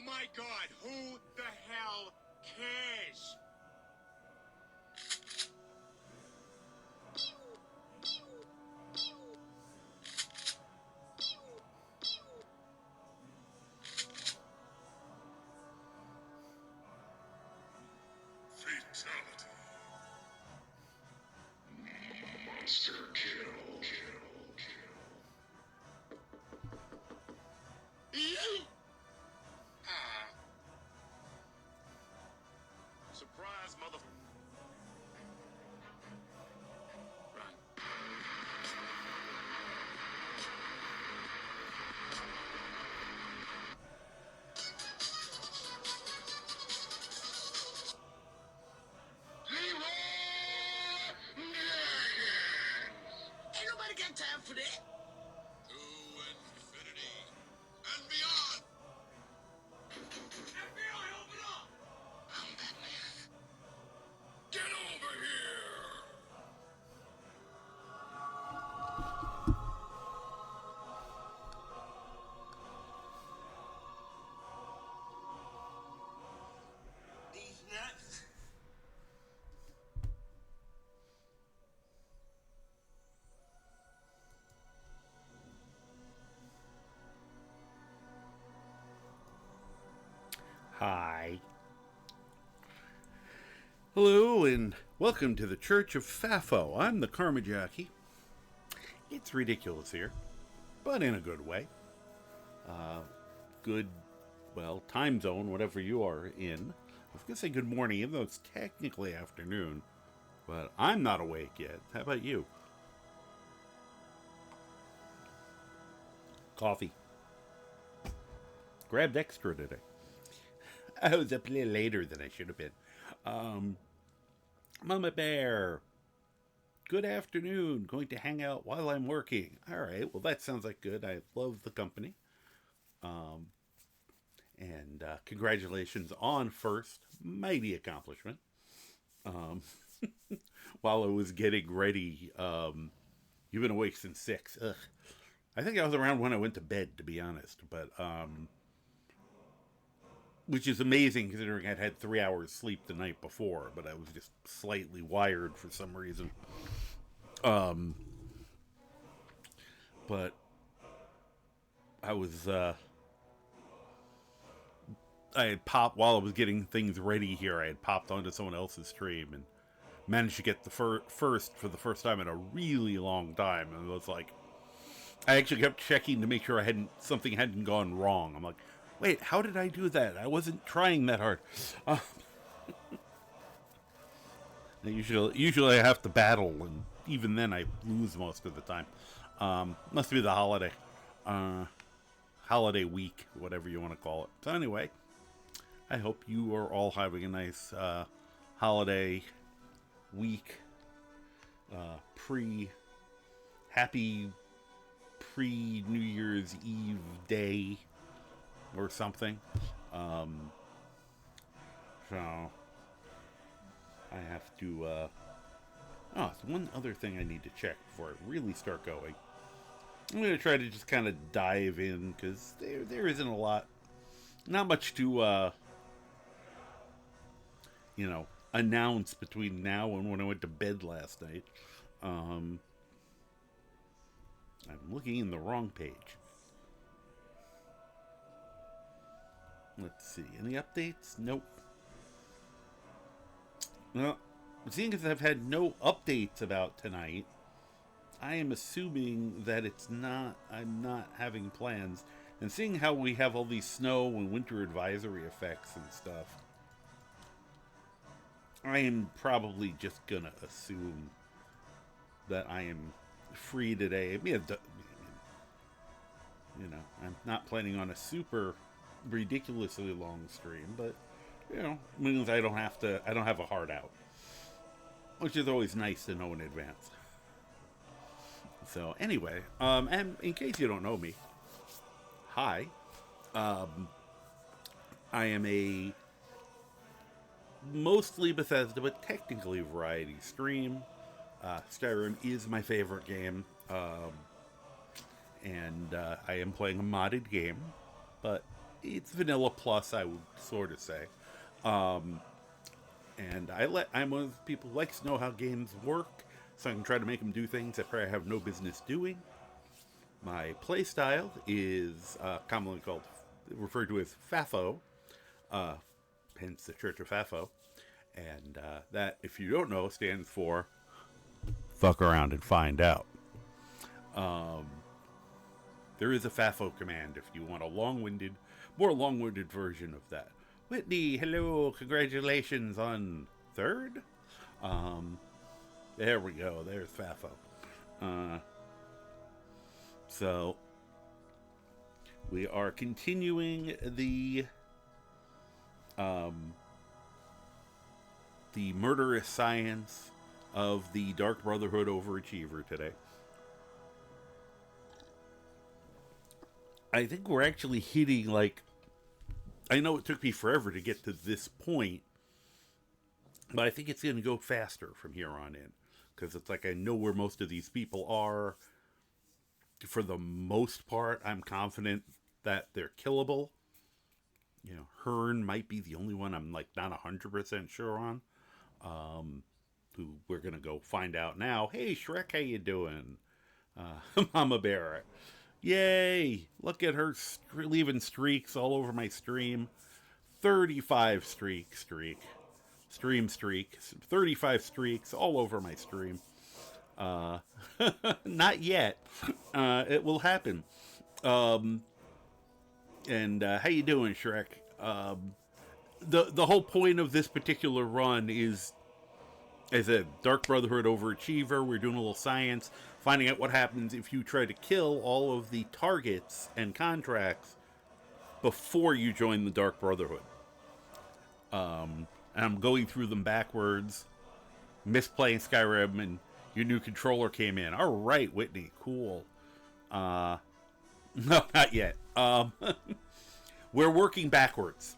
my God, who the hell cares? Fatality. Monster kill. Surprise, mother... Run. Ain't nobody got time for that. To infinity and beyond. FBI, open up! I'm Batman. Get over here. These nuts. Hi. Hello and welcome to the Church of FAAFO. I'm the Karma Jockey. It's ridiculous here, but in a good way. Good, well, time zone, whatever you are in. I was going to say good morning, even though it's technically afternoon, but I'm not awake yet. How about you? Coffee. Grabbed extra today. I was up a little later than I should have been. Mama Bear, good afternoon. Going to hang out while I'm working. All right, well, that sounds like good. I love the company. And congratulations on first. Mighty accomplishment. While I was getting ready, you've been awake since 6. Ugh. I think I was around when I went to bed, to be honest. But, which is amazing considering I'd had 3 hours sleep the night before, but I was just slightly wired for some reason. But I was, I had popped, while I was getting things ready here, I had popped onto someone else's stream and managed to get the first for the first time in a really long time. And it was like, I actually kept checking to make sure something hadn't gone wrong. I'm like, wait, how did I do that? I wasn't trying that hard. Usually I have to battle, and even then I lose most of the time. Must be the holiday week, whatever you want to call it. So anyway, I hope you are all having a nice holiday week. Happy pre-New Year's Eve day or something. So I have to it's one other thing I need to check before I really start going. I'm going to try to just kind of dive in because there isn't a lot, not much to announce between now and when I went to bed last night. I'm looking in the wrong page. Let's see. Any updates? Nope. Well, seeing as I've had no updates about tonight, I am assuming that I'm not having plans. And seeing how we have all these snow and winter advisory effects and stuff, I am probably just gonna assume that I am free today. I'm not planning on a super ridiculously long stream, but means I don't have a hard out, which is always nice to know in advance. So anyway, and in case you don't know me, hi, I am a mostly Bethesda but technically variety stream. Skyrim is my favorite game, and I am playing a modded game, but it's vanilla plus, I would sort of say. And I'm one of the people who likes to know how games work, so I can try to make them do things that probably have no business doing. My playstyle is commonly referred to as FAAFO, hence the Church of FAAFO. And that, if you don't know, stands for fuck around and find out. There is a FAAFO command if you want a more long-winded version of that. Whitney, hello, congratulations on 3rd? There we go, there's FAAFO. So, we are continuing the murderous science of the Dark Brotherhood Overachiever today. I think we're actually hitting, like, I know it took me forever to get to this point, but I think it's going to go faster from here on in. Because it's like I know where most of these people are. For the most part, I'm confident that they're killable. You know, Hearn might be the only one I'm, like, not 100% sure on. Who we're going to go find out now. Hey, Shrek, how you doing? Mama Bear. Yay! Look at her leaving streaks all over my stream. 35 streak. 35 streaks all over my stream. Not yet. It will happen. And how you doing, Shrek? The whole point of this particular run is, as a Dark Brotherhood Overachiever, we're doing a little science, finding out what happens if you try to kill all of the targets and contracts before you join the Dark Brotherhood. And I'm going through them backwards, misplaying Skyrim, and your new controller came in. All right, Whitney, cool. No, not yet. We're working backwards.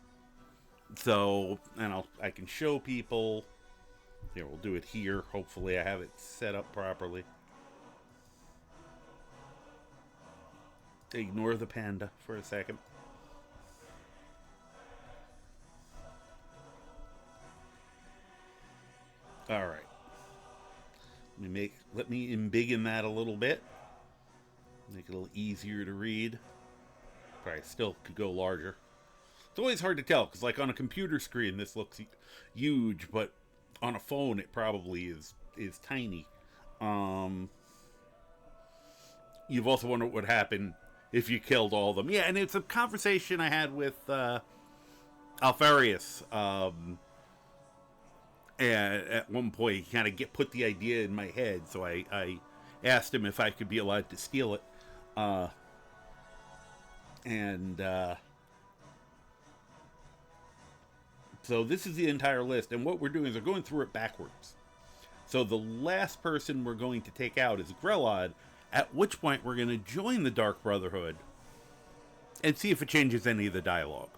So, and I can show people. Here, we'll do it here. Hopefully I have it set up properly. Ignore the panda for a second. All right. Let me embiggen that a little bit. Make it a little easier to read. Probably still could go larger. It's always hard to tell, because like on a computer screen this looks huge, but on a phone it probably is tiny. You've also wondered what would happen if you killed all of them. Yeah, and it's a conversation I had with Alfarius. And at one point, he kind of put the idea in my head, so I asked him if I could be allowed to steal it. So this is the entire list, and what we're doing is we're going through it backwards. So the last person we're going to take out is Grelod, at which point we're going to join the Dark Brotherhood and see if it changes any of the dialogue.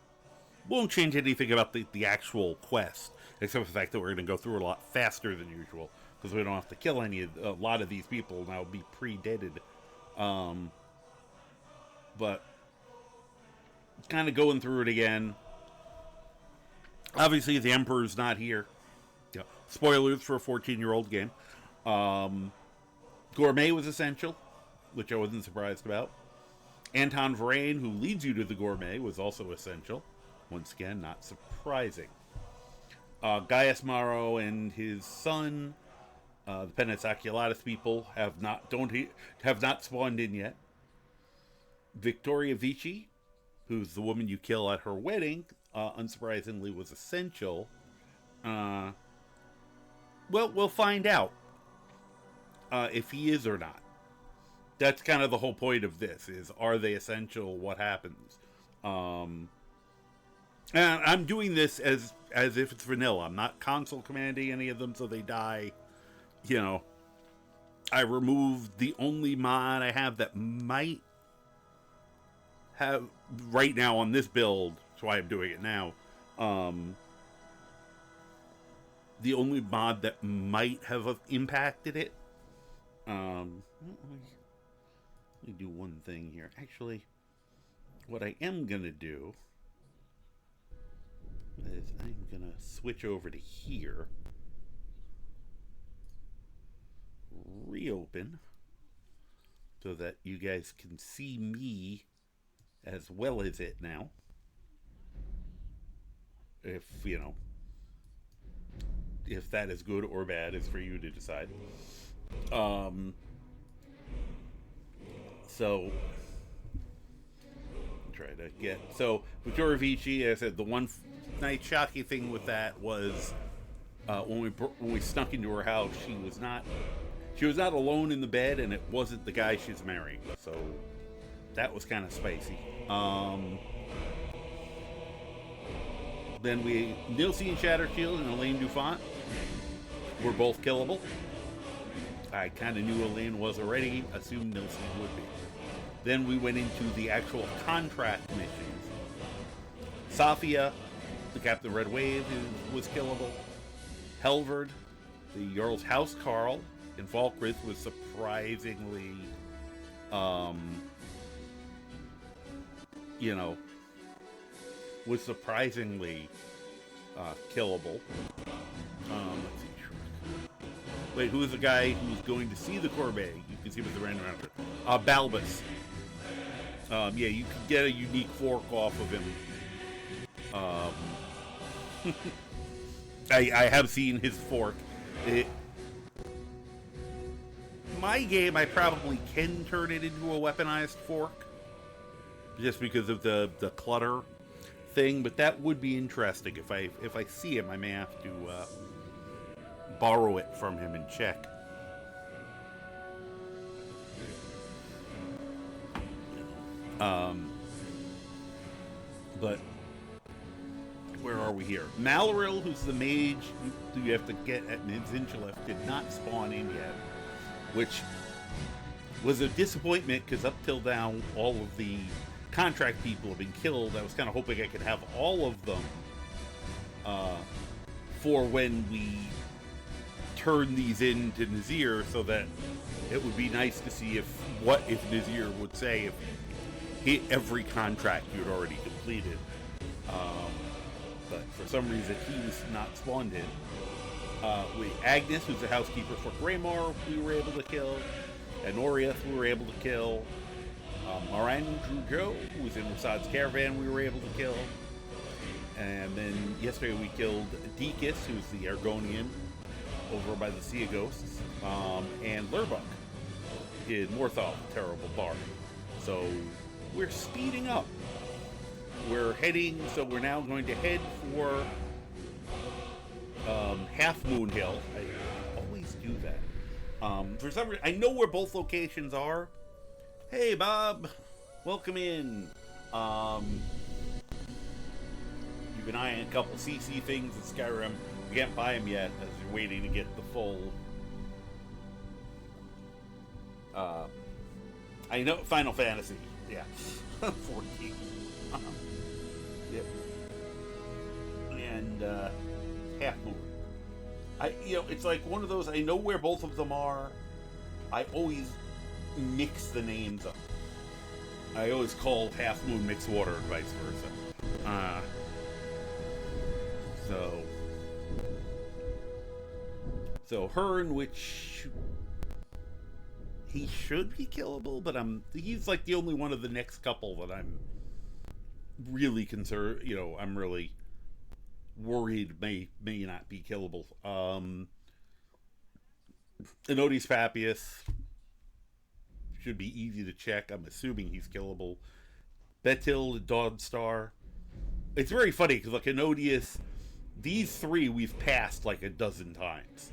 Won't change anything about the actual quest, except for the fact that we're going to go through it a lot faster than usual, because we don't have to kill a lot of these people now be pre-deaded. But kind of going through it again. Obviously, the Emperor's not here. Yeah. Spoilers for a 14-year-old game. Gourmet was essential, which I wasn't surprised about. Anton Varain, who leads you to the Gourmet, was also essential. Once again, not surprising. Gaius Maro and his son, the Penance Oculatus people, have not spawned in yet. Victoria Vici, who's the woman you kill at her wedding, unsurprisingly was essential. Well, we'll find out if he is or not. That's kind of the whole point of this, is are they essential? What happens? And I'm doing this as if it's vanilla. I'm not console commanding any of them so they die. You know, I removed the only mod I have that might have right now on this build. That's why I'm doing it now. The only mod that might have impacted it. Let me do one thing here. Actually, what I am going to do is I'm gonna switch over to here. Reopen so that you guys can see me as well as it now. If, you know, if that is good or bad is for you to decide. So try to get, so with Vici, as I said, the one nice shocking thing with that was when we snuck into her house, she was not alone in the bed, and it wasn't the guy she's marrying. So that was kind of spicy. Then Nilce and Shattershield and Elaine Dufont were both killable. I kind of knew Elaine was already, assumed Nilce would be. Then we went into the actual contract missions. Safia, the Captain Red Wave, who was killable. Helvard, the Jarl's House Carl, and Valkrith was surprisingly, killable. Let's see. Wait, who is the guy who's going to see the Corbeil? You can see with the random answer. Balbus. Yeah, you can get a unique fork off of him. I have seen his fork. My game, I probably can turn it into a weaponized fork, just because of the clutter thing. But that would be interesting. If I see him, I may have to borrow it from him and check. But where are we here? Maloril, who's the mage who you have to get at Zinchilef, did not spawn in yet, which was a disappointment because up till now, all of the contract people have been killed. I was kind of hoping I could have all of them for when we turn these into Nazir, so that it would be nice to see if Nazir would say if every contract you'd already completed. But for some reason, he was not spawned in. Agnes, who's the housekeeper for Greymore, we were able to kill. Enoriath, we were able to kill. Moran Drujo, who was in Rasad's caravan, we were able to kill. And then yesterday we killed Dekus, who's the Argonian over by the Sea of Ghosts. And Lurbuck in Morthal, terrible bard. So we're speeding up. We're now going to head for Half Moon Hill. I always do that. For some reason, I know where both locations are. Hey, Bob. Welcome in. You've been eyeing a couple CC things in Skyrim. You can't buy them yet as you're waiting to get the full... I know, Final Fantasy. Yeah. 14. Yep. And Half Moon. It's like one of those, I know where both of them are. I always mix the names up. I always call Half Moon Mixed Water and vice versa. So Hearn, which he should be killable, but he's like the only one of the next couple that I'm really concerned, I'm really worried may not be killable. Ennodius Papius should be easy to check. I'm assuming he's killable. Betild, Dawnstar. It's very funny because like Ennodius, these three we've passed like a dozen times,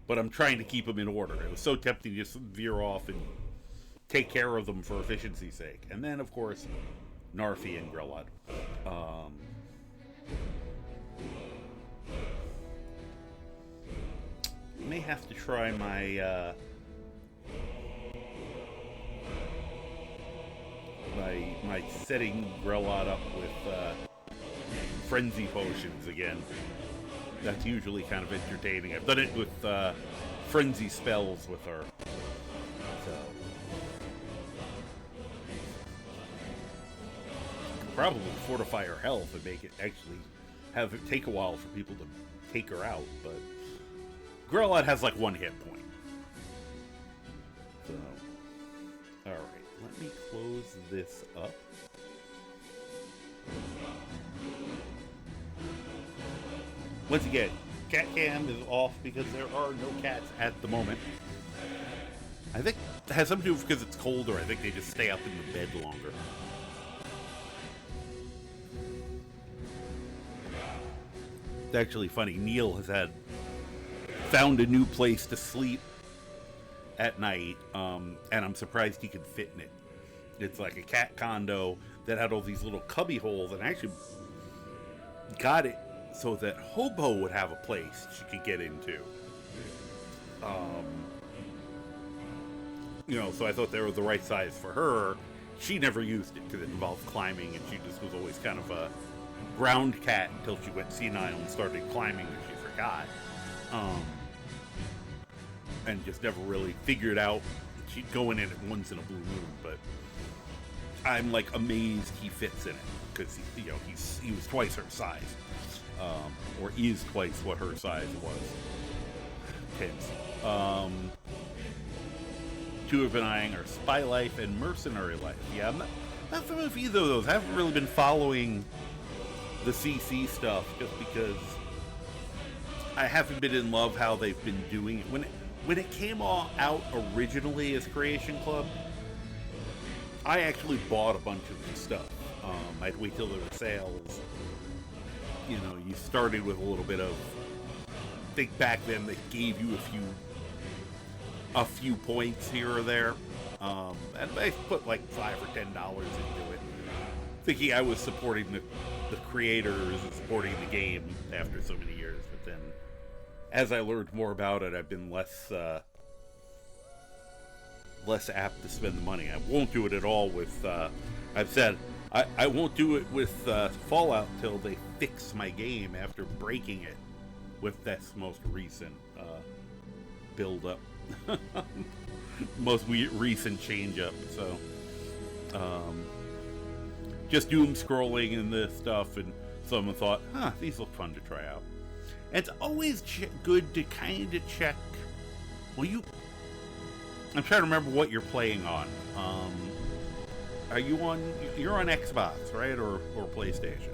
but I'm trying to keep them in order. It was so tempting to just veer off and take care of them for efficiency's sake. And then, of course, Narfi and Grelod. May have to try my my setting Grelod up with frenzy potions again. That's usually kind of entertaining. I've done it with frenzy spells with her. So probably fortify her health and make it actually have it take a while for people to take her out, but Grelot has like 1 hit point. So, alright, let me close this up. Once again, cat cam is off because there are no cats at the moment. I think it has something to do because it's colder. I think they just stay up in the bed longer. It's actually funny. Neil has found a new place to sleep at night, and I'm surprised he could fit in it. It's like a cat condo that had all these little cubby holes, and I actually got it so that Hobo would have a place she could get into. You know, so I thought they were the right size for her. She never used it because it involved climbing, and she just was always kind of a ground cat until she went senile and started climbing, and she forgot. And just never really figured out. She'd go in it once in a blue moon, but I'm like amazed he fits in it because he was twice her size, or is twice what her size was. Hence, two I've been eyeing are Spy Life and Mercenary Life. Yeah, I'm not familiar with either of those. I haven't really been following the CC stuff just because I haven't been in love how they've been doing it. When it came all out originally as Creation Club, I actually bought a bunch of the stuff. I'd wait till there were sales. You know, you started with a little bit of. I think back then they gave you a few points here or there, and I put like $5 or $10 into it, thinking I was supporting the creators and supporting the game after so many years. But then, as I learned more about it, I've been less apt to spend the money. I won't do it at all with. I've said I won't do it with Fallout till they fix my game after breaking it with this most recent build up. Most recent change up. So just doom scrolling and this stuff, and someone thought, these look fun to try out. And it's always good to kind of check. Well, I'm trying to remember what you're playing on. Are you on? You're on Xbox, right, or PlayStation?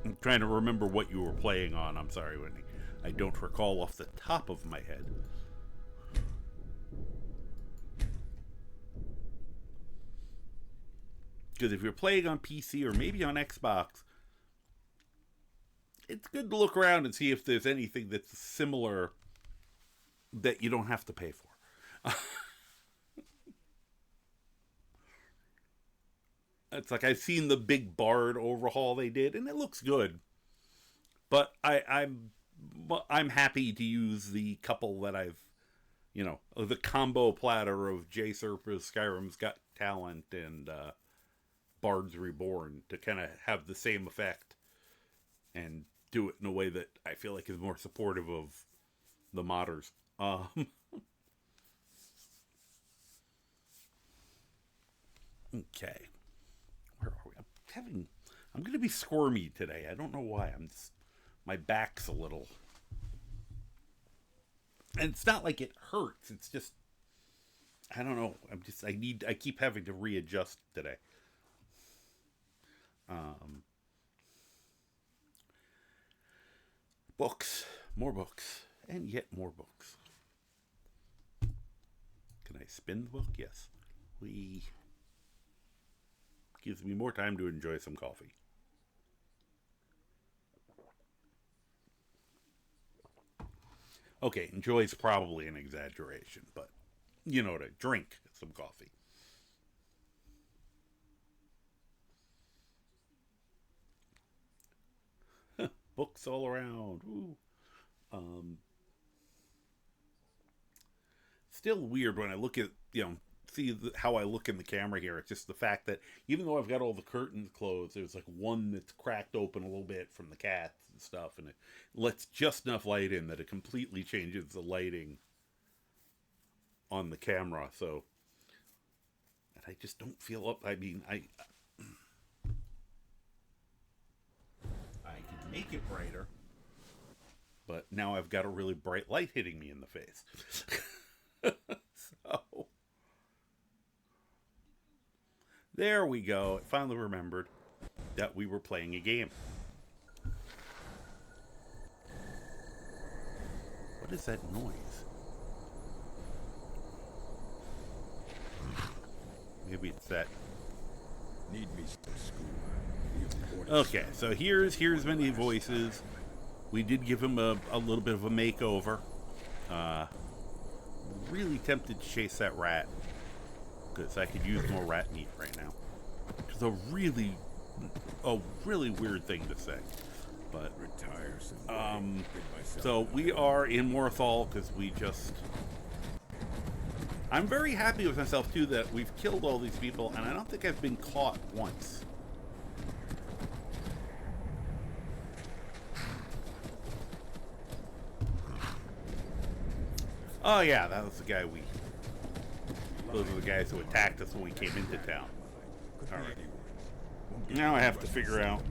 I'm trying to remember what you were playing on. I'm sorry, Wendy. I don't recall off the top of my head. Because if you're playing on PC or maybe on Xbox, it's good to look around and see if there's anything that's similar that you don't have to pay for. It's like I've seen the big Bard overhaul they did, and it looks good. But I'm happy to use the couple that I've, the combo platter of J Surface, Skyrim's Got Talent, and Bard's Reborn to kind of have the same effect and do it in a way that I feel like is more supportive of the modders. Okay. Where are we? I'm going to be squirmy today. I don't know why. My back's a little. And it's not like it hurts. It's just, I don't know. I keep having to readjust today. Books. More books. And yet more books. Can I spin the book? Yes. Gives me more time to enjoy some coffee. Okay, enjoy is probably an exaggeration, but you know what I drink some coffee. Books all around. Ooh. Still weird when I look at, see how I look in the camera here. It's just the fact that even though I've got all the curtains closed, there's like one that's cracked open a little bit from the cats and stuff, and it lets just enough light in that it completely changes the lighting on the camera. So, and I just don't feel up. I mean, make it brighter. But now I've got a really bright light hitting me in the face. So, there we go. I finally remembered that we were playing a game. What is that noise? Maybe it's that. Need me some school. Okay, so here's many voices. We did give him a little bit of a makeover. Really tempted to chase that rat, because I could use more rat meat right now. Which is a really weird thing to say. But so we are in Morthal because we just. I'm very happy with myself too that we've killed all these people, and I don't think I've been caught once. Oh yeah, that was the guy those are the guys who attacked us when we came into town. Alright. Now I have to figure out.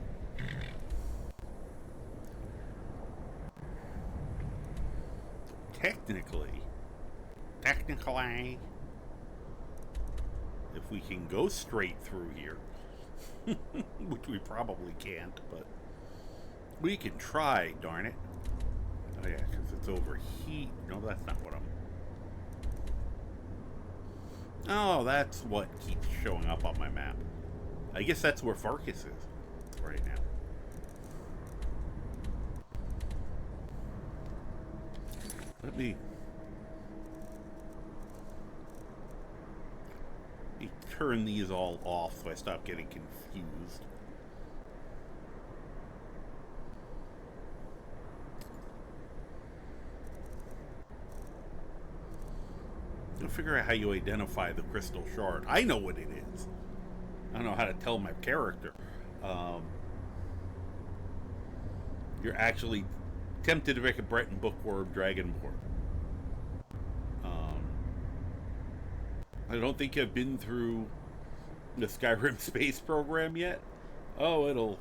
Technically, if we can go straight through here, which we probably can't, but we can try, darn it. Oh yeah, because it's overheat. No, that's not what I'm... Oh, that's what keeps showing up on my map. I guess that's where Farkas is right now. Let me turn these all off so I stop getting confused. I'll figure out how you identify the crystal shard. I know what it is. I don't know how to tell my character. You're actually tempted to make a Breton bookworm dragonborn. I don't think I've been through the Skyrim space program yet. Oh,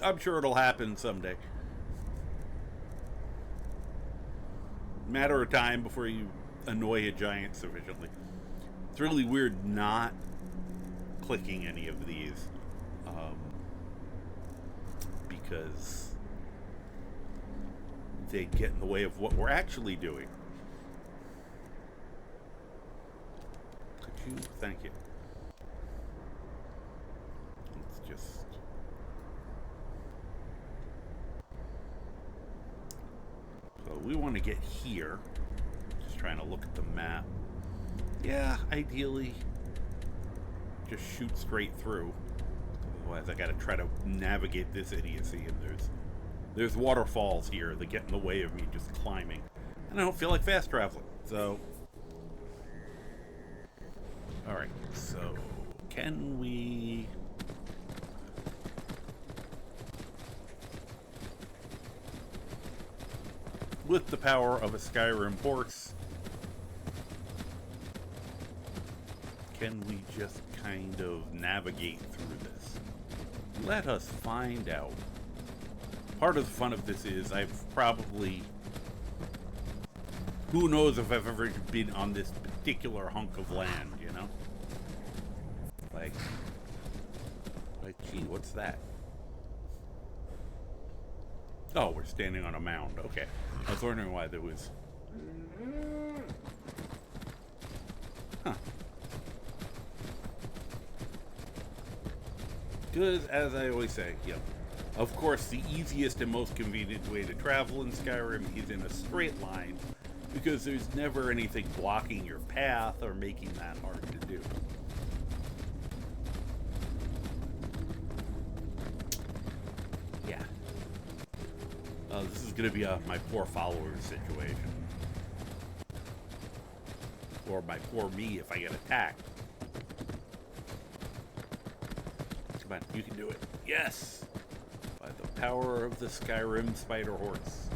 I'm sure it'll happen someday. Matter of time before you annoy a giant sufficiently. It's really weird not clicking any of these because they get in the way of what we're actually doing. Could you? Thank you. Let's just... So we want to get here. Just trying to look at the map. Yeah, ideally, just shoot straight through. Otherwise, I gotta try to navigate this idiocy, and there's waterfalls here that get in the way of me just climbing. And I don't feel like fast traveling, so... Alright, so... Can we... With the power of a Skyrim horse, can we just kind of navigate through this? Let us find out. Part of the fun of this is I've probably... Who knows if I've ever been on this particular hunk of land, you know? Like, gee, what's that? Oh, we're standing on a mound. Okay. I was wondering why there was... Huh. Because, as I always say, of course, the easiest and most convenient way to travel in Skyrim is in a straight line, because there's never anything blocking your path or making that hard to do. Yeah. This is going to be a my poor followers situation. Or my poor me if I get attacked. Come on, you can do it. Yes! By the power of the Skyrim spider horse.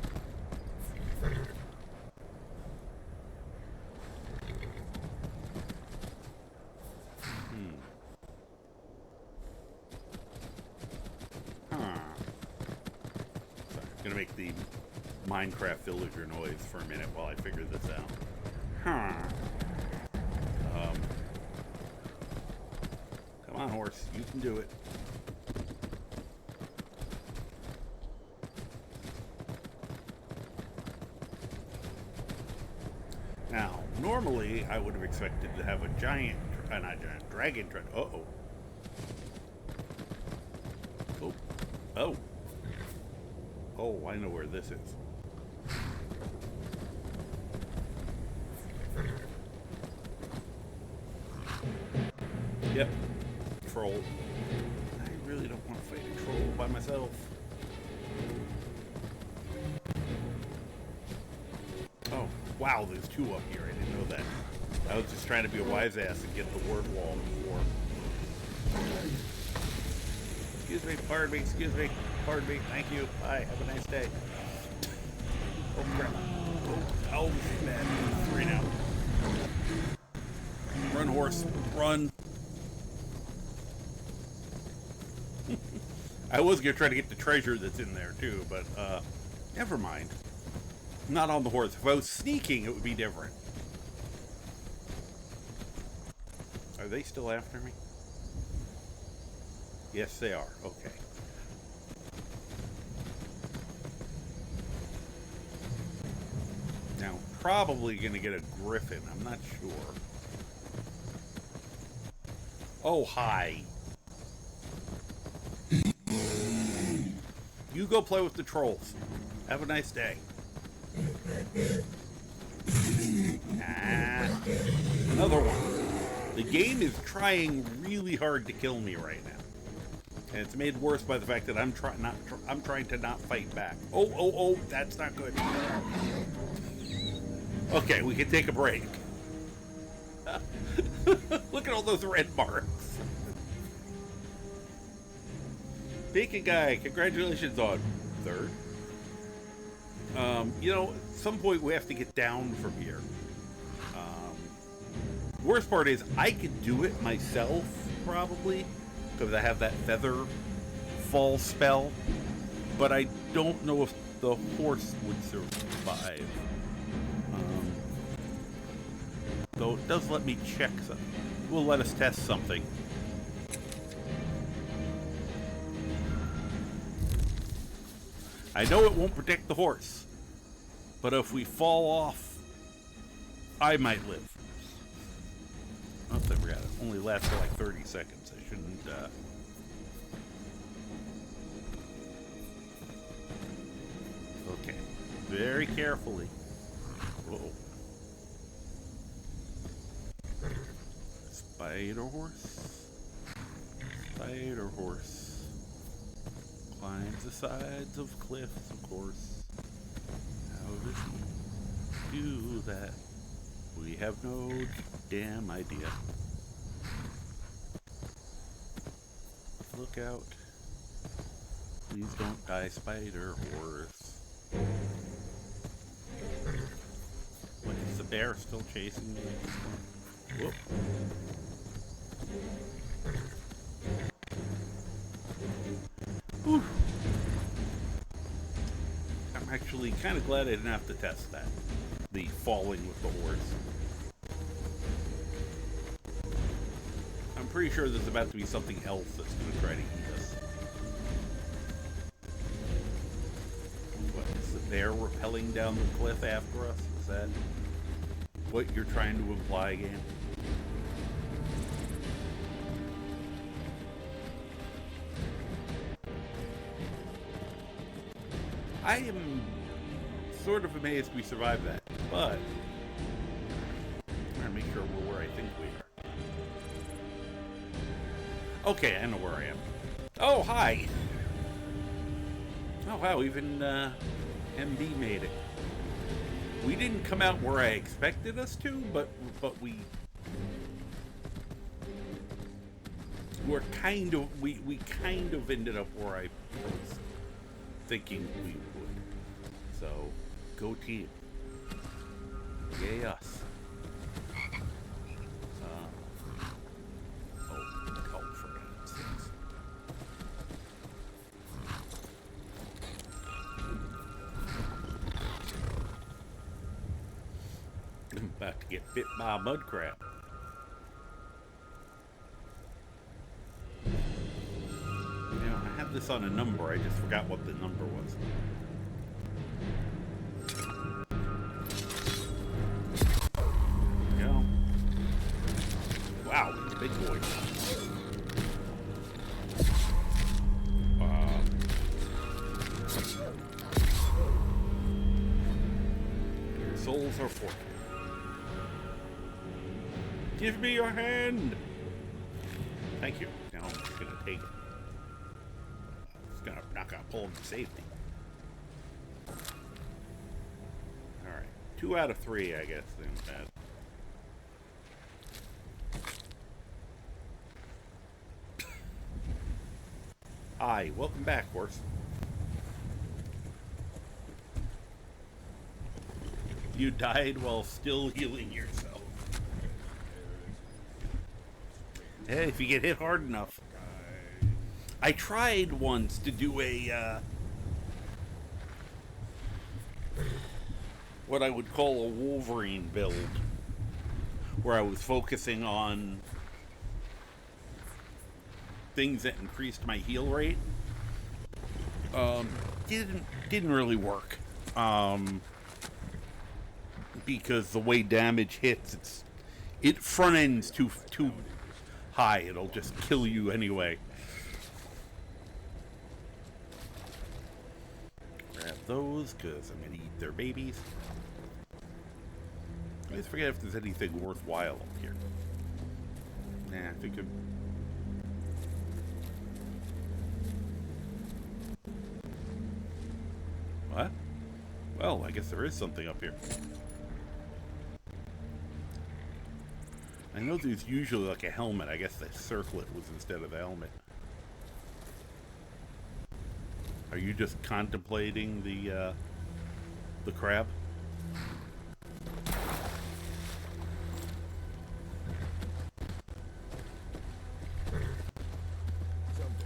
Minecraft villager noise for a minute while I figure this out. Huh. Come on, horse. You can do it. Now, normally, I would have expected to have a giant, not giant, dragon try. Uh-oh. Oh. Oh. Oh, I know where this is. Yep. Troll. I really don't want to fight a troll by myself. Oh, wow, there's two up here. I didn't know that. I was just trying to be a wise ass and get the word wall before. Excuse me, pardon me, excuse me, pardon me, thank you. Bye, have a nice day. Oh, crap. Oh, this is bad. I'm free now. Run, horse, run. I was going to try to get the treasure that's in there, too, but, never mind. Not on the horse. If I was sneaking, it would be different. Are they still after me? Yes, they are. Okay. Now, probably going to get a griffin. I'm not sure. Oh, hi. You go play with the trolls. Have a nice day. Ah, another one. The game is trying really hard to kill me right now. And it's made worse by the fact that I'm trying to not fight back. Oh, that's not good. Okay, we can take a break. Look at all those red marks. Bacon guy, congratulations on third. You know, at some point we have to get down from here. Worst part is I could do it myself, probably, because I have that feather fall spell, but I don't know if the horse would survive. Though it does let me check something. It will let us test something. I know it won't protect the horse, but if we fall off, I might live. Oh, I forgot. It only lasts for like 30 seconds. I shouldn't, Okay. Very carefully. Whoa. Spider horse. Spider horse. Climbs the sides of cliffs, of course. How does he do that? We have no damn idea. Look out. Please don't die, spider horse. What, is the bear still chasing me at this point? Whoop. Whew. I'm actually kind of glad I didn't have to test that. The falling with the horse. I'm pretty sure there's about to be something else that's going to try to eat us. What, is the bear rappelling down the cliff after us? Is that what you're trying to imply, game? I am sort of amazed we survived that, but I'm trying to make sure we're where I think we are. Okay, I know where I am. Oh, hi! Oh, wow, even MD made it. We didn't come out where I expected us to, but we kind of ended up where I was thinking we would. So, go team. Yay us. Oh, for God's sakes. I'm about to get bit by a mud crab. You know, I have this on a number. I just forgot what the number was. There we go. Wow, big boy. Your souls are forfeit. Give me your hand. Thank you. Now I'm just gonna take it. Not gonna pull him to safety. Alright. 2 out of 3, I guess, then that. Hi, welcome back, horse. You died while still healing yourself. Hey, if you get hit hard enough. I tried once to do a, what I would call a Wolverine build, where I was focusing on things that increased my heal rate. Didn't really work, because the way damage hits, it front ends too high. It'll just kill you anyway. Grab those, because I'm going to eat their babies. I always forget if there's anything worthwhile up here. Nah, I think I'm... What? Well, I guess there is something up here. I know there's usually like a helmet. I guess the circlet was instead of the helmet. Are you just contemplating the crab?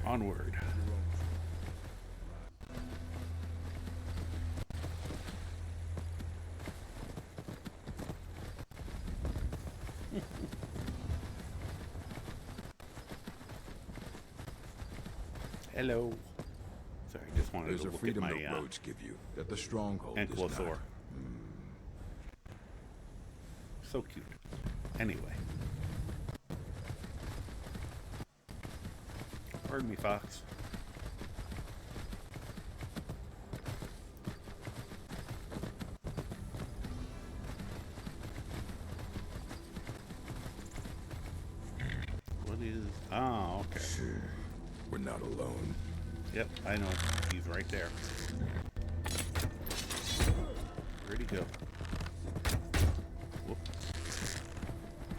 Onward. Hello. Sorry, I just wanted There's to a look freedom at my the roads give you that the stronghold does ankylosaur. not. So cute. Anyway. Pardon me, Fox. What is... Oh, okay. We're not alone. Yep, I know. He's right there. Where'd he go? Whoop.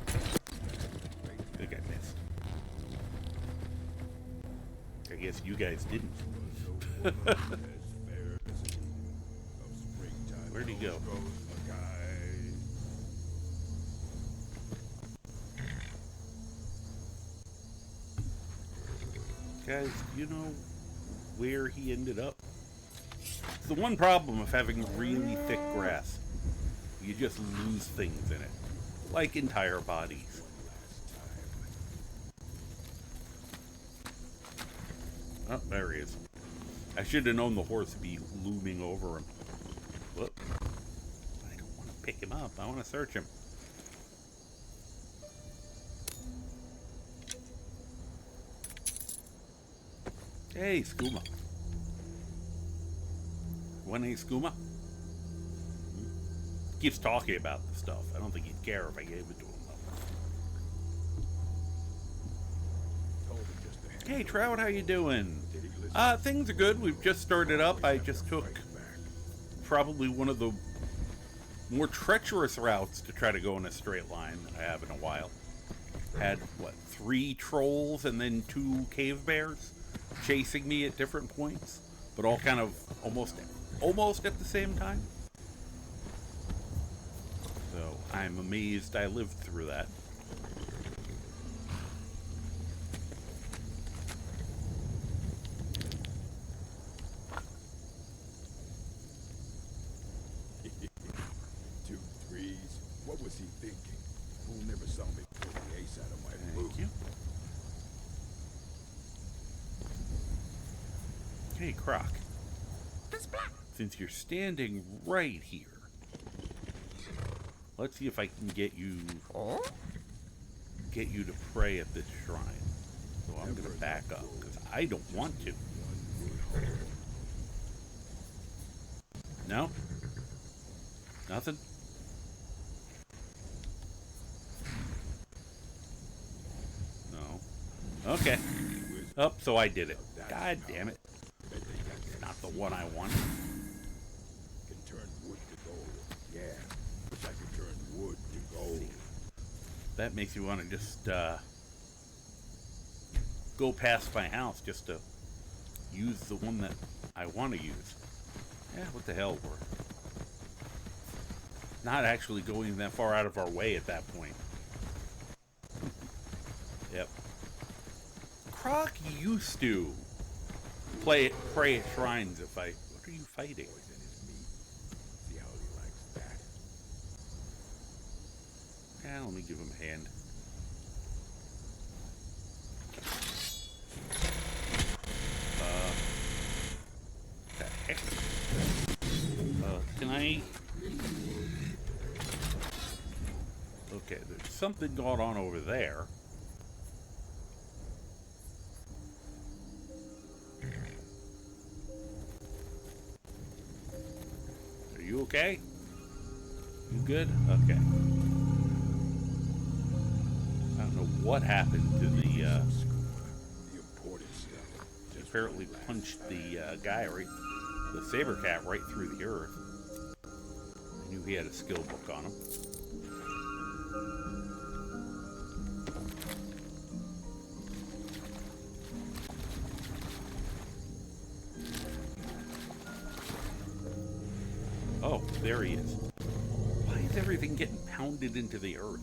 I think I missed. I guess you guys didn't. Where'd he go? Guys, do you know where he ended up? It's the one problem of having really thick grass. You just lose things in it. Like entire bodies. Oh, there he is. I should have known the horse would be looming over him. Whoop. I don't want to pick him up. I want to search him. Hey, Skooma. Want any Skooma? Keeps talking about the stuff. I don't think he'd care if I gave it to him, though. Hey, Trout, how you doing? Things are good. We've just started up. I just took probably one of the more treacherous routes to try to go in a straight line than I have in a while. Had, what, 3 trolls and then 2 cave bears chasing me at different points, but all kind of almost at the same time. So I'm amazed I lived through that. What was he thinking? Fool never saw me pull the ace out of my boot. Thank you. Hey, Croc. Since you're standing right here, let's see if I can get you to pray at this shrine. So I'm going to back up because I don't want to. No? Nothing? No. Okay. Oh, so I did it. God damn it. Not the one I want. Can turn wood to gold. Yeah, wish I could turn wood to gold. That makes me want to just go past my house just to use the one that I want to use. Yeah, what the hell, we're not actually going that far out of our way at that point. Yep. Croc used to pray at shrines if I... What are you fighting? Poison his meat. See how he likes that. Yeah, let me give him a hand. The heck? Can I... Okay, there's something going on over there. Are you okay? You good? Okay. I don't know what happened to the important stuff. apparently punched the guy right, the saber cat right through the earth. I knew he had a skill book on him. Oh, there he is. Why is everything getting pounded into the earth?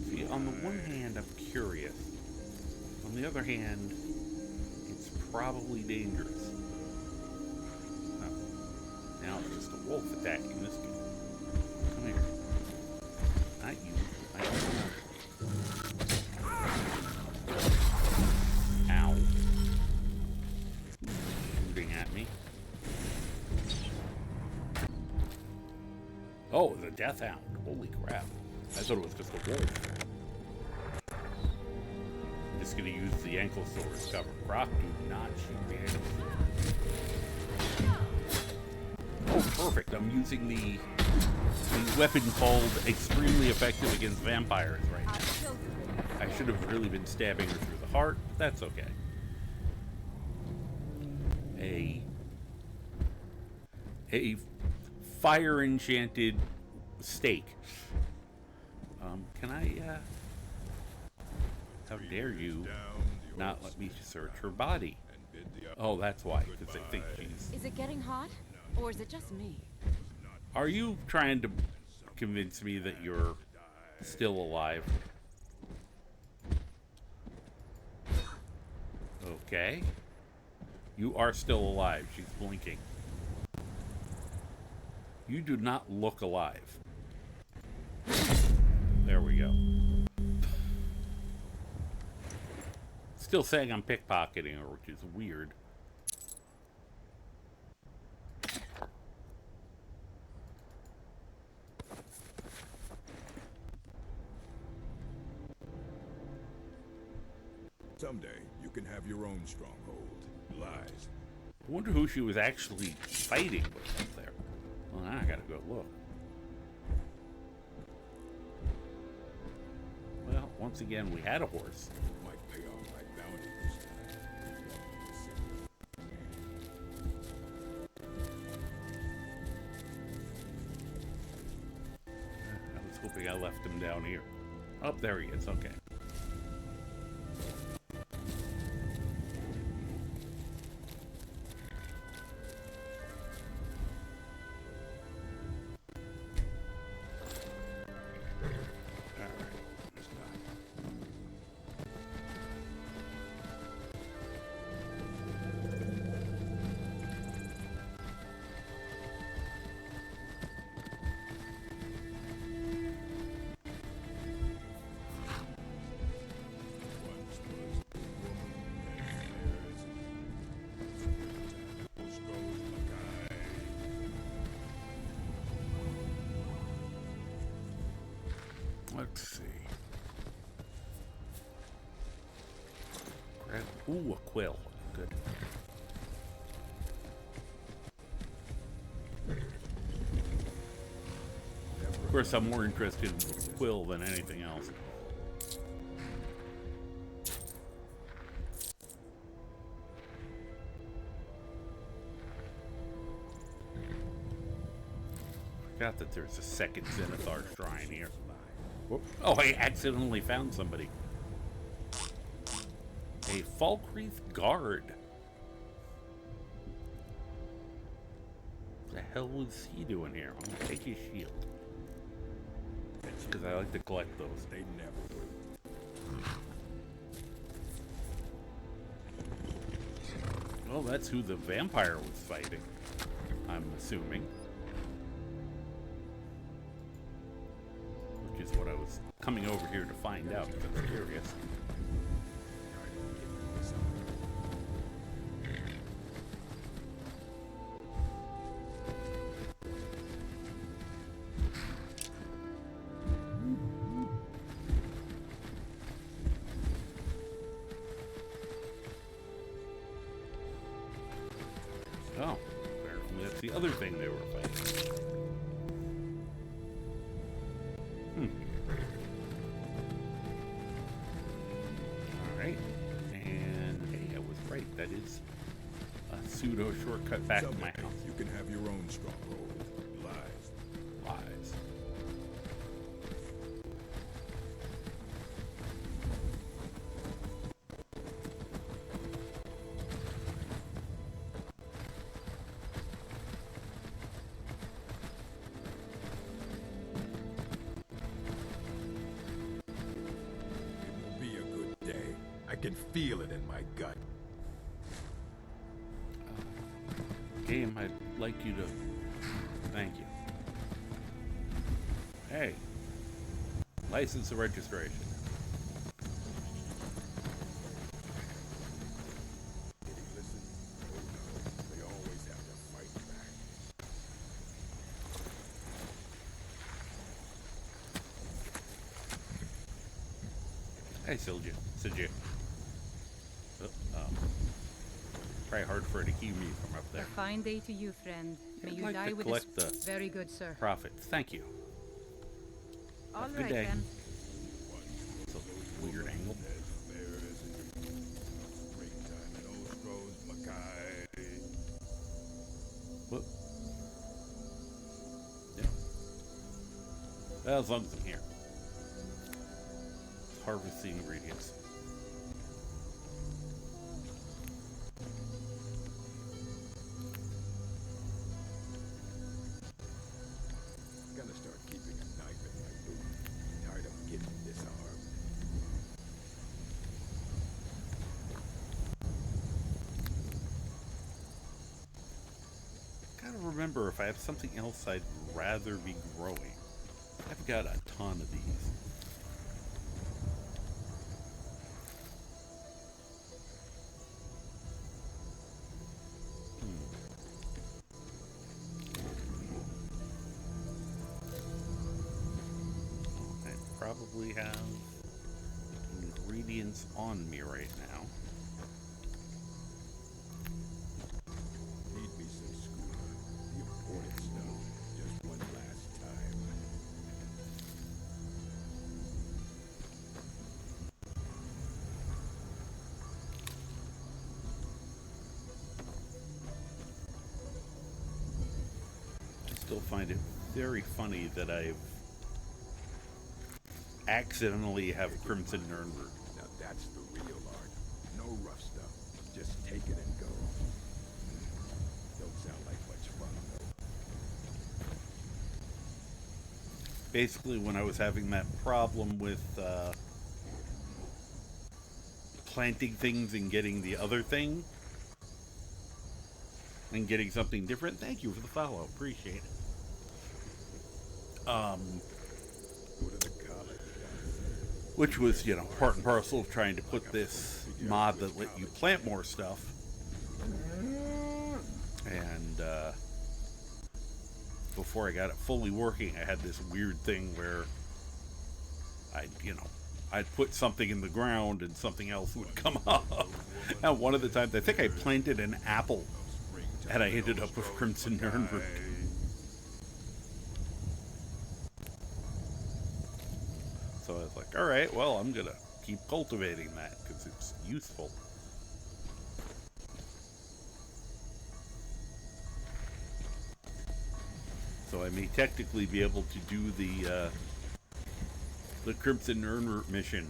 See, on the one hand, I'm curious. On the other hand, it's probably dangerous. Oh. Now it's just a wolf attacking this guy. Come here. Not you. I don't know. Ow. Shooting at me. Oh, the death hound. Holy crap. I thought it was just a wolf. I'm just gonna use the ankle sword as cover. Croc, do not shoot the ankle sword. Oh, perfect. I'm using the weapon called extremely effective against vampires right now. I should have really been stabbing her through the heart. That's okay. A fire enchanted stake. Can I, how dare you not let me search her body? Oh, that's why, because I think she's... Is it getting hot? Or is it just me? Are you trying to convince me that you're still alive? Okay. You are still alive. She's blinking. You do not look alive. There we go. Still saying I'm pickpocketing her, which is weird. Someday, you can have your own stronghold. Lies. I wonder who she was actually fighting with up there. Well, now I gotta go look. Well, once again, we had a horse. Might pay off my bounty this I was hoping I left him down here. Oh, there he is. Okay. Let's see. Grab, ooh, a quill. Good. Of course, I'm more interested in the quill than anything else. Forgot that there's a second Zenithar shrine here. Whoop. Oh, I accidentally found somebody. A Falkreath guard. What the hell was he doing here? I'm gonna take his shield. Because I like to collect those. They never will. Well, that's who the vampire was fighting, I'm assuming. Which is what I was coming over here to find out, because I'm curious. Oh, apparently that's the other thing they were fighting. Alright. And hey, I was right. That is a pseudo shortcut back to my house. You can have your own stronghold. Lies. Lies. I can feel it in my gut. Game, I'd like you to... Thank you. Hey. License of registration. Did he listen? Oh no, they always have to fight back. Hey, Silja. Try hard for it to hear me from up there. A fine day to you, friend. May I'd you like die to with collect this. the Very good, sir. profits. Thank you. All Have a good right day. then. It's a weird angle. Whoop. Yeah. Well, as long as I'm here. Harvest the ingredients. Gotta start keeping a knife in my boot. Tired of getting disarmed. Gotta remember if I have something else I'd rather be growing. I've got a ton of these. I probably have ingredients on me right now. Need me some schooner. The important stuff. Just one last time. I still find it very funny that I've accidentally have Crimson Nurnberg. Now that's the real art. No rough stuff. Just take it and go. Don't sound like much fun, though. Basically, when I was having that problem with planting things and getting the other thing, and getting something different. Thank you for the follow. Appreciate it. What are the comments? Which was, you know, part and parcel of trying to put this mod that let you plant more stuff. And before I got it fully working, I had this weird thing where I'd put something in the ground and something else would come up. And one of the times, I think I planted an apple, and I ended up with Crimson Nirnroot. So I was like, all right, well, I'm going to keep cultivating that because it's useful. So I may technically be able to do the Crimson Nirnroot mission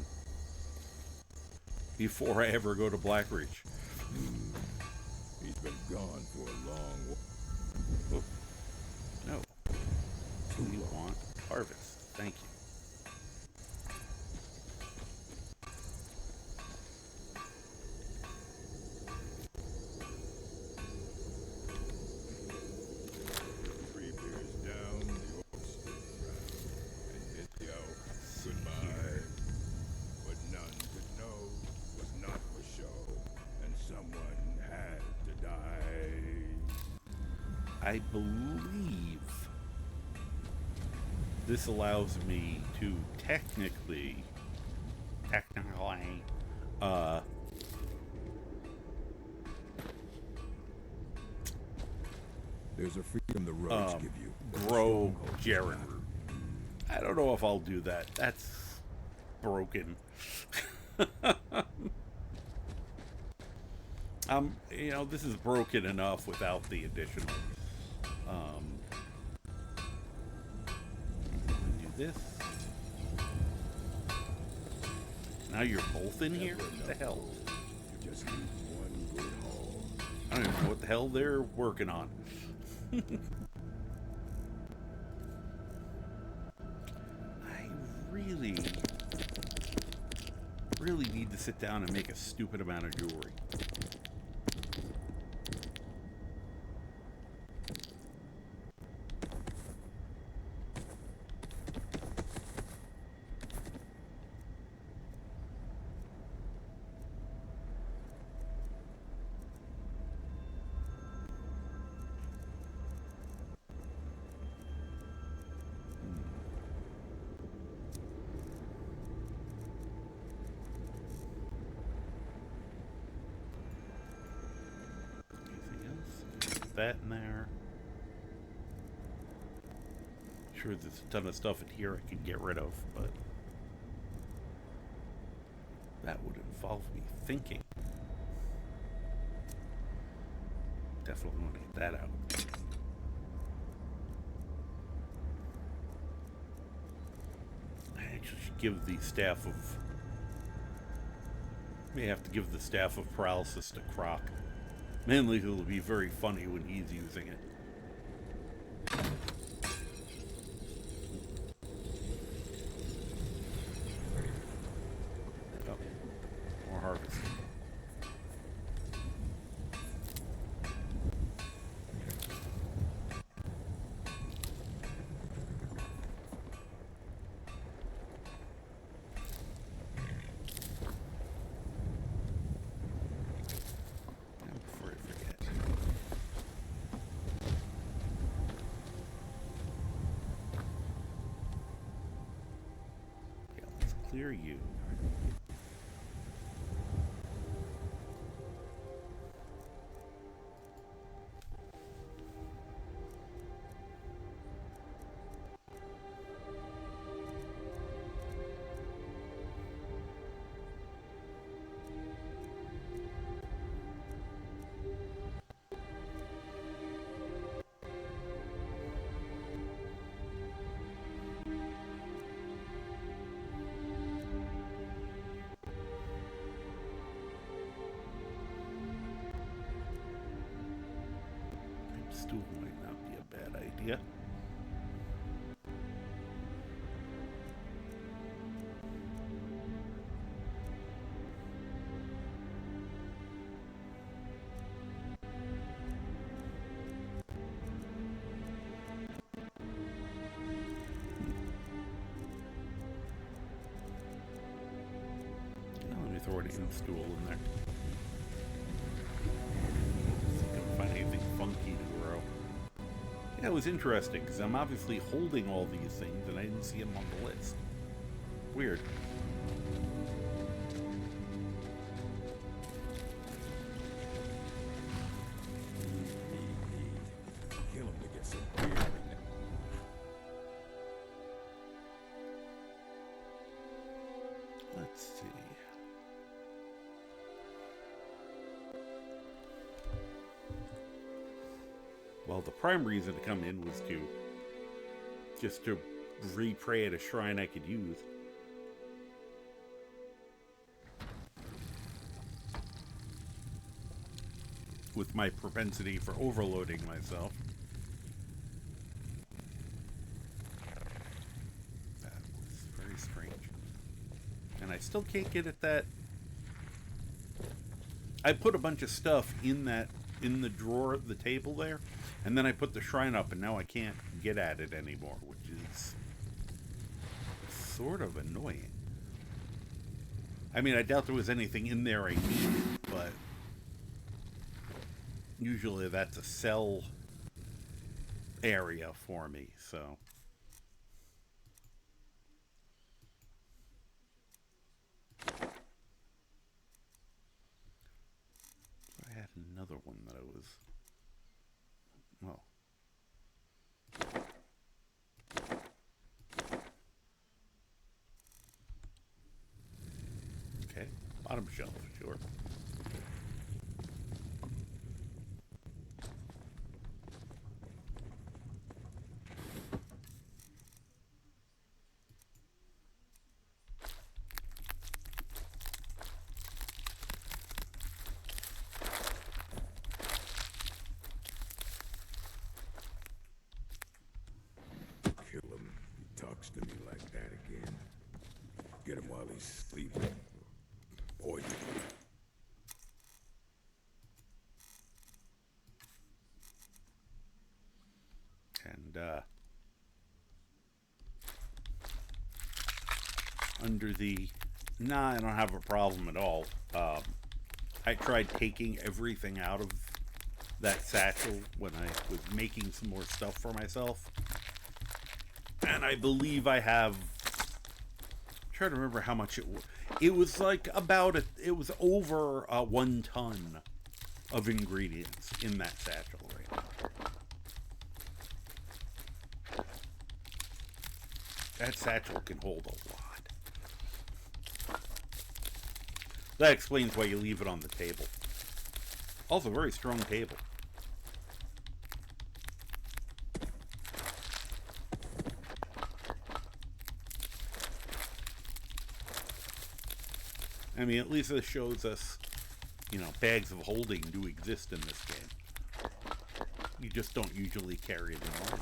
before I ever go to Blackreach. He's been gone for a long while. Oh. No. You want harvest. Thank you. Three beers down, the orcs stood around and hit the owl goodbye. What none could know was not for show, and someone had to die. I believe this allows me to technically, There's a freedom the roads give you. grow Jaren root. I don't know if I'll do that. That's broken. This is broken enough without the additional. Do this. Now you're both in here? What the hell? You just need one good haul. I don't even know what the hell they're working on. I really need to sit down and make a stupid amount of jewelry. That in there. Sure, there's a ton of stuff in here I can get rid of, but that would involve me thinking. Definitely want to get that out. I actually should give the staff of... may have to give the staff of paralysis to Croc. Mainly it'll be very funny when he's using it. Oh, more harvest. Before I forget. Yeah, let's clear you. Stool might not be a bad idea. Let me throw an in stool in there. See if I can find anything funky to grow. Yeah, it was interesting because I'm obviously holding all these things and I didn't see them on the list. Weird. Kill him to get some beer. Let's see. Well, the prime reason to come in was just to re-pray at a shrine I could use. With my propensity for overloading myself. That was very strange. And I still can't get at that. I put a bunch of stuff in the drawer of the table there, and then I put the shrine up, and now I can't get at it anymore, which is sort of annoying. I mean, I doubt there was anything in there I needed, but usually that's a sell area for me, so. I had another one that I was, well. Okay, bottom shelf, sure. Kill him. He talks to me like that again. Get him while he's sleeping. Poison him. And, under the, nah, I don't have a problem at all. I tried taking everything out of that satchel when I was making some more stuff for myself. And I believe I have, I'm trying to remember how much it was. It was like it was over 1 ton of ingredients in that satchel right now. That satchel can hold a lot. That explains why you leave it on the table. Also, very strong table. I mean, at least this shows us, you know, bags of holding do exist in this game. You just don't usually carry them on.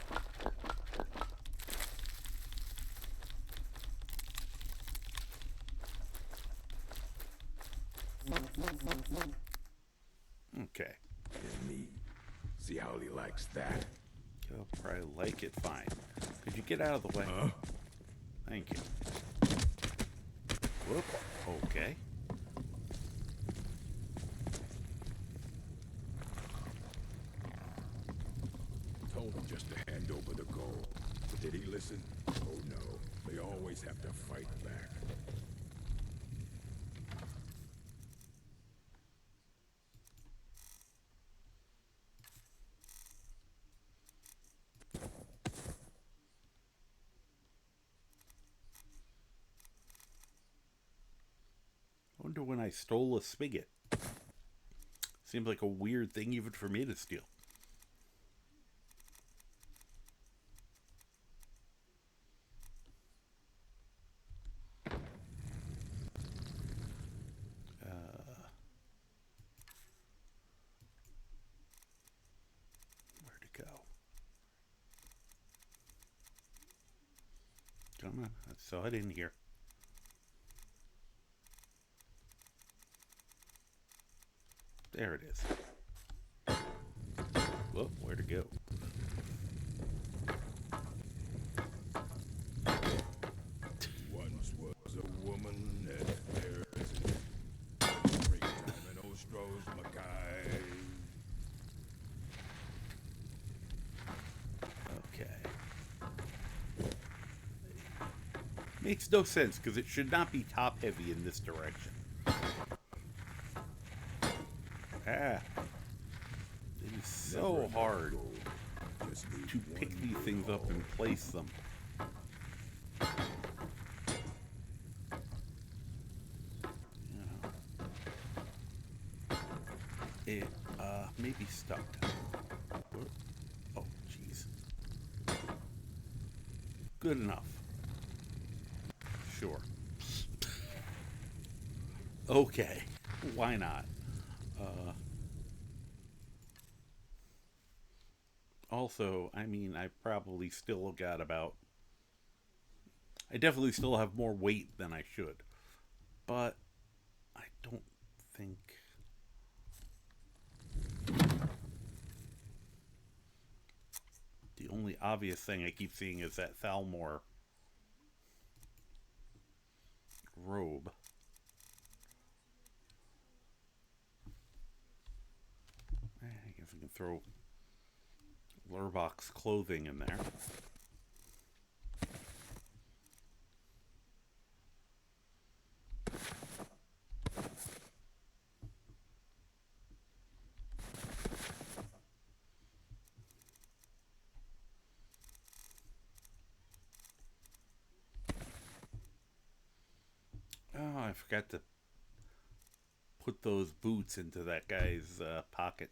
Okay. And me. See how he likes that? He'll probably like it fine. Could you get out of the way? Huh? Thank you. Whoop. Okay. Told him just to hand over the gold. But did he listen? Oh no. They always have to fight back. I wonder when I stole a spigot. Seems like a weird thing even for me to steal. Where'd it go? Come on, I saw it in here. There it is. Whoop, where'd it go? Once was a woman that there isn't. Great time in Ostros, Mackay. Okay. Makes no sense, because it should not be top-heavy in this direction. Ah. It is so hard to pick these things up and place them. You know. It, may be stuck. Oh, jeez. Good enough. Sure. Okay. Why not? Also, I mean, I probably still got about... I definitely still have more weight than I should. But I don't think... The only obvious thing I keep seeing is that Thalmor robe. I guess we can throw Lurbach's clothing in there. Oh, I forgot to put those boots into that guy's pocket.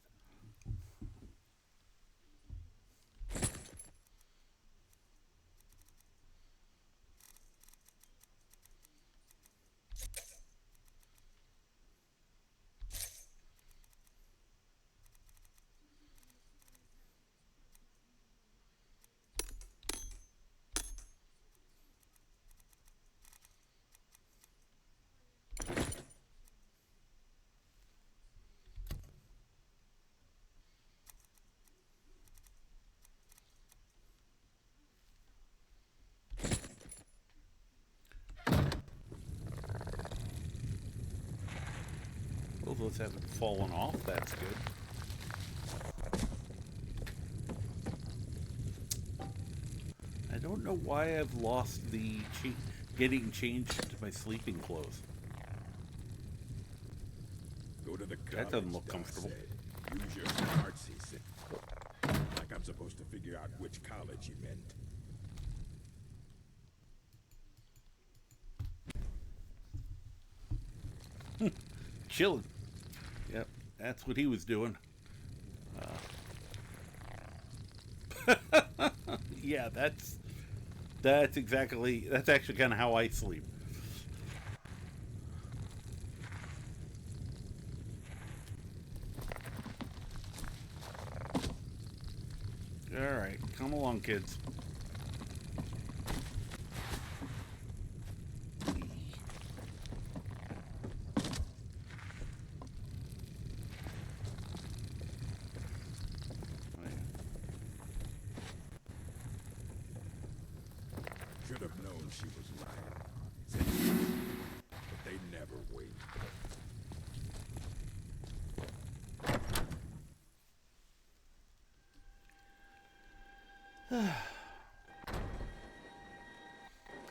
Well, those haven't fallen off. That's good. I don't know why I've lost the getting changed to my sleeping clothes. Go to the That doesn't look college, comfortable. Doc said. Use your smarts, he said. Like I'm supposed to figure out which college he meant. Chilling. Yep, that's what he was doing. Yeah, that's actually kind of how I sleep. All right, come along, kids. Should have known she was lying. Said she would, but they never wait.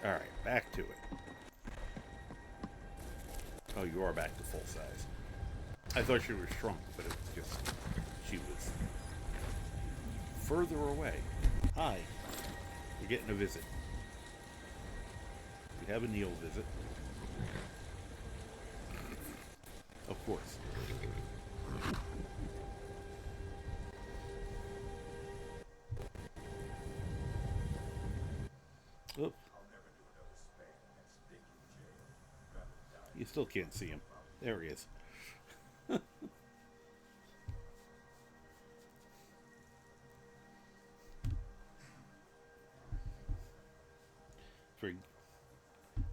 All right, back to it. Oh, you are back to full size. I thought she was shrunk, but it's just she was further away. Hi, you're getting a visit. We have a Neil visit. Of course. Oh. You still can't see him. There he is.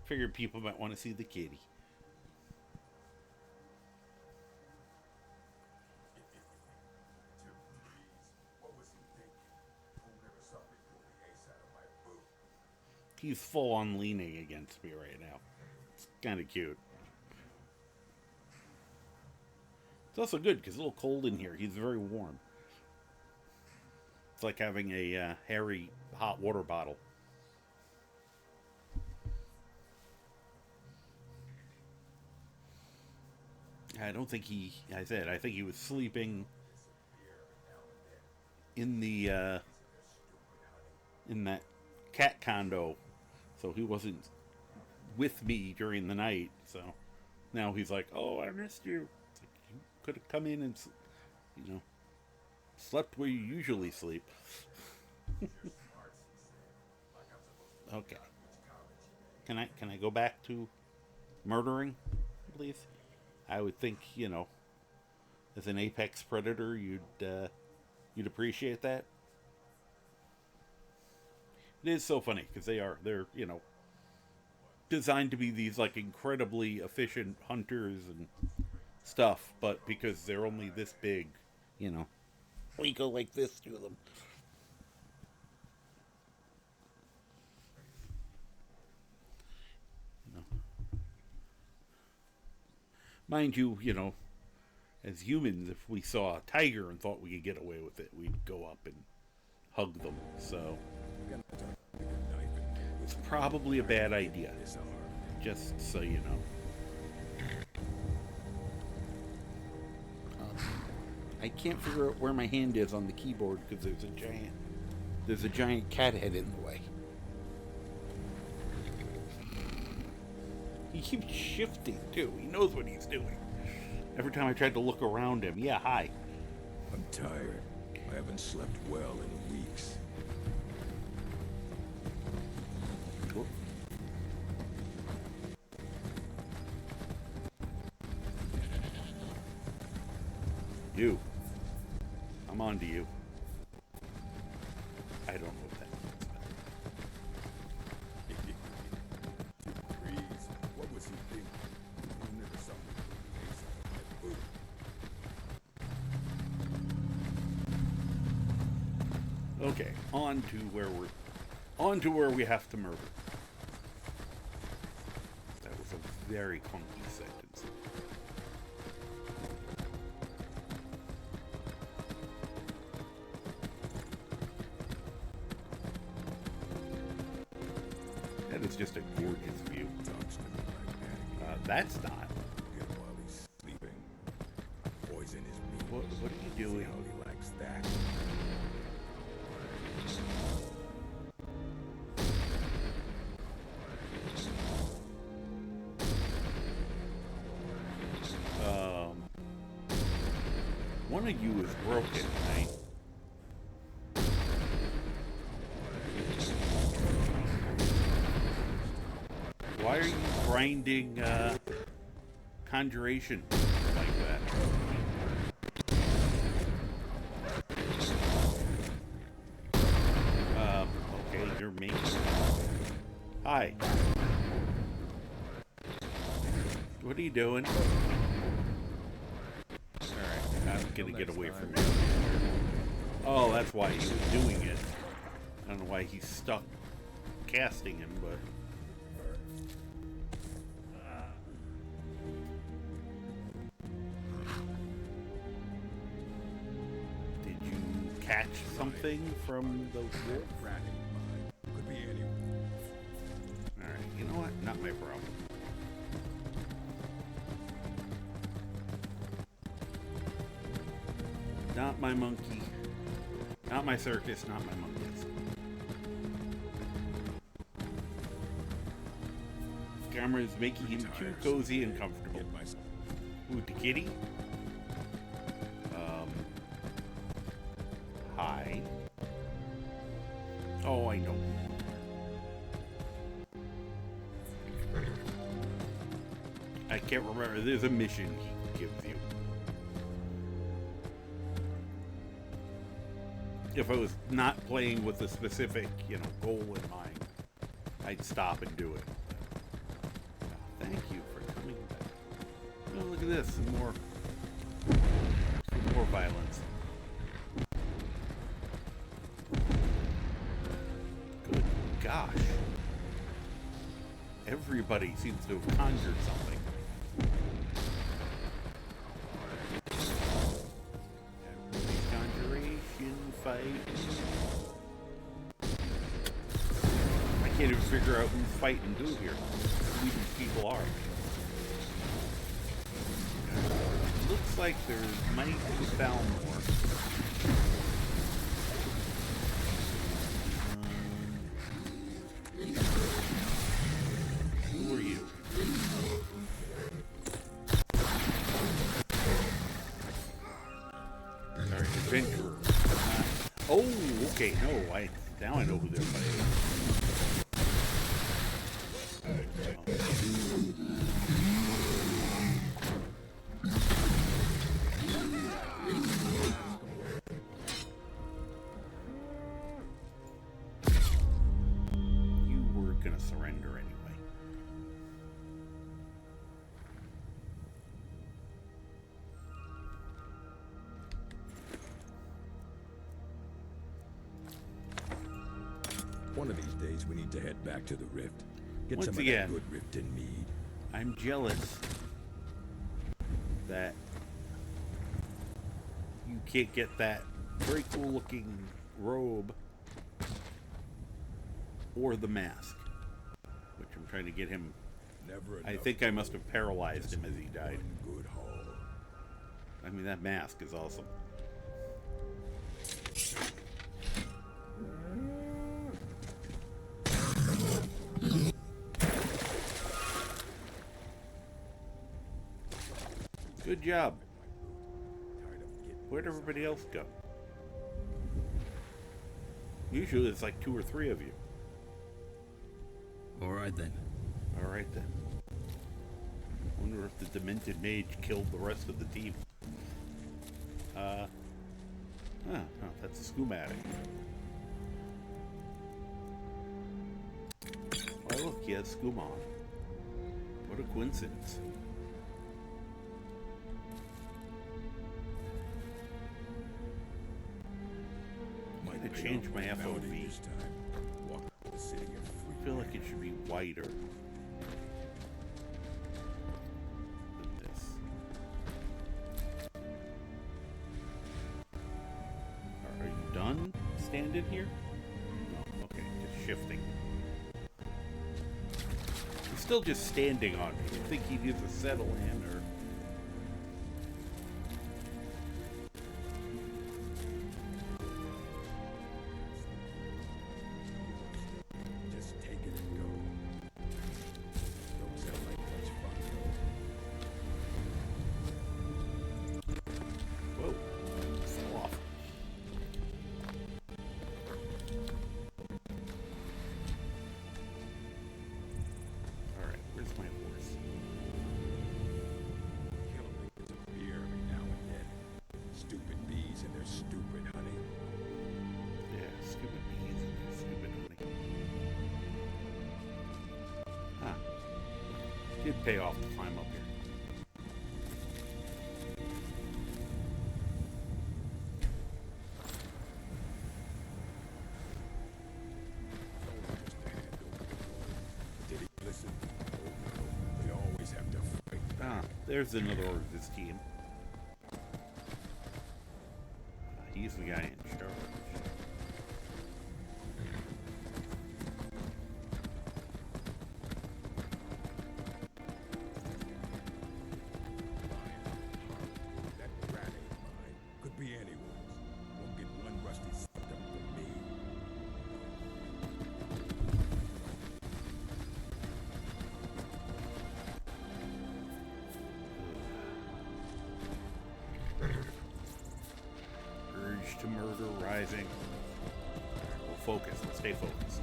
Figured people might want to see the kitty. He's full on leaning against me right now. It's kind of cute. It's also good because it's a little cold in here. He's very warm. It's like having a hairy hot water bottle. I don't think he... I think he was sleeping in the, in that cat condo. So he wasn't with me during the night. So now he's like, oh, I missed you. It's like, you could have come in and, you know, slept where you usually sleep. Okay. Can I go back to murdering, please? I would think, you know, as an apex predator, you'd appreciate that. It is so funny because they're, you know, designed to be these like incredibly efficient hunters and stuff, but because they're only this big, you know, we go like this to them. Mind you, you know, as humans, if we saw a tiger and thought we could get away with it, we'd go up and hug them. So it's probably a bad idea, just so you know. I can't figure out where my hand is on the keyboard because there's a giant cat head in the way. He keeps shifting, too. He knows what he's doing. Every time I tried to look around him. Yeah, hi. I'm tired. I haven't slept well in weeks. Cool. You. I'm on to you. I don't know what that means. Freeze. What was he thinking? He never saw me. Okay, on to where we have to murder. That was a very clunky sentence. That is just a gorgeous view. That's not. While he's sleeping. Poison his meat. What are you doing? How he likes that. One of you is broken, right? Why are you grinding conjuration like that? Okay, you're me. Hi. What are you doing? I'm gonna get away from you. Oh, that's why he was doing it. I don't know why he's stuck casting him, but... Did you catch something from the wolf? Could be anyone. Alright, you know what? Not my problem. Not my monkey. Not my circus, not my monkeys. This camera is making him too cozy and comfortable. Ooh, the kitty? Hi. Oh, I know. I can't remember. There's a mission he gives you. If I was not playing with a specific, you know, goal in mind, I'd stop and do it. Thank you for coming back. Oh, look at this. Some more violence. Good gosh. Everybody seems to have conjured something. Fight. I can't even figure out who's fighting who here. Who these people are. like there's money to sell more. Who are you? Sorry, adventurer. Oh, okay, no, now I know who they're fighting. You were gonna surrender anyway. One of these days, we need to head back to the rift. Get Once some again, of that good rift in mead. I'm jealous that you can't get that very cool looking robe or the mask, which I'm trying to get him. Never I enough think I must have paralyzed just him as he died. one good haul. I mean, that mask is awesome. Good job. Where'd everybody else go? Usually it's like 2 or 3 of you. All right then. Alright then. Wonder if the demented mage killed the rest of the team. No, that's a schematic. Why look, he has skooma on. What a coincidence. I'm gonna change my FOV. I feel like it should be wider than this. Are you done standing here? No, okay, just shifting. He's still just standing on me. You think he'd either settle in or... Just take it and go. Don't sound like much fun. Whoa, fell off. Alright, where's my horse? Killing me with a beer every now and then. Stupid bees and their stupid honey. Yeah, stupid bees and stupid honey. Huh. Did pay off to climb up here. Did he listen? We always have to fight. Ah, there's another order of this team. He's the guy in charge. That rat ain't mine. Could be anyone's. Won't get one rusty sucked up from me. Urge to murder rising. We'll focus. Let's stay focused.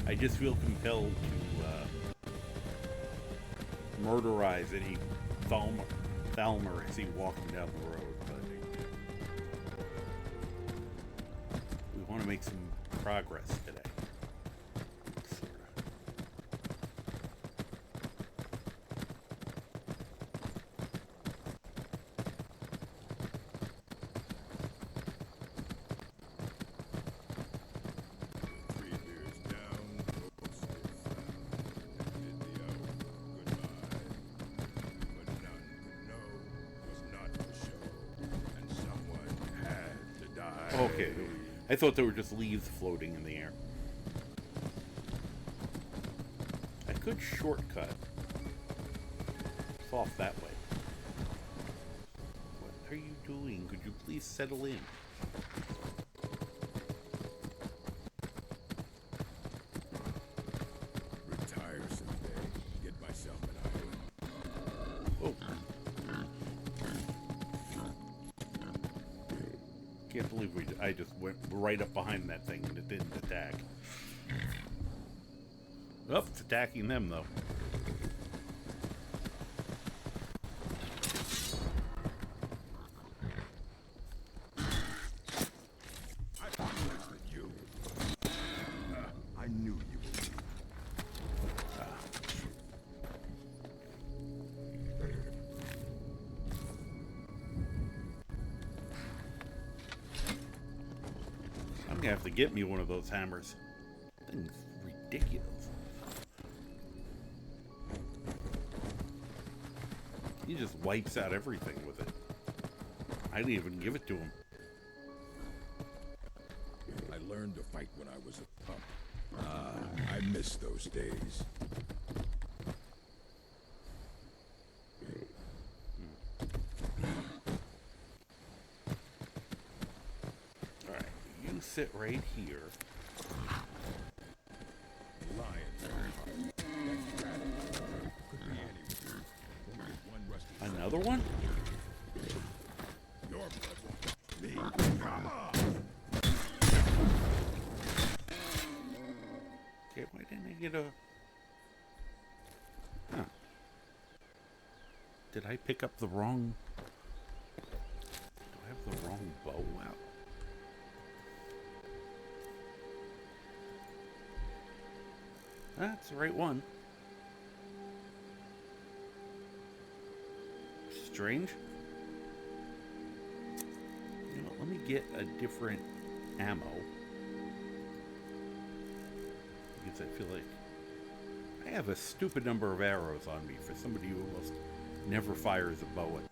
I just feel compelled to murderize any Thalmer I see walking down the road, but we want to make some progress today. Three beers down, roast is and bid the hour goodbye. But none could know was not for show, and someone had to die. Okay, I thought there were just leaves floating in the air. good shortcut. It's off that way. What are you doing? Could you please settle in? Retire someday. Get myself an island. Oh. Can't believe I just went right up behind that thing and it didn't attack. Oh, it's attacking them though. I blasted you. I knew you would. I'm gonna have to get me one of those hammers. Thing's ridiculous. He just wipes out everything with it. I didn't even give it to him. I learned to fight when I was a pup. I miss those days. Alright, you sit right here. Lions are hard. That's tragic. Could be anywhere. Only one rusty Another one? Your blood won't touch me. Come on! Okay, why didn't I get a... Huh. Did I pick up the wrong... Do I have the wrong bow out? That's the right one. Strange. You know, let me get a different ammo. Because I feel like I have a stupid number of arrows on me for somebody who almost never fires a bow at.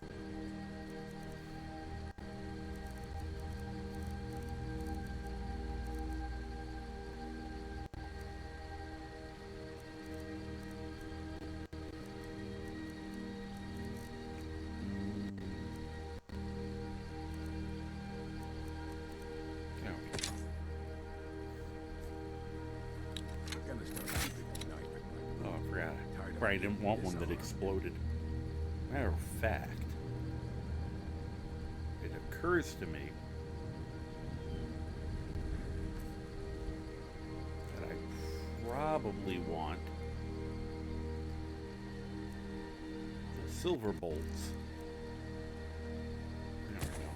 I didn't want one that exploded. Matter of fact, it occurs to me that I probably want the silver bolts. There we go.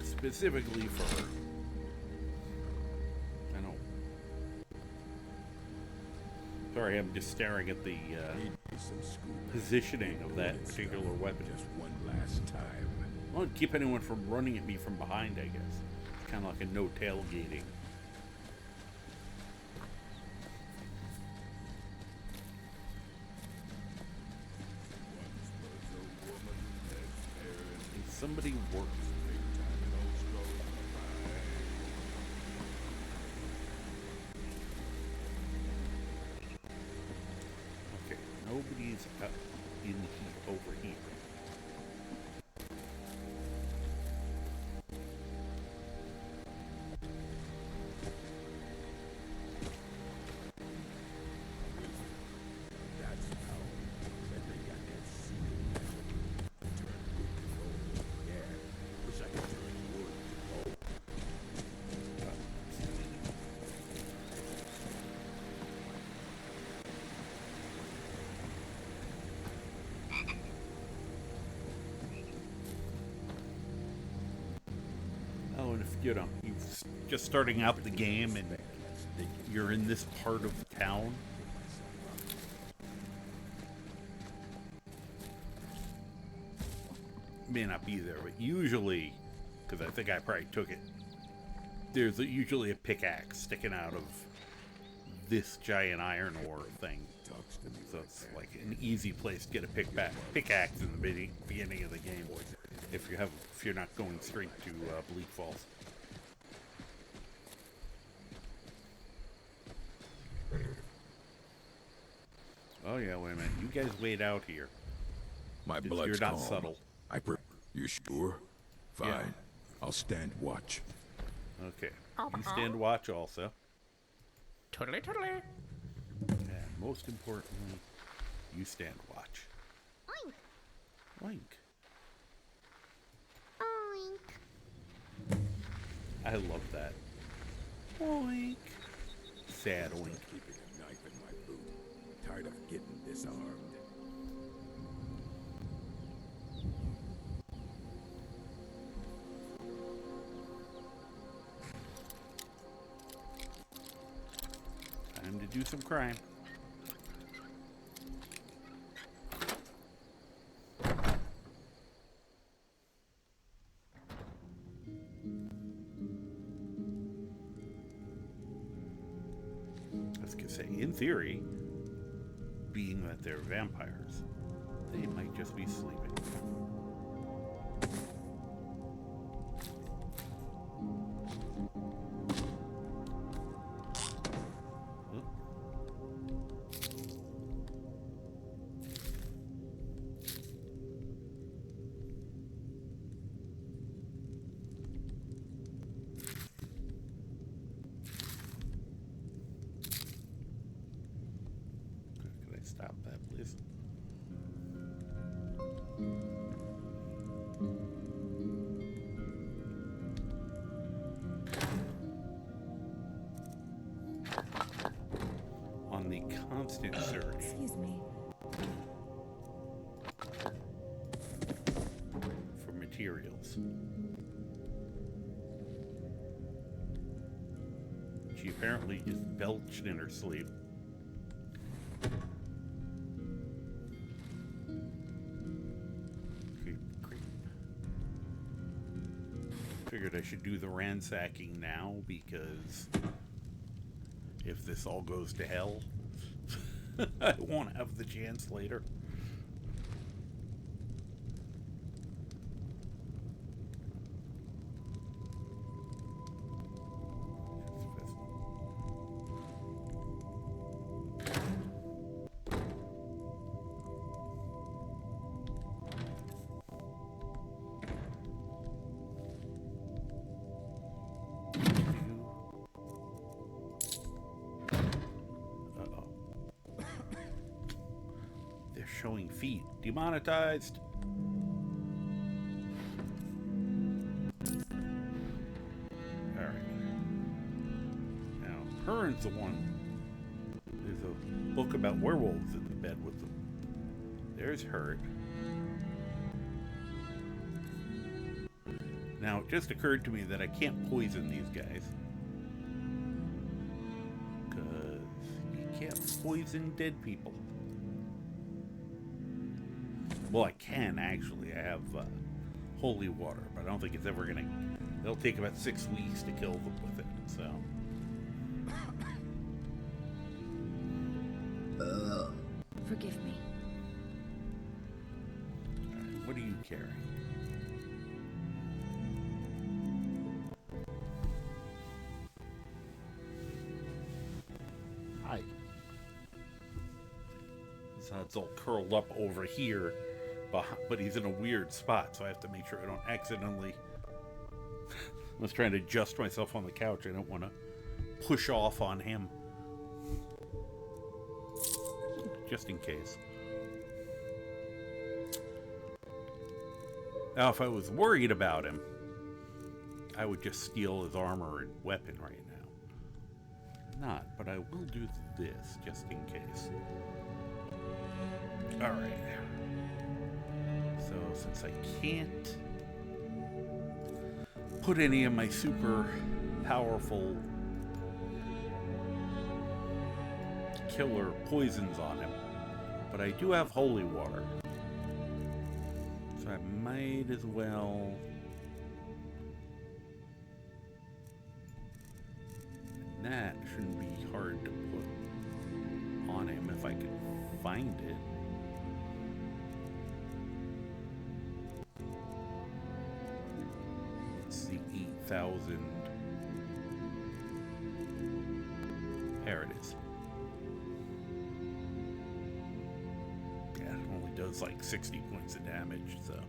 Specifically for, I know. Sorry, I'm just staring at the positioning of that particular weapon. Just one last time. Well, it'd keep anyone from running at me from behind, I guess. It's kind of like a no tailgating. Is somebody work? Nobody's up in heat over here. That's how they got that seal. Turn wood to gold. Yeah. Wish I could turn wood to gold. Oh, and if you know, you're just starting out the game and you're in this part of town, may not be there, but usually, because I think I probably took it, there's usually a pickaxe sticking out of this giant iron ore thing. So it's like an easy place to get a pickaxe in the beginning of the game. if you're not going straight to Bleak Falls. Oh yeah, wait a minute. You guys wait out here. My You're blood's not calm. subtle. You sure? Fine. Yeah. I'll stand watch. Okay. You stand watch also. Totally, totally. And most importantly, you stand watch. Oink. Oink. Oink. I love that. Oink. Sad oink. Keeping a knife in my boot. Tired of getting disarmed. Time to do some crime. I was gonna say, in theory, being that they're vampires, they might just be sleeping. Could I stop that, please? On the constant search Excuse me. for materials. She apparently just belched in her sleep. Creep, creep. Figured I should do the ransacking now because if this all goes to hell, I won't have the chance later. They're showing feet. Demonetized. Alright. Now, Hearn's the one. There's a book about werewolves in the bed with them. There's Hearn. Now, it just occurred to me that I can't poison these guys. Because you can't poison dead people. Well, I can actually. I have holy water, but I don't think it's ever gonna. It'll take about 6 weeks to kill them with it. So. Forgive me. Alright, what are you carrying? Hi. Zod's all curled up over here, but he's in a weird spot, so I have to make sure I don't accidentally. I was trying to adjust myself on the couch. I don't want to push off on him. Just in case. Now, if I was worried about him, I would just steal his armor and weapon right now. Not, but I will do this just in case. Alright. So, since I can't put any of my super powerful killer poisons on him, but I do have holy water. So I might as well. And that shouldn't be hard to put on him if I can find it. the 8,000? There it is. Yeah, it only does like 60 points of damage, so.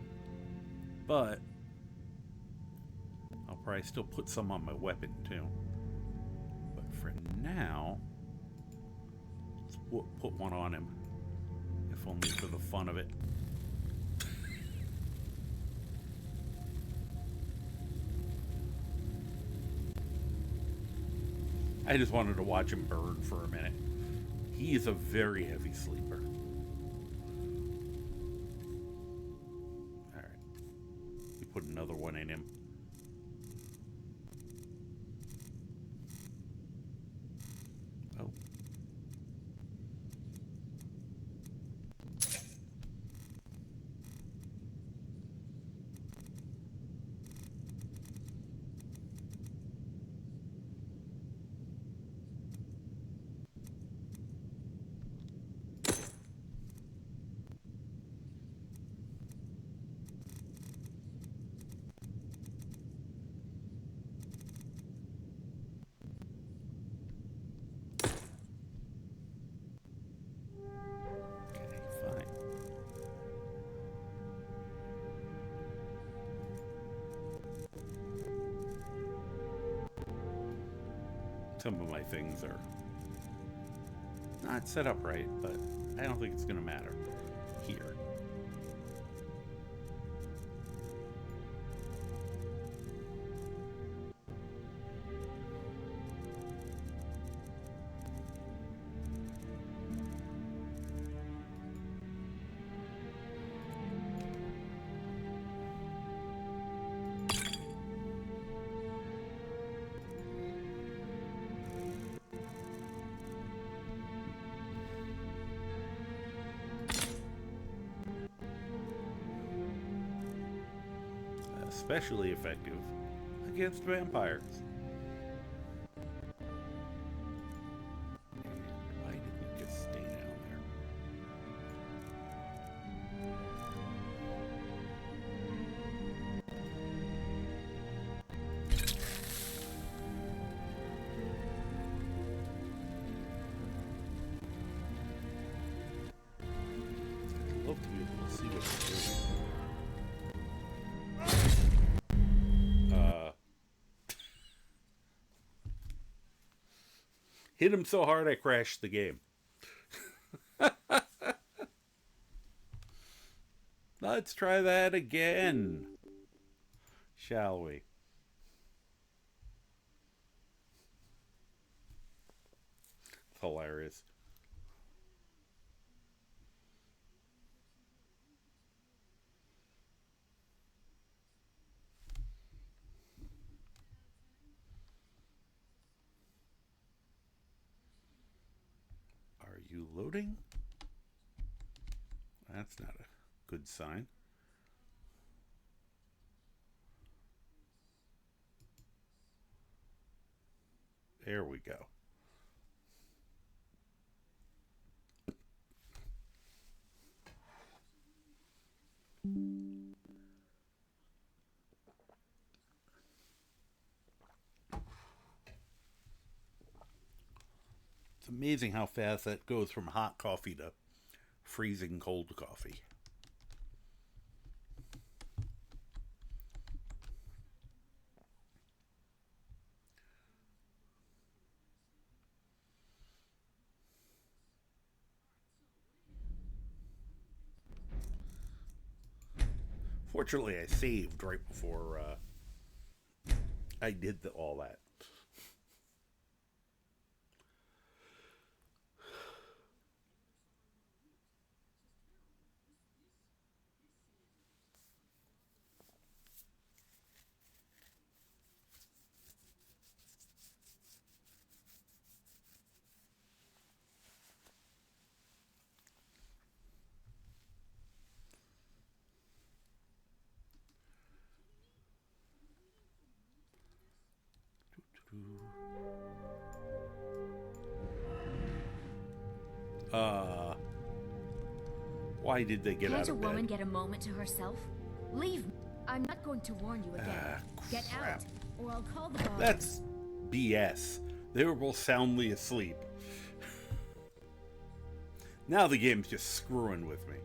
But I'll probably still put some on my weapon too. But for now, let's put one on him. If only for the fun of it. I just wanted to watch him burn for a minute. He is a very heavy sleeper. Alright. You put another one in him. Oh. Some of my things are not set up right, but I don't think it's going to matter here. Especially effective against vampires. Why didn't it just stay down there? I'd love to be able to see what they're doing. Hit him so hard I crashed the game. Let's try that again. Shall we? It's hilarious. Are you loading? That's not a good sign. There we go. It's amazing how fast that goes from hot coffee to freezing cold coffee. Fortunately, I saved right before I did all that. Why did they get out Can't a of woman bed? get a moment to herself? Leave me. I'm not going to warn you again. Get crap. out, or I'll call the boss. That's BS. They were both soundly asleep. Now the game's just screwing with me.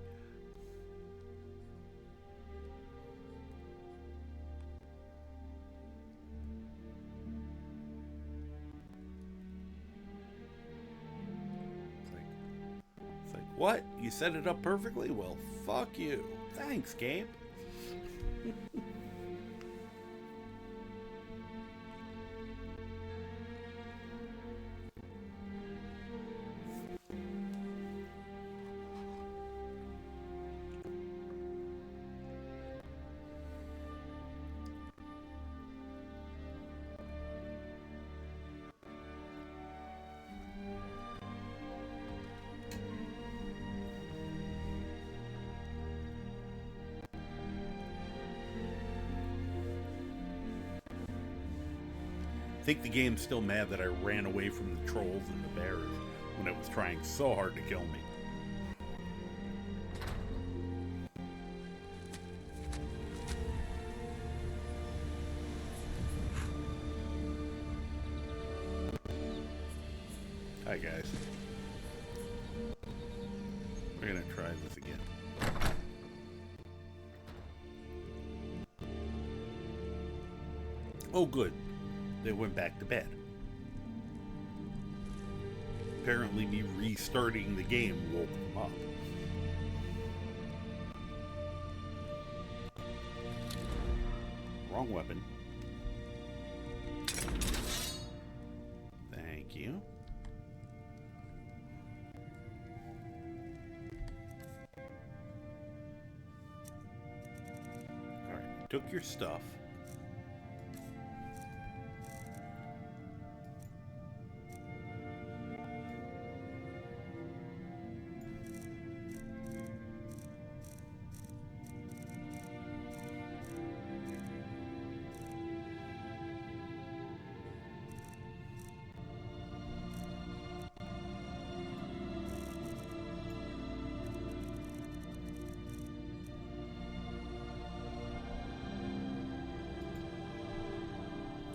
It's like, what? You set it up perfectly? Well, fuck you. Thanks, game. I think the game's still mad that I ran away from the trolls and the bears when it was trying so hard to kill me. Hi guys. We're gonna try this again. Oh good. They went back to bed. Apparently me restarting the game woke them up. Wrong weapon. Thank you. Alright, took your stuff.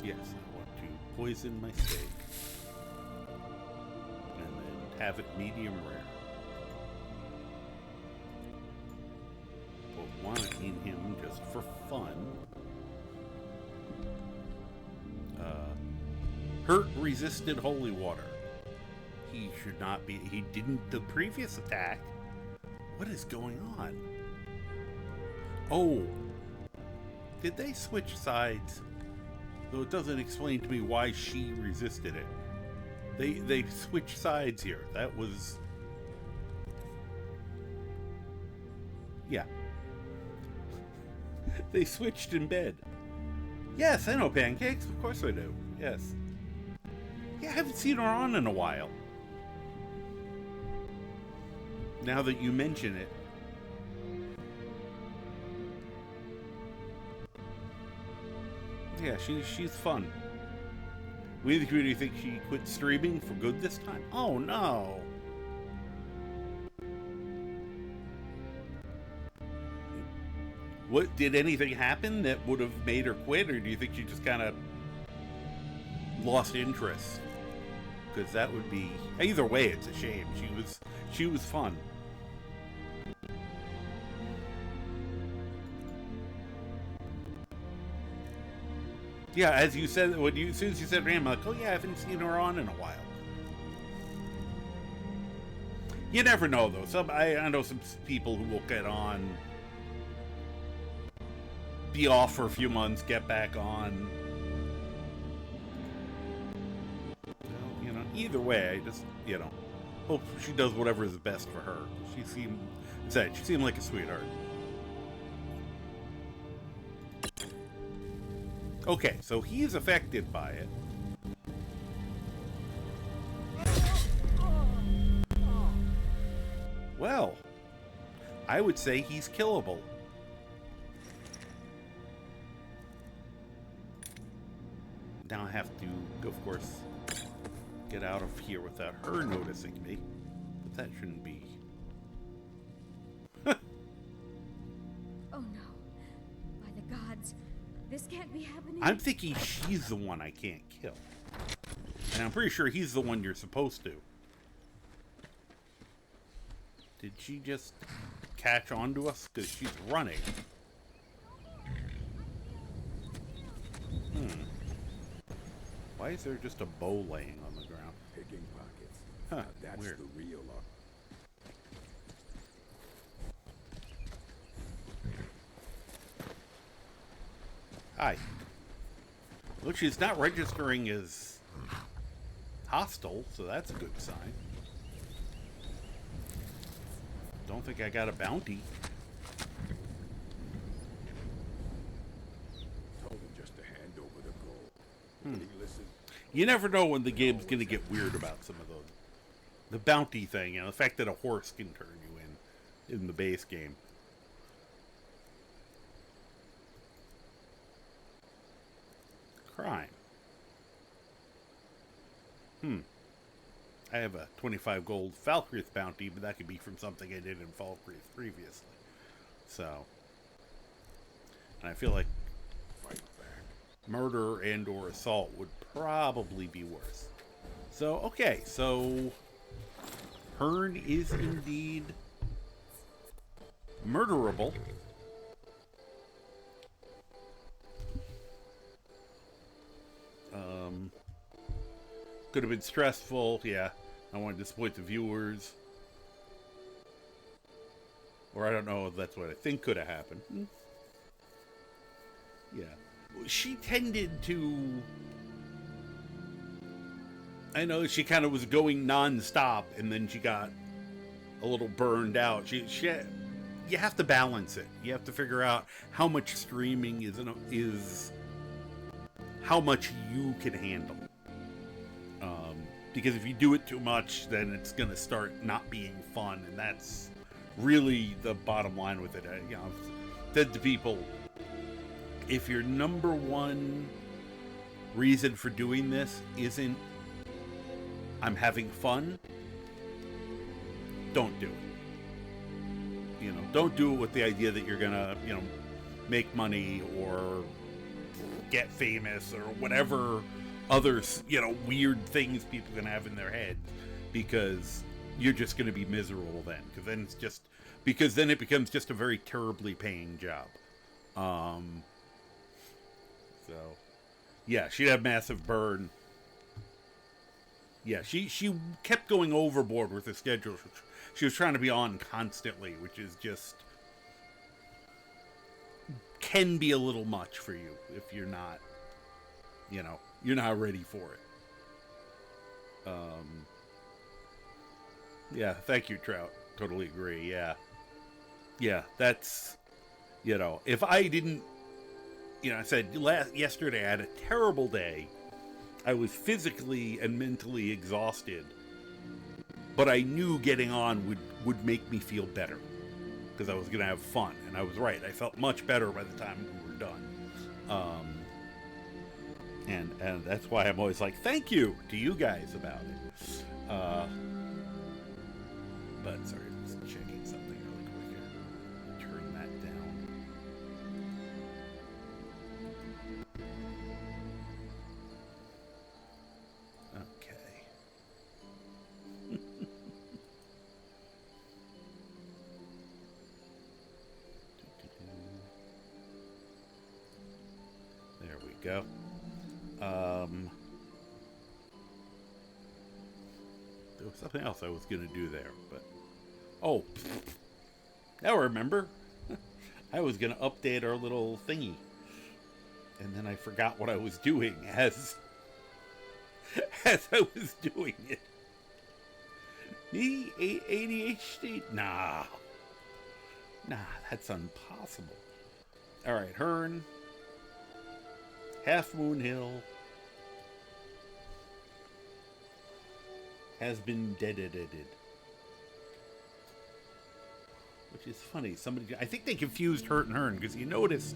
Yes, I want to poison my steak. And then have it medium rare. But want in him just for fun. Hurt resisted holy water. He should not be. He didn't the previous attack. What is going on? Oh. Did they switch sides? Though it doesn't explain to me why she resisted it. They switched sides here. That was... Yeah. They switched in bed. Yes, I know pancakes. Of course I do. Yes. Yeah, I haven't seen her on in a while. Now that you mention it. Yeah, she's fun. We in the community think she quit streaming for good this time. Oh no! What did anything happen that would have made her quit, or do you think she just kind of lost interest? Because that would be either way. It's a shame. She was fun. Yeah, as you said, as soon as you said her name, I'm like, oh yeah, I haven't seen her on in a while. You never know, though. I know some people who will get on, be off for a few months, get back on. You know, either way, I just, you know, hope she does whatever is best for her. She seemed like a sweetheart. Okay, so he's affected by it. Well, I would say he's killable. Now I have to, of course, get out of here without her noticing me. But that shouldn't be. Oh no. By the gods. This can't be happening. I'm thinking she's the one I can't kill. And I'm pretty sure he's the one you're supposed to. Did she just catch on to us? Because she's running. Why is there just a bow laying on the ground? Picking pockets. Huh, Now that's weird. the real luck. Hi. Look, she's not registering as hostile, so that's a good sign. Don't think I got a bounty. Told him just to hand over the gold. Did he listen? You never know when the game's going to get weird about some of those. The bounty thing, you know, the fact that a horse can turn you in the base game. Crime. I have a 25 gold Falkreath bounty, but that could be from something I did in Falkreath previously. So, and I feel like Fight back. murder and or assault would probably be worse. So, okay, so Hearn is indeed murderable. Could have been stressful, yeah. I don't want to disappoint the viewers. Or I don't know if that's what I think could have happened. Yeah. She tended to... I know she kind of was going non-stop, and then she got a little burned out. You have to balance it. You have to figure out how much streaming is how much you can handle. Because if you do it too much, then it's going to start not being fun, and that's really the bottom line with it. You know, I've said to people, if your number one reason for doing this isn't I'm having fun, don't do it. You know, don't do it with the idea that you're gonna, you know, make money or get famous or whatever other, you know, weird things people can have in their heads, because you're just going to be miserable then. Because then it becomes just a very terribly paying job. So, yeah, she'd have massive burn. Yeah, she kept going overboard with the schedule. She was trying to be on constantly, which is just can be a little much for you if you're not, you know, you're not ready for it. Yeah, thank you, Trout. Totally agree. Yeah. Yeah, that's, you know, if I didn't, you know, I said yesterday I had a terrible day. I was physically and mentally exhausted, but I knew getting on would make me feel better because I was going to have fun, and I was right. I felt much better by the time we were done. And that's why I'm always like, thank you to you guys about it. But sorry, I'm just checking something really quick here. Turn that down. Okay. There we go. There was something else I was going to do there, but... Oh, now I remember. I was going to update our little thingy. And then I forgot what I was doing as I was doing it. Me? ADHD? Nah, that's impossible. Alright, Hearn. Half Moon Hill has been deaded. Which is funny. I think they confused Hurt and Hearn, because you noticed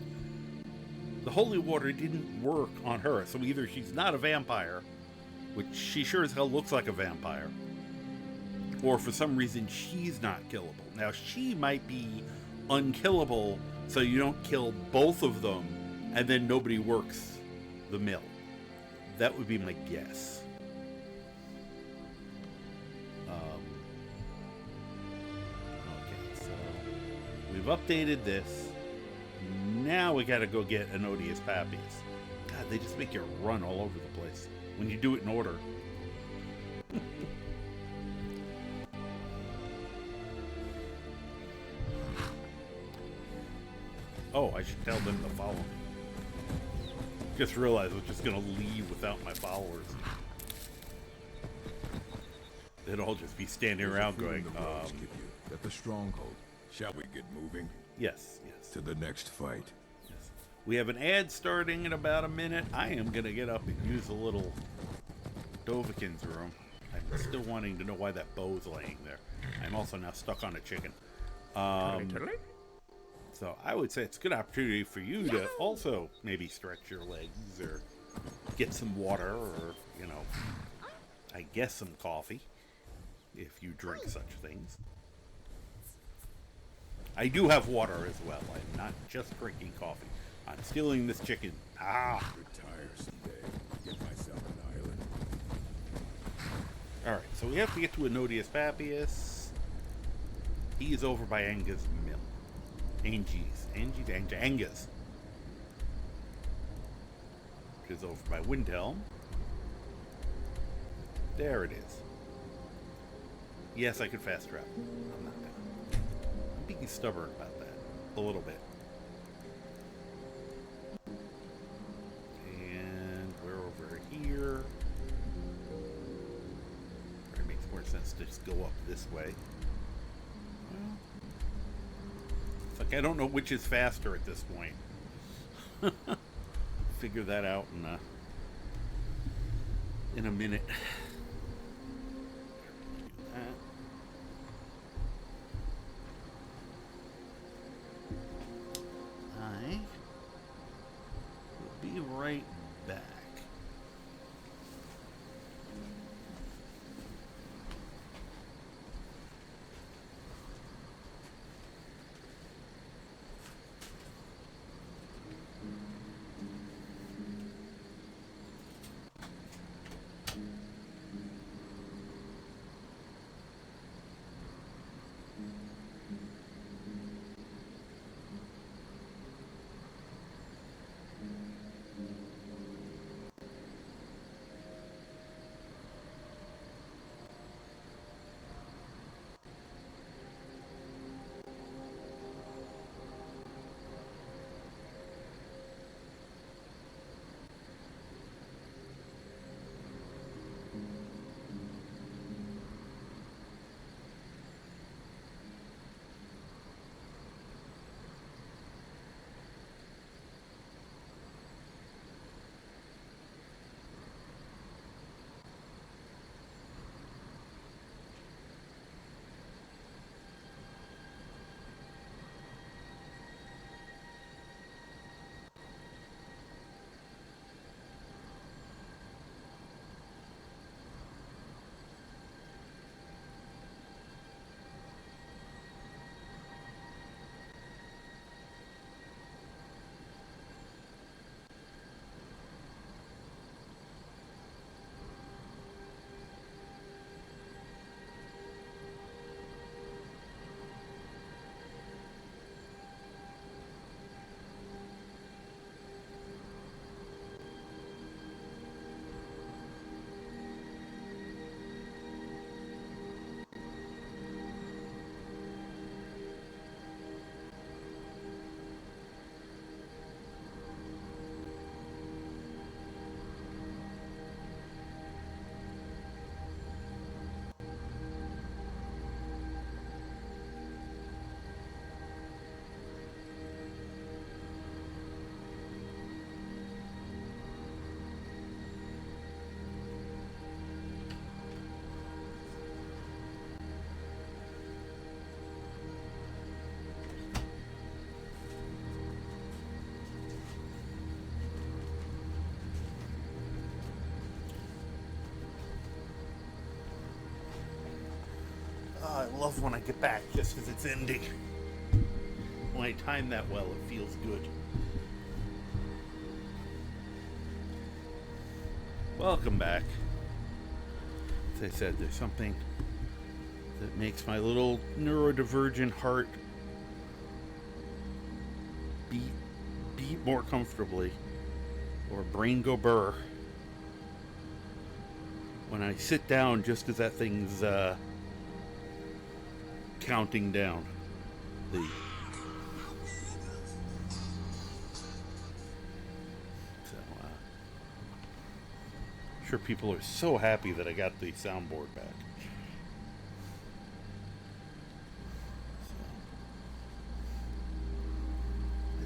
the holy water didn't work on her. So either she's not a vampire, which she sure as hell looks like a vampire, or for some reason she's not killable. Now she might be unkillable, so you don't kill both of them and then nobody works the mill. That would be my guess. Okay, so we've updated this. Now we gotta go get Ennodius Papius. God, they just make you run all over the place when you do it in order. Oh, I should tell them to follow me. Just realized I was just gonna leave without my followers. They'd all just be standing around going, At the stronghold. Shall we get moving? Yes, yes, To the next fight. yes. We have an ad starting in about a minute. I am gonna get up and use a little Dovahkiin's room. I'm still wanting to know why that bow's laying there. I'm also now stuck on a chicken. So I would say it's a good opportunity for you to also maybe stretch your legs or get some water or, you know, I guess some coffee if you drink such things. I do have water as well. I'm not just drinking coffee. I'm stealing this chicken. Ah! Retire someday. Get myself an island. Alright, so we have to get to Ennodius Papius. He is over by Anga's mill. Anga's. Which is over by Windhelm. There it is. Yes, I could fast travel. I'm not gonna. I'm being stubborn about that. A little bit. And we're over here. It makes more sense to just go up this way. Well, it's like I don't know which is faster at this point. Figure that out in a minute. I will be right back. I love when I get back just as it's ending. When I time that well, it feels good. Welcome back. As I said, there's something that makes my little neurodivergent heart beat more comfortably, or brain go burr, when I sit down just as that thing's counting down. I'm sure people are so happy that I got the soundboard back.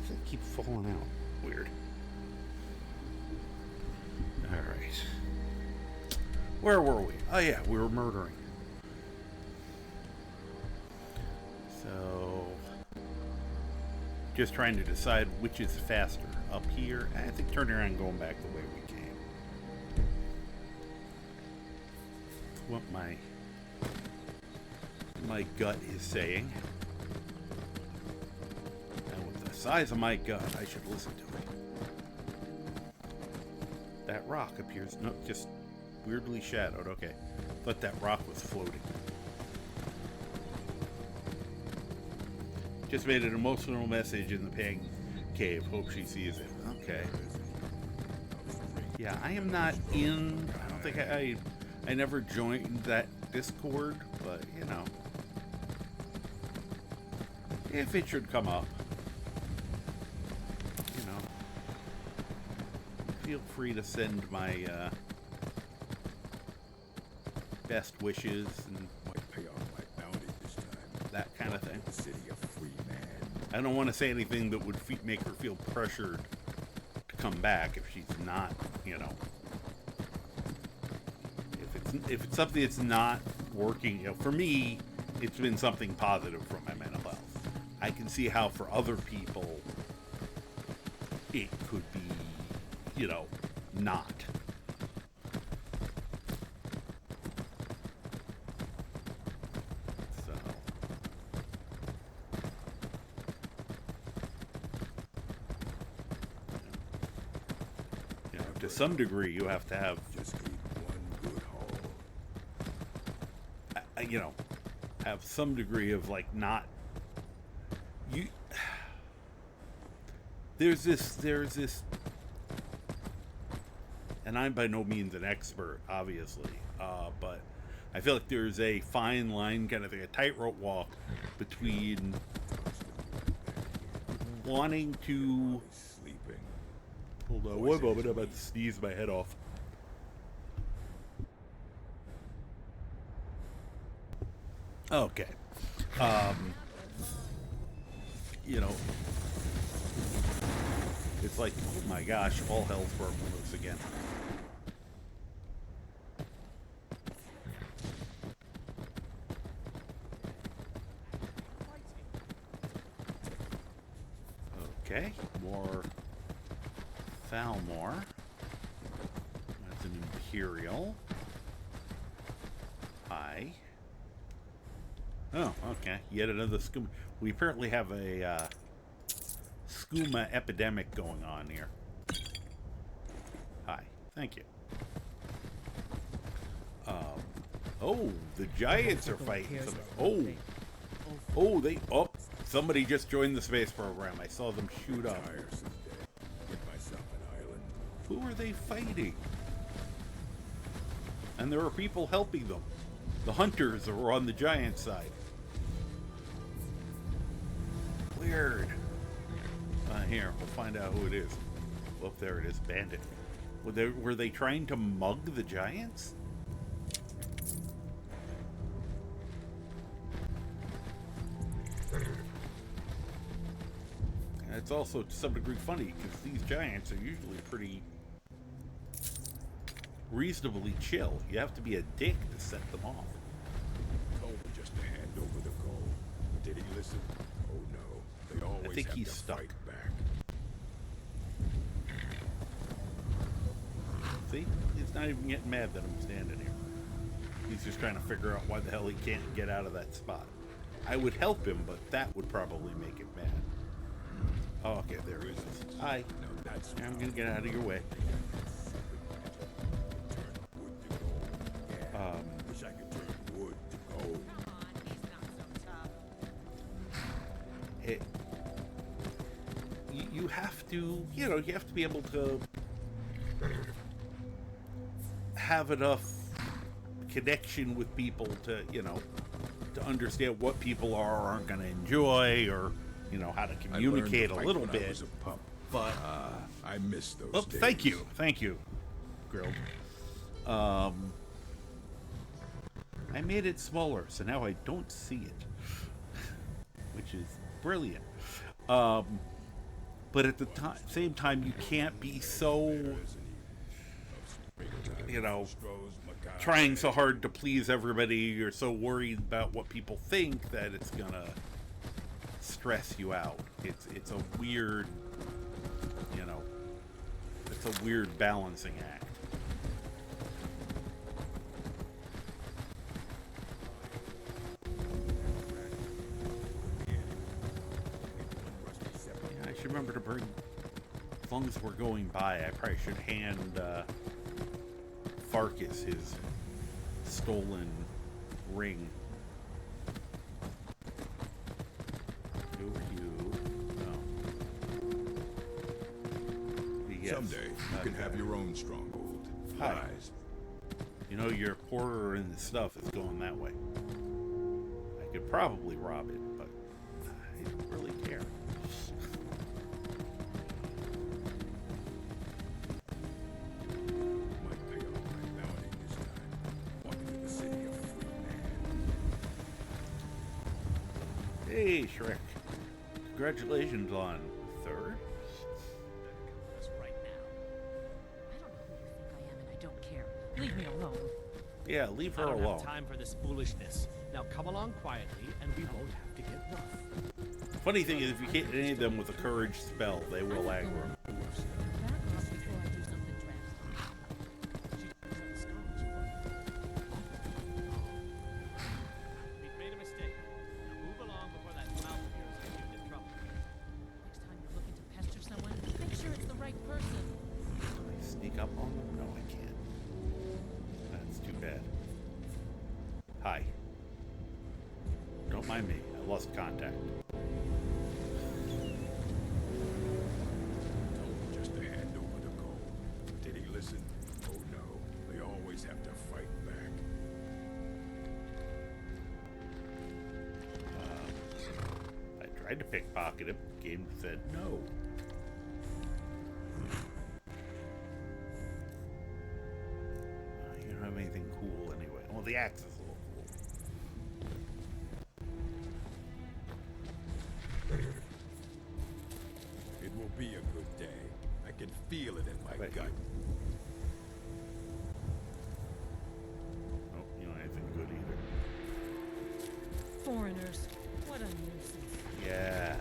Does it keep falling out? Weird. Alright. Where were we? Oh yeah, we were murdering. So, just trying to decide which is faster. Up here, I think turning around and going back the way we came. What my gut is saying. And with the size of my gut, I should listen to it. That rock appears just weirdly shadowed. Okay. Thought that rock was floating. Just made an emotional message in the Pang Cave. Hope she sees it. Okay. Yeah, I am not in... I don't think I never joined that Discord, but, you know. If it should come up. You know. Feel free to send my, best wishes and... Might pay off my bounty this time. That kind of thing. The city of free man. I don't want to say anything that would make her feel pressured to come back if she's not, you know. If it's something that's not working, you know, for me, it's been something positive for my mental health. I can see how for other people it could be, you know, not. To some degree, you have to have Just keep one good haul. you know, have some degree of like not you. There's this, and I'm by no means an expert, obviously, but I feel like there's a fine line, kind of like a tightrope walk between wanting to. Hold on one moment, I'm about to sneeze my head off. Okay. You know, it's like, oh my gosh, all hell's broken loose again. Okay, more Falmore. That's an Imperial. Hi. Oh, okay. Yet another skooma. We apparently have a skooma epidemic going on here. Hi. Thank you. Oh, the giants are fighting. Oh, somebody just joined the space program. I saw them shoot up. Who are they fighting? And there are people helping them. The hunters are on the giant side. Weird. Here, we'll find out who it is. Oh, there it is, Bandit. Were they trying to mug the giants? And it's also to some degree funny, because these giants are usually pretty reasonably chill. You have to be a dick to set them off. Told him just to hand over the gold. Did he listen? Oh no. They always think have he's to stuck. fight back. See? He's not even getting mad that I'm standing here. He's just trying to figure out why the hell he can't get out of that spot. I would help him, but that would probably make him mad. Oh, okay, there he is. Hi. No, that's I'm gonna get out of your way. Wish I could turn wood to gold. You have to, you have to be able to have enough connection with people to, to understand what people are or aren't going to enjoy, or, how to communicate a little bit. I was a pup. But I miss those days. thank you, Grilled. I made it smaller, so now I don't see it, which is brilliant. But at the same time, you can't be so, trying so hard to please everybody. You're so worried about what people think that it's gonna stress you out. It's a weird, it's a weird balancing act. I should remember to bring, as long as we're going by, I probably should hand Farkas his stolen ring. Who are you? No. Yes. Someday you can have your own stronghold. Hi. Lies. Your quarter in the stuff is going that way. I could probably rob it, but I don't really care. Might pay off my bounty this time. Walking to the city of free man. Hey, Shrek. Congratulations on third. Right now. I don't know who you think I am, and I don't care. Leave me alone. Yeah, leave her I don't alone. have time for this foolishness. Now come along quietly, and we won't have to get rough. Funny thing is, if you hit any of them with a courage spell, they will aggro. Back off before I do something drastic. We've made a mistake. Now move along before that mouth of yours gets you into trouble. Next time you're looking to pester someone, make sure it's the right person. Can I sneak up on them? No, I can't. That's too bad. Hi. Don't mind me. I lost contact. Told him just to hand over the gold. Did he listen? Oh no. They always have to fight back. I tried to pickpocket him. Game said no. You don't have anything cool anyway. Well, the axe is a little cool. It will be a good day. I can feel it in my Right. gut. Nope, you don't have anything good either. Foreigners. What a nuisance. Yeah.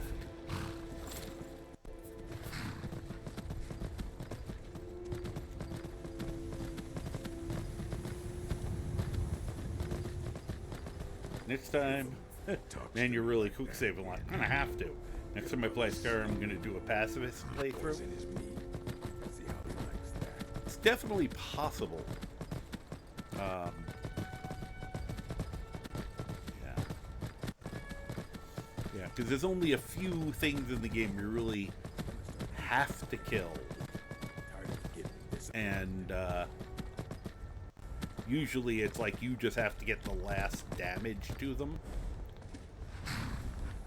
Next time, man, you're really quick saving a lot. I'm gonna have to. Next time I play Skyrim, I'm gonna do a pacifist playthrough. Poison his meat. See how he likes that. It's definitely possible. Yeah. Yeah, because there's only a few things in the game you really have to kill. Tired of getting this. And usually it's like you just have to get the last damage to them,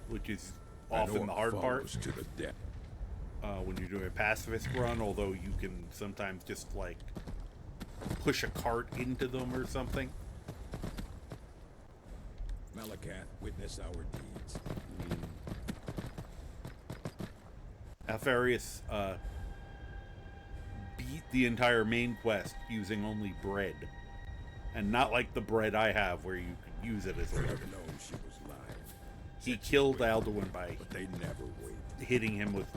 which is often the hard part To the death. when you're doing a pacifist run, although you can sometimes just like push a cart into them or something. Malacath, witness our deeds. Alfarius beat the entire main quest using only bread. And not like the bread I have where you could use it as a Never weapon. known she was lying. He Said she killed waited, Alduin by but they never wait. hitting him with,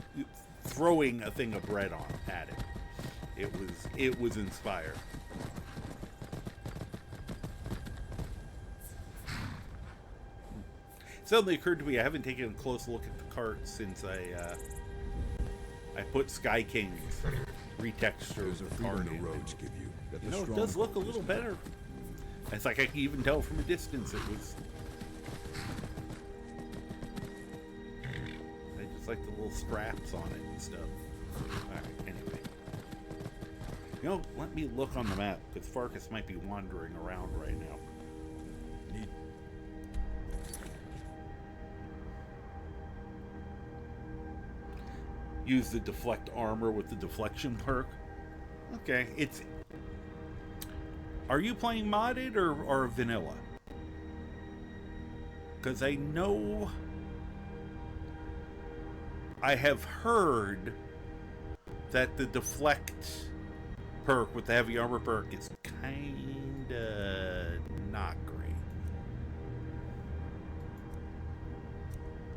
throwing a thing of bread at him. It was inspired. Suddenly occurred to me I haven't taken a close look at the cart since I put Sky King's retexture There's of a the cart freedom in. the roads give you. That the It strong does look a focus little not. better. It's like I can even tell from a distance it was. I just like the little straps on it and stuff. Alright, anyway. You know, let me look on the map, because Farkas might be wandering around right now. Use the deflect armor with the deflection perk. Okay, it's... Are you playing modded or vanilla? Because I know... I have heard that the deflect perk with the heavy armor perk is kinda not great.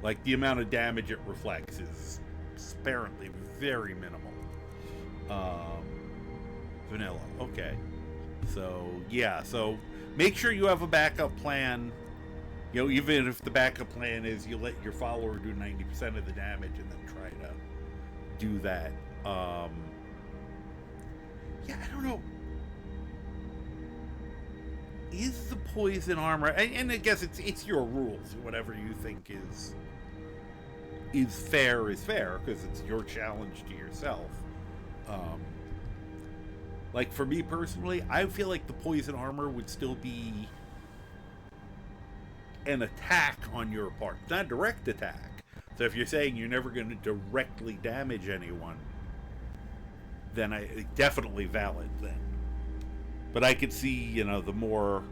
Like, the amount of damage it reflects is apparently very minimal. Vanilla, okay. So, yeah, so make sure you have a backup plan. You know, even if the backup plan is you let your follower do 90% of the damage and then try to do that. Yeah, I don't know. Is the poison armor... And I guess it's your rules. Whatever you think is fair, because it's your challenge to yourself. Like, for me personally, I feel like the poison armor would still be an attack on your part, not a direct attack. So if you're saying you're never going to directly damage anyone, then definitely valid then. But I could see, you know, the more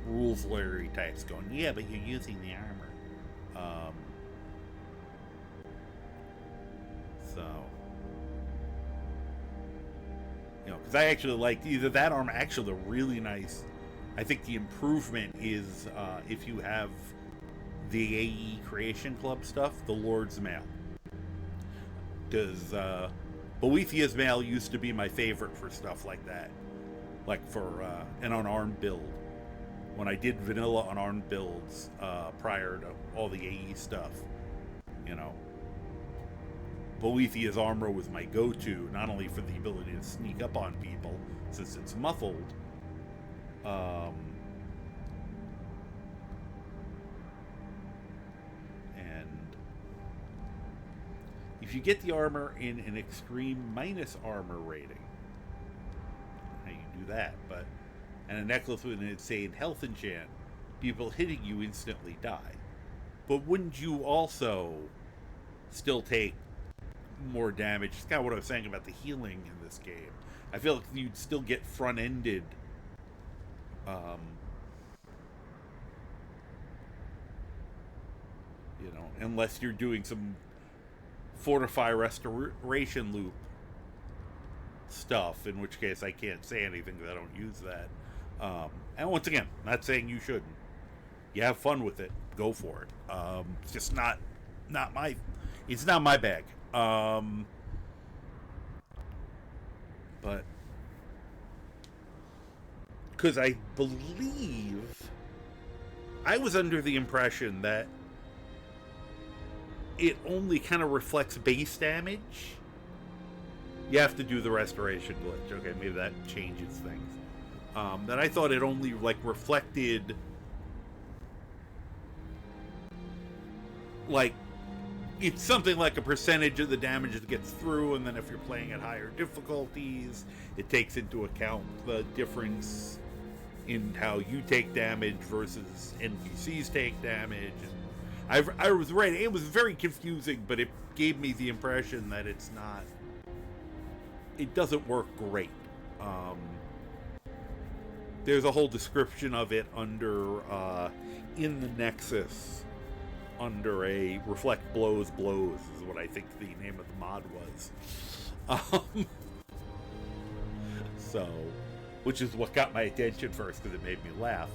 rules lawyery types going, yeah, but you're using the armor. So, you know, because I actually liked either that armor. Actually, the really nice. I think the improvement is if you have the AE Creation Club stuff, the Lord's Mail. Because Boethiah's Mail used to be my favorite for stuff like that. Like for an unarmed build. When I did vanilla unarmed builds prior to all the AE stuff, you know, Boethiah's armor was my go-to, not only for the ability to sneak up on people, since it's muffled, and if you get the armor in an extreme minus armor rating, how you do that, but and a necklace with an insane health enchant, people hitting you instantly die. But wouldn't you also still take more damage? It's kind of what I was saying about the healing in this game. I feel like you'd still get front-ended you know, unless you're doing some fortify restoration loop stuff, in which case I can't say anything because I don't use that. And once again, not saying you shouldn't. You have fun with it, go for it. It's just not my bag. But because I believe I was under the impression that it only kind of reflects base damage. You have to do the restoration glitch. Okay, maybe that changes things. That I thought it only like reflected like it's something like a percentage of the damage that gets through, and then if you're playing at higher difficulties, it takes into account the difference in how you take damage versus NPCs take damage. And I was right, it was very confusing, but it gave me the impression that it doesn't work great. There's a whole description of it under in the Nexus under a reflect blows is what I think the name of the mod was. So, which is what got my attention first because it made me laugh.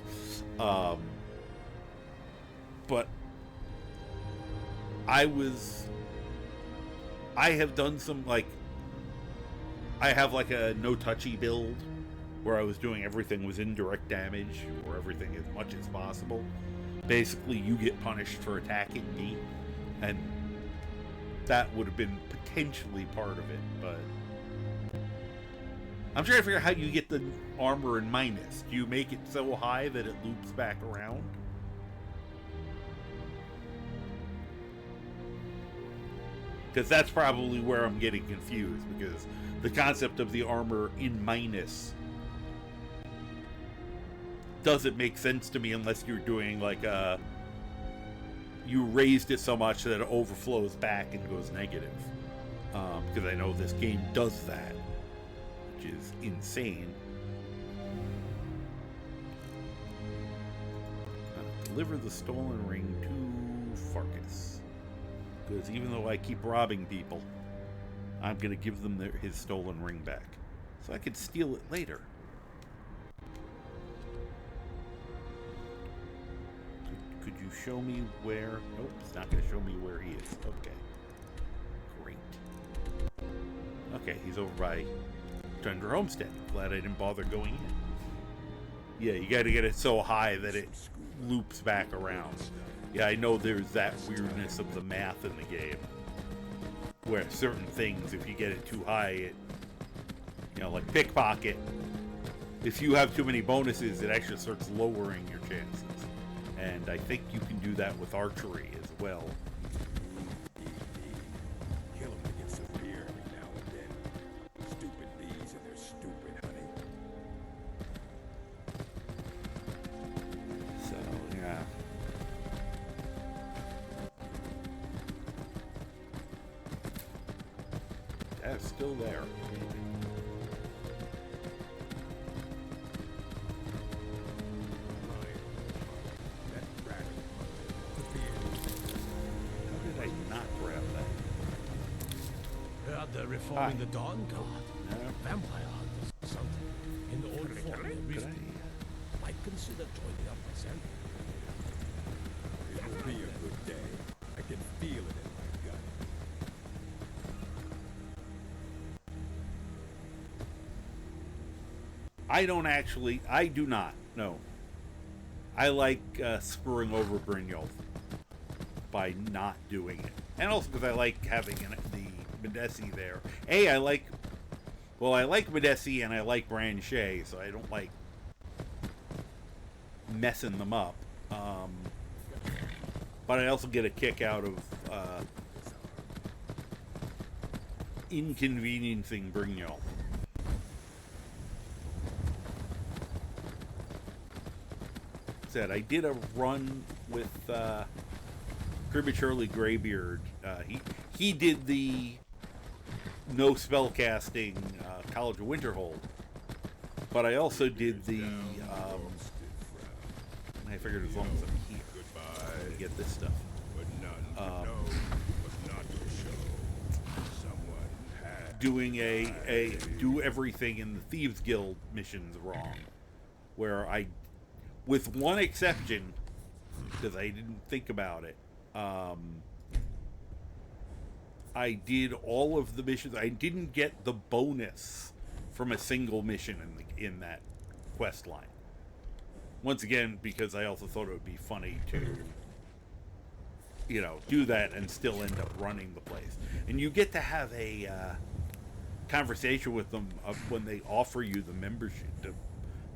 But I have done some like I have like a no touchy build where I was doing everything was indirect damage or everything as much as possible. Basically, you get punished for attacking me, and that would have been potentially part of it, but I'm trying to figure out how you get the armor in minus. Do you make it so high that it loops back around? Because that's probably where I'm getting confused, because the concept of the armor in minus doesn't make sense to me unless you're doing like a... You raised it so much that it overflows back and goes negative. Because I know this game does that, which is insane. Deliver the stolen ring to Farkas. Because even though I keep robbing people, I'm going to give them his stolen ring back. So I could steal it later. Could you show me where... Nope, it's not going to show me where he is. Okay. Great. Okay, he's over by Tundra Homestead. Glad I didn't bother going in. Yeah, you got to get it so high that it loops back around. Yeah, I know there's that weirdness of the math in the game, where certain things, if you get it too high, it, you know, like pickpocket, if you have too many bonuses, it actually starts lowering your chances. And I think you can do that with archery as well. Kill 'em to get some beer every now and then. Stupid bees and their stupid honey. So, yeah. That's still there. How did I not grab that? Heard they're reforming the Dawn Guard. No. Vampire hunters or something. In the old form they Could recently. Might consider joining up myself. It will be a good day. I can feel it in my gut. I do not, no. I like screwing over Brynjolf by not doing it. And also because I like having the Medesi there. I like Medesi and I like Branche, so I don't like messing them up. But I also get a kick out of inconveniencing Brynjolf. Said I did a run with Prematurely Greybeard. He did the no spellcasting College of Winterhold, but I also did the. I figured as long as I'm here, I'm gonna get this stuff. But none to know was not to show. Someone had Doing a do everything in the Thieves Guild missions wrong, where I, with one exception, because I didn't think about it. I did all of the missions. I didn't get the bonus from a single mission in that quest line. Once again, because I also thought it would be funny to, you know, do that and still end up running the place. And you get to have a conversation with them when they offer you the membership,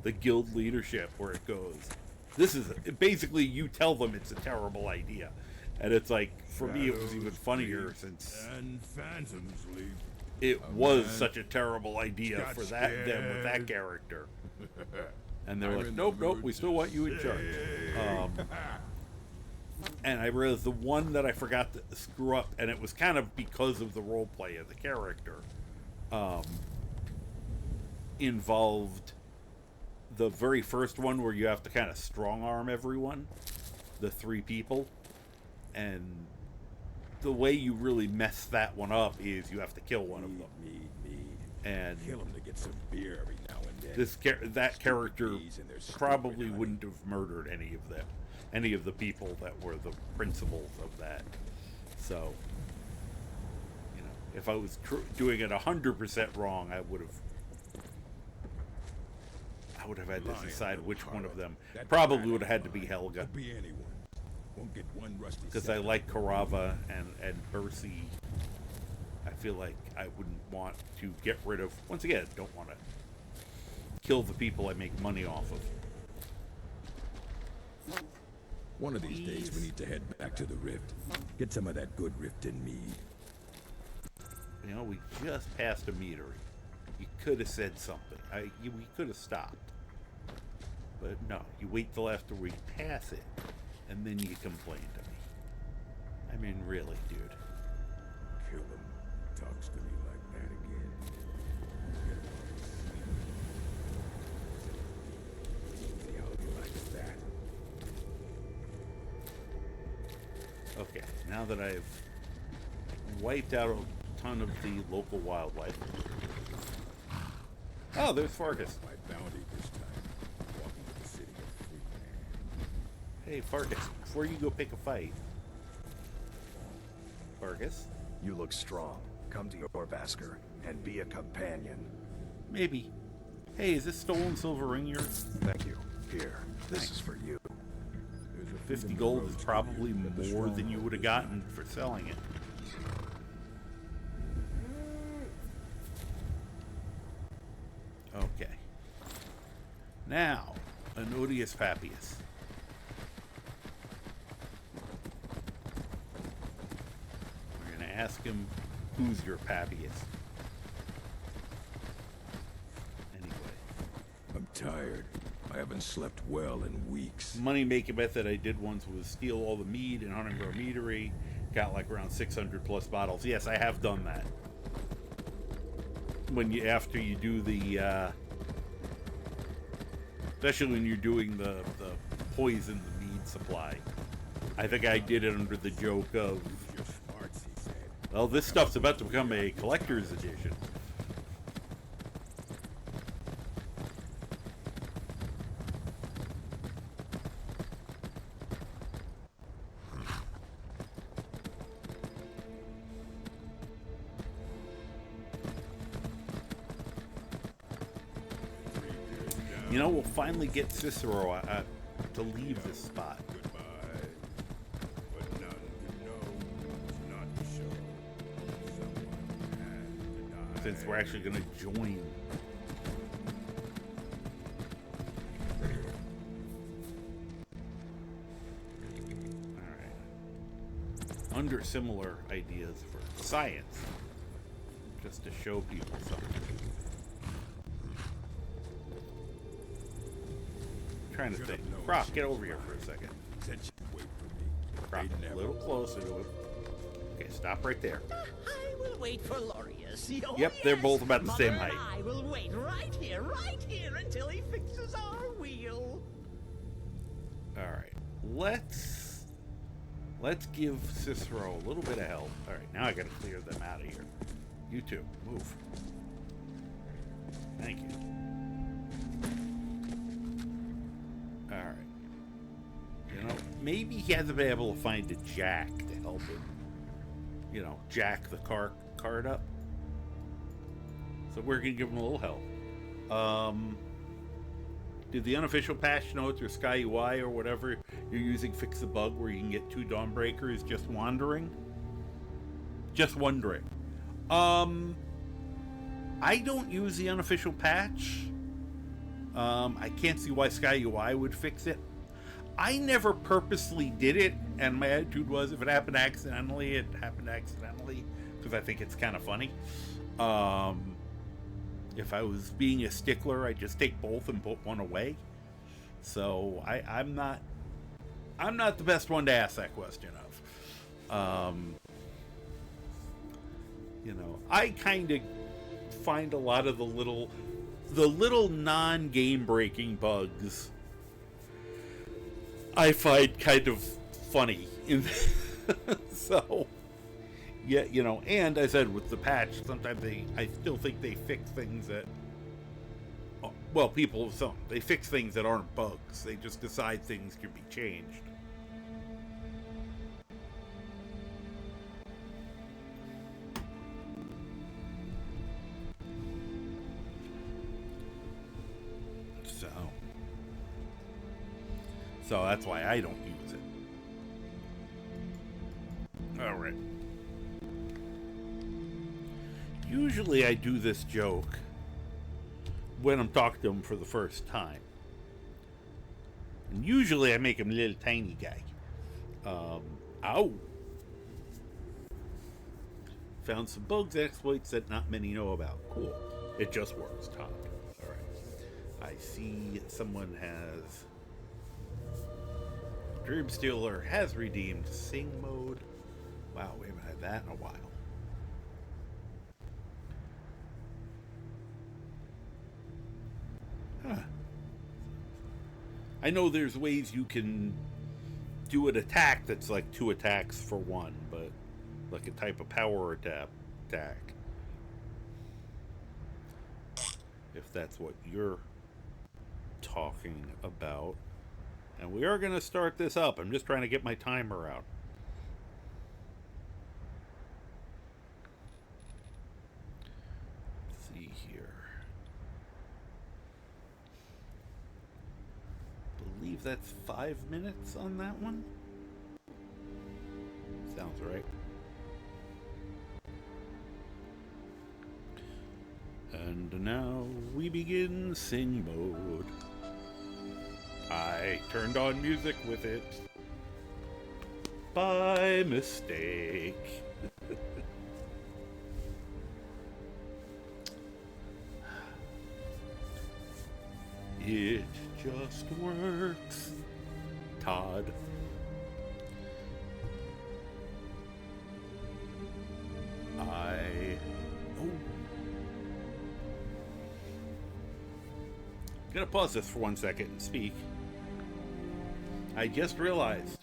the guild leadership, where it goes, this is basically, you tell them it's a terrible idea. And it's like, for me, it was even funnier since and phantoms leap. it was such a terrible idea for them with that character. And they're like, nope, we still want you in charge. And I realized the one that I forgot to screw up, and it was kind of because of the roleplay of the character, involved the very first one where you have to kind of strong arm everyone, the 3 people. And the way you really mess that one up is you have to kill one of them. And Kill him to get some beer every now and then. That character probably wouldn't have murdered any of the people that were the principals of that. So, you know, if I was doing it 100% wrong, I would have had to decide which one of them. Probably would have had to be Helga. Could be anyone. Won't get one rusty Because I like Karava and Bercy. I feel like I wouldn't want to get rid of... Once again, don't want to kill the people I make money off of. One of these days we need to head back to the rift. Get some of that good Riften mead. You know, we just passed a metery. You could have said something. We could have stopped. But no, you wait till after we pass it, and then you complain to me. I mean, really, dude. Kill him. Talks to me like that again. Get him on his feet. See how he likes that. Okay, now that I've wiped out a ton of the local wildlife. Oh, there's Fargus. My bounty this time. Walking to the city of free man. Hey, Fargus, before you go pick a fight. Fargus? You look strong. Come to your Vasker and be a companion. Maybe. Hey, is this stolen silver ring yours? Thank you. Here, this is for you. 50 gold is probably more than you would have gotten for selling it. Okay. Now, Ennodius Papius. We're going to ask him, who's your Papius? Anyway. I'm tired. I haven't slept well in weeks. Money-making method I did once was steal all the mead in Huntingburg Meadery. Got like around 600 plus bottles. Yes, I have done that. After you do the, especially when you're doing the poison, the mead supply. I think I did it under the joke of, well, this stuff's about to become a collector's edition. You know, we'll finally get Cicero to leave this spot. Goodbye. But none could know not to show. Someone had to die. Since we're actually going to join. Alright. Under similar ideas for science. Just to show people something. Trying to think. Croc, get over here for a second. Said she'd wait for me. Croc, a little closer to it. Okay, stop right there. I will wait for Lorius. Oh, Yep, they're both about the same height. I will wait right here until he fixes our wheel. Alright. Let's give Cicero a little bit of help. Alright, now I gotta clear them out of here. You two, move. Thank you. Alright. You know, maybe he hasn't been able to find a jack to help him, you know, jack the cart up. So we're gonna give him a little help. Did the unofficial patch notes or Sky UI or whatever you're using fix the bug where you can get 2 Dawnbreakers just wandering? Just wondering. I don't use the unofficial patch. I can't see why Sky UI would fix it. I never purposely did it, and my attitude was if it happened accidentally, it happened accidentally, because I think it's kind of funny. If I was being a stickler, I'd just take both and put one away. So I'm not the best one to ask that question of. You know, I kind of find a lot of the little non-game breaking bugs I find kind of funny. So, yeah, you know, and I said with the patch, sometimes I still think they fix things that, well, they fix things that aren't bugs. They just decide things can be changed. So that's why I don't use it. Alright. Usually I do this joke when I'm talking to him for the first time. And usually I make him a little tiny guy. Ow! Found some bugs, exploits that not many know about. Cool. It just works, Todd. Alright. I see someone has... Dreamstealer has redeemed Sing mode. Wow, we haven't had that in a while. Huh. I know there's ways you can do an attack that's like 2 attacks for 1, but like a type of power attack. If that's what you're talking about. And we are going to start this up. I'm just trying to get my timer out. Let's see here. I believe that's 5 minutes on that one. Sounds right. And now we begin Sing mode. I turned on music with it by mistake. It just works, Todd. I'm gonna pause this for 1 second and speak. I just realized,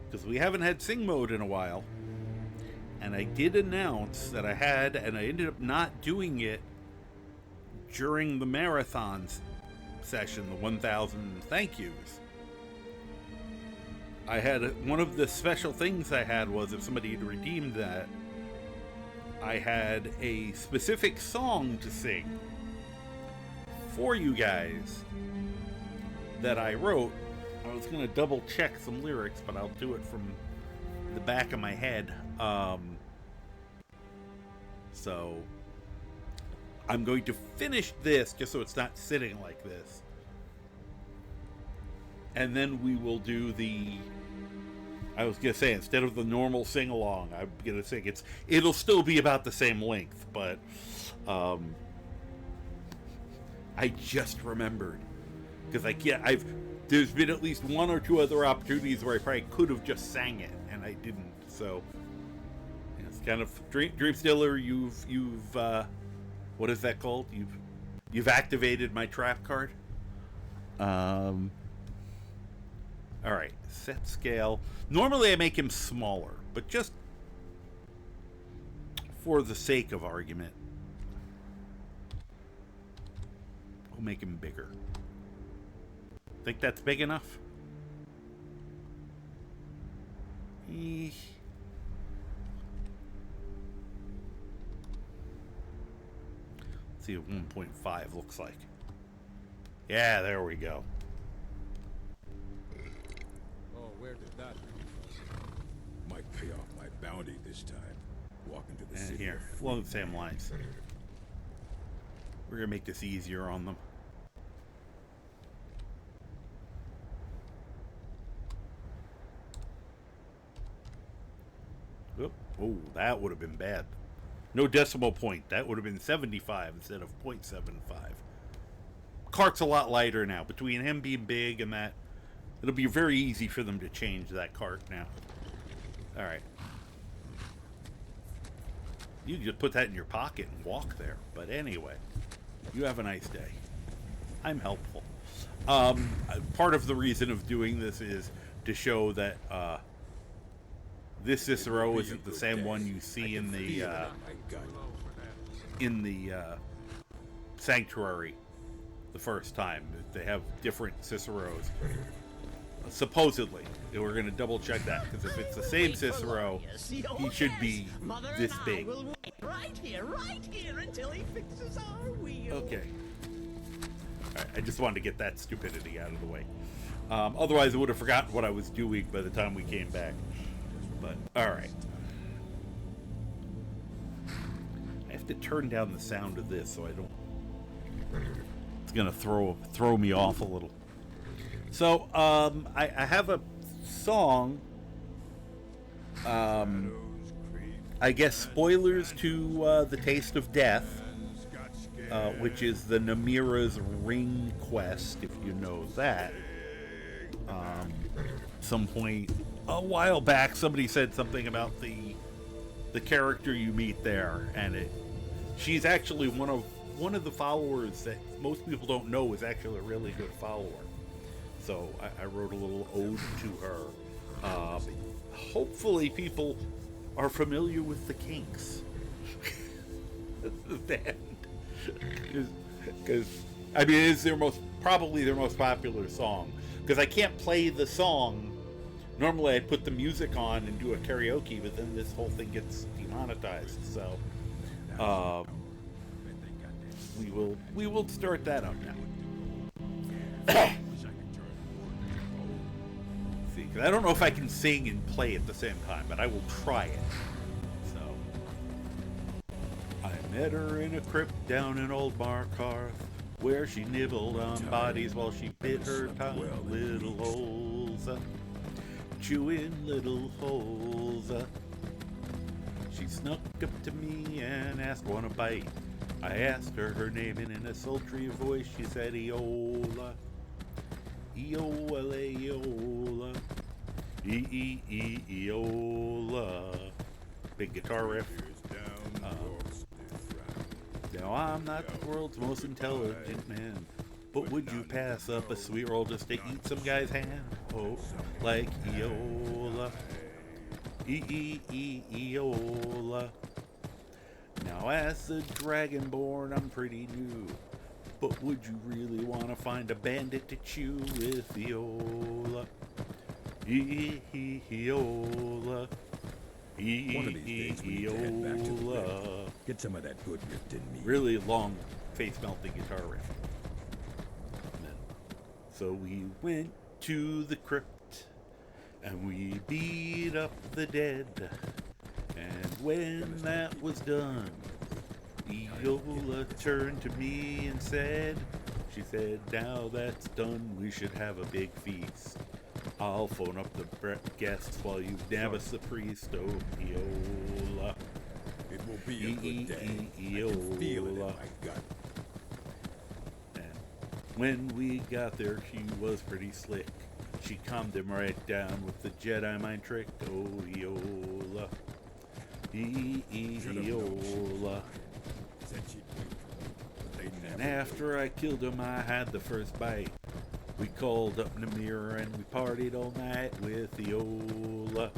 because we haven't had Sing mode in a while, and I did announce that I had, and I ended up not doing it during the marathons session, the 1,000 thank yous. I had, one of the special things I had was if somebody had redeemed that, I had a specific song to sing for you guys that I wrote. I was going to double check some lyrics, but I'll do it from the back of my head. So I'm going to finish this just so it's not sitting like this. And then we will do the, I was going to say, instead of the normal sing-along, I'm going to sing, it'll still be about the same length, but I just remembered. Because there's been at least 1 or 2 other opportunities where I probably could have just sang it, and I didn't. So it's kind of Dreamstealer. You've what is that called? You've activated my trap card. All right, set scale. Normally I make him smaller, but just for the sake of argument, we'll make him bigger. Think that's big enough? Let's see what 1.5 looks like. Yeah, there we go. Oh, where did that come from? Might pay off my bounty this time. Walk into the And city. here, along the same lines. We're gonna make this easier on them. Oh, that would have been bad. No decimal point. That would have been 75 instead of 0.75. Cart's a lot lighter now. Between him being big and that, it'll be very easy for them to change that cart now. Alright. You can just put that in your pocket and walk there. But anyway, you have a nice day. I'm helpful. Part of the reason of doing this is to show that this Cicero isn't the same one you see in the sanctuary the first time. They have different Ciceros. Supposedly. We're going to double check that, because if it's the same Cicero, he should be this big. We'll wait right here until he fixes our wheel. Okay. Alright, I just wanted to get that stupidity out of the way. Otherwise, I would have forgotten what I was doing by the time we came back. But, alright. I have to turn down the sound of this so I don't. It's gonna throw me off a little. So I have a song. I guess spoilers to The Taste of Death, which is the Namira's Ring quest, if you know that. Some point a while back, somebody said something about the character you meet there, and she's actually one of the followers that most people don't know is actually a really good follower. So I wrote a little ode to her. Hopefully people are familiar with the Kinks. Because I mean, it's probably their most popular song. Because I can't play the song. Normally I put the music on and do a karaoke, but then this whole thing gets demonetized. So we will start that up now. See, 'cause I don't know if I can sing and play at the same time, but I will try it. So I met her in a crypt down in Old Markarth, where she nibbled on bodies while she bit her tongue. Little holes, chewing little holes. She snuck up to me and asked one a bite. I asked her name, and in a sultry voice she said, Eola, Eola, Eola, Eola. Big guitar riff. Now I'm not the world's most intelligent man, but would you pass up a sweet roll just to eat some guy's hand? Oh, like Eola, Eola. Now as the Dragonborn I'm pretty new, but would you really want to find a bandit to chew with Eola? Eola, One of these days we need to head back to the bridge. Get some of that good ripped in meat. Really long, face-melting guitar riff. So we went to the crypt, and we beat up the dead. And when that was done, Eola turned to me and said, she said, now that's done, we should have a big feast. I'll phone up the guests while you nab us the priest, oh Eola. It will be a good day. I can feel it in my gut. And when we got there, she was pretty slick. She calmed him right down with the Jedi mind trick, oh Eola. Eola. And after I killed him, I had the first bite. We called up Namira and we partied all night with Eola.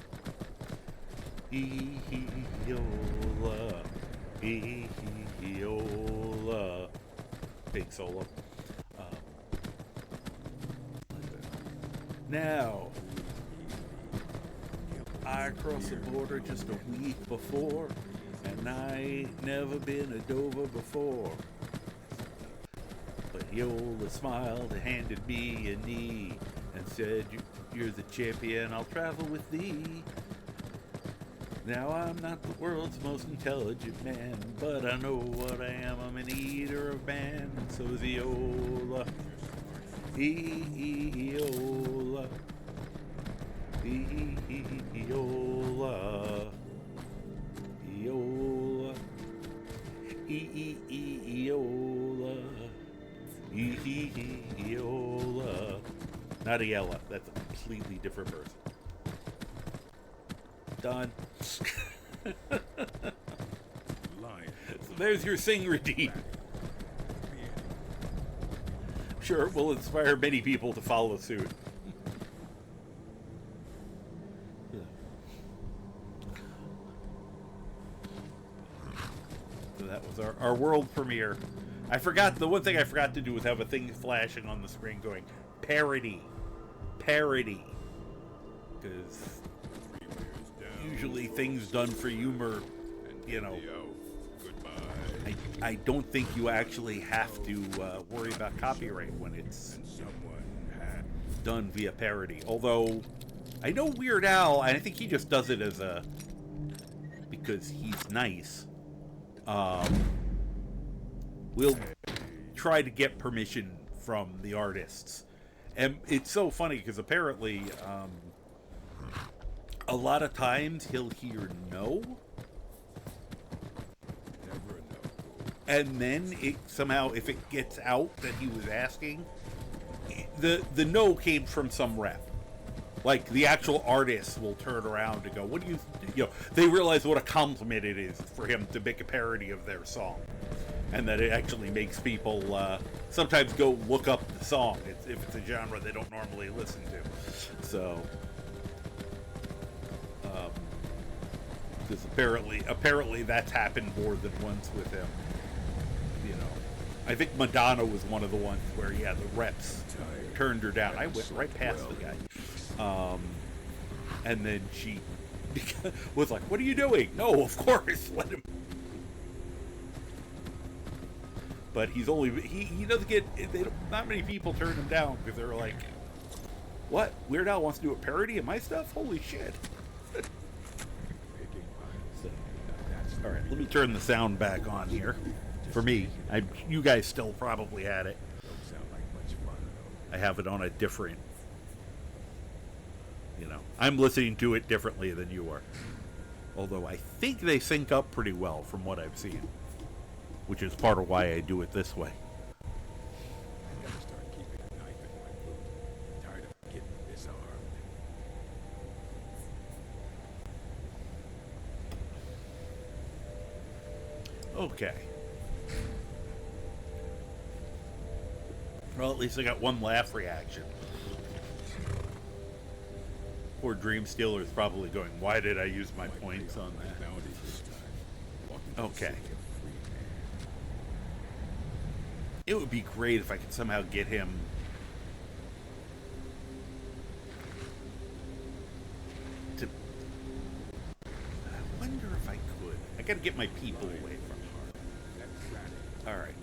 Eola. Eola. Big solo. Now, I crossed the border just a week before, and I ain't never been a Dover before. But Eola smiled and handed me a knee and said, you're the champion, I'll travel with thee. Now I'm not the world's most intelligent man, but I know what I am, I'm an eater of man, and so is Eola. Eola. Eola. Eola. Eola. Eola. Not Eola. That's a completely different person. Done. So there's your sing redeem. Sure, it will inspire many people to follow suit. So that was our world premiere. I forgot, the one thing I forgot to do was have a thing flashing on the screen going, parody. Parody. Because usually things done for humor, you know, I don't think you actually have to worry about copyright when it's done via parody. Although, I know Weird Al, and I think he just does it as because he's nice. we'll try to get permission from the artists. And it's so funny because apparently a lot of times he'll hear no, and then it somehow, if it gets out that he was asking, the no came from some rep. Like, the actual artists will turn around and go, what do you know, they realize what a compliment it is for him to make a parody of their song. And that it actually makes people sometimes go look up the song if it's a genre they don't normally listen to. So, because apparently that's happened more than once with him. You know, I think Madonna was one of the ones where, yeah, the reps turned her down. I went right past the guy. And then she was like, what are you doing? No, of course, let him. But he's only, he doesn't get, not many people turn him down because they're like, what? Weird Al wants to do a parody of my stuff? Holy shit. So, alright, let me turn the sound back on here. For me. You guys still probably had it. I have it on a different, you know, I'm listening to it differently than you are. Although I think they sync up pretty well from what I've seen. Which is part of why I do it this way. I gotta start keeping a knife in my boot. Tired of getting disarmed. Okay. Well, at least I got one laugh reaction. Poor Dream Stealer is probably going, why did I use my points on that? Okay. It would be great if I could somehow get him to... I wonder if I could. I gotta get my people away from her. Alright.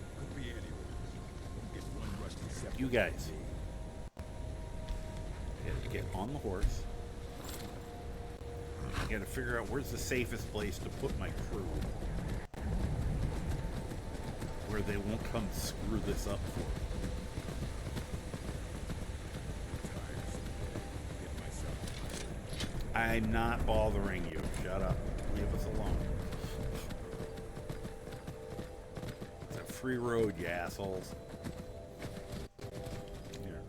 You guys. Gotta get on the horse. I gotta figure out where's the safest place to put my crew. Where they won't come screw this up for me. I'm not bothering you. Shut up. Leave us alone. It's a free road, you assholes. Here.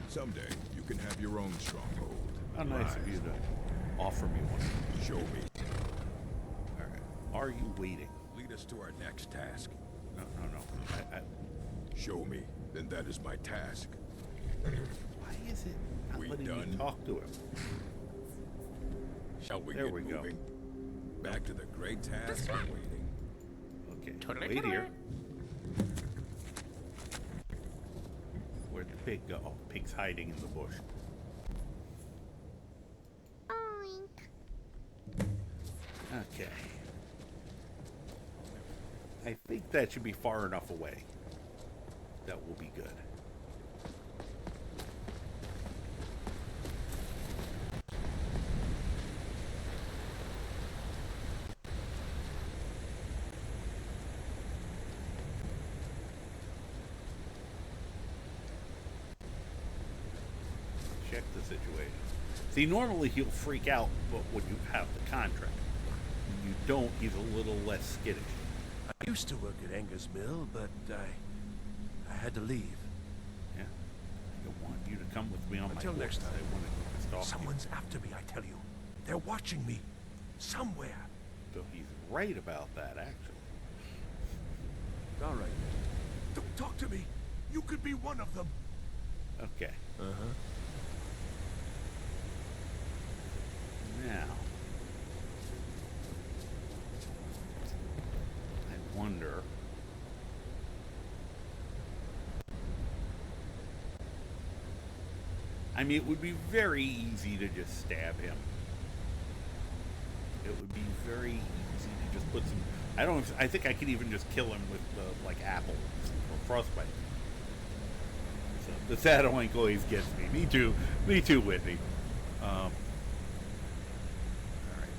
Someday, you can have your own stronghold. How nice of you to offer me one. Show me. Alright. Are you waiting? Lead us to our next task. No. Show me, then that is my task. Why is it not letting me talk to him? Shall we there get we moving? Go. Back to the great task of waiting. Okay, wait here. Where'd the pig go? Oh, pig's hiding in the bush. Okay. I think that should be far enough away. That will be good. Check the situation. See, normally he'll freak out when you have the contract. When you don't, he's a little less skittish. I used to work at Anger's Mill, but I had to leave. Yeah. I want you to come with me on Until my next horse. time. I want to stalk Someone's after me, I tell you. They're watching me. Somewhere. So he's right about that, actually. All right. Don't talk to me. You could be one of them. Okay. Uh-huh. Now, I wonder. I mean, it would be very easy to just stab him. It would be very easy to just put some. I think I could even just kill him with the apple or frostbite. So The sad oink always gets me. Me too, Whitney. Alright,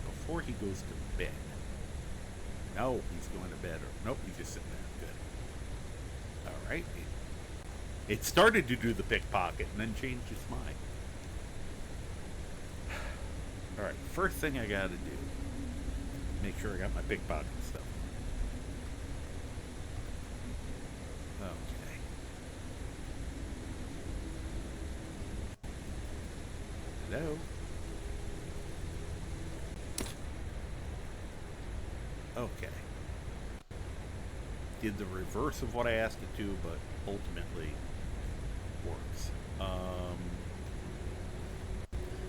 before he goes to bed. No, he's going to bed. Nope, he's just sitting there. Good. Alright. It started to do the pickpocket and then changed its mind. Alright, first thing I gotta do. Make sure I got my pickpocket stuff. Okay. Hello? Okay. Did the reverse of what I asked it to, but ultimately works.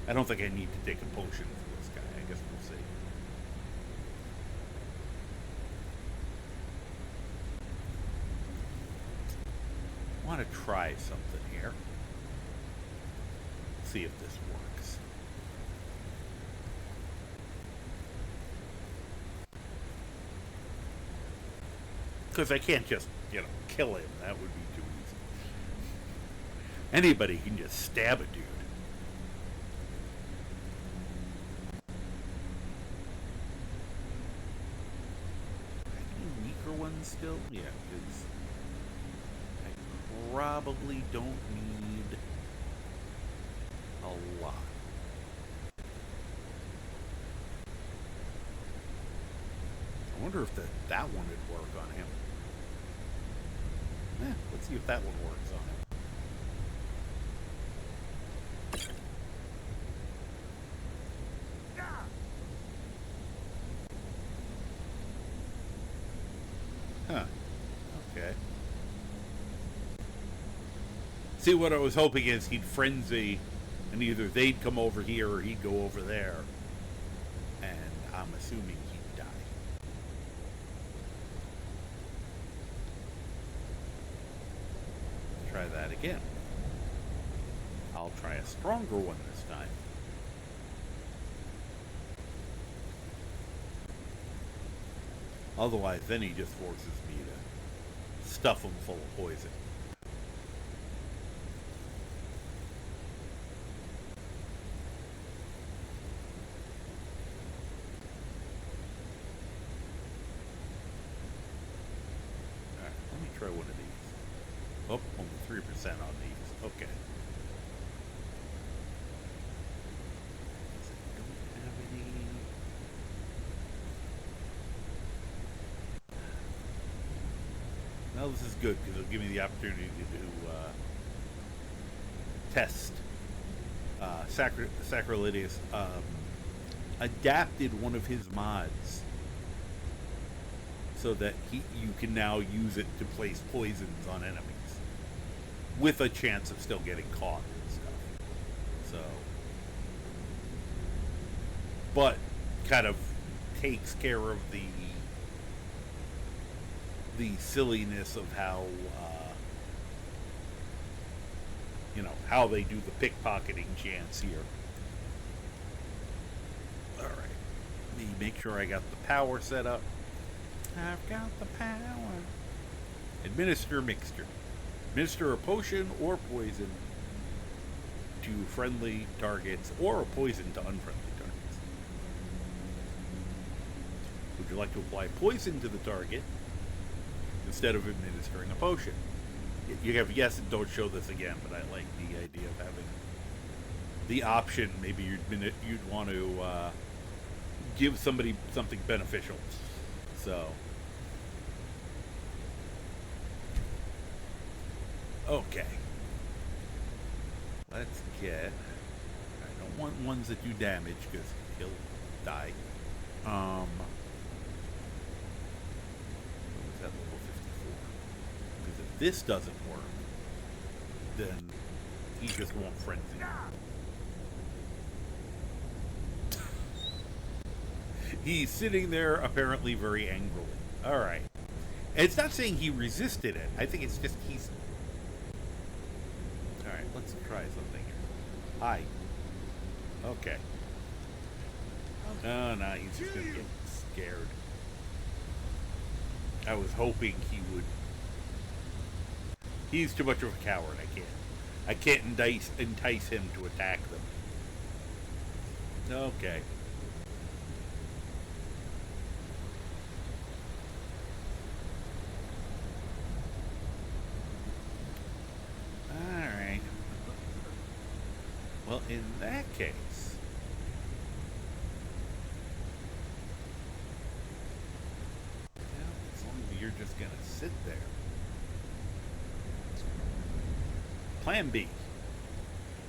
I don't think I need to take a potion for this guy. I guess we'll see. I want to try something here. See if this works. Because I can't just, kill him. That would be too easy. Anybody can just stab a dude. Any weaker ones still? Yeah, because I probably don't need a lot. I wonder if that one would work on him. Let's see if that one works on him. Huh. Okay. See, what I was hoping is he'd frenzy, and either they'd come over here or he'd go over there. And I'm assuming he'd die. Try that again. I'll try a stronger one this time. Otherwise, then he just forces me to stuff him full of poison. Alright, let me try one of these. Oh, only 3% on these. Okay. Don't have any. Now this is good because it'll give me the opportunity to test Sacrilegious. Adapted one of his mods so that you can now use it to place poisons on enemies with a chance of still getting caught and stuff. So, but kind of takes care of the silliness of how how they do the pickpocketing chance here. All right, let me make sure I got the power set up. I've got the power. Administer mixture. Administer a potion or poison to friendly targets, or a poison to unfriendly targets. Would you like to apply poison to the target instead of administering a potion? You have yes and don't show this again, but I like the idea of having the option. Maybe you'd want to give somebody something beneficial. So, okay. Let's get. I don't want ones that do damage because he'll die. What was that, level 54? Because if this doesn't work, then he just won't frenzy. He's sitting there apparently very angrily. Alright. It's not saying he resisted it. I think it's just he's... Alright, let's try something here. Hi. Okay. Oh, no, he's just gonna get scared. I was hoping he would... He's too much of a coward, I can't. I can't entice him to attack them. Okay. Alright. Well, in that case... Well, as long as you're just gonna sit there. Plan B.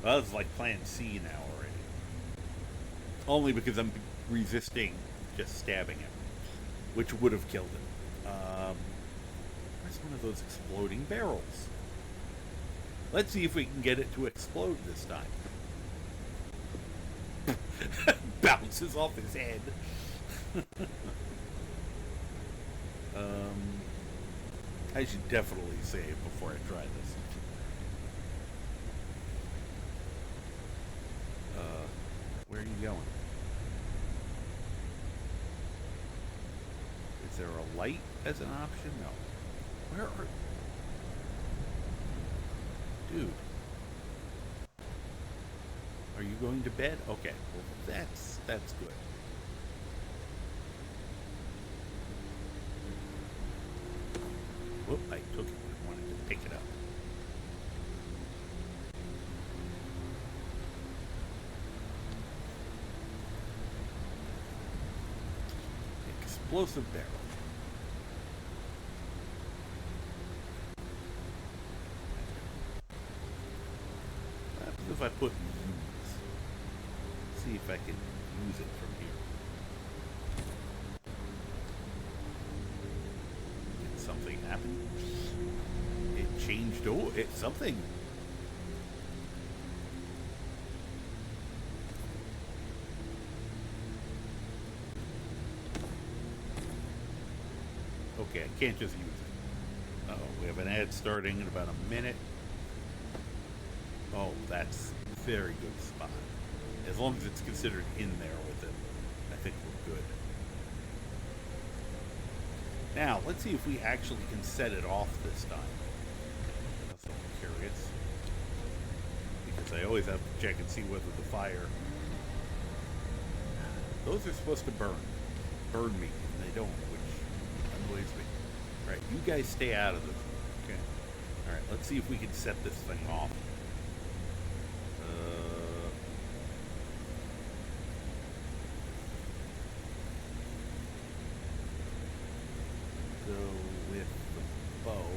Well, it's like Plan C now already. Only because I'm resisting just stabbing him, which would have killed him. Where's one of those exploding barrels? Let's see if we can get it to explode this time. Bounces off his head. I should definitely save before I try this. Where are you going? Is there a light as an option? No. Where are... Dude. Are you going to bed? Okay. Well, that's good. Whoop, I took it. I wanted to pick it up. Explosive barrel. What happens if I put use? See if I can use it from here. Did something happen? It changed. Oh, it's something. Okay, I can't just use it. Uh-oh, we have an ad starting in about a minute. Oh, that's a very good spot. As long as it's considered in there with it, I think we're good. Now, let's see if we actually can set it off this time. That's what I'm curious. Because I always have to check and see whether the fire... Those are supposed to burn me, and they don't, which annoys me. Alright, you guys stay out of this. Okay. Alright, let's see if we can set this thing off. Go with the bow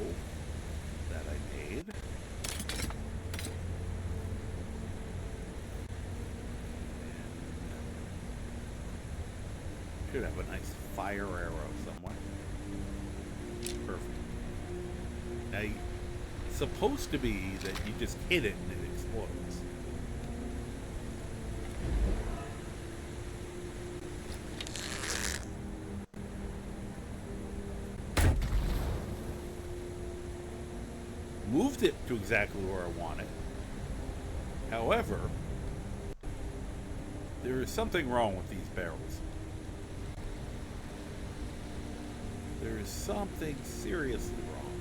that I made. Should have a nice fire arrow somewhere. Perfect. Now, it's supposed to be that you just hit it and it explodes. Moved it to exactly where I want it. However, there is something wrong with these barrels. There is something seriously wrong.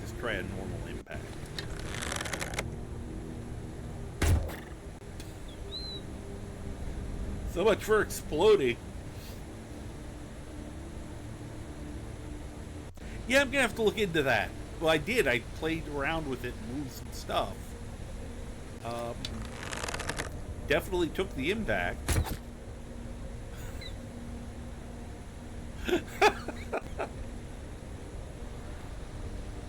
Just try a normal impact. So much for exploding. Yeah, I'm gonna have to look into that. Well, I did. I played around with it and moved some stuff. Definitely took the impact.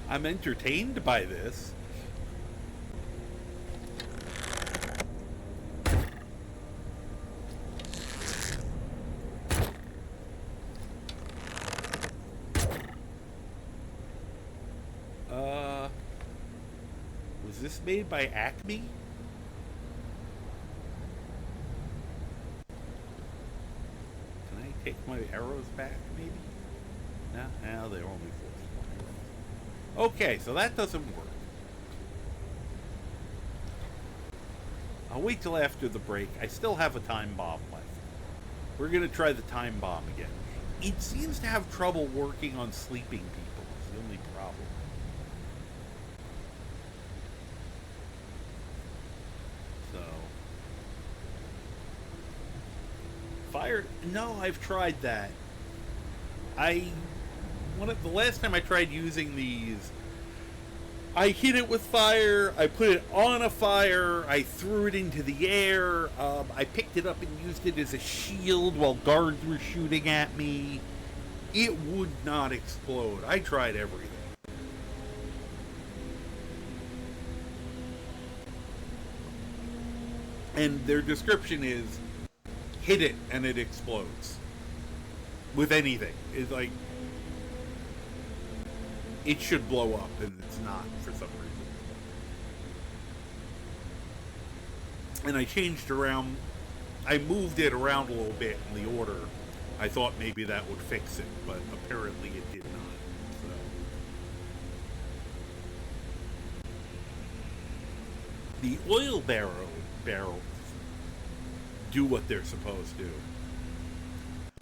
I'm entertained by this. Was this made by Acme? Can I take my arrows back, maybe? No, they're only 41. Okay, so that doesn't work. I'll wait till after the break. I still have a time bomb left. We're going to try the time bomb again. It seems to have trouble working on sleeping people. It's the only problem. So, fire? No, I've tried that. The last time I tried using these, I hit it with fire, I put it on a fire, I threw it into the air, I picked it up and used it as a shield while guards were shooting at me. It would not explode. I tried everything. And their description is, hit it and it explodes. With anything. It's like, it should blow up, and it's not for some reason. And I changed around, I moved it around a little bit in the order. I thought maybe that would fix it, but apparently it did not. So. The oil barrels do what they're supposed to.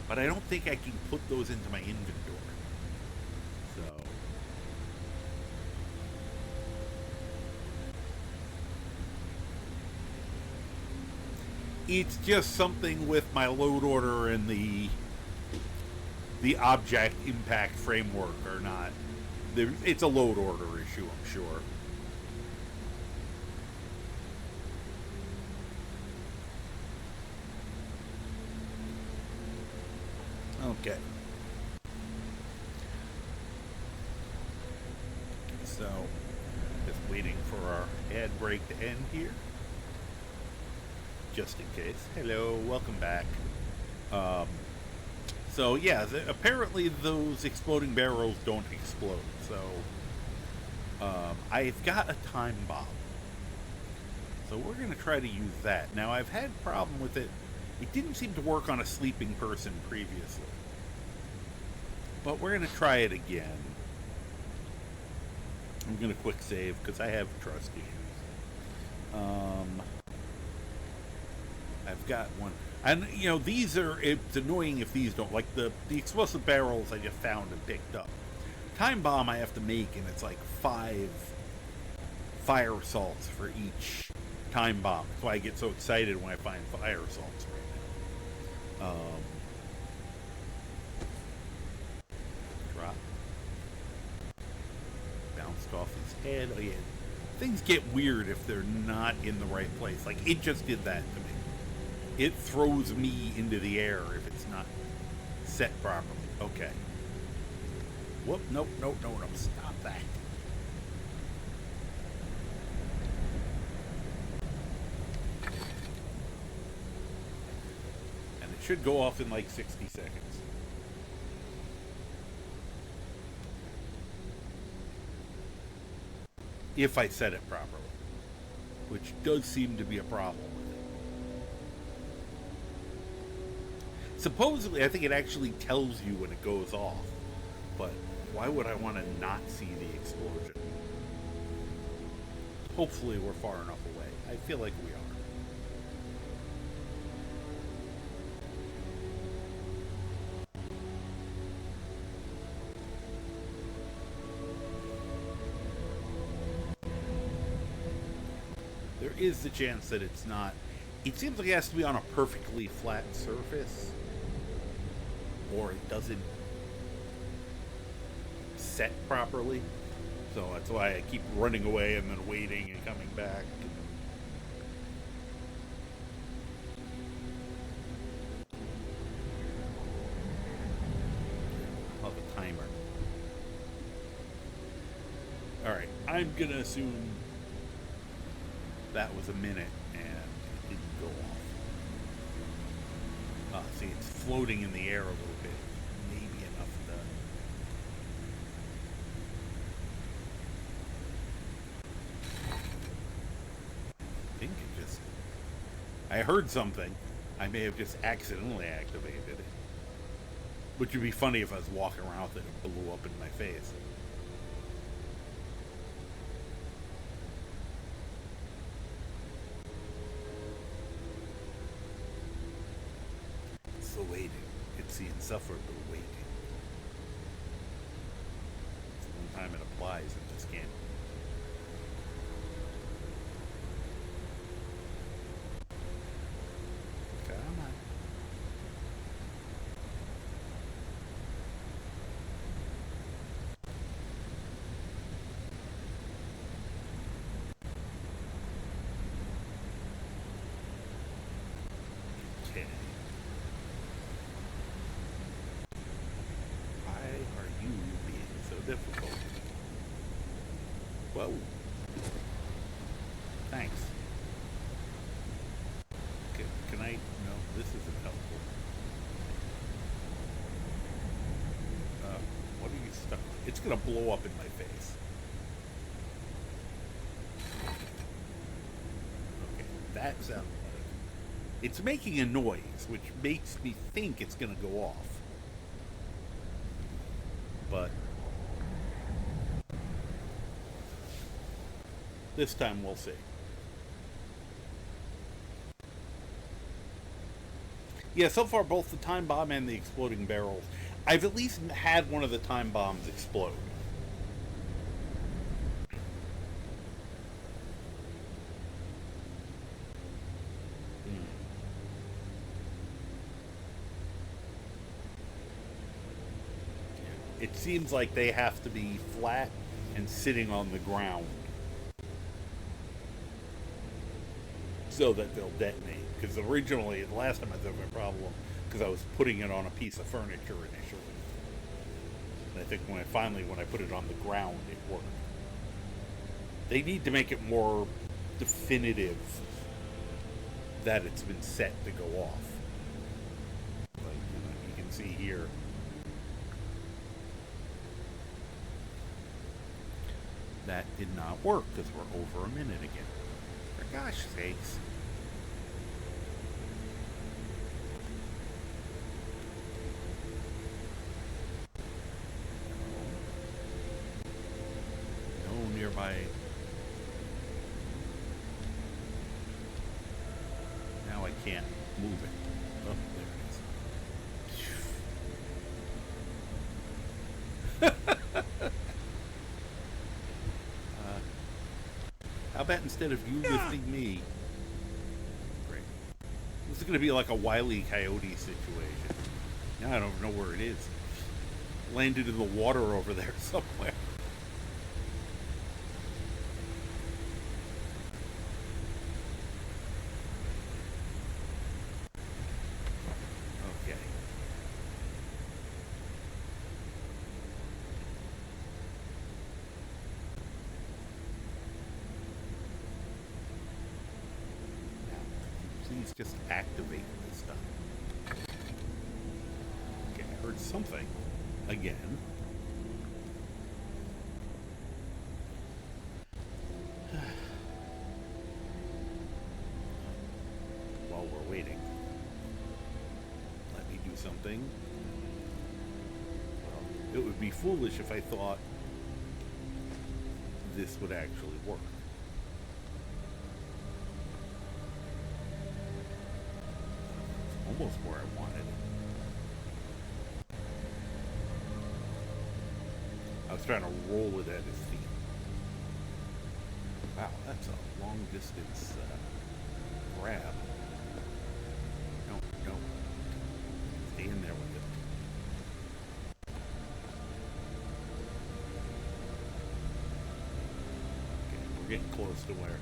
But I don't think I can put those into my inventory. So. It's just something with my load order and the object impact framework are not. It's a load order issue, I'm sure. Okay. So, just waiting for our ad break to end here. Just in case. Hello, welcome back. So yeah, apparently those exploding barrels don't explode. So I've got a time bomb. So we're going to try to use that. Now I've had a problem with it. It didn't seem to work on a sleeping person previously. But we're going to try it again. I'm going to quick save because I have trust issues. I've got one. And, you know, these are, it's annoying if these don't, like the explosive barrels I just found and picked up. Time bomb I have to make, and it's like 5 fire salts for each time bomb. That's why I get so excited when I find fire salts right now. Drop. Bounced off his head. Oh yeah. Things get weird if they're not in the right place. Like, it just did that to me. It throws me into the air if it's not set properly. Okay. Whoop, nope. Stop that. And it should go off in like 60 seconds. If I set it properly. Which does seem to be a problem with it. Supposedly, I think it actually tells you when it goes off. But why would I want to not see the explosion? Hopefully we're far enough away. I feel like we are. There is the chance that it's not. It seems like it has to be on a perfectly flat surface. Or it doesn't set properly. So that's why I keep running away and then waiting and coming back. I'll have a timer. Alright, I'm gonna assume that was a minute and it didn't go off. See, it's floating in the air a little bit. Maybe enough to... I think it just... I heard something. I may have just accidentally activated it. Which would be funny if I was walking around with it and it blew up in my face. see insufferable waiting. It's the one time it applies in this game. Come on. Okay. Why are you being so difficult? Whoa. Thanks. Can I? No, this isn't helpful. What are you stuck? It's gonna blow up in my face. Okay, that sounds like it's making a noise, which makes me think it's gonna go off. But this time we'll see. Yeah, so far both the time bomb and the exploding barrels, I've at least had one of the time bombs explode. It seems like they have to be flat and sitting on the ground so that they'll detonate. Because originally, the last time I was having a problem, because I was putting it on a piece of furniture initially. And I think when I put it on the ground, it worked. They need to make it more definitive that it's been set to go off. Like, you can see here. That did not work because we're over a minute again. For gosh sakes. No nearby. Now I can't move it. Oh, there it is. How about instead of you lifting me? Great. This is going to be like a Wile E. Coyote situation. Now I don't know where it is. Landed in the water over there somewhere. Okay. Please just activate this stuff. Okay, I heard something again. While we're waiting, let me do something. Well, it would be foolish if I thought this would actually work. Almost where I wanted. I was trying to roll it at his feet. Wow, that's a long distance grab. No. Stay in there with it. Okay, we're getting close to where.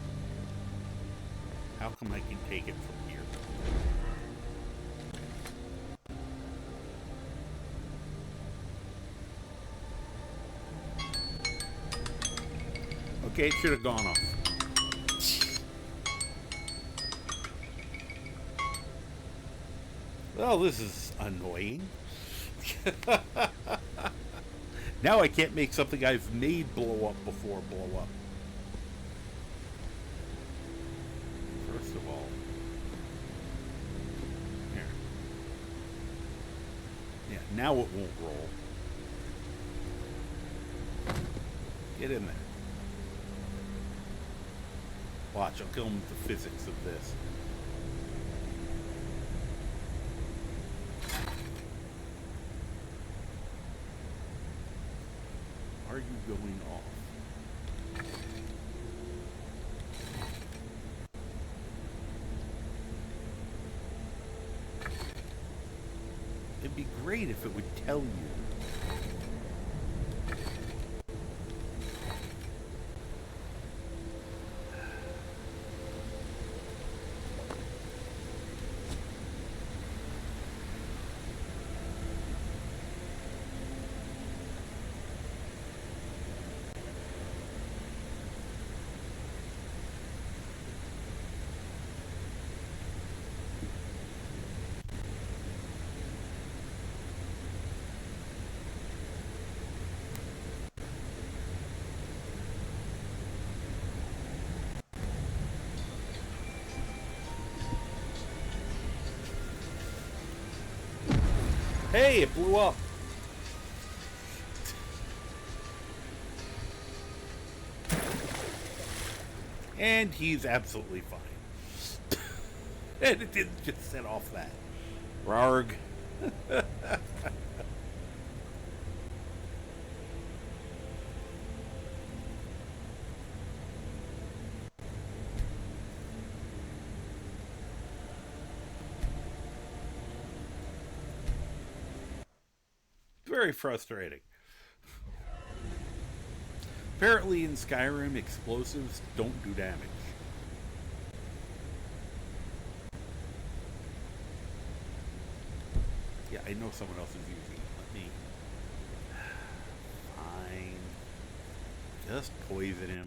How come I can take it from here? Okay, it should have gone off. Well, this is annoying. Now I can't make something I've made blow up before blow up. First of all. Here. Yeah, now it won't roll. Get in there. Watch, I'll kill him with the physics of this. you going off? It'd be great if it would tell you. Hey, it blew up. And he's absolutely fine. And it didn't just set off that. Rarg. Very frustrating. Apparently in Skyrim, explosives don't do damage. Yeah, I know someone else is using it. Let me... Fine. Just poison him.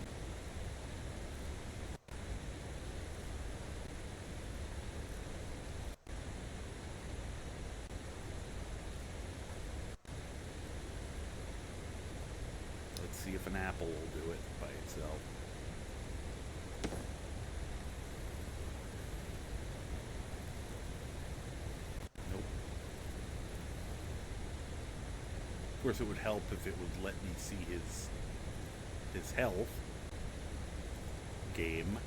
See if an apple will do it by itself. Nope. Of course, it would help if it would let me see his health. Game.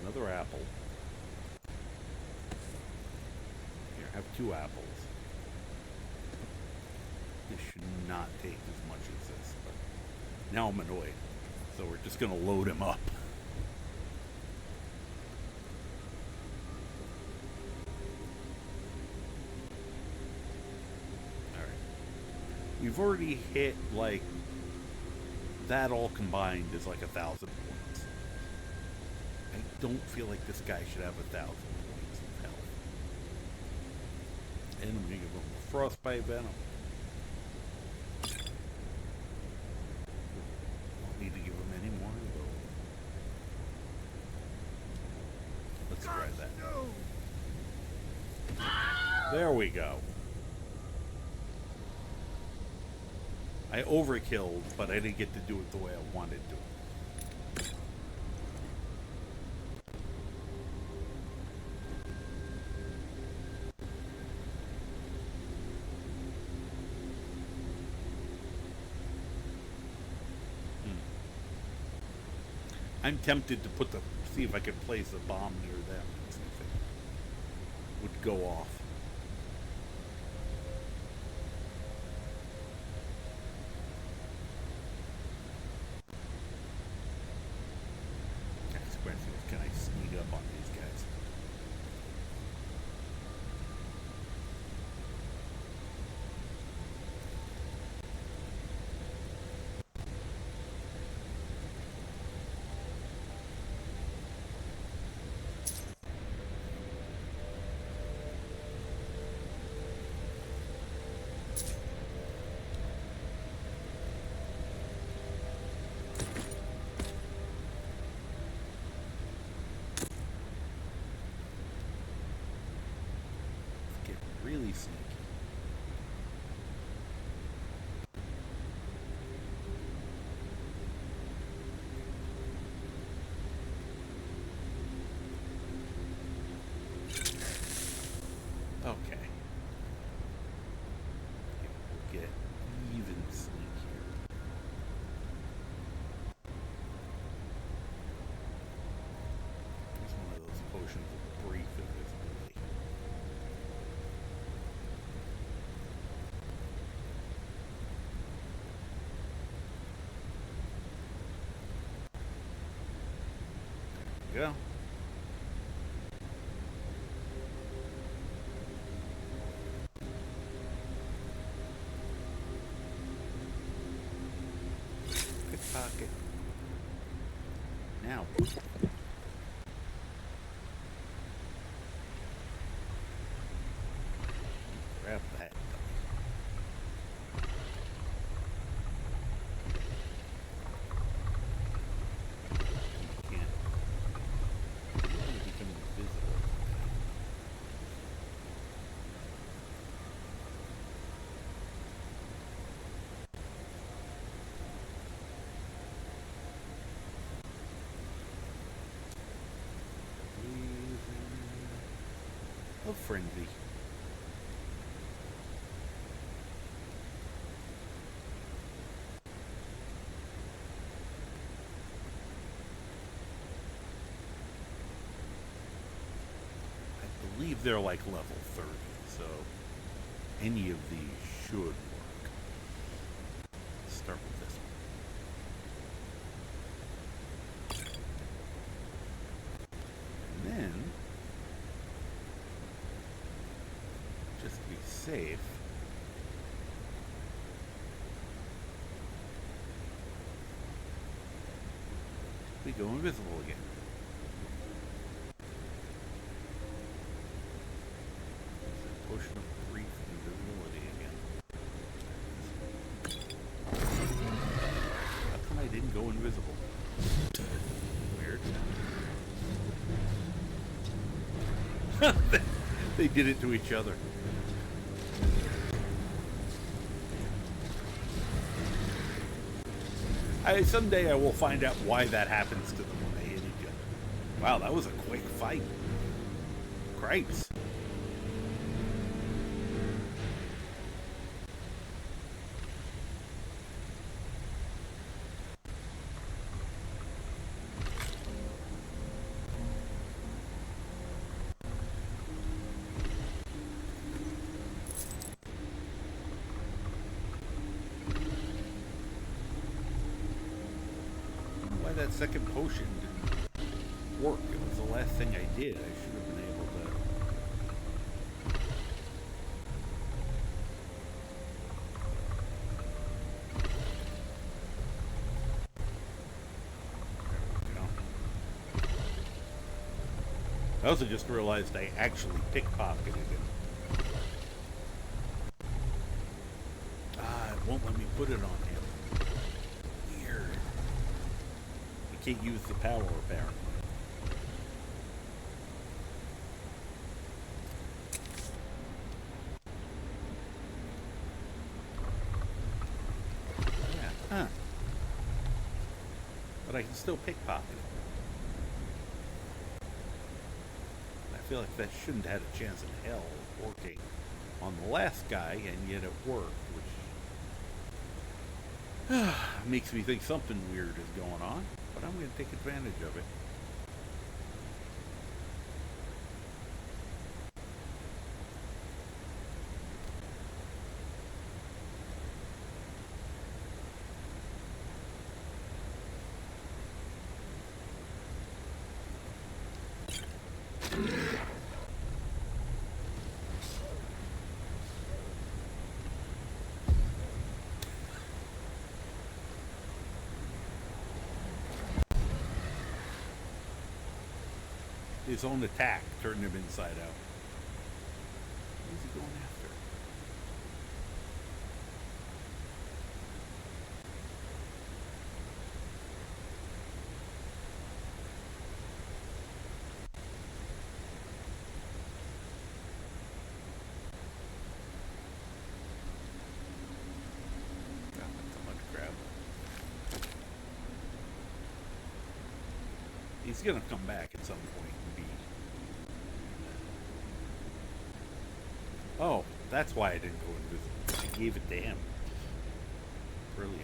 Another apple. Here, have 2 apples. This should not take as much as this, but now I'm annoyed. So we're just gonna load him up. Alright. We've already hit, like, that all combined is like 1,000 points. I don't feel like this guy should have 1,000 points of health. And I'm gonna give him frostbite venom. Don't need to give him any more though. Let's try that. There we go. I overkilled, but I didn't get to do it the way I wanted to. I'm tempted to see if I could place a bomb near them and see if it would go off. Next question is, can I sneak up on these guys? Really sneaky. Okay. We'll get even sneakier. There's one of go. Pickpocket. Now. Grab that. Of frenzy. I believe they're like level 30, so any of these should work. Let's start with this one. And then, just to be safe, we go invisible again. Potion of brief invisibility again. How come I didn't go invisible? Weird. They did it to each other. Someday I will find out why that happens to them when they hit each other. Wow, that was a quick fight. Cripes. That second potion didn't work. It was the last thing I did. I should have been able to. There we go. I also just realized I actually pickpocketed him. Ah, it won't let me put it on him. Can't use the power apparently. Yeah, huh. But I can still pickpocket it. I feel like that shouldn't have had a chance in hell of working on the last guy, and yet it worked, which makes me think something weird is going on. But I'm going to take advantage of it. His own attack turned him inside out. Who's he going after? God, that's so much crap. He's gonna come back at some point. Oh, that's why I didn't go invisible. I gave it to him. Brilliant.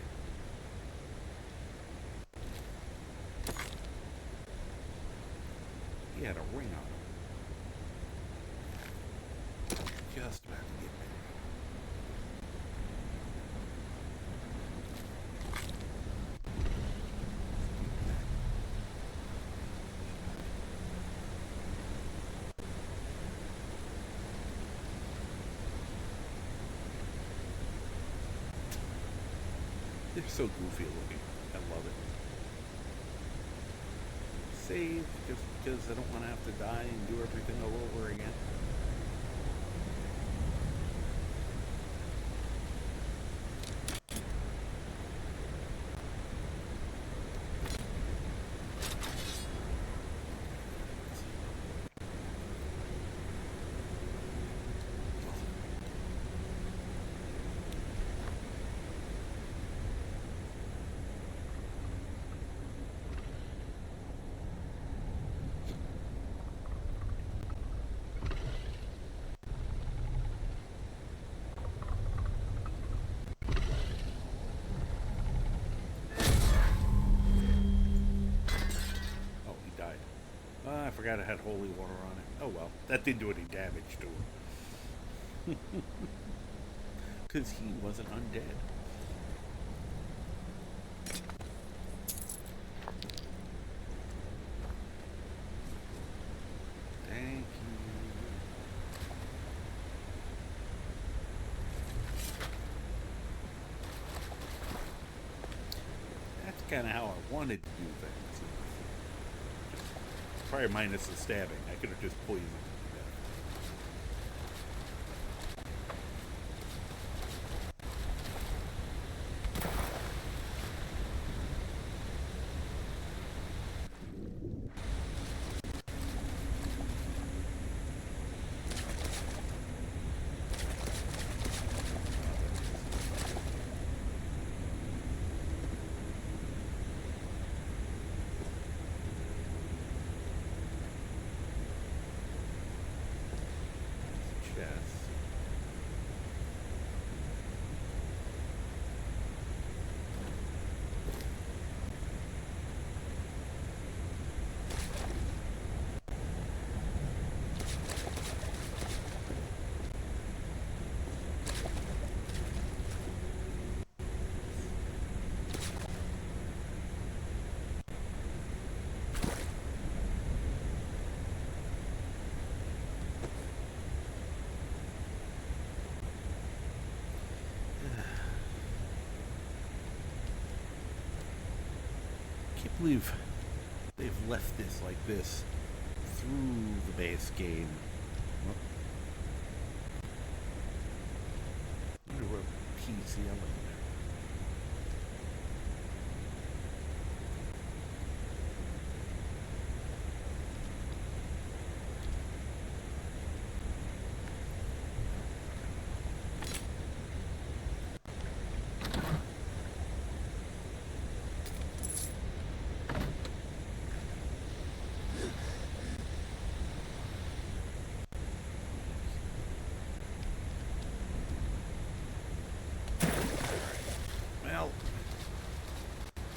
He had a ring on him. Just about to get back. So goofy looking. I love it. Save just because I don't want to have to die and do everything all over again. I forgot I had holy water on it. Oh well, that didn't do any damage to him. Because he wasn't undead. Thank you. That's kind of how I wanted to do things. Probably minus the stabbing. I could have just poisoned him to death. I believe they've left this like this through the base game. I wonder what PC I'm looking at.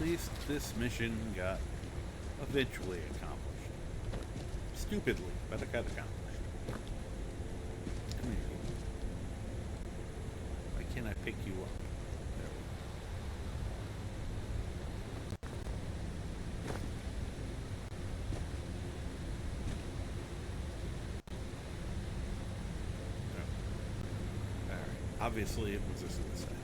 At least this mission got eventually accomplished. Stupidly, but it got accomplished. Come here. Why can't I pick you up? There we go. Alright. Obviously it was a suicide.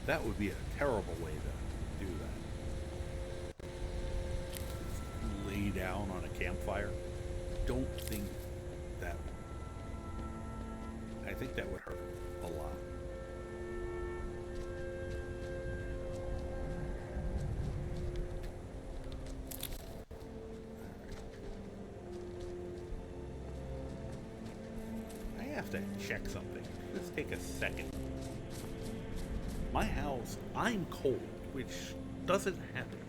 That would be a terrible way to do that. Lay down on a campfire. Don't think that would. I think that would hurt a lot. I have to check something. Let's take a second. My house, I'm cold, which doesn't happen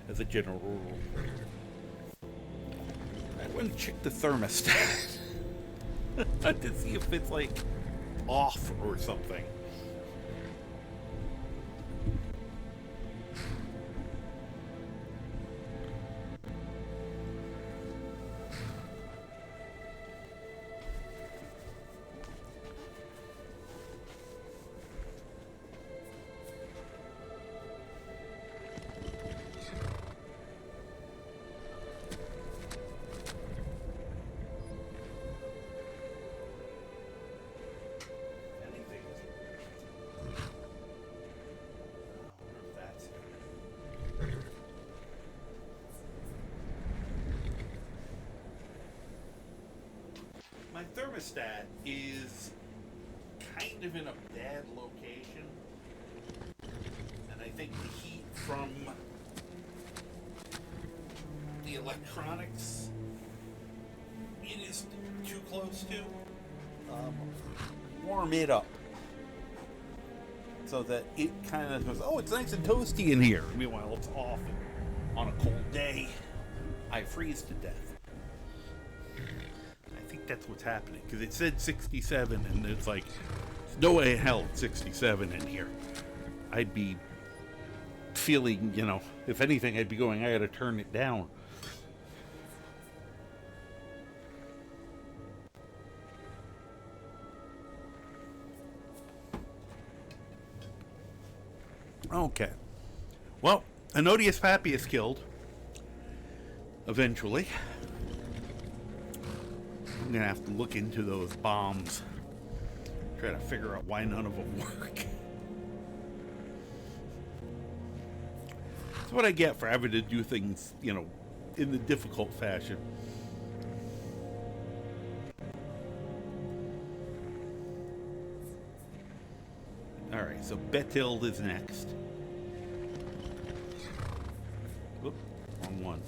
as a general rule. I went and checked the thermostat to see if it's like off or something. thermostat is kind of in a bad location. And I think the heat from the electronics it is too close to. Warm it up so that it kind of goes, oh, it's nice and toasty in here. Meanwhile, it's off. And on a cold day, I freeze to death. I think that's what's happening because it said 67, and it's like, there's no way in hell it's 67 in here. I'd be feeling, you know, if anything, I'd be going, I gotta turn it down. Okay. Well, Ennodius Papius killed. Eventually. I'm gonna have to look into those bombs. Try to figure out why none of them work. That's what I get for having to do things, you know, in the difficult fashion. Alright, so Betild is next. Oop, wrong one.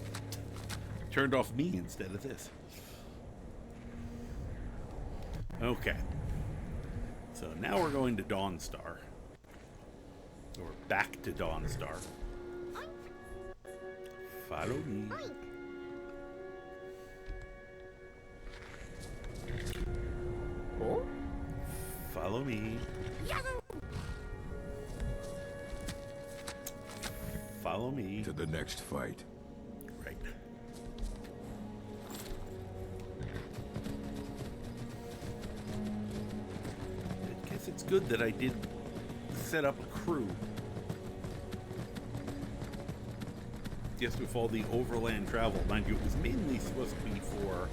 Turned off me instead of this. Okay. So now we're going to Dawnstar. Or back to Dawnstar. Follow me. Oh? Follow me. Follow me. To the next fight. Right. I guess it's good that I did set up a crew. Yes, with all the overland travel. Mind you, it was mainly supposed to be for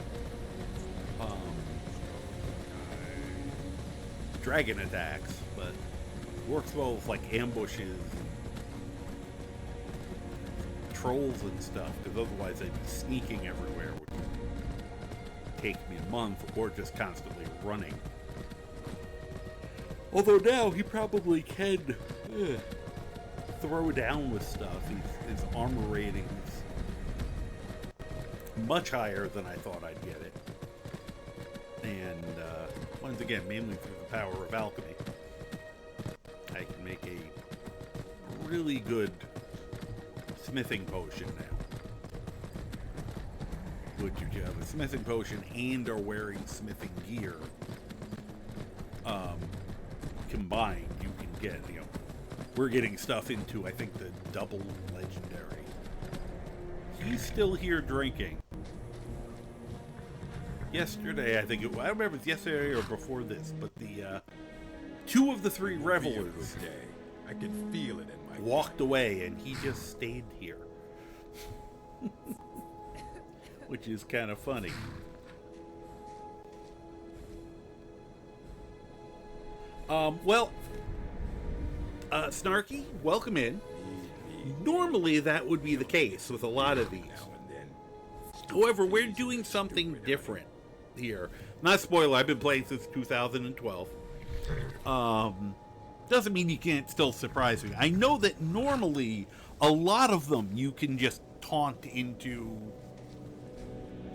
dragon attacks, but it works well with like ambushes, trolls and stuff, because otherwise I'd be sneaking everywhere, which would take me a month, or just constantly running. Although now he probably can throw down with stuff. His armor rating's much higher than I thought I'd get it. And once again, mainly through the power of alchemy, I can make a really good smithing potion now. Which if you have a smithing potion and are wearing smithing gear, combined, you can get, you know, we're getting stuff into, I think, the double legendary. He's still here drinking. Yesterday, I think I don't remember if it was yesterday or before this, but the two of the three revelers I can feel it in my walked away, and he just stayed here. Which is kind of funny. Snarky, welcome in. Normally that would be the case with a lot of these. However, we're doing something different here. Not spoiler, I've been playing since 2012. Doesn't mean you can't still surprise me. I know that normally a lot of them you can just taunt into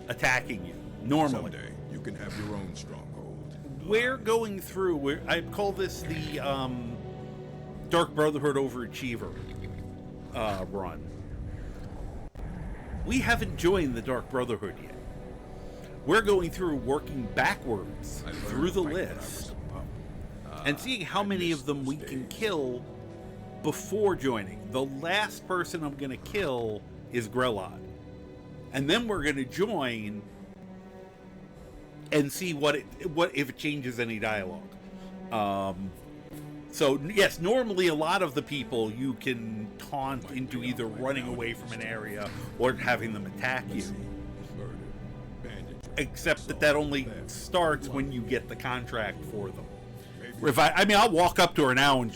attacking you. Normally. Someday you can have your own stronghold. We're going through, I call this the Dark Brotherhood Overachiever run. We haven't joined the Dark Brotherhood yet. We're going through working backwards through the list and seeing how many of them we can kill before joining. The last person I'm going to kill is Grelod. And then we're going to join and see what if it changes any dialogue. So yes, normally a lot of the people you can taunt into either running away from an area or having them attack you. Except that only starts when you get the contract for them. If I mean, I'll walk up to her now and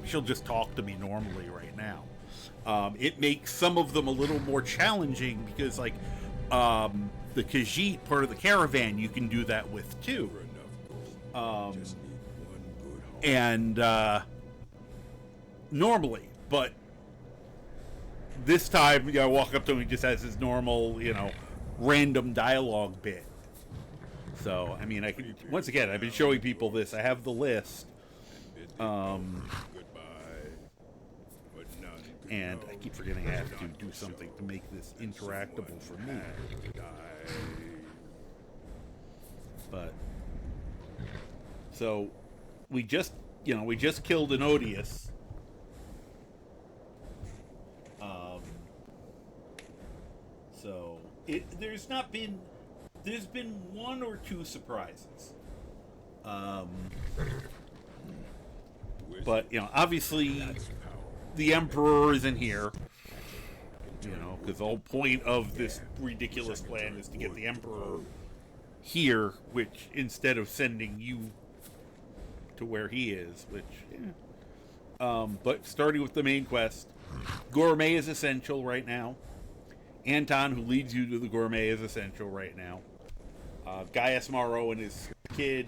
she'll just talk to me normally right now. It makes some of them a little more challenging because, like, the Khajiit part of the caravan, you can do that with too. And normally, but this time, I walk up to him, he just has his normal, random dialogue bit. So, I mean, I can, once again, I've been showing people this. I have the list. And I keep forgetting I have to do something to make this interactable for me. But, so, we just killed Ennodius. So, there's been one or two surprises. But, obviously, the Emperor isn't here. Because the whole point of this ridiculous plan is to get the Emperor here, which, instead of sending you to where he is, which, but starting with the main quest, Gourmet is essential right now. Anton, who leads you to the Gourmet, is essential right now. Gaius Morrow and his kid,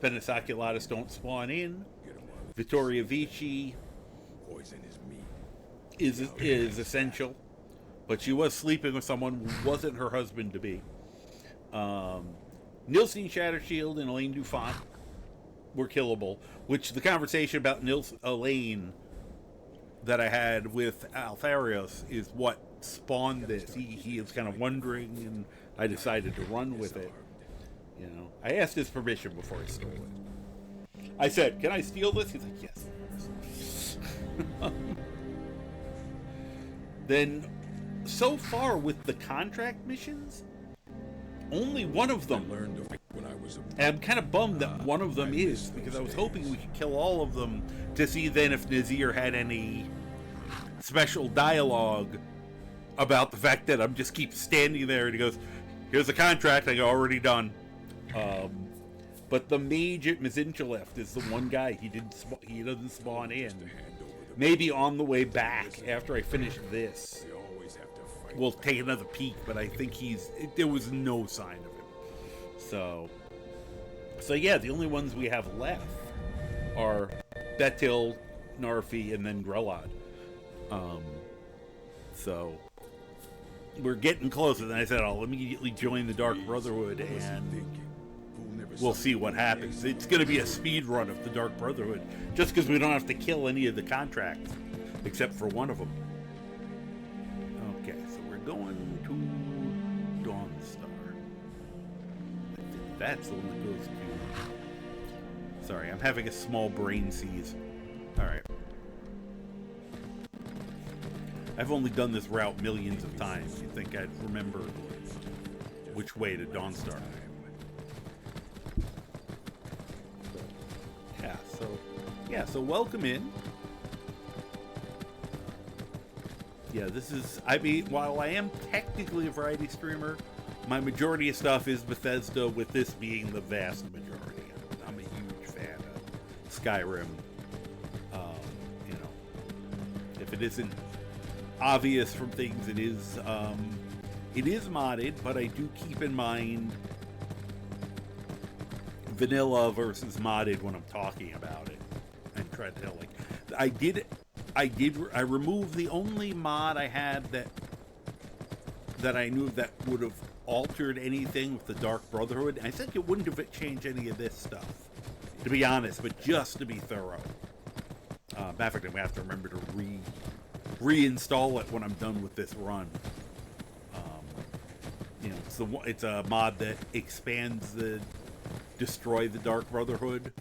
Penasaculatus, don't spawn in. Vittoria Vici is essential, but she was sleeping with someone who wasn't her husband to be. Nilstein Shattershield and Elaine Dufont were killable, which the conversation about Elaine that I had with Altharios is what spawned this. He was kind of wondering, and I decided to run with it. I asked his permission before I stole it. I said, "Can I steal this?" He's like, "Yes." Then, so far with the contract missions, only one of them. And I'm kind of bummed that one of them is, because I was hoping we could kill all of them to see then if Nazir had any special dialogue about the fact that I'm just keep standing there and he goes, "Here's the contract." I go, "Already done." But the mage at Mizinchalev is the one guy he doesn't spawn in. Maybe on the way back after I finish this, we'll take another peek. But I think there was no sign of him. So yeah, the only ones we have left are Betild, Narfi, and then Grelad. So we're getting closer. Then I said, I'll immediately join the Dark Brotherhood, and we'll see what happens. It's going to be a speed run of the Dark Brotherhood, just because we don't have to kill any of the contracts, except for one of them. Okay, so we're going to Dawnstar. I think that's the one that goes to... Sorry, I'm having a small brain seize. Alright. I've only done this route millions of times. You'd think I'd remember which way to Dawnstar. So welcome in. Yeah, this is, while I am technically a variety streamer, my majority of stuff is Bethesda, with this being the vast majority. I'm a huge fan of Skyrim. If it isn't obvious from things, it is modded, but I do keep in mind vanilla versus modded when I'm talking about it, and try to tell, I removed the only mod I had that I knew that would have altered anything with the Dark Brotherhood. And I think it wouldn't have changed any of this stuff, to be honest, but just to be thorough. Matter of fact, I'm gonna have to remember to reinstall it when I'm done with this run. It's a mod that expands the destroy the Dark Brotherhood,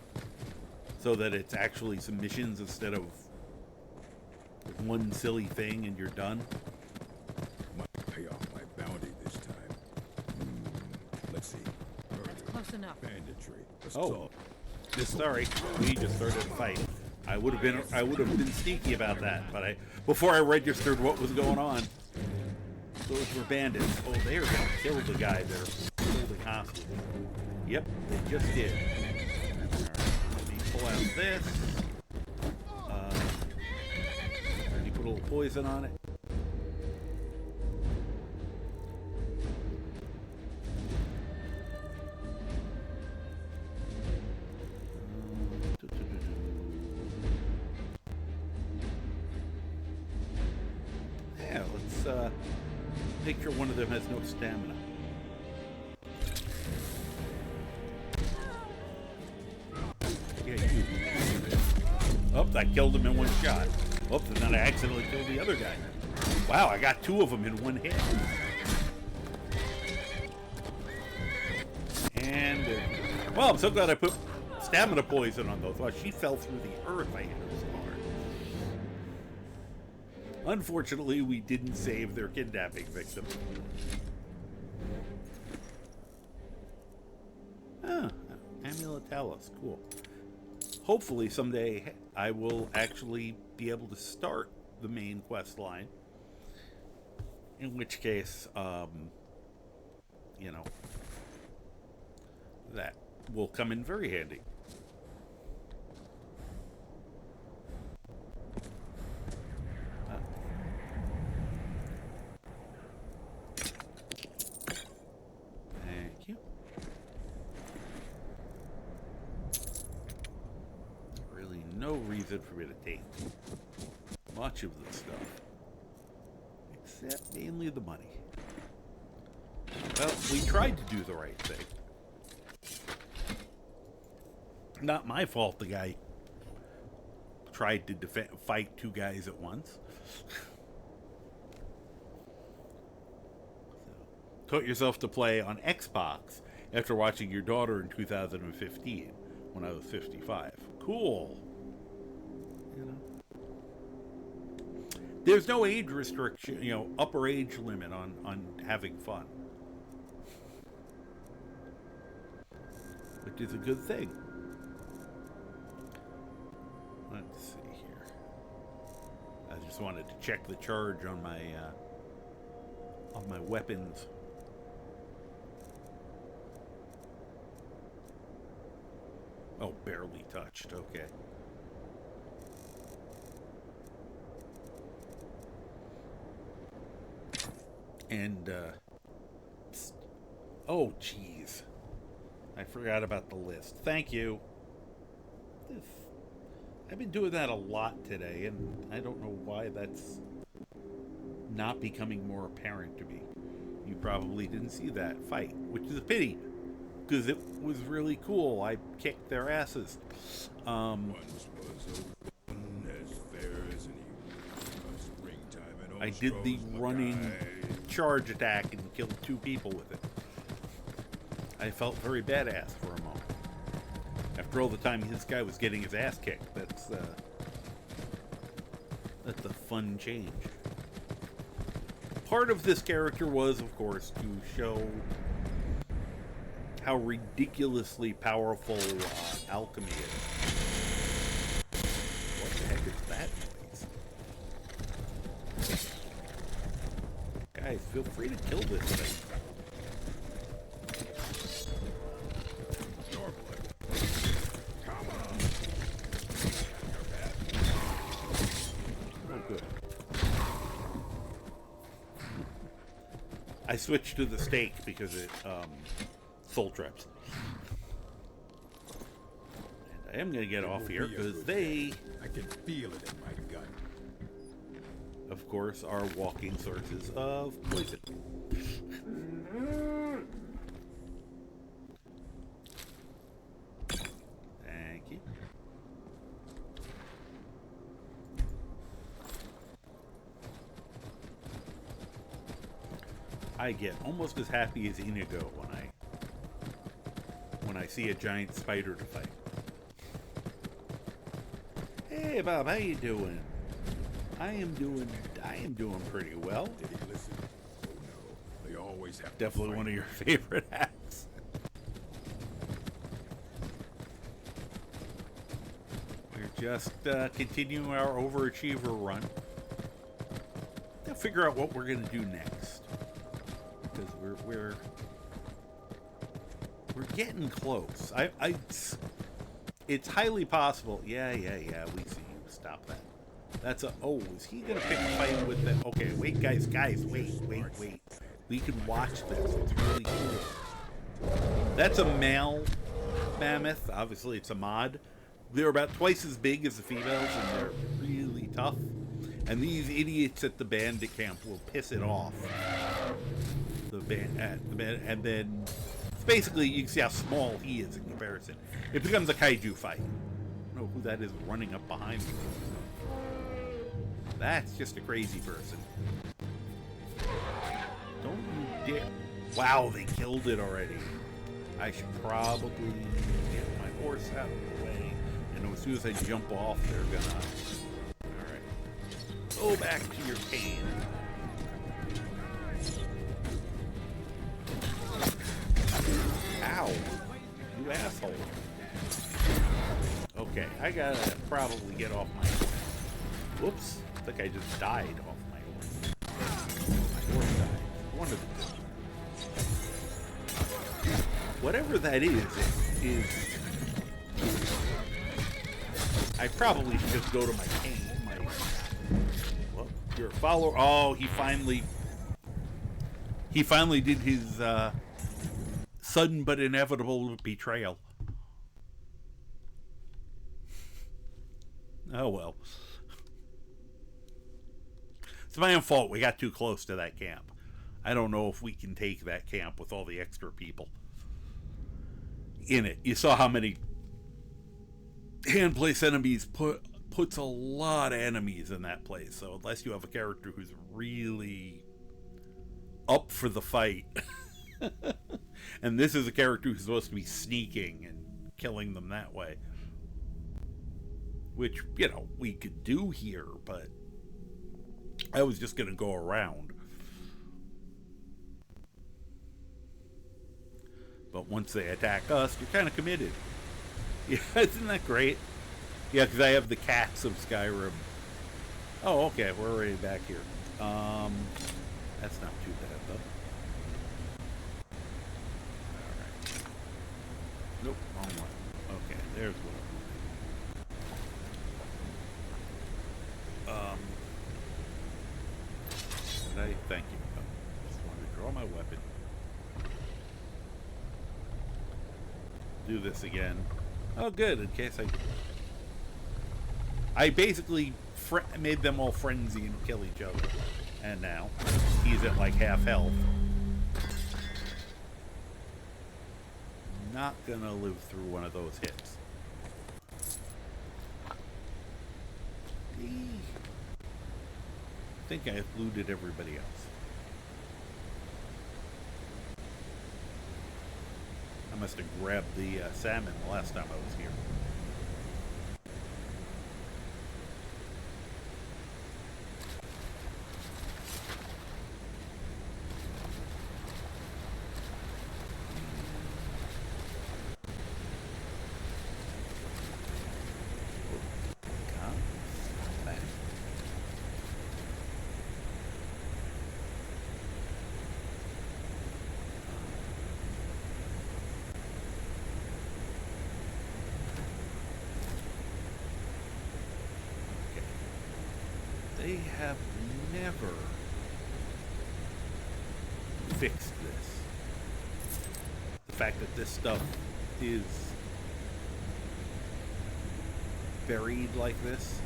so that it's actually some missions instead of one silly thing and you're done. Might pay off my bounty this time. Let's see. That's close enough. Banditry. Sorry, we just started a fight. I would have been sneaky about that, but before I registered what was going on. Those were bandits. Oh, they are gonna kill the guy they're holding hostage. Yep, they just did. Alright, let me pull out this. Already put a little poison on it. Make sure one of them has no stamina. Yeah, you. Oh, I killed him in one shot. Oops, and then I accidentally killed the other guy. Wow, I got 2 of them in one hit. And, well, I'm so glad I put stamina poison on those. Well, she fell through the earth. I hit her so hard. Unfortunately, we didn't save their kidnapping victim. Ah, Amulet Talus. Cool. Hopefully someday I will actually be able to start the main quest line. In which case, you know, that will come in very handy. Thank you. Really no reason for me to take much of this stuff. Except mainly the money. Well, we tried to do the right thing. Not my fault the guy tried to fight 2 guys at once. So, taught yourself to play on Xbox after watching your daughter in 2015 when I was 55. Cool. You know. There's no age restriction, you know, upper age limit on having fun. Which is a good thing. Let's see here. I just wanted to check the charge on my weapons. Oh, barely touched. Okay. And oh, jeez. I forgot about the list. Thank you. I've been doing that a lot today, and I don't know why that's not becoming more apparent to me. You probably didn't see that fight, which is a pity, because it was really cool. I kicked their asses. Once was open as fair as an evening, springtime and I did the running charge attack and killed 2 people with it. I felt very badass for a moment. After all the time this guy was getting his ass kicked, that's a fun change. Part of this character was, of course, to show how ridiculously powerful alchemy is. What the heck is that noise? Guys, feel free to kill this thing. I switched to the stake because it soul traps. And I am going to get off here because they, I can feel it in my gut. Of course, are walking sources of poison. Thank you. I get almost as happy as Inigo when I see a giant spider to fight. Hey Bob, how you doing? I am doing pretty well. Did he listen? Oh no, they always have Definitely one of your favorite acts. We're just continuing our Overachiever run. Now figure out what we're gonna do next. Because we're getting close. It's highly possible. Yeah, we see you. Stop that. That's a. Oh, is he gonna pick a fight with them? Okay, wait, guys, wait. We can watch this. It's really cool. That's a male mammoth. Obviously, it's a mod. They're about twice as big as the females, and they're really tough. And these idiots at the bandit camp will piss it off and then basically you can see how small he is in comparison. It becomes a kaiju fight. I don't know who that is running up behind me. That's just a crazy person. Don't you dare. Wow, they killed it already. I should probably get my horse out of the way. And as soon as I jump off, they're gonna... Alright. Go back to your cave. Ow. You asshole. Okay, I gotta probably get off my horse. Whoops. I think I just died off my horse. My horse died. One of the two. Whatever that is, I probably should just go to my cane. Well, your follower. Oh, he finally did his sudden but inevitable betrayal. Oh well. It's my own fault. We got too close to that camp. I don't know if we can take that camp with all the extra people in it. You saw how many hand place enemies puts a lot of enemies in that place. So unless you have a character who's really up for the fight, and this is a character who's supposed to be sneaking and killing them that way, which, you know, we could do here, but I was just gonna go around. But once they attack us, you're kind of committed. Yeah, isn't that great? Yeah, because I have the cats of Skyrim. Oh, okay, we're already back here. That's not too bad, though. Alright. Nope, wrong one. Okay, there's what I'm looking. Thank you. Just wanted to draw my weapon. Do this again. Oh, good. In case I basically made them all frenzy and kill each other, and now he's at like half health. Not gonna live through one of those hits. I think I looted everybody else. I must have grabbed the salmon the last time I was here. They have never fixed this. The fact that this stuff is buried like this.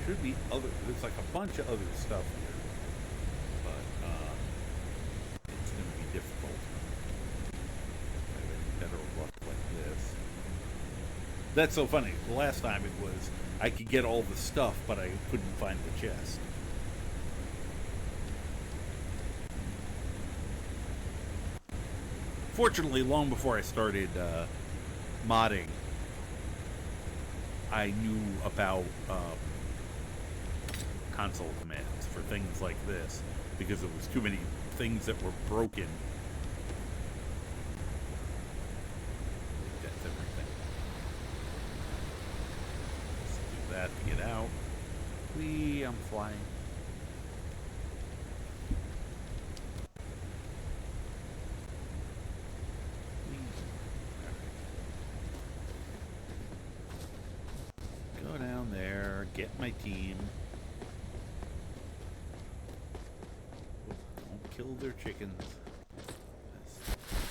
Should be other, there's like a bunch of other stuff here, but it's going to be difficult. Better luck like this. That's so funny. The last time it was I could get all the stuff, but I couldn't find the chest. Fortunately, long before I started modding, I knew about console commands for things like this, because there was too many things that were broken. That's everything. Let's do that to get out. I'm flying. Go down there, get my team. Don't kill their chickens.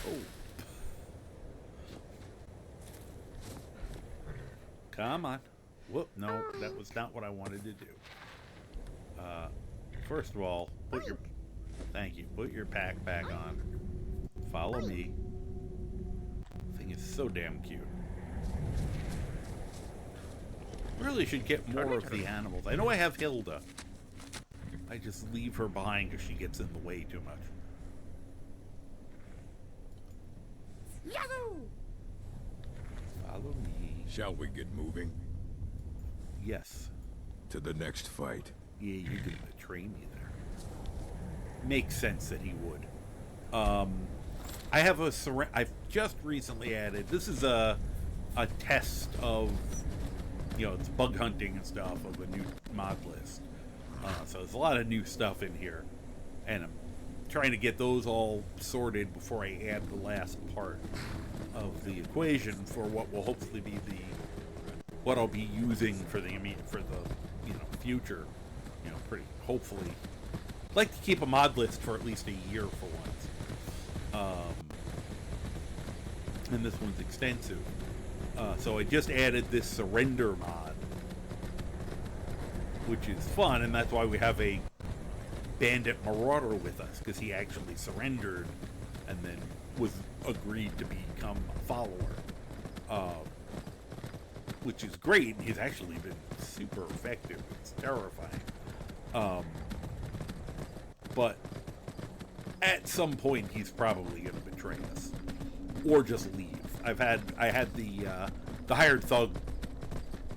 Oh. Come on. Whoop, no, that was not what I wanted to do. First of all, thank you, put your pack back on. Follow me. Thing is so damn cute. Really should get more of the animals. I know I have Hilda. I just leave her behind because she gets in the way too much. Yahoo! Follow me. Shall we get moving? Yes. To the next fight. Yeah, you're gonna betray me there. Makes sense that he would. I have I've just recently added. This is a test of, you know, it's bug hunting and stuff of a new mod list. So there's a lot of new stuff in here, and I'm trying to get those all sorted before I add the last part of the equation for what will hopefully be what I'll be using for the future. You know, pretty hopefully. I'd like to keep a mod list for at least a year for once. And this one's extensive. So I just added this surrender mod, which is fun, and that's why we have a bandit marauder with us, because he actually surrendered and then was agreed to become a follower. Which is great. He's actually been super effective. It's terrifying. But at some point he's probably going to betray us or just leave. I had the hired thug,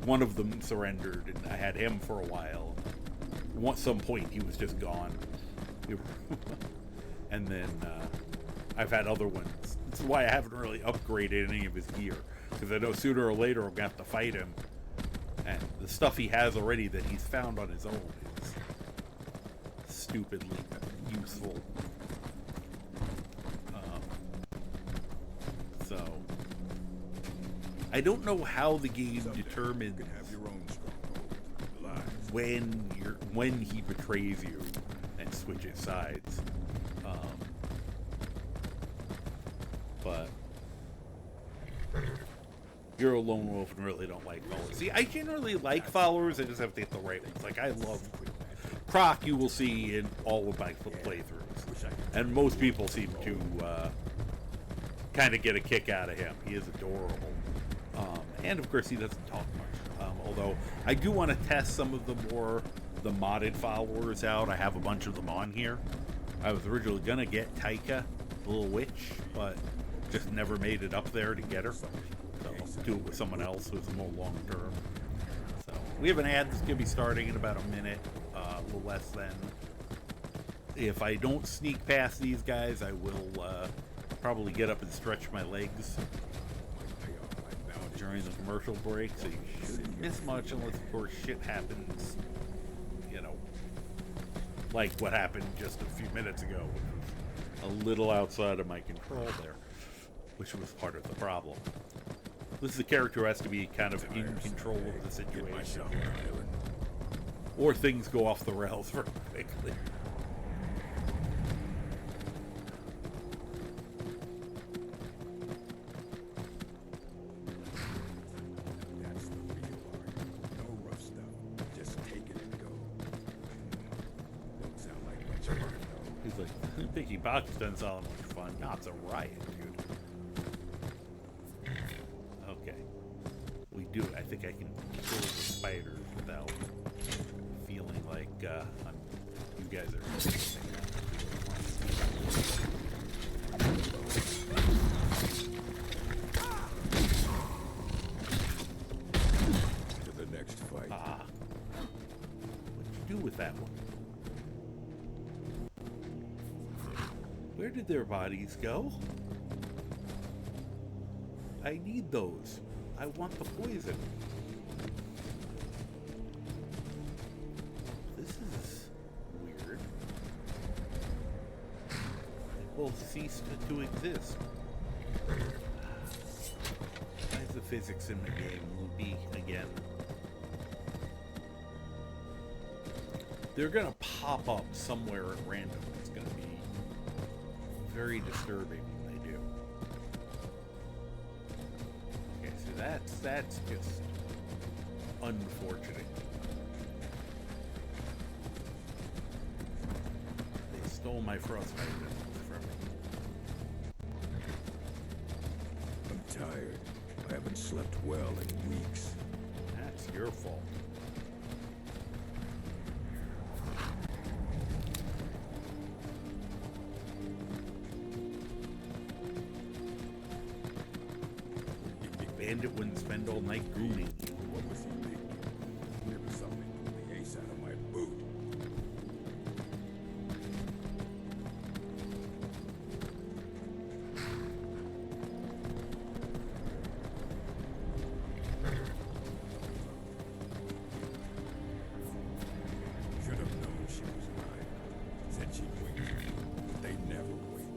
one of them surrendered, and I had him for a while. At some point he was just gone. And then I've had other ones. This is why I haven't really upgraded any of his gear, because I know sooner or later I'm going to have to fight him, and the stuff he has already that he's found on his own is stupidly useful. So I don't know how the game determines when he betrays you and switches sides. But you're a lone wolf and really don't like followers. See, I generally like followers. I just have to get the right ones. Like, I love Croc. You will see in all of my playthroughs, and most people seem to kind of get a kick out of him. He is adorable, and of course he doesn't talk much. Although I do want to test some of the modded followers out. I have a bunch of them on here. I was originally gonna get Taika, the little witch, but just never made it up there to get her. So I'll do it with someone else who's more long term. So we have an ad that's gonna be starting in about a minute, a little less than. If I don't sneak past these guys, I will probably get up and stretch my legs during the commercial break, so you shouldn't miss much unless, of course, shit happens, you know, like what happened just a few minutes ago, which was a little outside of my control there, which was part of the problem. This is a character who has to be kind of in control of the situation, or things go off the rails very quickly. Picking box doesn't sound much fun. No, it's a riot, dude. Okay. We do. I think I can kill the spiders without feeling like you guys are. To the next fight. What'd you do with that one? Where did their bodies go? I need those. I want the poison. This is weird. They both ceased to exist. Why is the physics in the game loopy again? They're gonna pop up somewhere at random. It's gonna be very disturbing when they do. Okay, so that's just unfortunate. They stole my frostbite missiles from me. I'm tired. I haven't slept well in weeks. That's your fault. Bandit wouldn't spend all night gooning. What was he thinking? There was something pulling the ace out of my boot. Should have known she was right. Said she'd wait. But they never wait.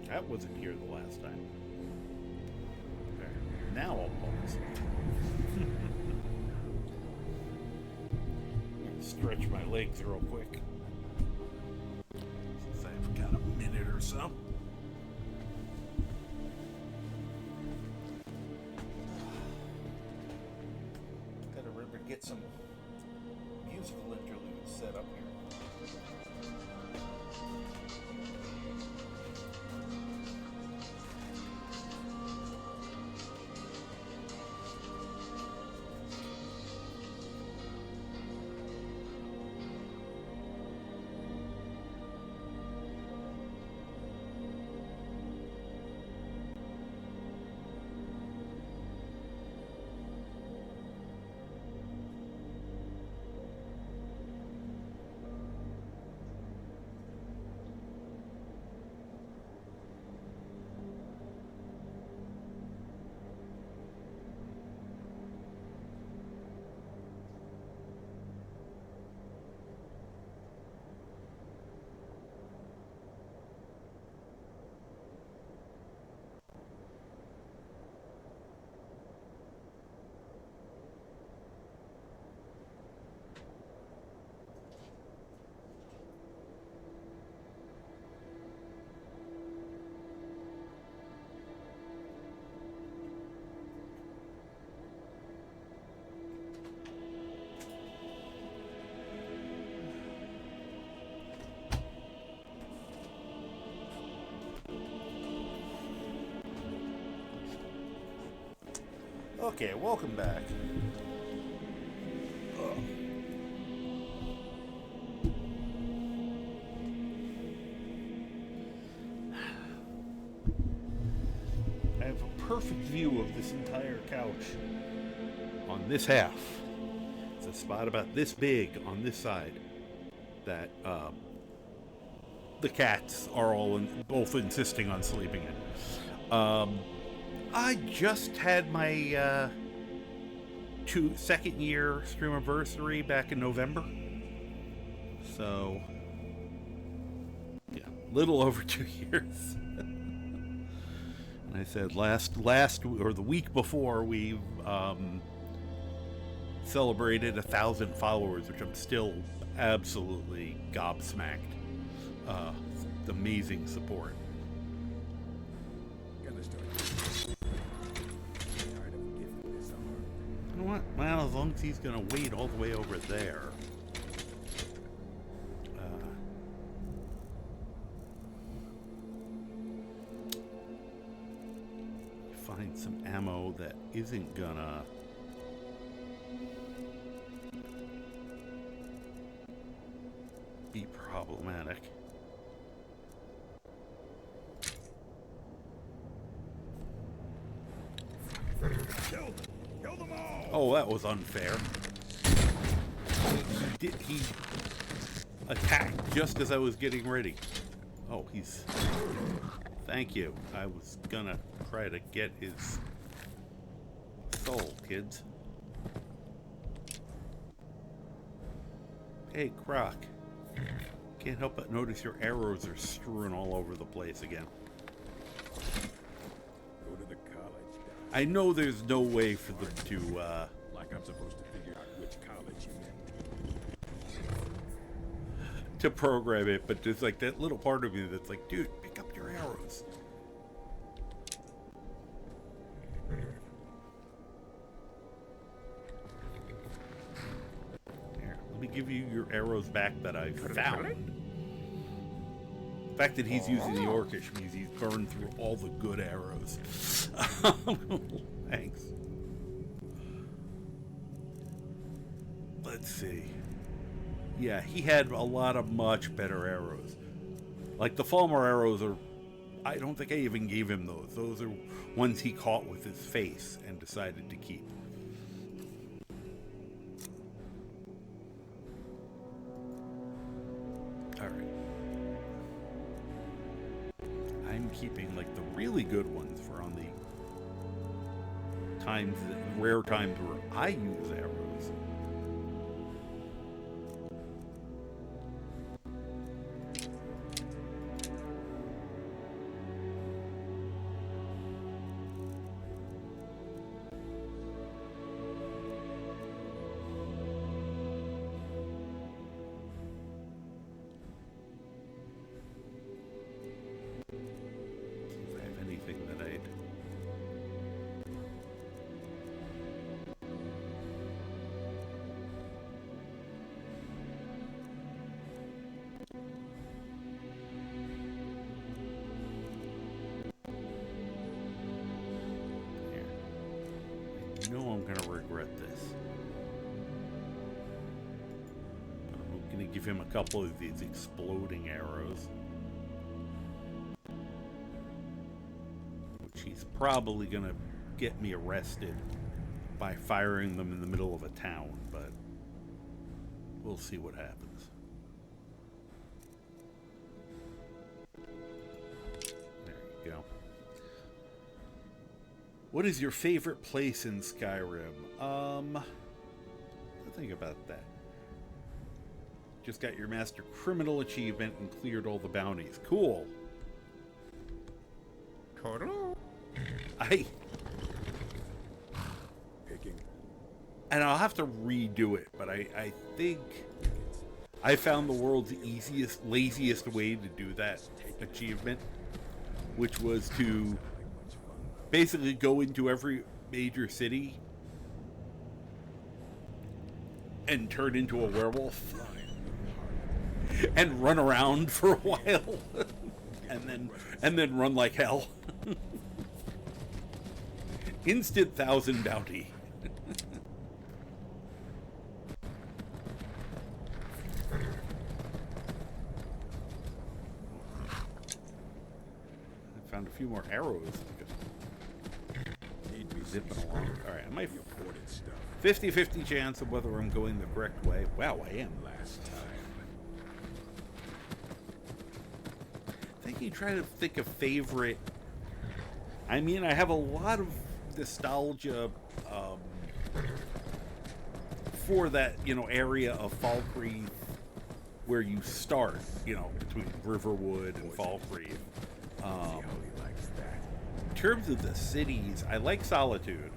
That wasn't here the last time. There. Now I'll pause. Stretch my legs real quick. Since I've got a minute or so. Gotta remember to get some musical interludes set up here. Okay, welcome back. I have a perfect view of this entire couch on this half. It's a spot about this big on this side that the cats are all both insisting on sleeping in. I just had my second year stream anniversary back in November. So, yeah, little over 2 years. And I said last or the week before we celebrated 1,000 followers, which I'm still absolutely gobsmacked. Amazing support. You know what? Well, as long as he's gonna wait all the way over there. Find some ammo that isn't gonna be problematic. Kill them all! Oh, that was unfair. He attacked just as I was getting ready. Oh, he's... Thank you. I was gonna try to get his soul, kids. Hey, Croc. Can't help but notice your arrows are strewn all over the place again. Go to the college. I know there's no way for them to, Like I'm supposed to figure out which college you meant. to program it, but there's like that little part of me that's like, dude, pick up your arrows. give you your arrows back that I found. The fact that he's using the orcish means he's burned through all the good arrows. Thanks. Let's see. Yeah, he had a lot of much better arrows. Like the Falmer arrows are... I don't think I even gave him those. Those are ones he caught with his face and decided to keep. Alright. I'm keeping like the really good ones for on the times, rare times where I use arrows. I'm gonna regret this. I'm gonna give him a couple of these exploding arrows, which he's probably gonna get me arrested by firing them in the middle of a town, but we'll see what happens. There you go. What is your favorite place in Skyrim? Think about that. Just got your Master Criminal achievement and cleared all the bounties. Cool. Total. And I'll have to redo it, but I think I found the world's easiest, laziest way to do that achievement, which was to basically go into every major city and turn into a werewolf and run around for a while and then run like hell. Instant 1,000 bounty. I found a few more arrows. Zipping along. Alright, I might 50-50 chance of whether I'm going the correct way. Wow, I am. Last time. I think you try to think of favorite. I mean, I have a lot of nostalgia for that, area of Falkreath where you start, between Riverwood and Falkreath. In terms of the cities, I like Solitude.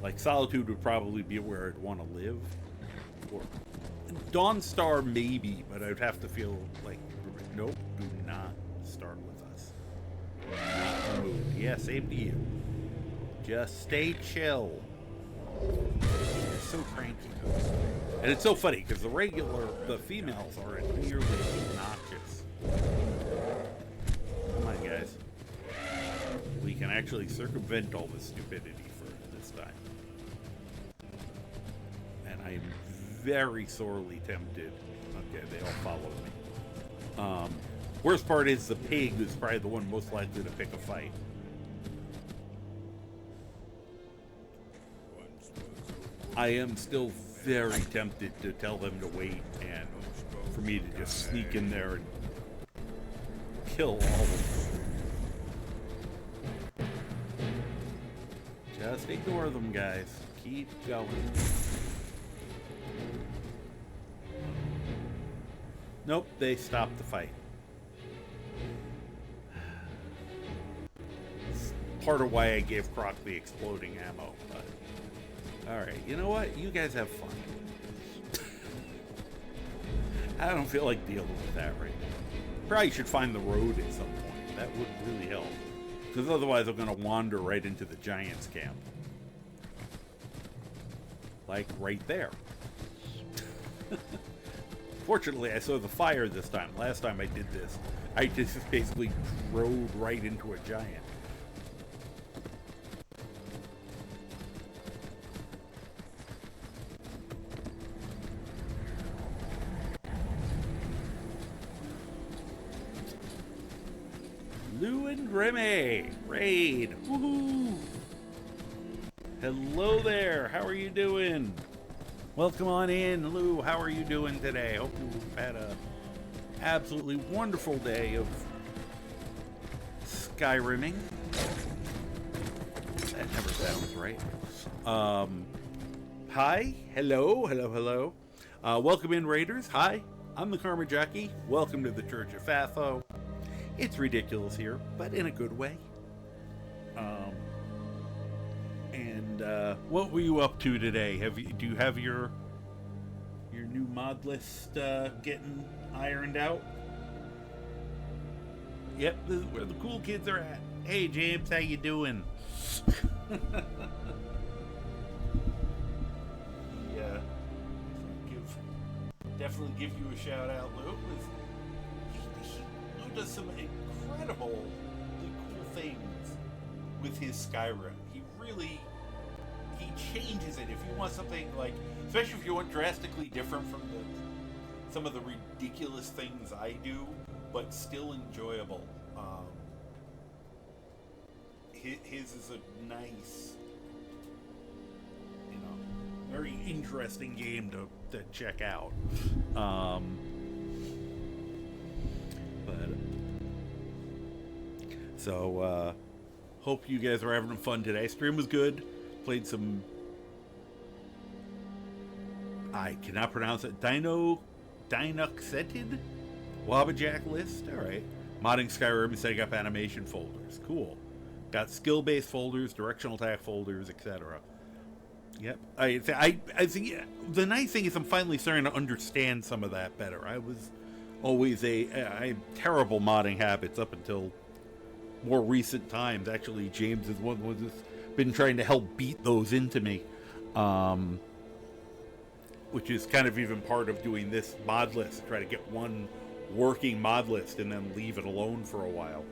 Like, Solitude would probably be where I'd want to live. Or Dawnstar, maybe, but I'd have to feel like, nope, do not start with us. Not in the mood. Yeah, same to you. Just stay chill. They're so cranky. And it's so funny, because the females are nearly obnoxious. Come on, guys. We can actually circumvent all this stupidity for this time. And I am very sorely tempted. Okay, they all follow me. Worst part is the pig is probably the one most likely to pick a fight. I am still very tempted to tell them to wait and for me to just sneak in there and kill all of them. Just ignore them, guys. Keep going. Nope, they stopped the fight. It's part of why I gave Croc the exploding ammo, but... Alright, you know what? You guys have fun. I don't feel like dealing with that right now. Probably should find the road at some point. That would really help. Because otherwise I'm going to wander right into the Giants camp. Like, right there. Fortunately, I saw the fire this time. Last time I did this, I just basically drove right into a giant. Lou and Grimmy! Raid! Woohoo! Hello there! How are you doing? Welcome on in, Lou. How are you doing today? Hope you've had a absolutely wonderful day of Skyrimming. That never sounds right. Hi. Hello. Hello, hello. Welcome in, Raiders. Hi. I'm the Karma Jockey. Welcome to the Church of FAAFO. It's ridiculous here, but in a good way. What were you up to today? Do you have your new mod list getting ironed out? Yep, this is where the cool kids are at. Hey James, how you doing? Yeah, definitely give you a shout out, Lou. Lou does some incredibly cool things with his Skyrim. He changes it. If you want something like, especially if you want drastically different from some of the ridiculous things I do, but still enjoyable. His is a nice, very interesting game to check out. Hope you guys are having fun today. Stream was good. Played some, I cannot pronounce it, Dynuxeted Wabbajack list. Alright. Modding Skyrim and setting up animation folders. Cool. Got skill-based folders, directional attack folders, etc. Yep. I think the nice thing is I'm finally starting to understand some of that better. I was always I had terrible modding habits up until more recent times. Actually, James is one who's been trying to help beat those into me, which is kind of even part of doing this mod list. Try to get one working mod list and then leave it alone for a while,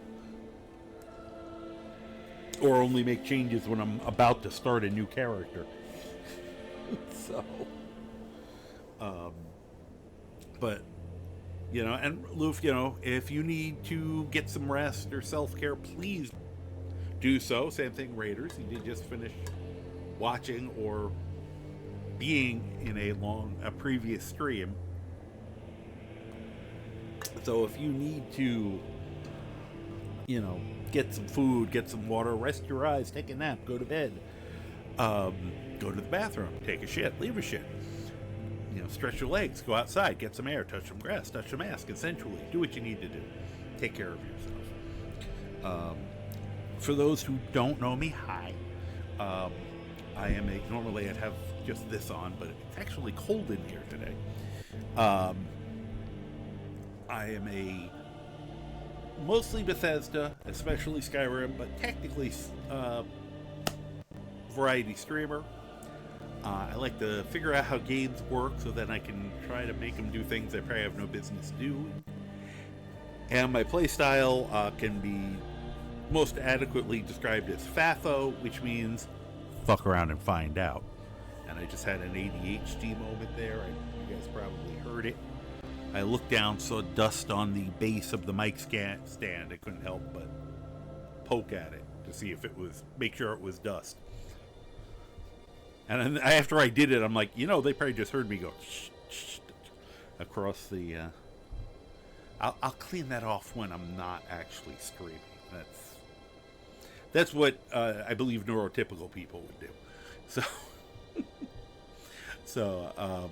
or only make changes when I'm about to start a new character. So, but and Loof, if you need to get some rest or self-care, please do so. Same thing, Raiders. You did just finish watching or being in a previous stream. So if you need to, get some food, get some water, rest your eyes, take a nap, go to bed, go to the bathroom, take a shit, leave a shit. Stretch your legs, go outside, get some air, touch some grass, touch some ass, consensually. Do what you need to do. Take care of yourself. For those who don't know me, hi. I am normally I'd have just this on, but it's actually cold in here today. I am a mostly Bethesda, especially Skyrim, but technically variety streamer. I like to figure out how games work so that I can try to make them do things they probably have no business doing. And my playstyle can be most adequately described as FAAFO, which means fuck around and find out. And I just had an ADHD moment there. You guys probably heard it. I looked down, saw dust on the base of the mic stand. I couldn't help but poke at it to see if make sure it was dust. And then after I did it, I'm like, they probably just heard me go shh, shh, across the. I'll clean that off when I'm not actually streaming. That's what I believe neurotypical people would do. So,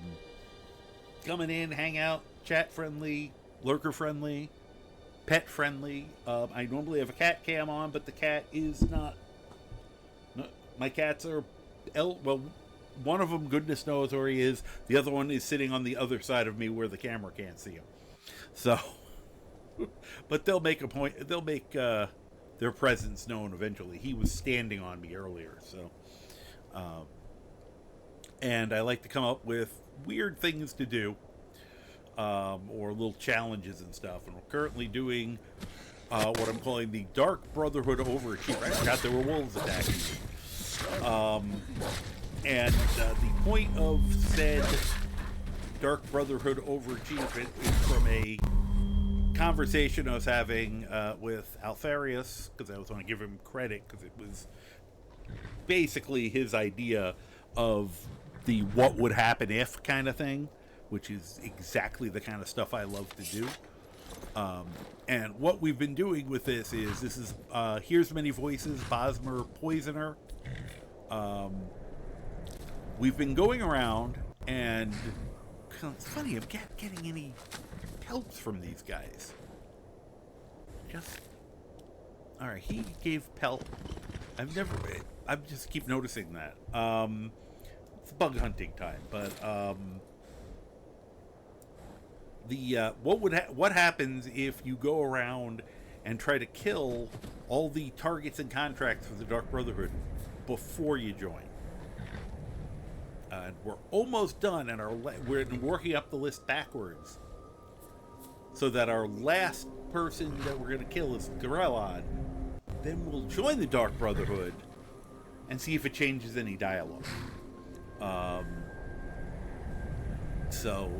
coming in, hang out, chat friendly, lurker friendly, pet friendly. I normally have a cat cam on, but the cat is not. No, my cats are. Well, one of them, goodness knows where he is. The other one is sitting on the other side of me where the camera can't see him. So, but they'll make a point. They'll make their presence known eventually. He was standing on me earlier, so And I like to come up with weird things to do, or little challenges and stuff. And we're currently doing what I'm calling the Dark Brotherhood Overachiever. I forgot there were wolves attacking me. And the point of said Dark Brotherhood Overachiever is from a conversation I was having with Alfarius, because I was want to give him credit, because it was basically his idea of the what would happen if kind of thing, which is exactly the kind of stuff I love to do. And what we've been doing with this is Here's Many Voices, Bosmer Poisoner. We've been going around, and it's funny, I'm not getting any helps from these guys. Alright, he gave pelt. I just keep noticing that. It's bug hunting time, but what happens if you go around and try to kill all the targets and contracts for the Dark Brotherhood before you join? And we're almost done, and we're working up the list backwards, so that our last person that we're going to kill is Gorellon. Then we'll join the Dark Brotherhood and see if it changes any dialogue. So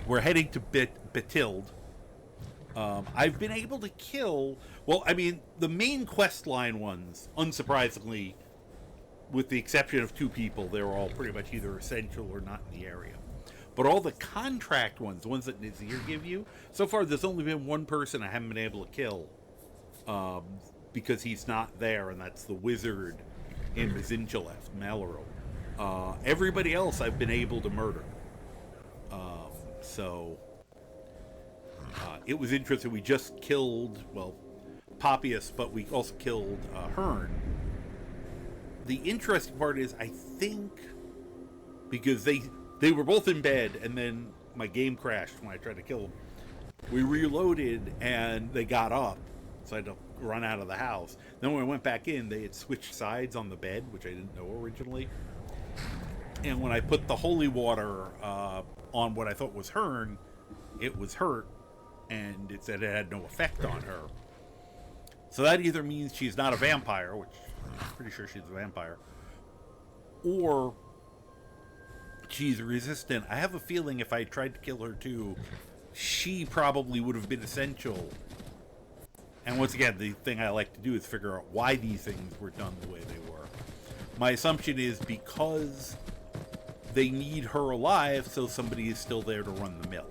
we're heading to Betild. I've been able to kill, well, I mean, the main quest line ones, unsurprisingly, with the exception of 2 people, they were all pretty much either essential or not in the area. But all the contract ones, the ones that Nazir give you, so far there's only been 1 person I haven't been able to kill, because he's not there, and that's the wizard in Mazinchalev, Maloro. Everybody else I've been able to murder. It was interesting. We just killed, well, Papius, but we also killed Hearn. The interesting part is, I think, because they were both in bed, and then my game crashed when I tried to kill them. We reloaded, and they got up, so I had to run out of the house. Then when I went back in, they had switched sides on the bed, which I didn't know originally. And when I put the holy water on what I thought was Hearn, it was hurt, and it said it had no effect on her. So that either means she's not a vampire, which I'm pretty sure she's a vampire, or she's resistant. I have a feeling if I tried to kill her too, she probably would have been essential. And once again, the thing I like to do is figure out why these things were done the way they were. My assumption is because they need her alive, so somebody is still there to run the mill.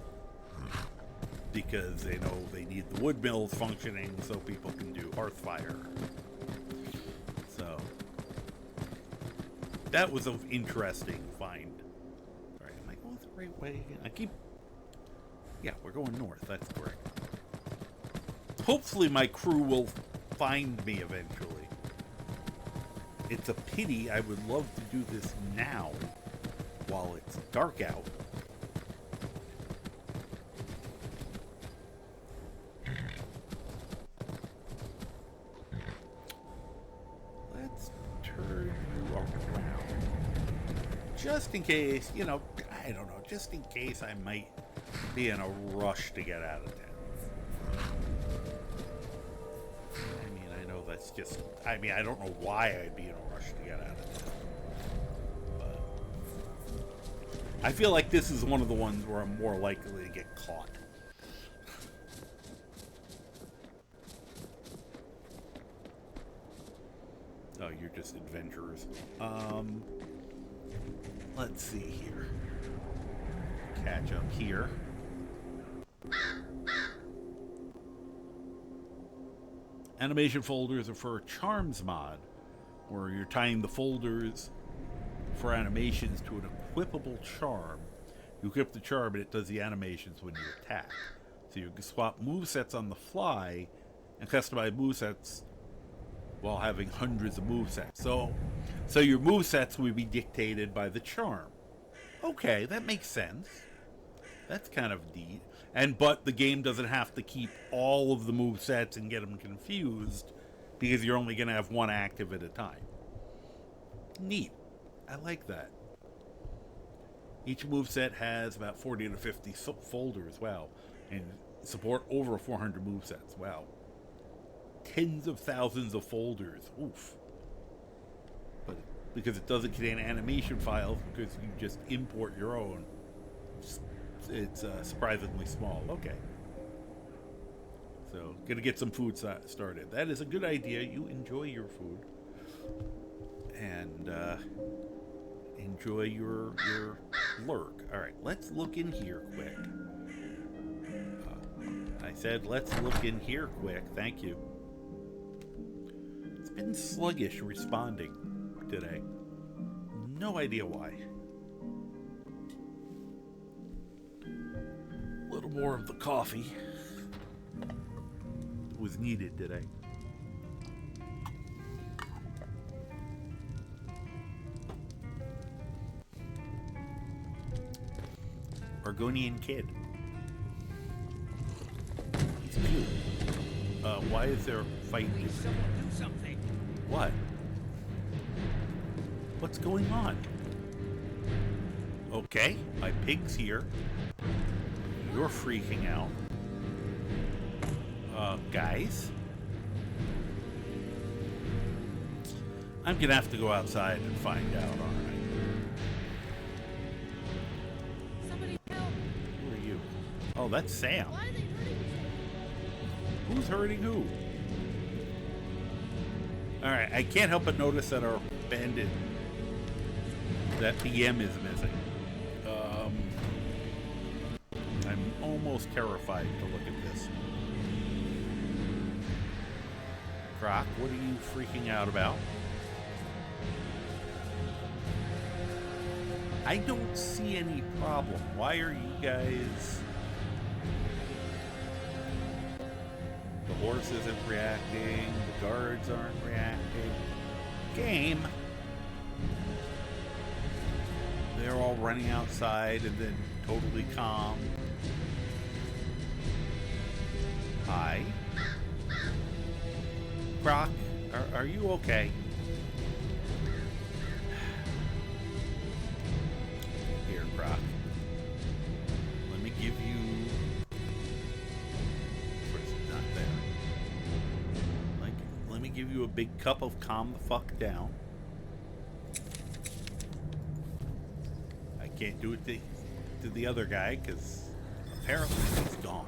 Because they know they need the wood mills functioning so people can do hearth fire. So that was an interesting find. Alright, am I going the right way again? Yeah, we're going north, that's correct. Hopefully my crew will find me eventually. It's a pity. I would love to do this now while it's dark out. Let's turn you around. Just in case, I don't know, just in case I might be in a rush to get out of town. That's just, I don't know why I'd be in a rush to get out of town. But I feel like this is one of the ones where I'm more likely to get caught. Oh, you're just adventurers. Let's see here. Catch up here. Animation folders are for a charms mod, where you're tying the folders for animations to an equipable charm. You equip the charm and it does the animations when you attack. So you can swap movesets on the fly and customize movesets while having hundreds of movesets. So your movesets will be dictated by the charm. Okay, that makes sense. That's kind of neat. But the game doesn't have to keep all of the movesets and get them confused, because you're only going to have one active at a time. Neat. I like that. Each moveset has about 40 to 50 folders, wow. And support over 400 movesets, wow. Tens of thousands of folders, oof. But because it doesn't contain animation files, because you just import your own, it's surprisingly small. Okay. So, gonna get some food started. That is a good idea. You enjoy your food. And, enjoy your lurk. Alright, let's look in here quick. I said let's look in here quick. Thank you. It's been sluggish responding today. No idea why. A little more of the coffee was needed today. Argonian kid. He's cute. Why is there a fight? Please, someone do something. What? What's going on? Okay, my pig's here. You're freaking out. Guys? I'm gonna have to go outside and find out, aren't I? Somebody help. Who are you? Oh, that's Sam. Why are they hurting me? Who's hurting who? Alright, I can't help but notice that our bandit, that PM is missing. I'm almost terrified to look at this. Croc, what are you freaking out about? I don't see any problem. Why are you guys... The horse isn't reacting, the guards aren't reacting. Game! They're all running outside and then totally calm. Hi. Croc, are you okay? Here, Croc. Let me give you... Not there. Let me give you a big cup of calm the fuck down. I can't do it to the other guy because apparently he's gone.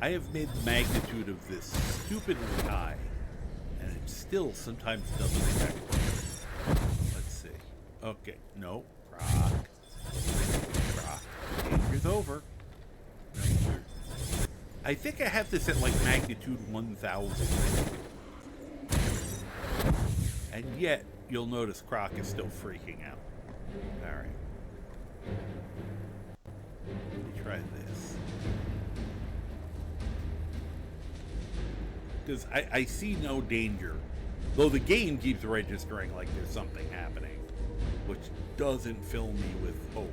I have made the magnitude of this stupidly high, and it still sometimes doesn't affect me. Let's see. Okay, no. Croc. Croc. Danger's over. No, I think I have this at like magnitude 1000. And yet, you'll notice Croc is still freaking out. Alright. Let me try this. Because I see no danger. Though the game keeps registering like there's something happening, which doesn't fill me with hope.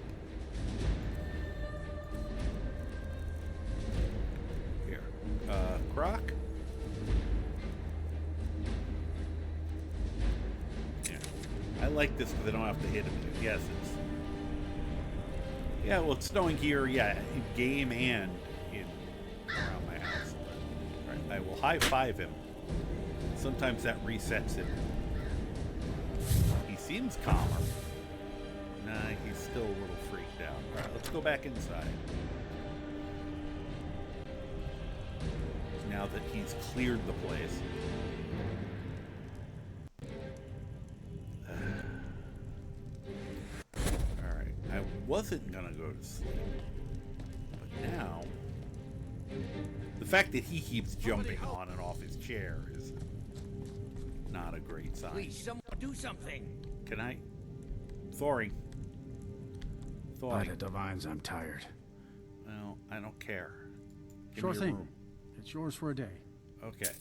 Here. Croc? Yeah. I like this because I don't have to hit him. Yes, it's... Yeah, well, it's snowing here, yeah, in game and in around my house. I will high-five him. Sometimes that resets him. He seems calmer. Nah, he's still a little freaked out. Alright, let's go back inside. Now that he's cleared the place. Alright, I wasn't gonna go to sleep. But now... The fact that he keeps jumping on and off his chair is not a great sign. Please, someone do something. Can I? Thoring. By the divines, I'm tired. Well, I don't care. Give Sure me your thing. room. It's yours for a day. Okay.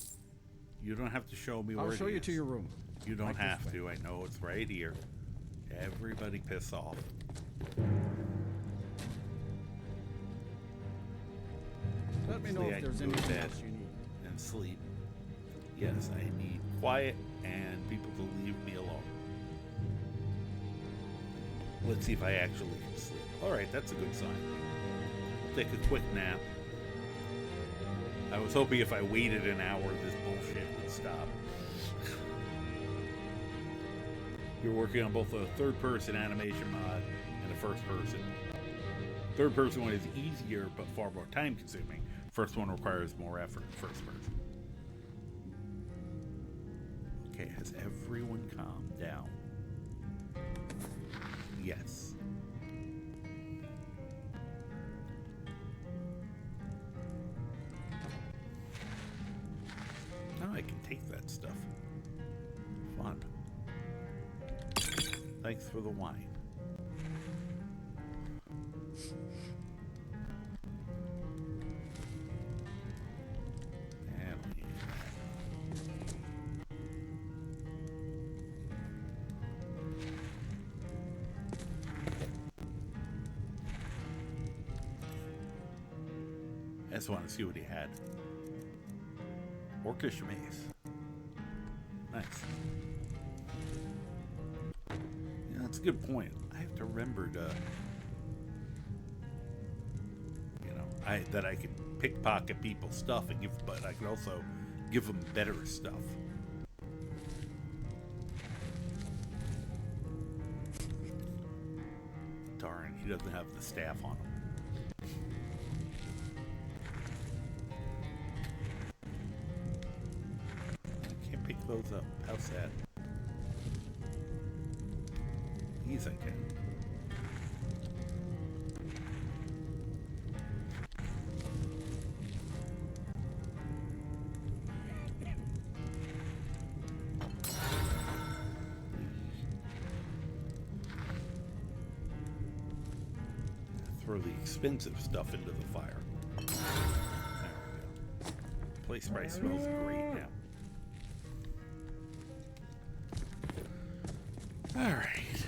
You don't have to show me where I'll it show you is. to your room. You don't Right this have way. to. I know it's right here. Everybody piss off. Let me know if there's anything anything else you need. And sleep. Yes, I need quiet and people to leave me alone. Let's see if I actually can sleep. Alright, that's a good sign. Take a quick nap. I was hoping if I waited an hour, this bullshit would stop. You're working on both a third-person animation mod and a first-person. Third-person one is easier, but far more time-consuming. First one requires more effort. First-person. Okay, has everyone calmed down? Yes. Now I can take that stuff. Fun. Thanks for the wine. I just want to see what he had. Orcish mace. Nice. Yeah, that's a good point. I have to remember to, you know, that I can pickpocket people's stuff and give, but I can also give them better stuff. Darn, he doesn't have the staff on him. Those up. How sad. These I can. Throw the expensive stuff into the fire. There we go. Place probably smells great now. All right.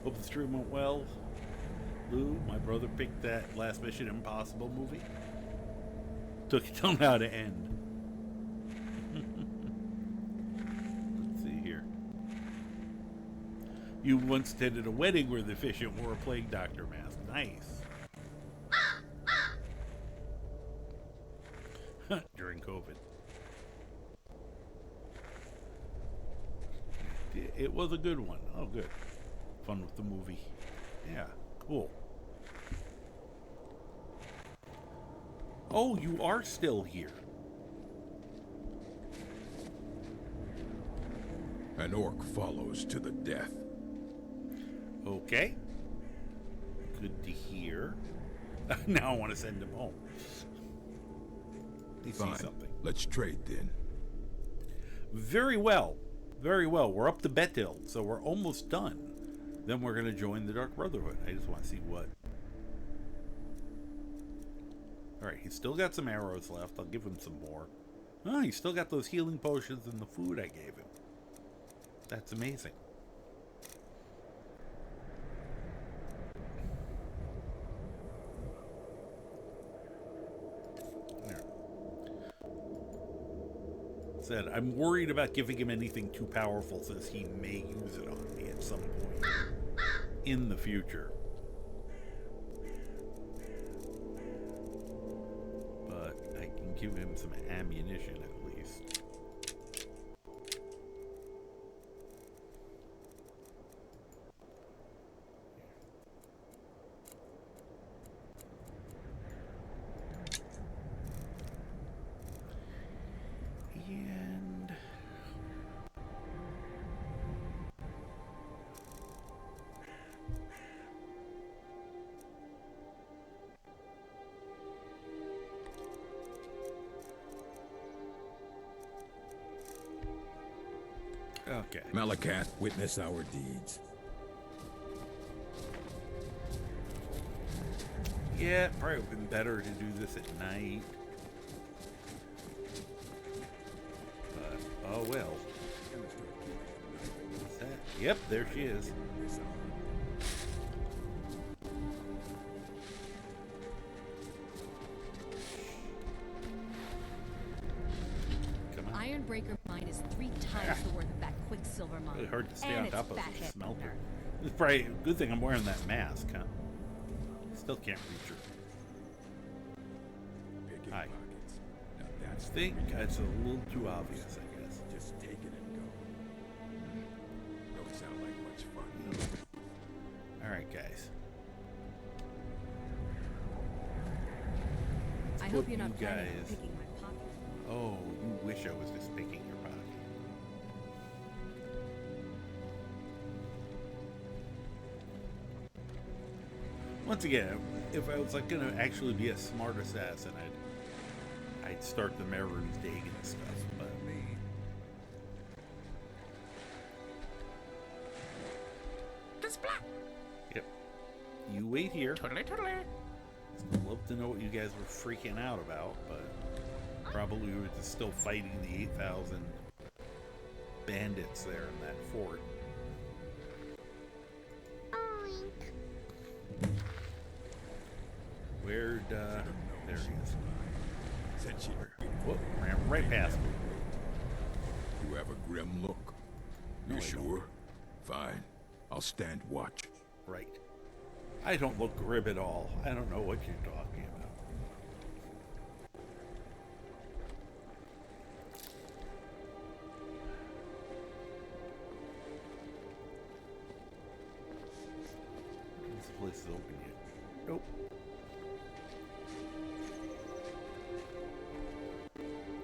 Hope the stream went well. Lou, my brother picked that last Mission Impossible movie. Took it till now to end. Let's see here. You once attended a wedding where the officiant wore a plague doctor mask. Nice. During COVID. It was a good one. Oh, good. Fun with the movie. Yeah, cool. Oh, you are still here. An orc follows to the death. Okay. Good to hear. Now I want to send him home. They see something. Let's trade then. Very well. Very well. We're up to Betild, so we're almost done. Then we're going to join the Dark Brotherhood. I just want to see what... Alright, he's still got some arrows left. I'll give him some more. Oh, he's still got those healing potions and the food I gave him. That's amazing. There. Said, I'm worried about giving him anything too powerful since he may use it on me at some point in the future. Give him some ammunition at least. And okay. Malakat, witness our deeds. Yeah, probably would have been better to do this at night. But, oh well. What's that? Yep, there she is. Ironbreaker mine is 3 times the worth of that Quicksilver mine. Really hard to stay and on top of it's the fathead smelter. owner. It's probably a good thing I'm wearing that mask, huh? Still can't reach her. Picking Hi. pockets. Now I that's the think reason. that's a little too obvious, I guess. Just take it and go. Don't sound like much fun. Alright, guys. I hope you're you not planning on guys- picking my pocket. Oh, you wish I was just picking your pocket. Once again, if I was like gonna actually be a smart assassin, I'd start the Maroon's dig and stuff. But yep, you wait here. Totally, totally. I'd love to know what you guys were freaking out about, but probably we were just still fighting the 8,000 bandits there in that fort. Where'd, there he is. Said she Whoop, ran right past me. You have a grim look. No, You I don't. sure? Fine. I'll stand watch. Right. I don't look grim at all. I don't know what you're talking about. This place is open yet. Nope.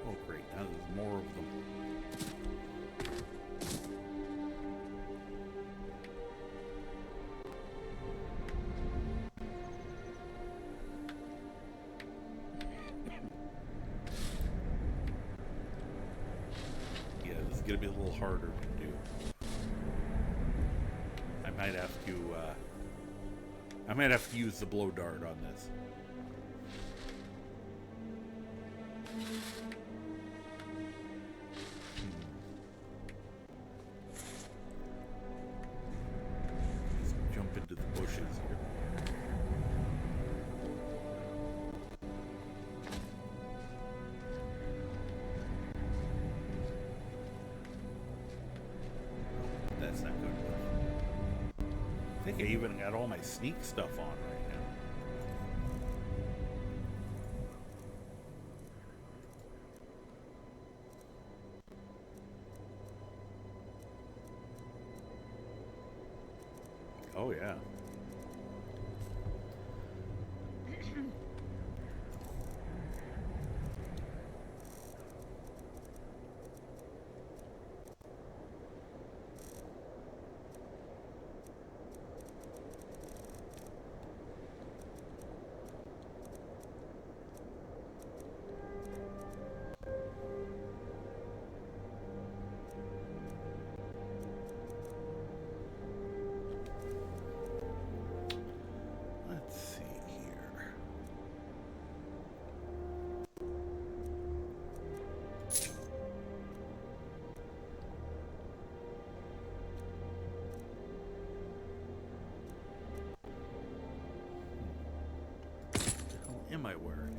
Oh great, now there's more of them. Yeah, this is gonna be a little harder to do. I might have to use the blow dart on this. Just jump into the bushes here. That's not good enough. I think I even got all my sneak stuff on right now. Oh yeah. Let's see here. What the hell am I wearing?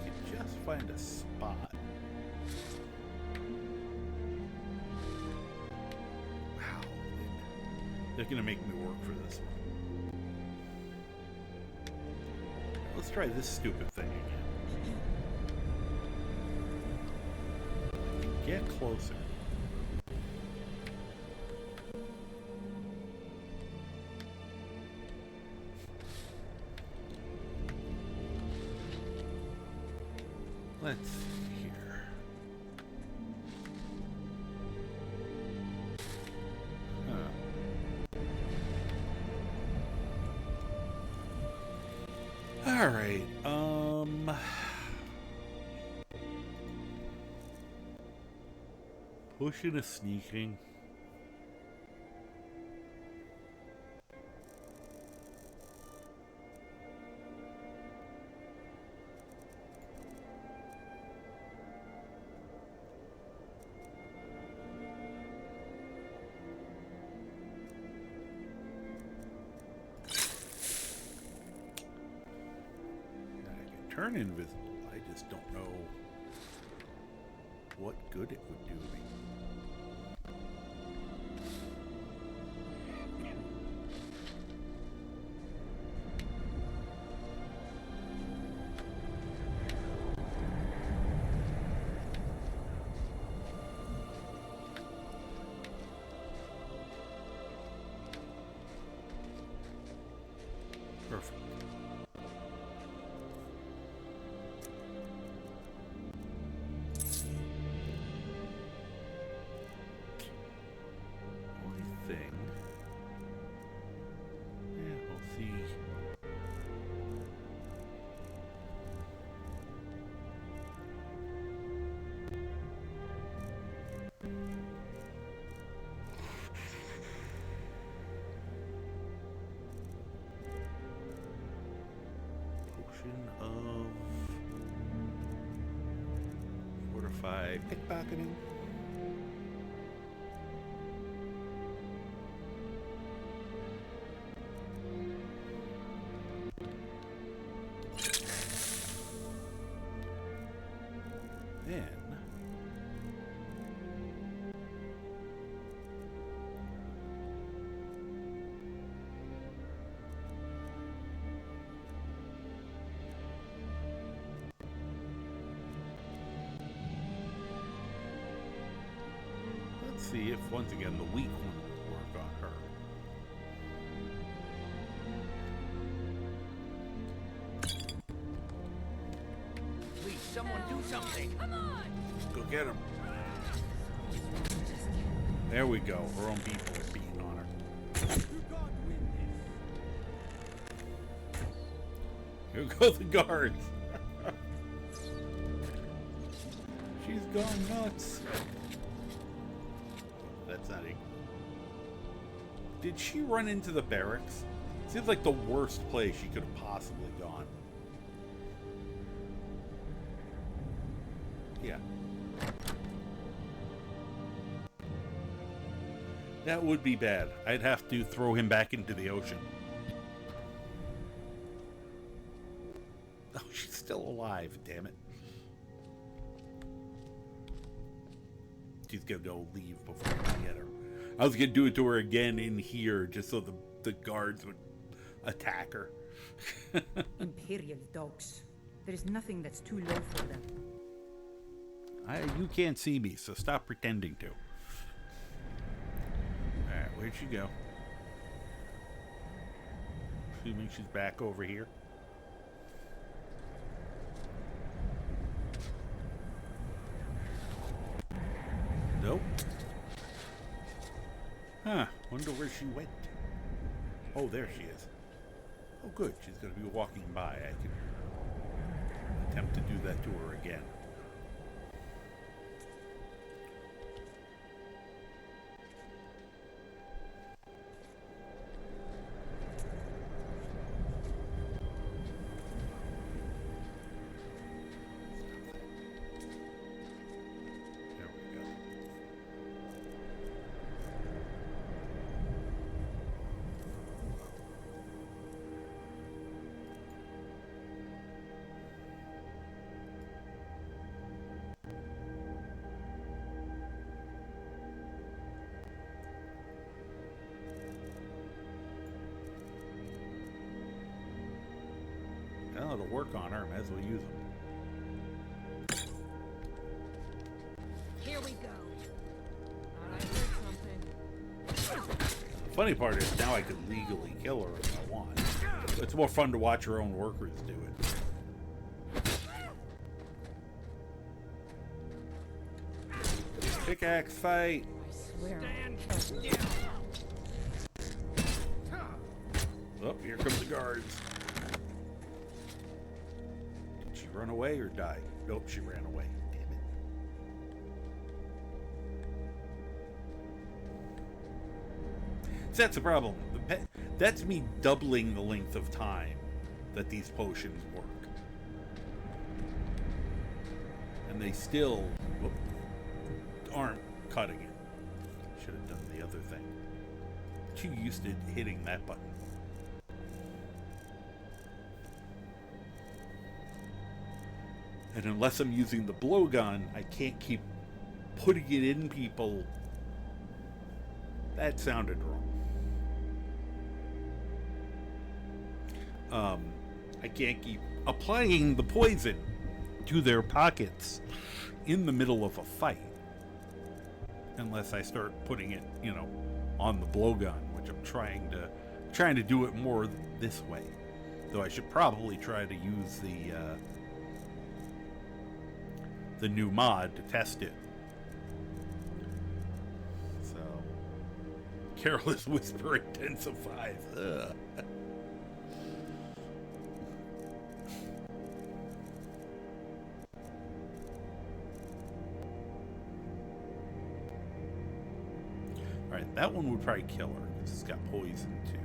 I could just find a spot. Wow. They're gonna make me work for this one. Let's try this stupid thing again. Get closer. Let's see here. All right. Pushing and sneaking. Turn invisible. I just don't know what good it would do me. Perfect. Of fortify pickpocketing. Then see if once again the weak one will work on her. Please, someone do something. Come on! Go get him. There we go. Her own people are beating on her. Here go the guards. She's gone nuts. That's not it. Did she run into the barracks? Seems like the worst place she could have possibly gone. Yeah. That would be bad. I'd have to throw him back into the ocean. Oh, she's still alive, damn it. She's gonna go leave before I get her. I was gonna do it to her again in here just so the guards would attack her. Imperial dogs. There is nothing that's too low for them. You can't see me, so stop pretending to. Alright, where'd she go? Assuming she's back over here. Nope. Huh. Wonder where she went. Oh, there she is. Oh, good. She's going to be walking by. I can attempt to do that to her again. Well, it'll work on her. Might as well use them. Here we go. Thought I heard something. The funny part is now I could legally kill her if I want. It's more fun to watch her own workers do it. Pickaxe fight. I swear. Oh, here come the guards. Did she run away or die? Nope, she ran away. Damn it. So that's the problem. That's me doubling the length of time that these potions work. And they still aren't cutting it. Should have done the other thing. Too used to hitting that button. And unless I'm using the blowgun, I can't keep putting it in people. That sounded wrong. I can't keep applying the poison to their pockets in the middle of a fight. Unless I start putting it, you know, on the blowgun, which I'm trying to do it more this way. Though I should probably try to use the new mod to test it. So, Careless Whisper intensifies. Ugh. Alright, that one would probably kill her because it's got poison too.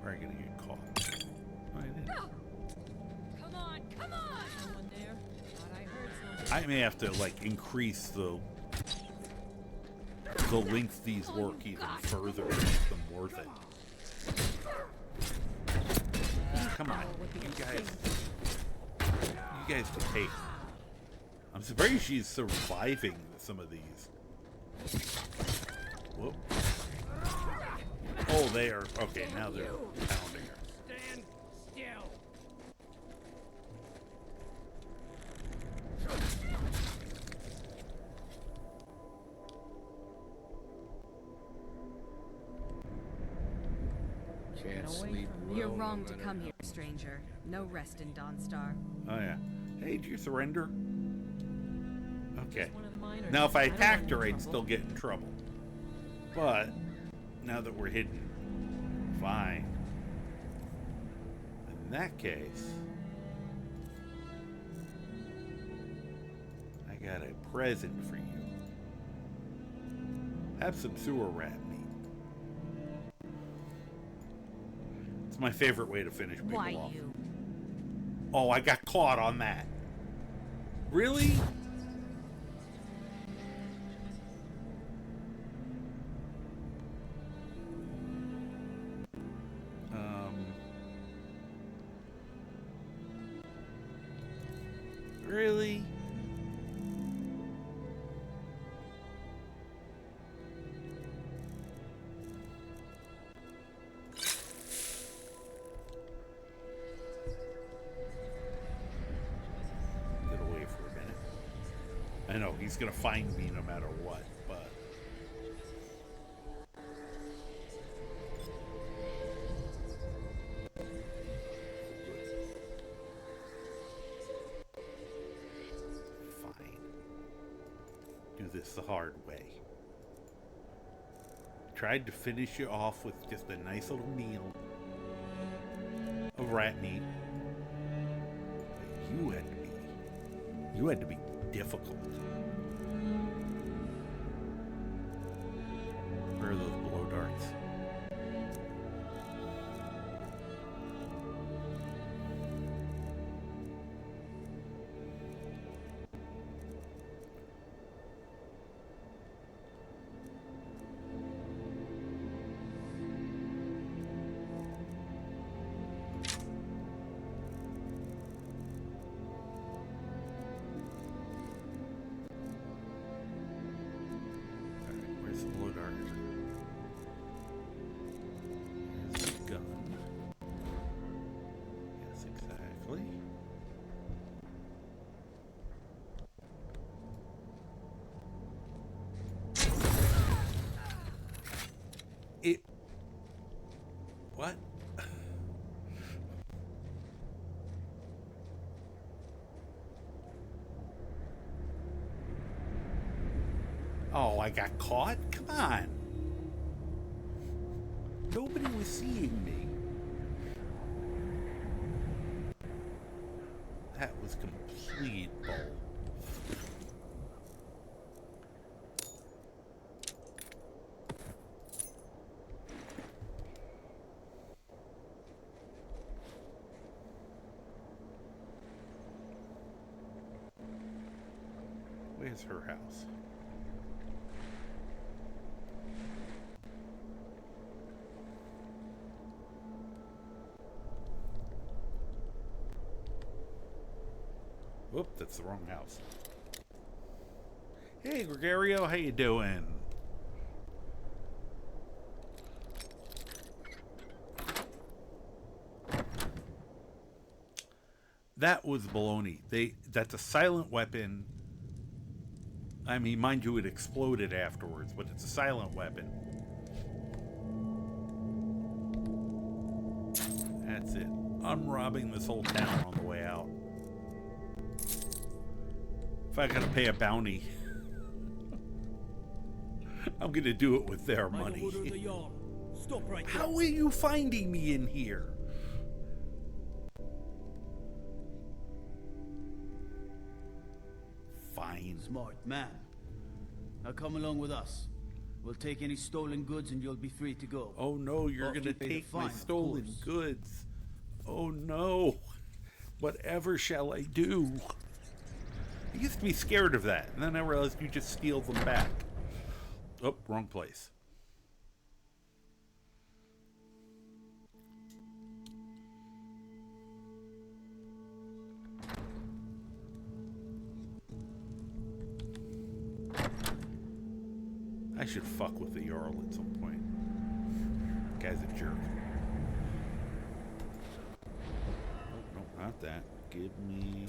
Probably gonna get caught. Oh, I didn't. Come on, come on! Someone there? Thought I heard something. I may have to like increase the length these work even further to make them worth it. Come on, you guys behave. I'm surprised she's surviving some of these. Whoop. Oh, they are. Okay, now they're pounding her. Stand still. Can't sleep well. You're wrong to come here, stranger. No rest in Dawnstar. Oh yeah. Hey, did you surrender? Okay. One of the miners. Now, if I don't attacked want her, any I'd trouble. still get in trouble. But now that we're hidden, fine. In that case, I got a present for you. Have some sewer rat meat. It's my favorite way to finish people Why off. you? Oh, I got caught on that. Really? Really? Get away for a minute. I know, he's gonna find me no matter what, but... do this the hard way. Tried to finish you off with just a nice little meal of rat meat. But you had to be difficult. Where are those blow darts? Oh, I got caught? Come on. Nobody was seeing me. That was complete bull. Where's her house? Whoop, that's the wrong house. Hey, Gregorio, how you doing? That was baloney. That's a silent weapon. I mean, mind you, it exploded afterwards, but it's a silent weapon. That's it. I'm robbing this whole town on the way out. If I gotta pay a bounty, I'm gonna do it with their money. Stop right How are you finding me in here? Fine. Smart man. Now come along with us. We'll take any stolen goods and you'll be free to go. Oh no, you're gonna take my stolen goods. Oh no. Whatever shall I do? I used to be scared of that, and then I realized you just steal them back. Oh, wrong place. I should fuck with the Eola at some point. Guy's a jerk. Oh, no, not that. Give me...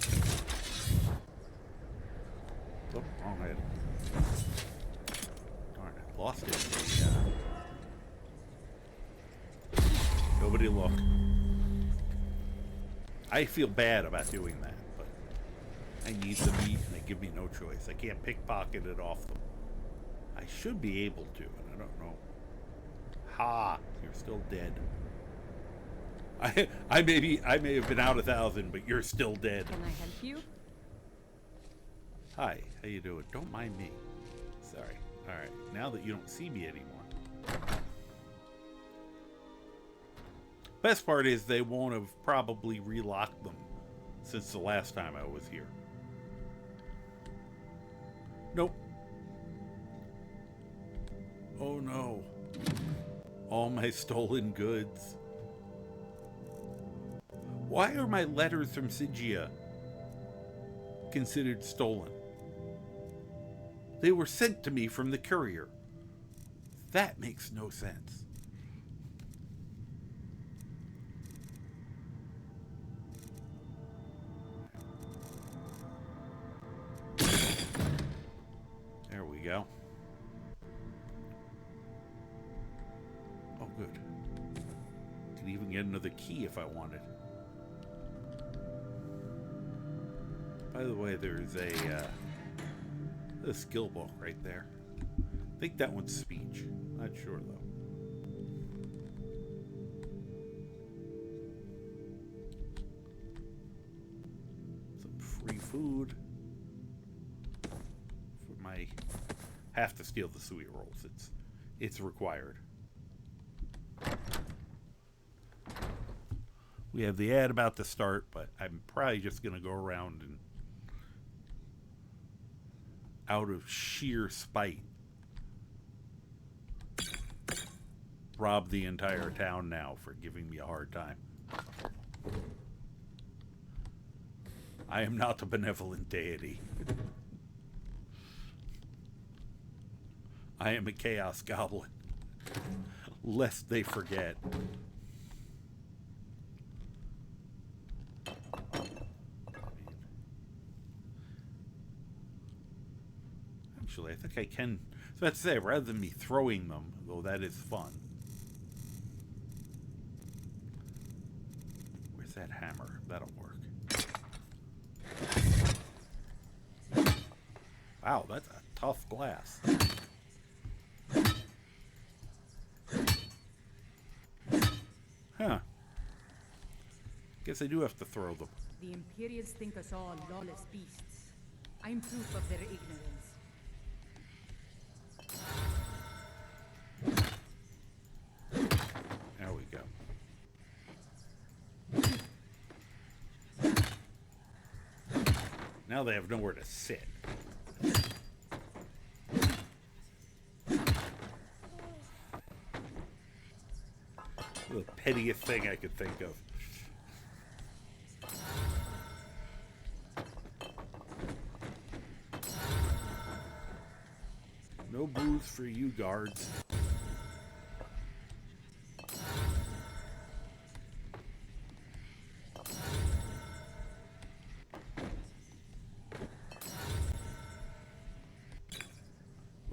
Oh, wrong item. Darn it, lost it. Nobody look. I feel bad about doing that, but I need the meat and they give me no choice. I can't pickpocket it off them. I should be able to, and I don't know. Ha! You're still dead. I may have been out 1,000, but you're still dead. Can I help you? Hi, how you doing? Don't mind me. Sorry. Alright, now that you don't see me anymore. Best part is they won't have probably relocked them since the last time I was here. Nope. Oh no. All my stolen goods. Why are my letters from Sigia considered stolen? They were sent to me from the courier. That makes no sense. There we go. Oh, good. Could even get another key if I wanted. By the way, there's a skill book right there. I think that one's speech. Not sure though. Some free food. For my have to steal the sweet rolls. It's required. We have the ad about to start, but I'm probably just gonna go around and out of sheer spite rob the entire town now for giving me a hard time. I am not a benevolent deity. I am a chaos goblin. Lest they forget. Actually, I think I can. So that's to say, rather than me throwing them, though that is fun. Where's that hammer? That'll work. Wow, tough glass. Huh. Guess I do have to throw them. The Imperials think us all lawless beasts. I'm proof of their ignorance. There we go. Now they have nowhere to sit. The pettiest thing I could think of. No booze for you guards.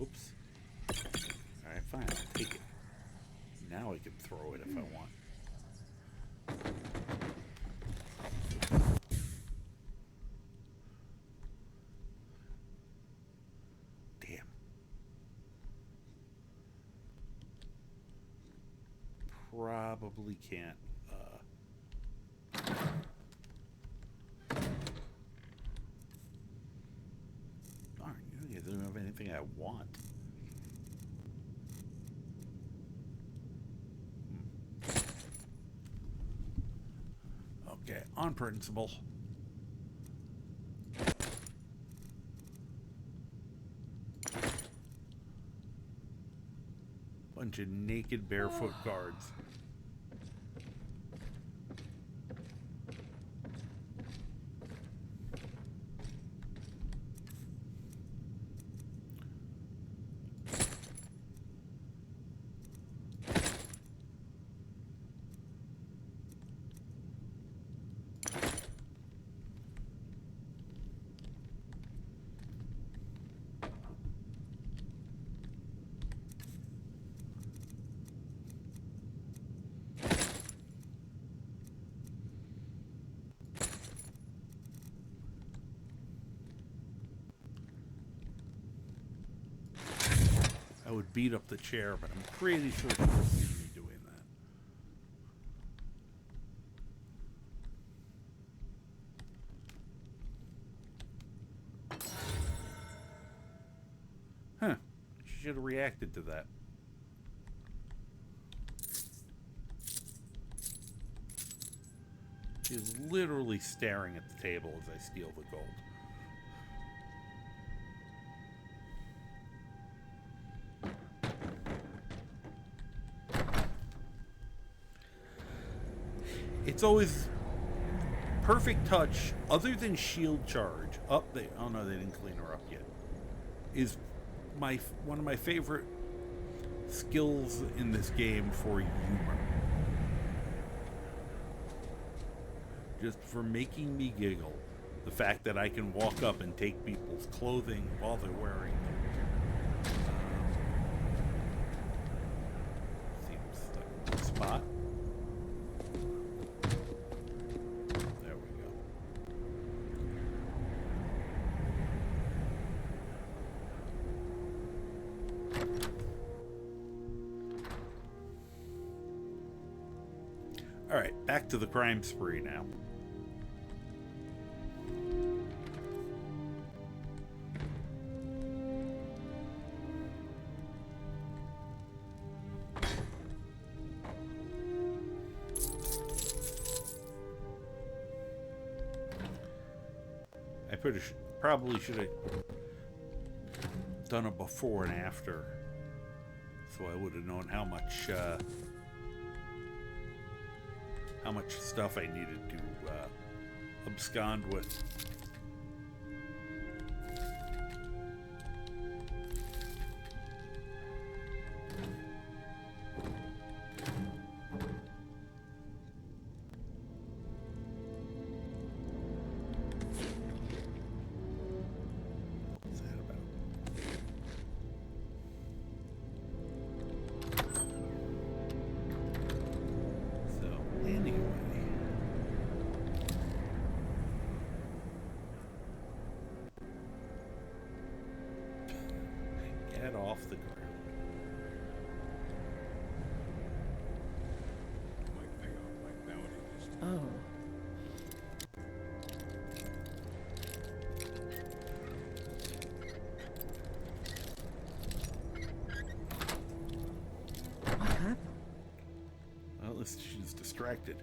Oops. Alright, fine, I'll take it. Now I can throw it if I want. Damn. Probably can't. Darn, you guys don't have anything I want. Okay, on principle. Bunch of naked, barefoot guards. I would beat up the chair, but I'm pretty sure you will see me doing that. Huh. She should have reacted to that. She's literally staring at the table as I steal the gold. It's always perfect touch, other than shield charge. Up there. Oh no, they didn't clean her up yet. Is one of my favorite skills in this game for humor. Just for making me giggle. The fact that I can walk up and take people's clothing while they're wearing them. Seems like a good spot. There we go. All right, back to the crime spree now. Probably should have done a before and after, so I would have known how much stuff I needed to abscond with. that off the ground. Might pay off my bounty this time. Oh. What happened? Well, at least she's distracted.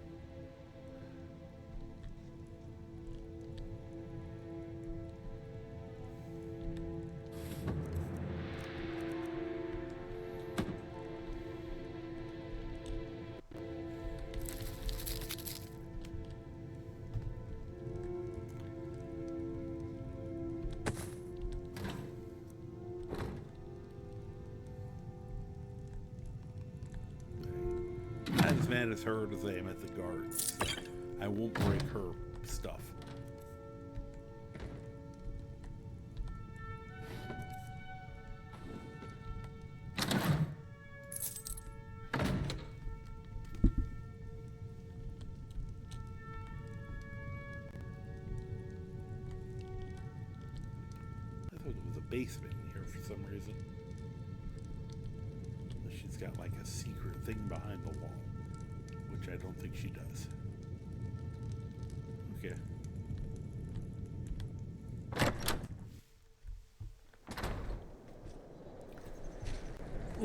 Not as mad as her as I am at the guards. I won't break her stuff. I thought there was a basement in here for some reason. She's got like a secret thing behind the wall, which I don't think she does. Okay.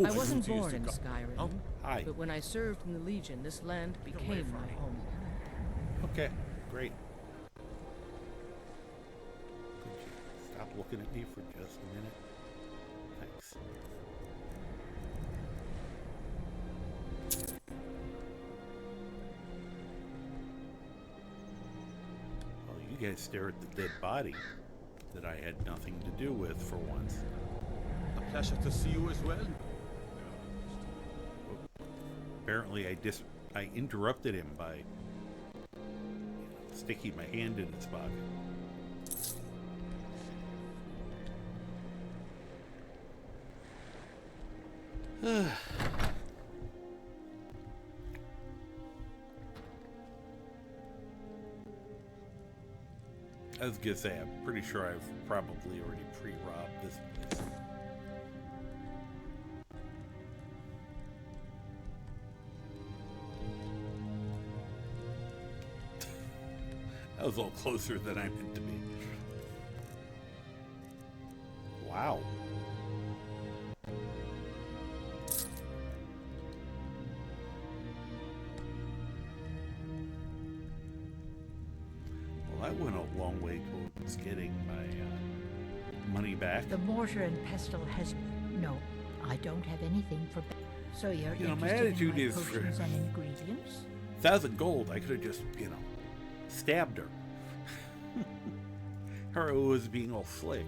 I wasn't born in Skyrim, Oh, hi. but when I served in the Legion, this land became my home. Okay, great. Could you stop looking at me for just a minute? Thanks. Well, you guys stare at the dead body that I had nothing to do with for once. A pleasure to see you as well. Apparently I interrupted him by sticking my hand in his pocket. I was gonna say, I'm pretty sure I've probably already pre-robbed this place. That was a little closer than I meant to be. Wow. Well, that went a long way towards getting my money back. The mortar and pestle has... No, I don't have anything for... So you're You know, my interested attitude in is my for potions and ingredients? 1,000 gold, I could have just, stabbed her. Her was being all slick.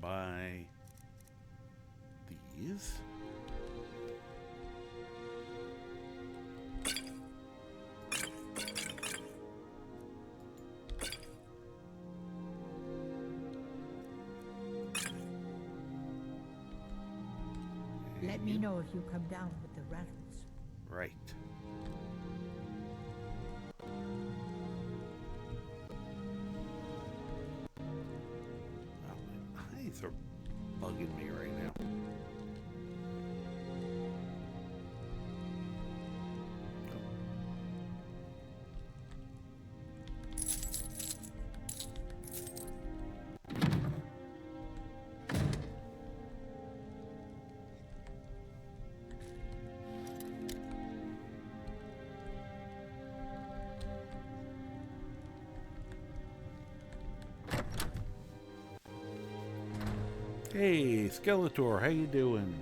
Buy these. Let me know if you come down with the rattles. Right. Are bugging me right now. Hey, Skeletor, how you doing?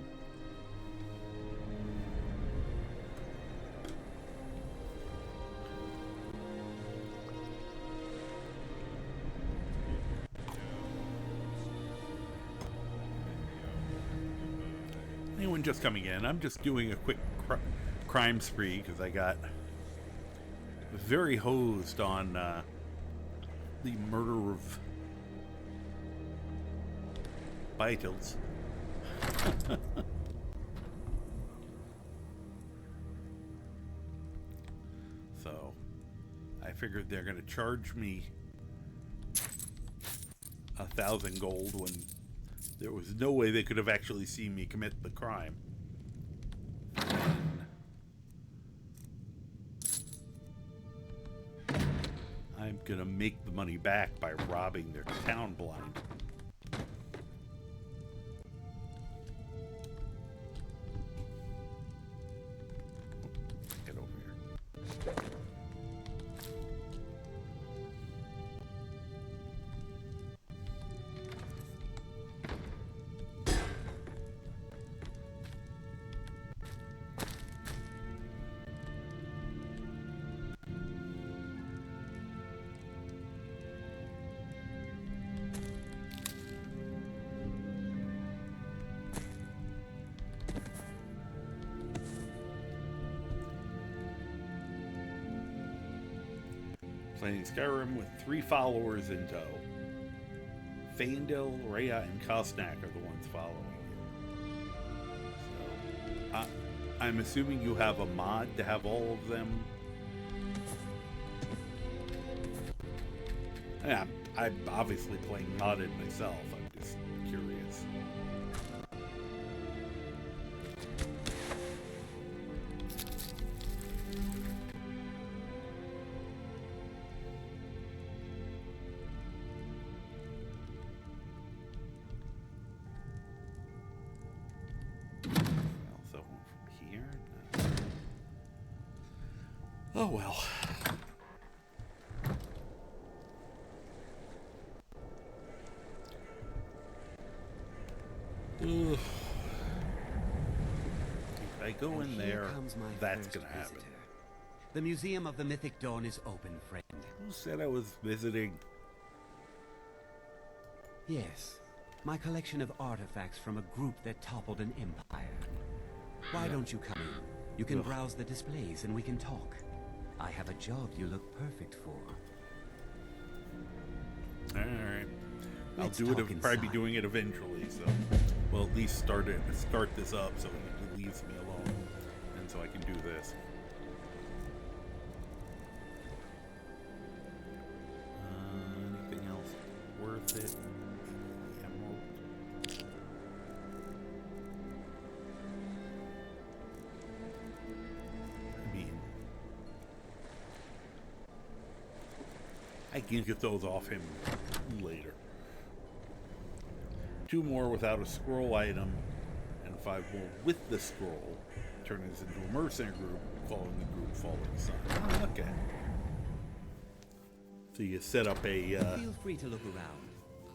I'm just coming in. I'm just doing a quick crime spree because I got very hosed on the murder of Betilds. So I figured they're going to charge me 1,000 gold when there was no way they could have actually seen me commit the crime. I'm gonna make the money back by robbing their town blind. Get over here. Playing Skyrim with 3 followers in tow. Faendal, Rhea, and Kosnak are the ones following you. So, I'm assuming you have a mod to have all of them. Yeah, I'm obviously playing modded myself. I'm just curious. Oh well. Ugh. If I go in there, that's gonna happen. The Museum of the Mythic Dawn is open, friend. Who said I was visiting? Yes. My collection of artifacts from a group that toppled an empire. Why don't you come in? You can browse the displays and we can talk. I have a job you look perfect for. Alright. I'll do it. I'll probably be doing it eventually, so we'll at least start this up so it leaves me alone. And so I can do this. Anything else worth it? Emerald. I mean, I can get those off him later. 2 more without a scroll item, and 5 more with the scroll. Turn this into a mercenary group, calling the group Falling Sun. Oh, okay. So you set up a feel free to look around.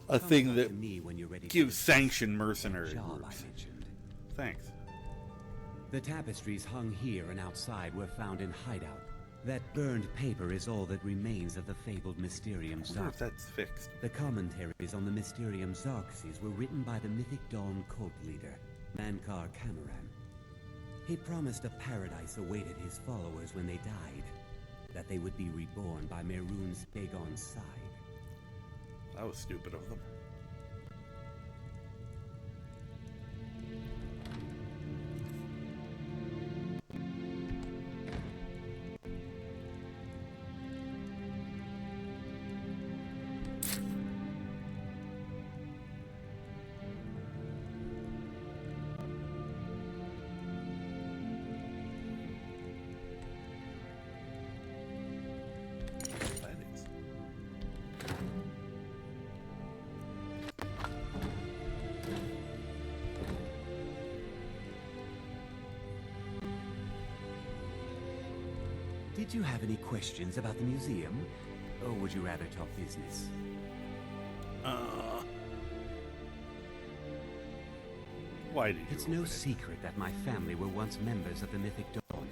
A Come thing talk that to me when you're ready gives to sanctioned mercenary job groups. I mentioned. Thanks. The tapestries hung here and outside were found in hideout. That burned paper is all that remains of the fabled Mysterium I wonder if Xarxes. that's fixed. The commentaries on the Mysterium Xarxes were written by the Mythic Dawn cult leader, Mankar Cameron. He promised a paradise awaited his followers when they died, that they would be reborn by Mehrunes Dagon's side. That was stupid of them. Did you have any questions about the museum? Or would you rather talk business? Why did you? It's no secret that my family were once members of the Mythic Dawn.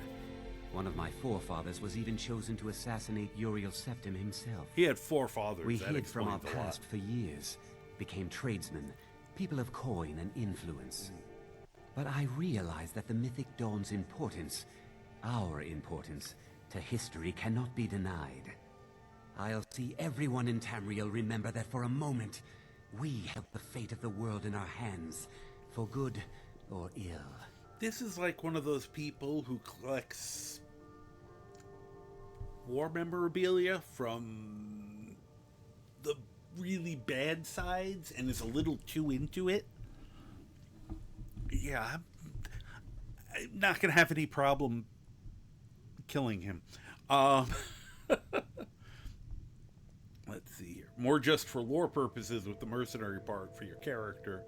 One of my forefathers was even chosen to assassinate Uriel Septim himself. He had 4 fathers. We That hid from our explains a lot. past for years, became tradesmen, people of coin and influence. But I realize that the Mythic Dawn's importance, our importance, to history cannot be denied. I'll see everyone in Tamriel remember that for a moment, we held the fate of the world in our hands, for good or ill. This is like one of those people who collects war memorabilia from the really bad sides and is a little too into it. Yeah, I'm not going to have any problem killing him. Let's see here. More just for lore purposes with the mercenary part for your character.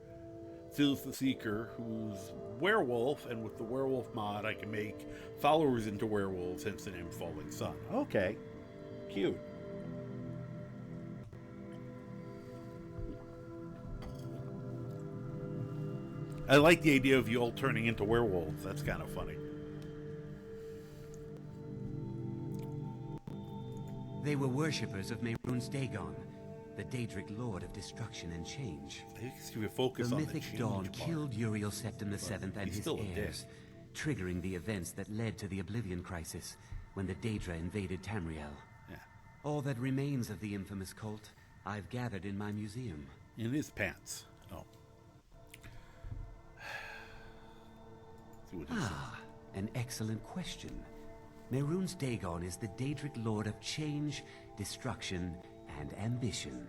Phil's the Seeker, who's werewolf, and with the werewolf mod, I can make followers into werewolves, hence the name Falling Sun. Okay. Cute. I like the idea of you all turning into werewolves. That's kind of funny. They were worshippers of Mehrunes Dagon, the Daedric Lord of Destruction and Change. Focus the on Mythic Dawn killed Uriel Septim VII and his heirs, triggering the events that led to the Oblivion Crisis when the Daedra invaded Tamriel. Yeah. All that remains of the infamous cult I've gathered in my museum. In his pants. Oh. An excellent question. Mehrunes Dagon is the Daedric Lord of Change, Destruction, and Ambition.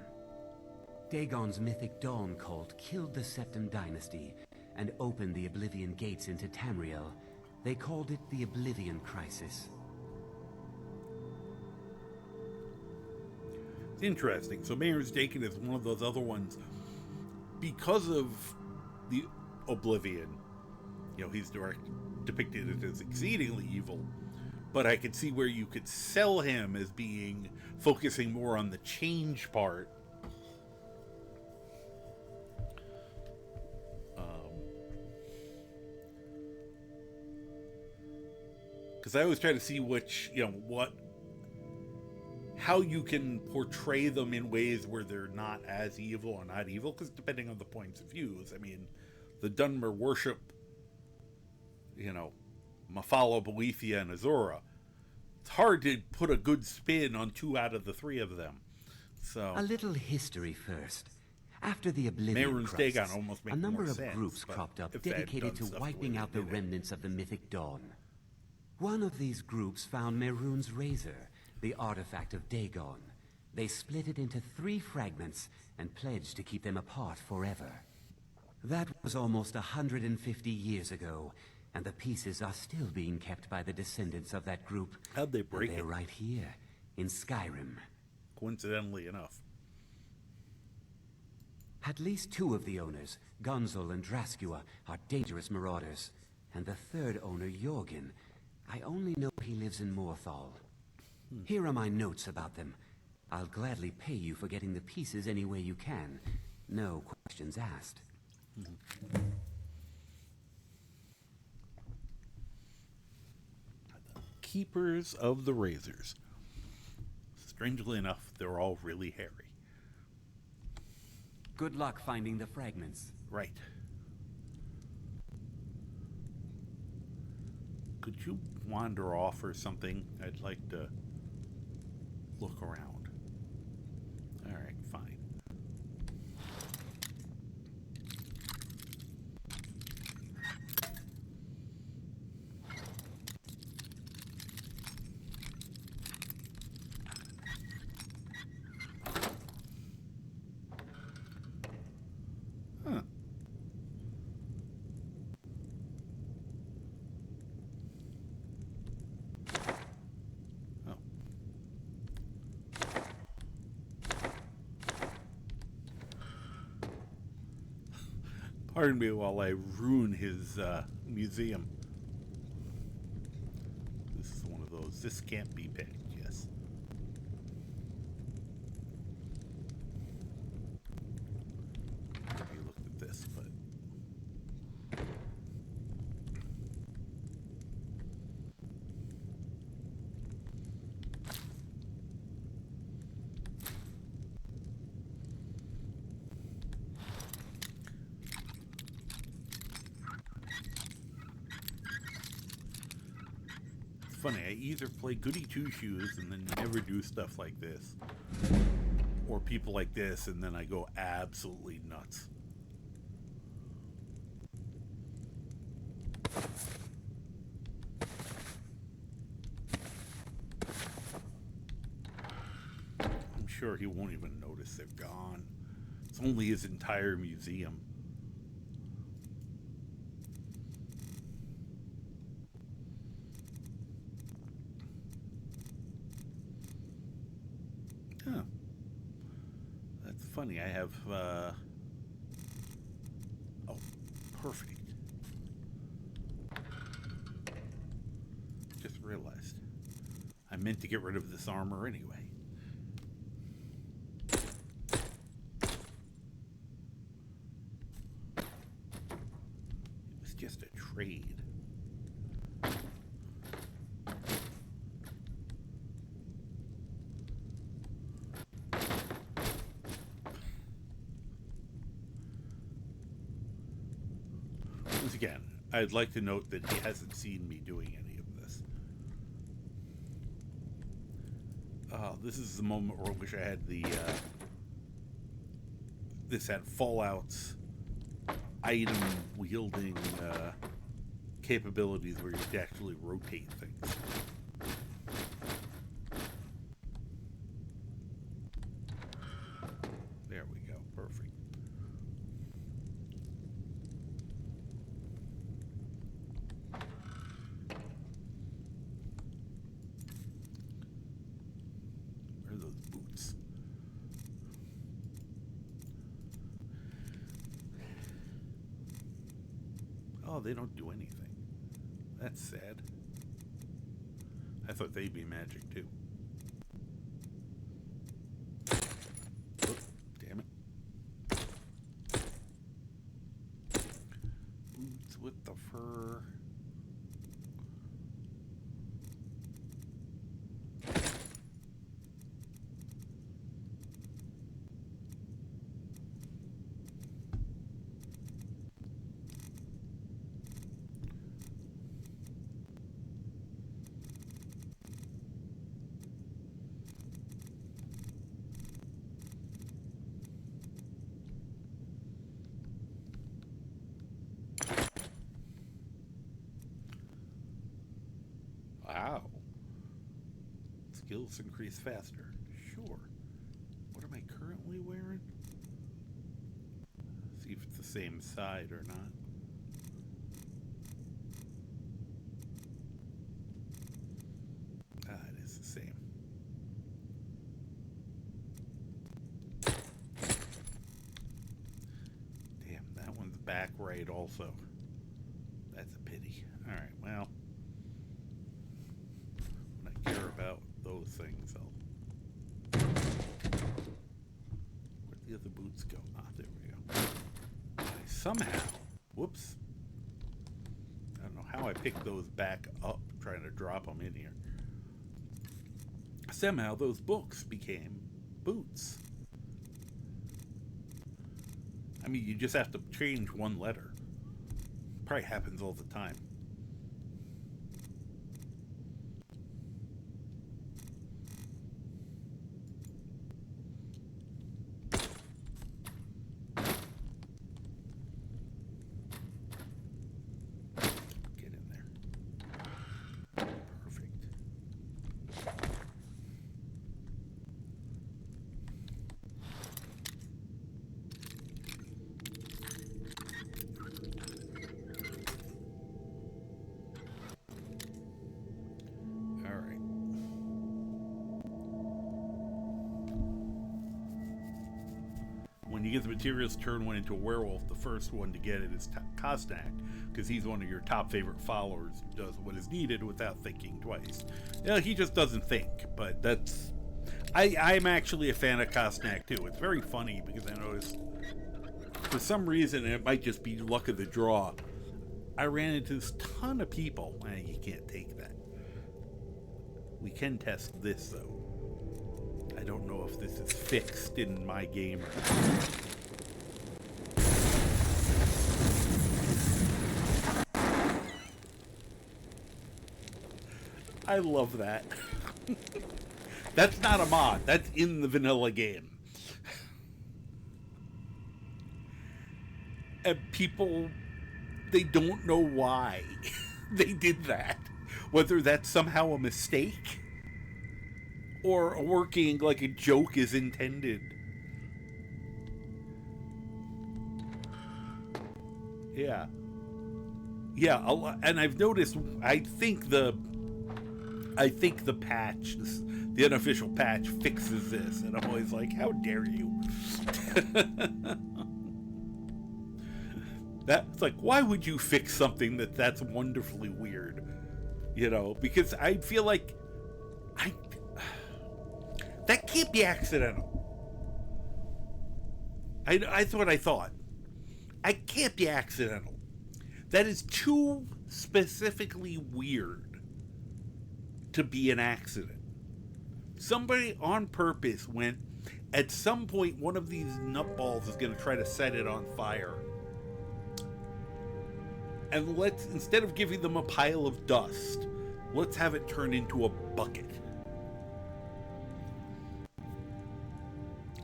Dagon's Mythic Dawn cult killed the Septim dynasty and opened the Oblivion gates into Tamriel. They called it the Oblivion Crisis. Interesting. So Mehrunes Dagon is one of those other ones. Because of the Oblivion, you know, he's depicted as exceedingly evil. But I could see where you could sell him as being focusing more on the change part. Because I always try to see which, you know, how you can portray them in ways where they're not as evil or not evil. Because depending on the points of views, I mean, the Dunmer worship, you know, Mafala, Boethia, and Azura. It's hard to put a good spin on 2 out of the 3 of them. So a little history first. After the Oblivion Crisis, a number of groups cropped up dedicated to wiping out the remnants of the Mythic Dawn. One of these groups found Mehrunes' Razor, the artifact of Dagon. They split it into 3 fragments and pledged to keep them apart forever. That was almost 150 years ago, and the pieces are still being kept by the descendants of that group. How'd they break it? They're right here, in Skyrim. Coincidentally enough. At least 2 of the owners, Gunzel and Draskua, are dangerous marauders. And the 3rd owner, Jorgen, I only know he lives in Morthal. Here are my notes about them. I'll gladly pay you for getting the pieces any way you can. No questions asked. Keepers of the Razors. Strangely enough, they're all really hairy. Good luck finding the fragments. Right. Could you wander off or something? I'd like to look around. Alright, fine. Pardon me while I ruin his museum. This is one of those. This can't be picked, yes. Maybe looked at this, but... funny. I either play goody two-shoes and then never do stuff like this, or people like this and then I go absolutely nuts. I'm sure he won't even notice they're gone. It's only his entire museum. Huh. That's funny. I have, oh, perfect. Just realized. I meant to get rid of this armor anyway. It was just a trade. Once again, I'd like to note that he hasn't seen me doing any of this. This is the moment where I wish I had the, this had Fallout's item-wielding, capabilities where you could actually rotate things. There we go, perfect. Where are those boots? Oh, they don't do anything. That's sad. I thought they'd be magic too. Oh, damn it. Boots with the fur. Wow. Skills increase faster. Sure. What am I currently wearing? See if it's the same side or not. Ah, it is the same. Damn, that one's back right also. That's a pity. Alright, well. About those things, where'd the other boots go? Ah, there we go. I somehow, whoops, I don't know how I picked those back up, trying to drop them in here. Somehow those books became boots. I mean, you just have to change one letter. Probably happens all the time. When you get the materials to turn one into a werewolf, the first one to get it is Kosnak, because he's one of your top favorite followers who does what is needed without thinking twice. You know, he just doesn't think, but that's... I'm actually a fan of Kosnak too. It's very funny because I noticed, for some reason, and it might just be luck of the draw, I ran into this ton of people. You can't take that. We can test this, though. I don't know if this is fixed in my game or not. I love that. That's not a mod. That's in the vanilla game. And people, they don't know why they did that. Whether that's somehow a mistake or working like a joke is intended. Yeah. Yeah, and I've noticed, I think the patch, the unofficial patch fixes this, and I'm always like, how dare you? That's like, why would you fix something that's wonderfully weird? You know, because I feel like that can't be accidental. That's what I thought. I can't be accidental. That is too specifically weird to be an accident. Somebody on purpose went, at some point one of these nutballs is going to try to set it on fire. And let's, instead of giving them a pile of dust, let's have it turn into a bucket.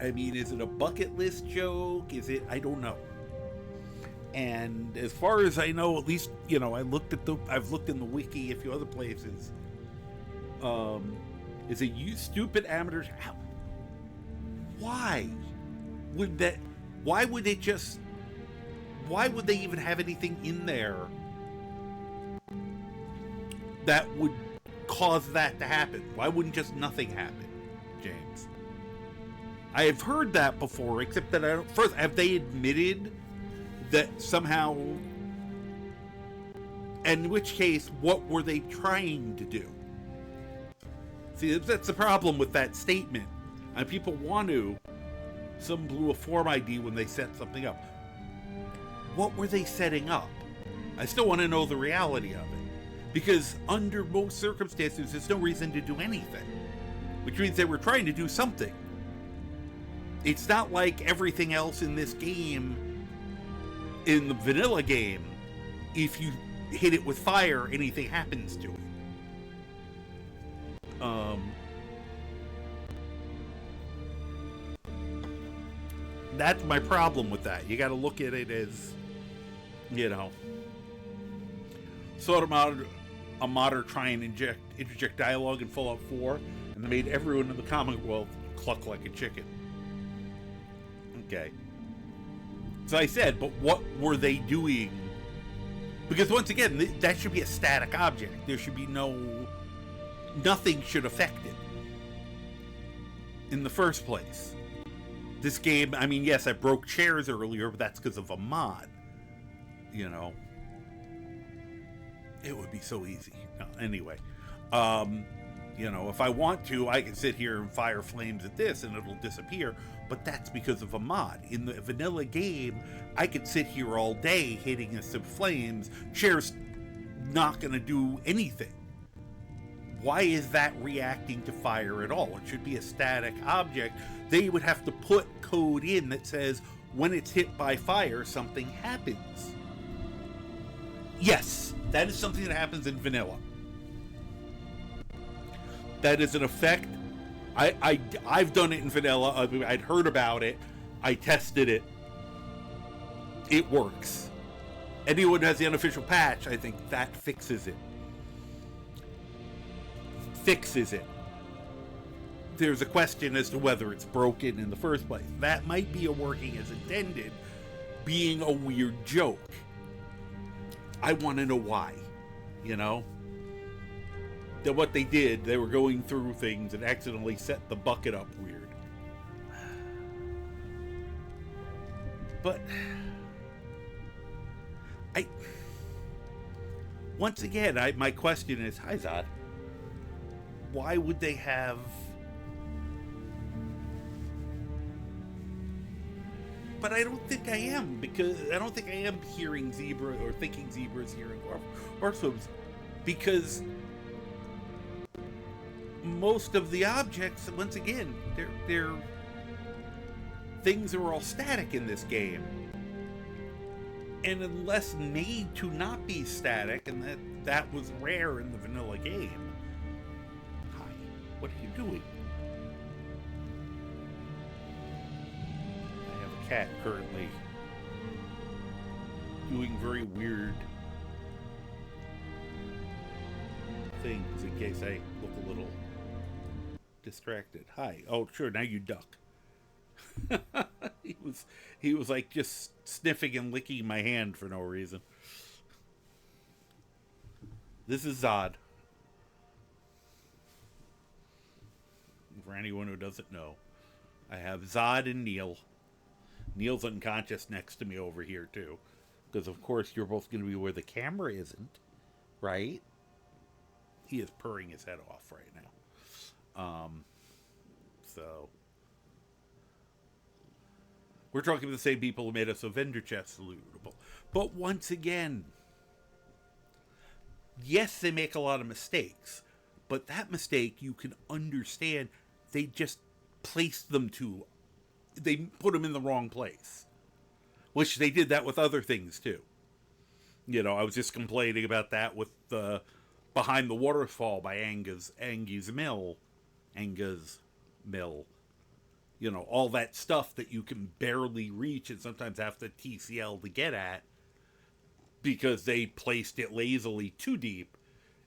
I mean, is it a bucket list joke? Is it? I don't know. And as far as I know, at least, you know, I've looked in the wiki, a few other places. Is it you stupid amateurs? How? Why would that? Why would it just? Why would they even have anything in there that would cause that to happen? Why wouldn't just nothing happen, James? I have heard that before, except that I don't. First, have they admitted that somehow? In which case, what were they trying to do? See, that's the problem with that statement. And people want to. Some blew a form ID when they set something up. What were they setting up? I still want to know the reality of it. Because under most circumstances, there's no reason to do anything. Which means they were trying to do something. It's not like everything else in this game, in the vanilla game, if you hit it with fire, anything happens to it. That's my problem with that. You got to look at it as, you know, sort of a modder try and interject dialogue in Fallout 4, and they made everyone in the Commonwealth cluck like a chicken. Okay. So I said, but what were they doing? Because once again, that should be a static object. There should be nothing should affect it in the first place. This game, I mean, yes, I broke chairs earlier, but that's because of a mod. You know, it would be so easy. No, anyway, you know, if I want to, I can sit here and fire flames at this and it'll disappear, but that's because of a mod. In the vanilla game, I could sit here all day hitting some flames. Chair's not going to do anything. Why is that reacting to fire at all? It should be a static object. They would have to put code in that says when it's hit by fire, something happens. Yes, that is something that happens in vanilla. That is an effect. I've done it in vanilla. I'd heard about it. I tested it. It works. Anyone who has the unofficial patch, I think that fixes it. There's a question as to whether it's broken in the first place. That might be a working as intended, being a weird joke. I want to know why, you know? That what they did, they were going through things and accidentally set the bucket up weird. But once again, my question is, hi Zod, why would they have... But I don't think I am, because I don't think I am hearing zebra or thinking zebras hearing horses, because most of the objects, once again, they're things are all static in this game, and unless made to not be static, and that was rare in the vanilla game, What are you doing? I have a cat currently doing very weird things in case I look a little distracted. Hi. Oh, sure. Now you duck. he was like just sniffing and licking my hand for no reason. This is Zod. For anyone who doesn't know, I have Zod and Neil. Neil's unconscious next to me over here too, because of course you're both going to be where the camera isn't, right? He is purring his head off right now. So we're talking to the same people who made us a vendor chest lootable. But once again, yes, they make a lot of mistakes, but that mistake you can understand. They just placed them they put them in the wrong place, which they did that with other things too. You know, I was just complaining about that with the Behind the Waterfall by Anga's Mill. You know, all that stuff that you can barely reach and sometimes have to TCL to get at because they placed it lazily too deep.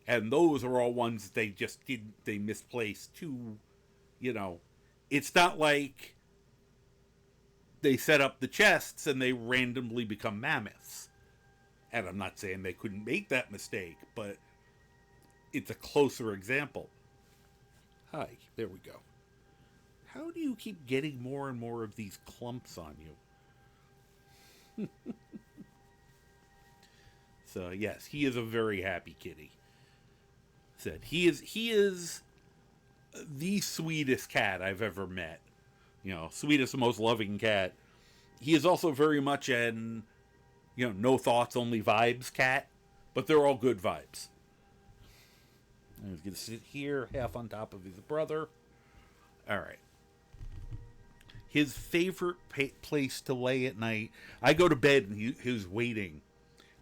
And those are all ones they just they misplaced too, you know. It's not like they set up the chests and they randomly become mammoths. And I'm not saying they couldn't make that mistake, but it's a closer example. Hi, there we go. How do you keep getting more and more of these clumps on you? So, yes, he is a very happy kitty. Said he is the sweetest cat I've ever met. You know, sweetest, most loving cat. He is also very much an, you know, no thoughts, only vibes cat, but they're all good vibes. He's going to sit here, half on top of his brother. All right. His favorite place to lay at night. I go to bed and he's waiting.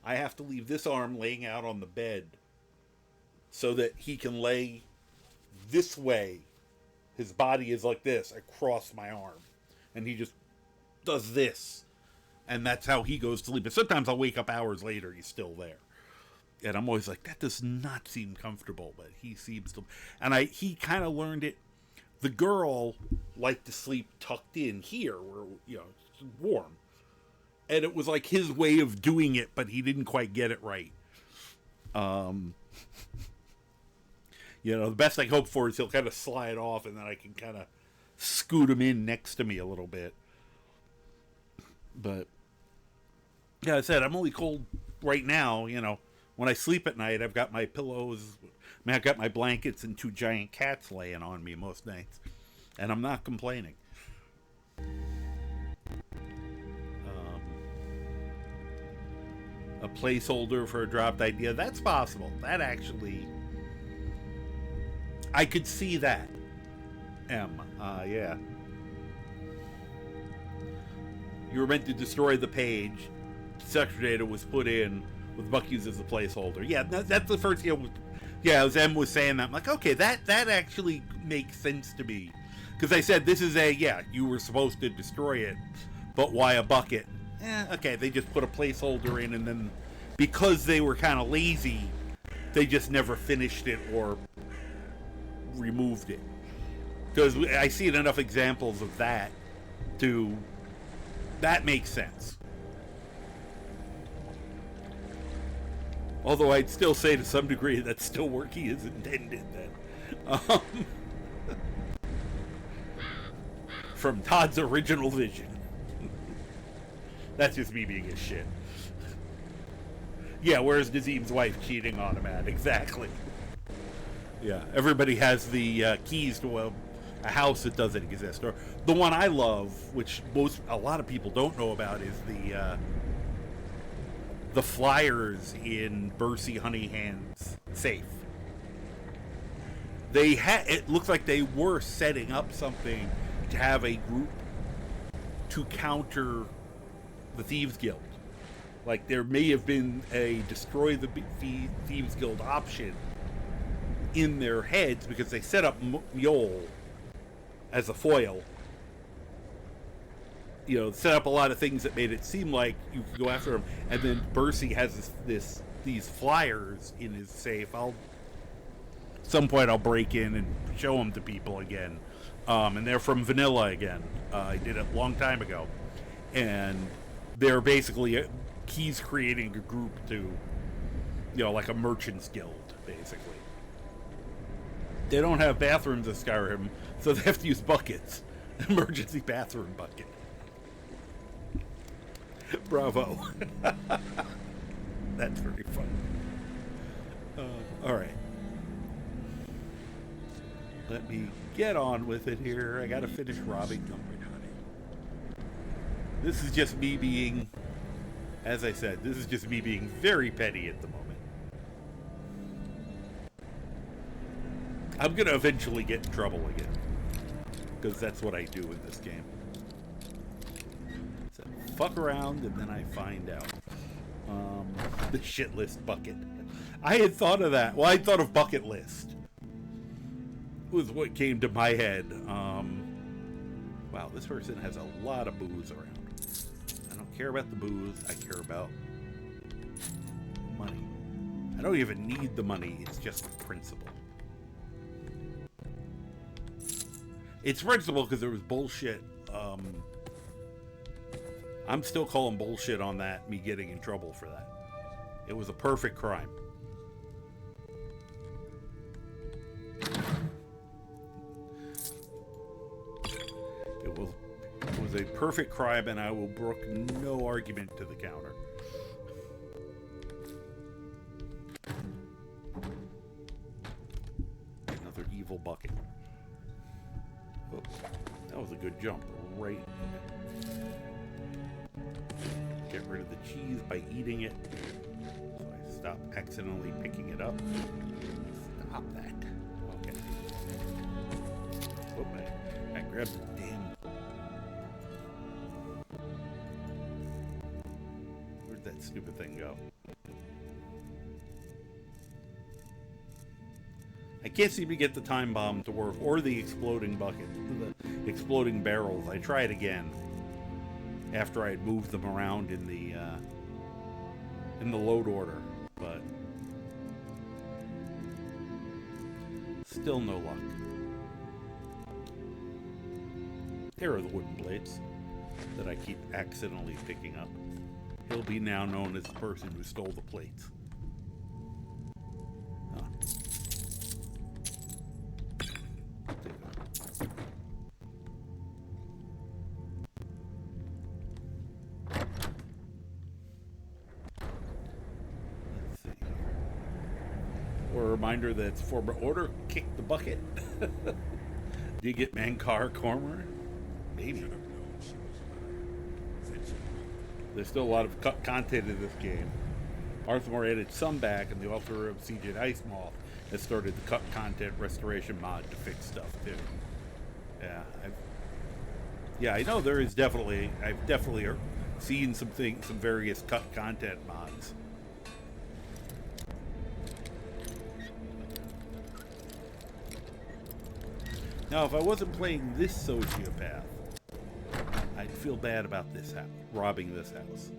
I have to leave this arm laying out on the bed so that he can lay this way. His body is like this across my arm. And he just does this. And that's how he goes to sleep. And sometimes I'll wake up hours later, he's still there. And I'm always like, that does not seem comfortable, but he seems to. And he kind of learned it. The girl liked to sleep tucked in here, where, you know, it's warm. And it was like his way of doing it, but he didn't quite get it right. You know, the best I can hope for is he'll kind of slide off, and then I can kind of scoot him in next to me a little bit. But, yeah, I said, I'm only cold right now, you know. When I sleep at night, I've got my pillows. I mean, I've got my blankets and two giant cats laying on me most nights. And I'm not complaining. A placeholder for a dropped idea. That's possible. That actually... I could see that. Yeah. You were meant to destroy the page. Sector data was put in with Bucky's as a placeholder. Yeah, that's the first thing. Yeah, as M was saying that, I'm like, okay, that actually makes sense to me. Because I said, this is you were supposed to destroy it, but why a bucket? Okay, they just put a placeholder in, and then because they were kind of lazy, they just never finished it or removed it. Because I see enough examples of that that makes sense. Although I'd still say to some degree that's still working as intended then. From Todd's original vision. That's just me being a shit. Yeah, where's Nazim's wife cheating on him at? Exactly. Yeah, everybody has the keys to a house that doesn't exist. Or the one I love, which a lot of people don't know about, is the flyers in Bercy Honeyhand's safe. It looks like they were setting up something to have a group to counter the Thieves Guild. Like, there may have been a destroy the Thieves Guild option in their heads, because they set up Mjol as a foil. You know, set up a lot of things that made it seem like you could go after him. And then Bercy has these flyers in his safe. At some point I'll break in and show them to people again. And they're from Vanilla again. I did it a long time ago. And they're basically, he's creating a group to, you know, like a merchant's guild, basically. They don't have bathrooms in Skyrim, so they have to use buckets. Emergency bathroom bucket. Bravo. That's very fun. Alright. Let me get on with it here. I gotta finish robbing them. This is just me being, as I said, this is just me being very petty at the moment. I'm gonna eventually get in trouble again, because that's what I do in this game. So fuck around and then I find out. The shit list bucket. I had thought of that. Well, I thought of bucket list. Was what came to my head. Wow, this person has a lot of booze around. I don't care about the booze. I care about money. I don't even need the money. It's just the principle. It's principle because there was bullshit. I'm still calling bullshit on that, me getting in trouble for that. It was a perfect crime. It was a perfect crime, and I will brook no argument to the counter. Another evil bucket. Oh, that was a good jump. Right. Get rid of the cheese by eating it. So I stop accidentally picking it up. Stop that. Okay. Whoop, I grabbed the damn... Where'd that stupid thing go? I can't seem to get the time bomb to work, or the exploding bucket, the exploding barrels. I tried again after I had moved them around in the load order, but still no luck. Here are the wooden plates that I keep accidentally picking up. He'll be now known as the person who stole the plates. Reminder that it's for order, kick the bucket. Do you get Mankar Cormer? Maybe. There's still a lot of cut content in this game. Arthmore added some back, and the author of Siege and Ice Moth has started the cut content restoration mod to fix stuff too. Yeah, I know there is definitely. I've definitely seen some various cut content mods. Now, if I wasn't playing this sociopath, I'd feel bad about this house, robbing this house.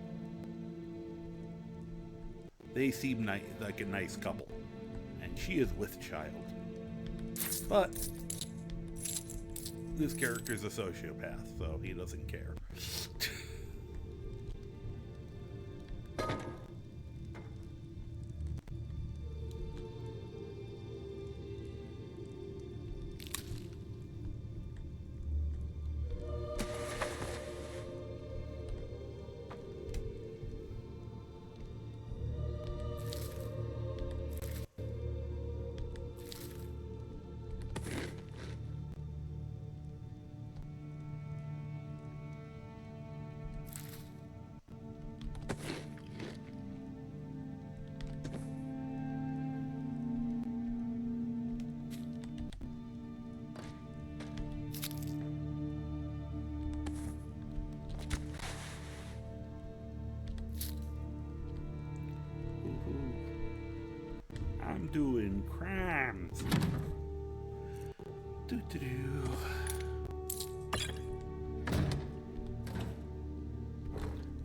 They seem like a nice couple, and she is with child. But this character is a sociopath, so he doesn't care. I'm doing crimes. pockets. Doo-doo-doo.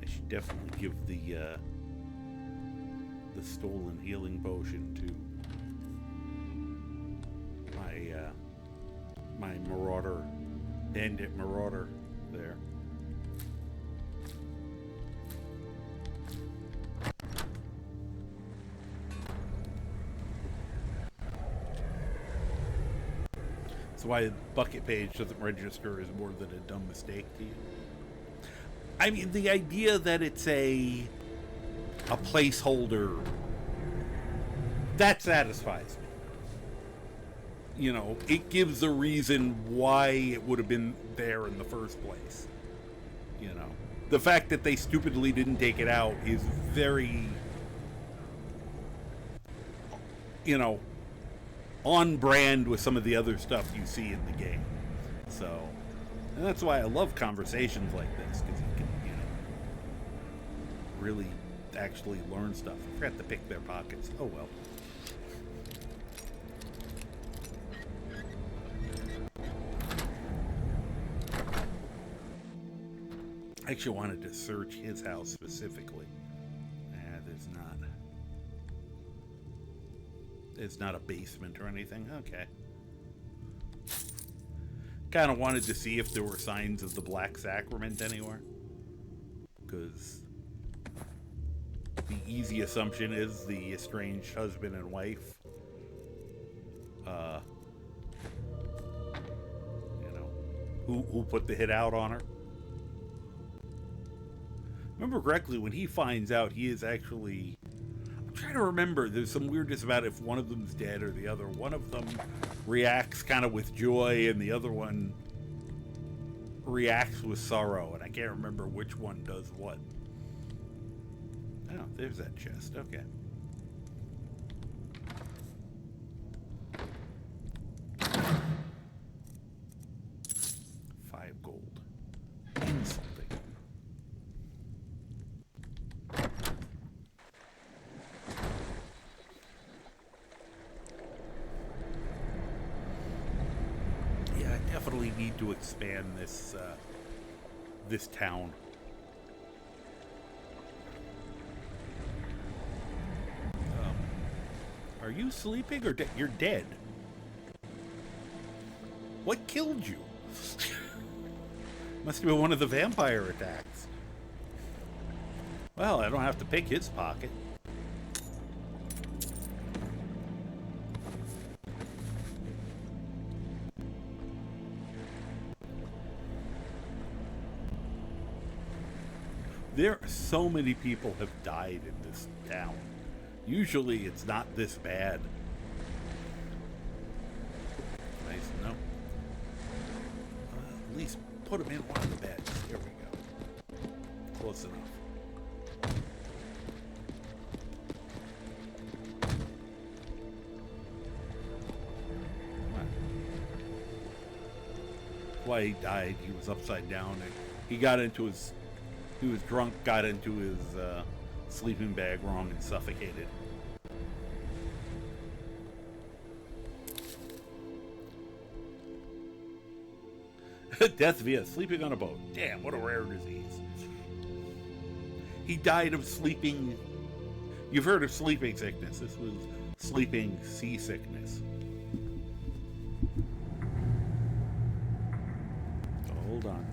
I should definitely give the stolen healing potion to my marauder, bandit marauder there. That's why the bucket page doesn't register as more than a dumb mistake to you. I mean, the idea that it's a placeholder, that satisfies me. You know, it gives a reason why it would have been there in the first place. You know, the fact that they stupidly didn't take it out is very, you know, on brand with some of the other stuff you see in the game. So, and that's why I love conversations like this, because you can, you know, really actually learn stuff. I forgot to pick their pockets. Oh well. I actually wanted to search his house specifically. There's not. It's not a basement or anything. Okay. Kind of wanted to see if there were signs of the Black Sacrament anywhere. Because the easy assumption is the estranged husband and wife. You know, who put the hit out on her. Remember correctly, when he finds out, he is actually... I'm trying to remember, there's some weirdness about if one of them's dead or the other. One of them reacts kind of with joy, and the other one reacts with sorrow, and I can't remember which one does what. Oh, there's that chest. Okay. $5 gold. Insulting. Yeah, I definitely need to expand this this town. Are you sleeping or you're dead? What killed you? Must have been one of the vampire attacks. Well, I don't have to pick his pocket. There are so many people have died in this town. Usually it's not this bad. Nice, no. At least put him in one of the beds. Here we go. Close enough. Come on. Why he died, he was upside down and he got into his... He was drunk, got into his sleeping bag wrong and suffocated. Death via sleeping on a boat. Damn, what a rare disease. He died of sleeping... You've heard of sleeping sickness. This was sleeping seasickness. So hold on.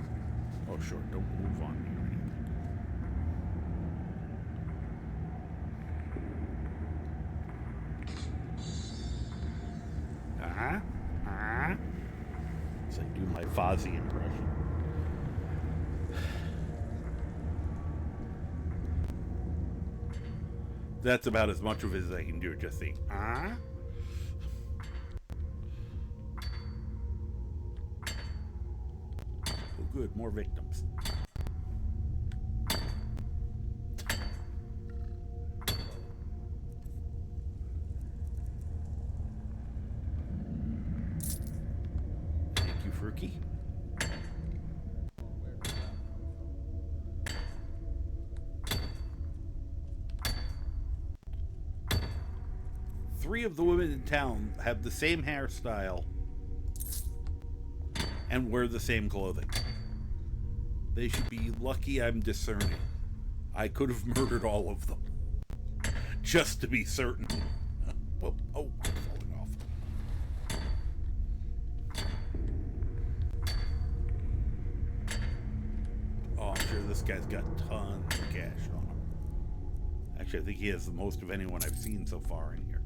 Oh, sure, don't move on me. It's like do my Fozzie impression. That's about as much of it as I can do. Just the Oh, good, more victims. Fruki. 3 of the women in town have the same hairstyle and wear the same clothing. They should be lucky I'm discerning. I could have murdered all of them. Just to be certain. Oh, I'm falling off. Oh, I'm sure this guy's got tons of cash on him. Actually, I think he has the most of anyone I've seen so far in here.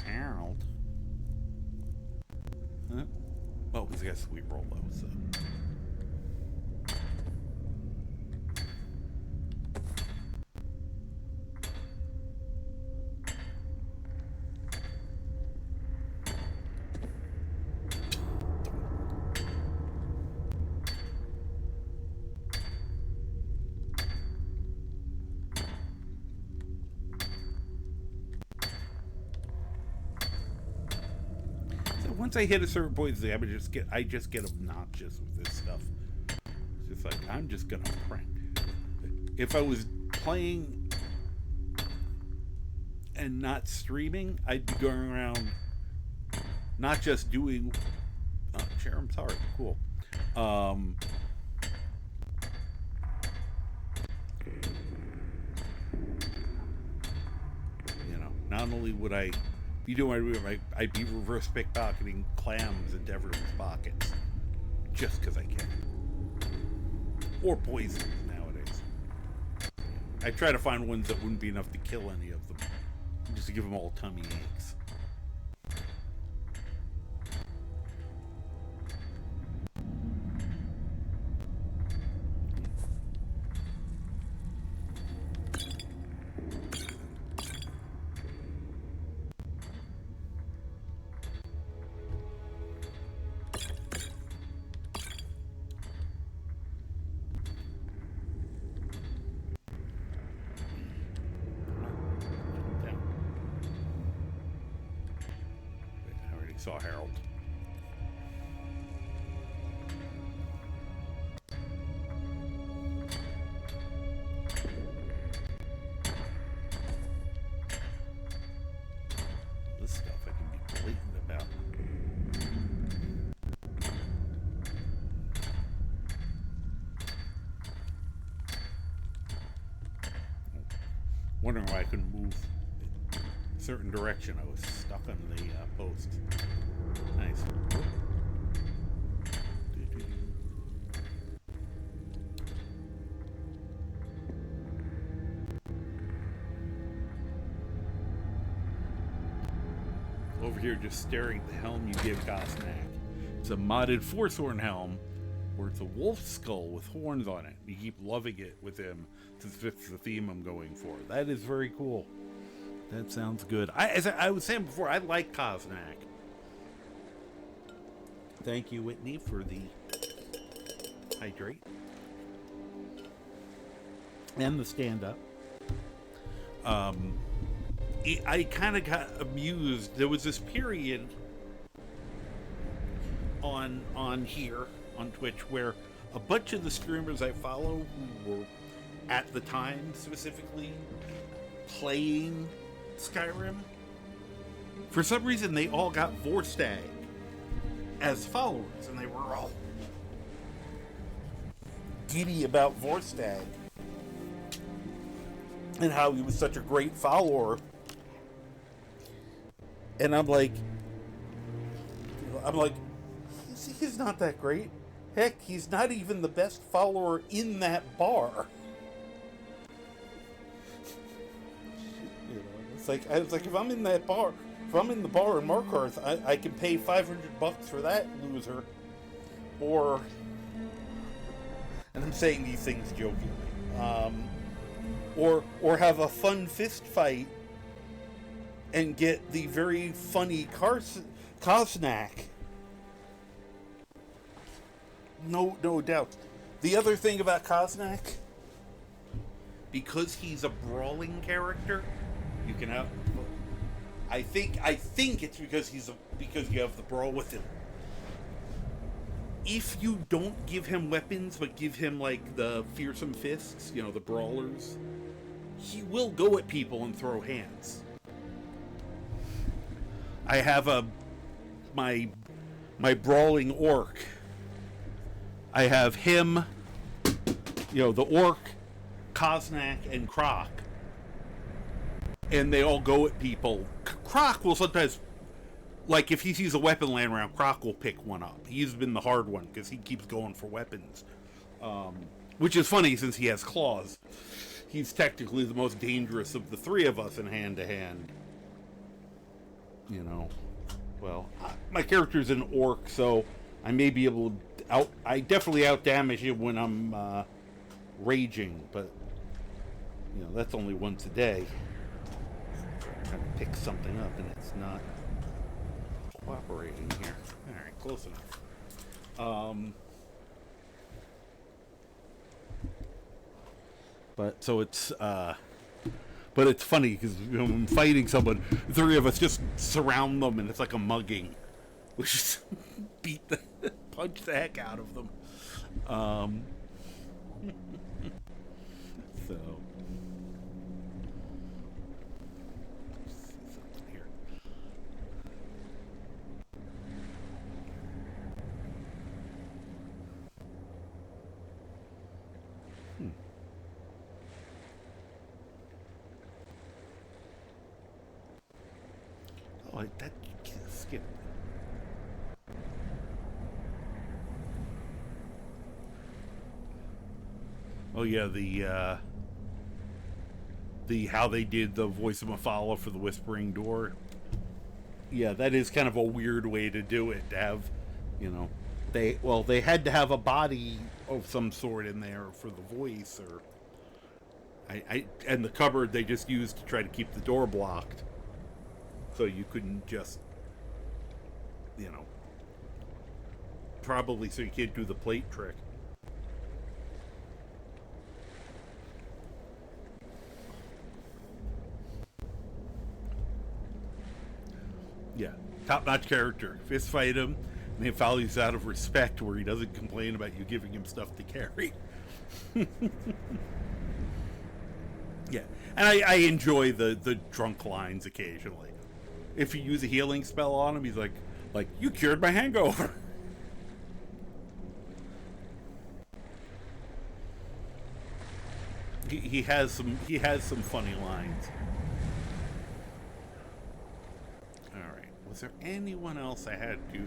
Harold. Huh? Well, he's got a sweet roll though, so. Once I hit a certain point, I just get obnoxious with this stuff. It's just like, I'm just gonna prank. If I was playing and not streaming, I'd be going around not just doing share, I'm sorry, cool. You know, not only would I be doing I'd be reverse pickpocketing clams into everyone's pockets just because I can. Or poison nowadays. I try to find ones that wouldn't be enough to kill any of them, just to give them all tummy aches. Saw Harold. This stuff I can be blatant about. Wondering why I couldn't move a certain direction. I was stuck on the post. Nice. Over here, just staring at the helm you give Kosnak. It's a modded Forcehorn helm, where it's a wolf skull with horns on it. You keep loving it with him to fit the theme I'm going for. That is very cool. That sounds good. As I was saying before, I like Kosnak. Thank you, Whitney, for the hydrate. And the stand-up. I kind of got amused. There was this period on here, on Twitch, where a bunch of the streamers I follow who were, at the time specifically, playing Skyrim, for some reason they all got Vorstag as followers, and they were all giddy about Vorstag and how he was such a great follower. And I'm like, he's not that great. Heck, he's not even the best follower in that bar. I was like, if I'm in that bar, if I'm in the bar in Markarth, I can pay $500 for that loser, or, and I'm saying these things jokingly, or have a fun fist fight and get the very funny Kosnak. No doubt. The other thing about Kosnak, because he's a brawling character, you can have. I think it's because because you have the brawl with him. if you don't give him weapons, but give him, like, the fearsome fists, you know, the brawlers, he will go at people and throw hands. I have my brawling orc. I have him, you know, the orc, Koznak, and Croc. And they all go at people. Croc will sometimes, like, if he sees a weapon laying around, Croc will pick one up. He's been the hard one because he keeps going for weapons. Which is funny since he has claws. He's technically the most dangerous of the three of us in hand-to-hand. You know. Well, my character's an orc, so I may be able to I definitely out-damage him when I'm raging, but, you know, that's only once a day. I'm trying to pick something up and it's not cooperating here. Alright, close enough. But so it's but it's funny because, you know, when I'm fighting someone, the three of us just surround them and it's like a mugging. We just punch the heck out of them. So that skip. Oh yeah, the how they did the voice of Mafala for the Whispering Door. Yeah, that is kind of a weird way to do it. To have, you know, they had to have a body of some sort in there for the voice, or and the cupboard they just used to try to keep the door blocked. So you couldn't just, you know, probably so you can't do the plate trick. Yeah, top-notch character. Fist fight him, and then values out of respect where he doesn't complain about you giving him stuff to carry. Yeah, and I enjoy the drunk lines occasionally. If you use a healing spell on him, he's like, you cured my hangover. He has some funny lines. All right, was there anyone else I had to?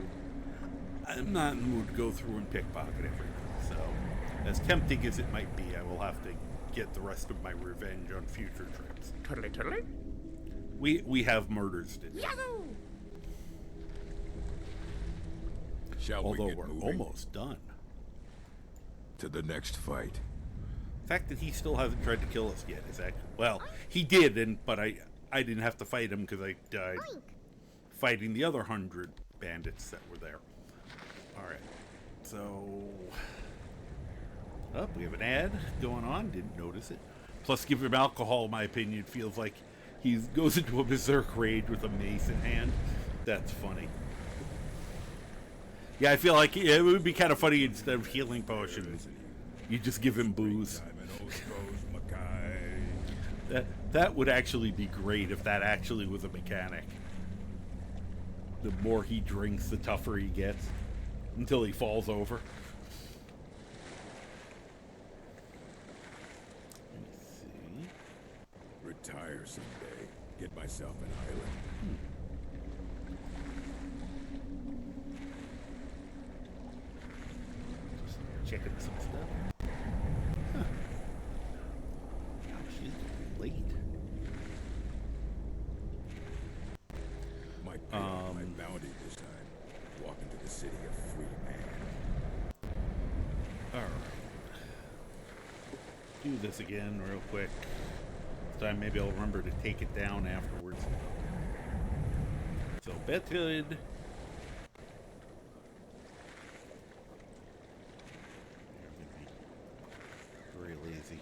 I'm not in the mood to go through and pickpocket everything. So, as tempting as it might be, I will have to get the rest of my revenge on future trips. Totally, totally. We have murders to do. Yahoo! Although we're almost done. To the next fight. The fact that he still hasn't tried to kill us yet is actually, well, he did, but I didn't have to fight him because I died fighting the other 100 bandits that were there. All right, so we have an ad going on. Didn't notice it. Plus, give him alcohol. In my opinion, feels like he goes into a berserk rage with a mace in hand. That's funny. Yeah, I feel like it would be kind of funny instead of healing potions, you just give him booze. That would actually be great if that actually was a mechanic. The more he drinks, the tougher he gets, until he falls over. Let me see. Retire someday. Get myself an island. Checking some stuff. Huh. Gosh, it's late. Might pay off my bounty this time. Walk into the city a free man. Alright. Do this again real quick. This time maybe I'll remember to take it down afterwards. So, Betild. Very lazy.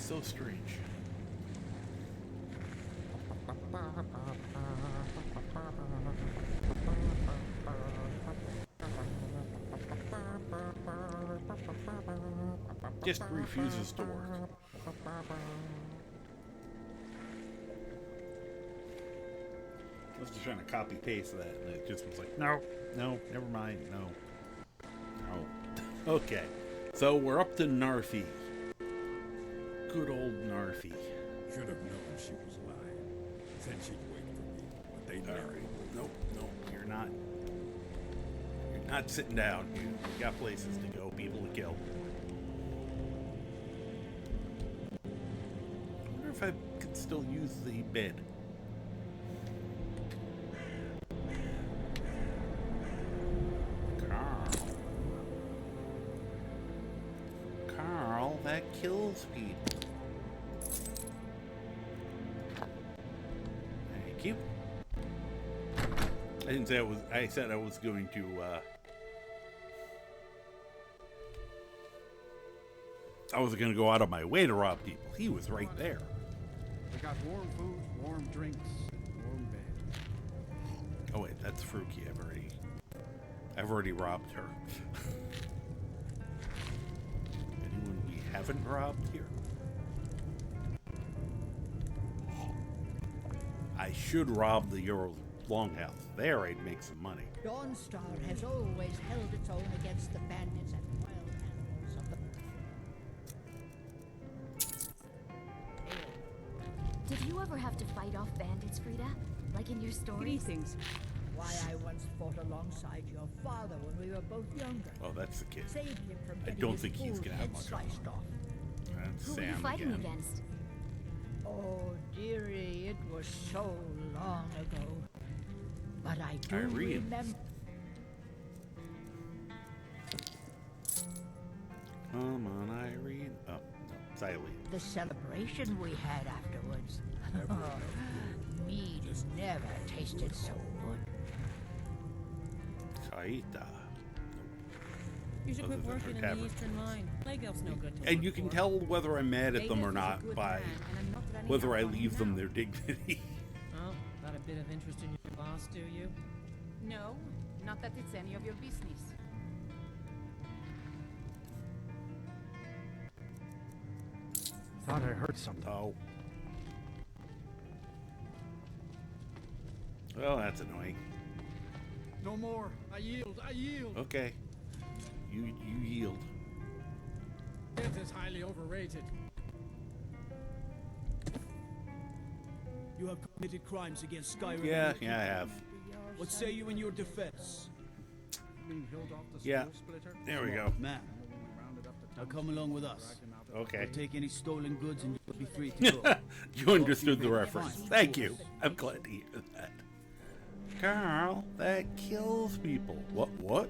so strange. Just refuses to work. I was just trying to copy paste that, and it just was like, no, never mind, no. Okay, so we're up to Narfi. Good old Narfi. Should have known she was lying. Said she'd wait for me, but they never. Nope, you're not. You're not sitting down. You got places to go, people to kill. I wonder if I could still use the bed. Carl, that kills people. Thank you. I didn't say I said I was going to, I wasn't going to go out of my way to rob people. He was right there. We got warm food, warm drinks, and warm bed. Oh wait, that's Fruki. I've already robbed her. Anyone we haven't robbed here? I should rob the Earl's Longhouse. There I'd make some money. Dawnstar has always held its own against the bandits and wild animals of the... Did you ever have to fight off bandits, Frida? Like in your stories? Greetings. Why, I once fought alongside your father when we were both younger. Oh, that's the kid. Saved him from I getting don't his think he's full gonna have head much. sliced off. That's Who were you Sam fighting again. against? Oh, dearie, it was so long ago. But I do Irene. remember. Come on, Irene. Oh, no, it's Eileen. The celebration we had afterwards. Mead never tasted so good. Kaita. You should Other quit than working her in tavern. the Eastern Line. Plague Elf's no good to And work you can for. tell whether I'm mad at them or Plague Elf is a not good by man, and I'm not running whether out I on him leave them now. their dignity. Oh, got a bit of interest in your boss, do you? No, not that it's any of your business. Thought I heard something. Oh. Well, that's annoying. No more. I yield. I yield. Okay. You yield. Death is highly overrated. You have committed crimes against Skyrim. Yeah, I have. What say you in your defense? Being held off the Yeah. skull splitter. There we go. Man, now come along with us. Okay. We'll take any stolen goods and you'll be free to go. You understood the reference. Thank you. I'm glad to hear that. Carl, that kills people. What?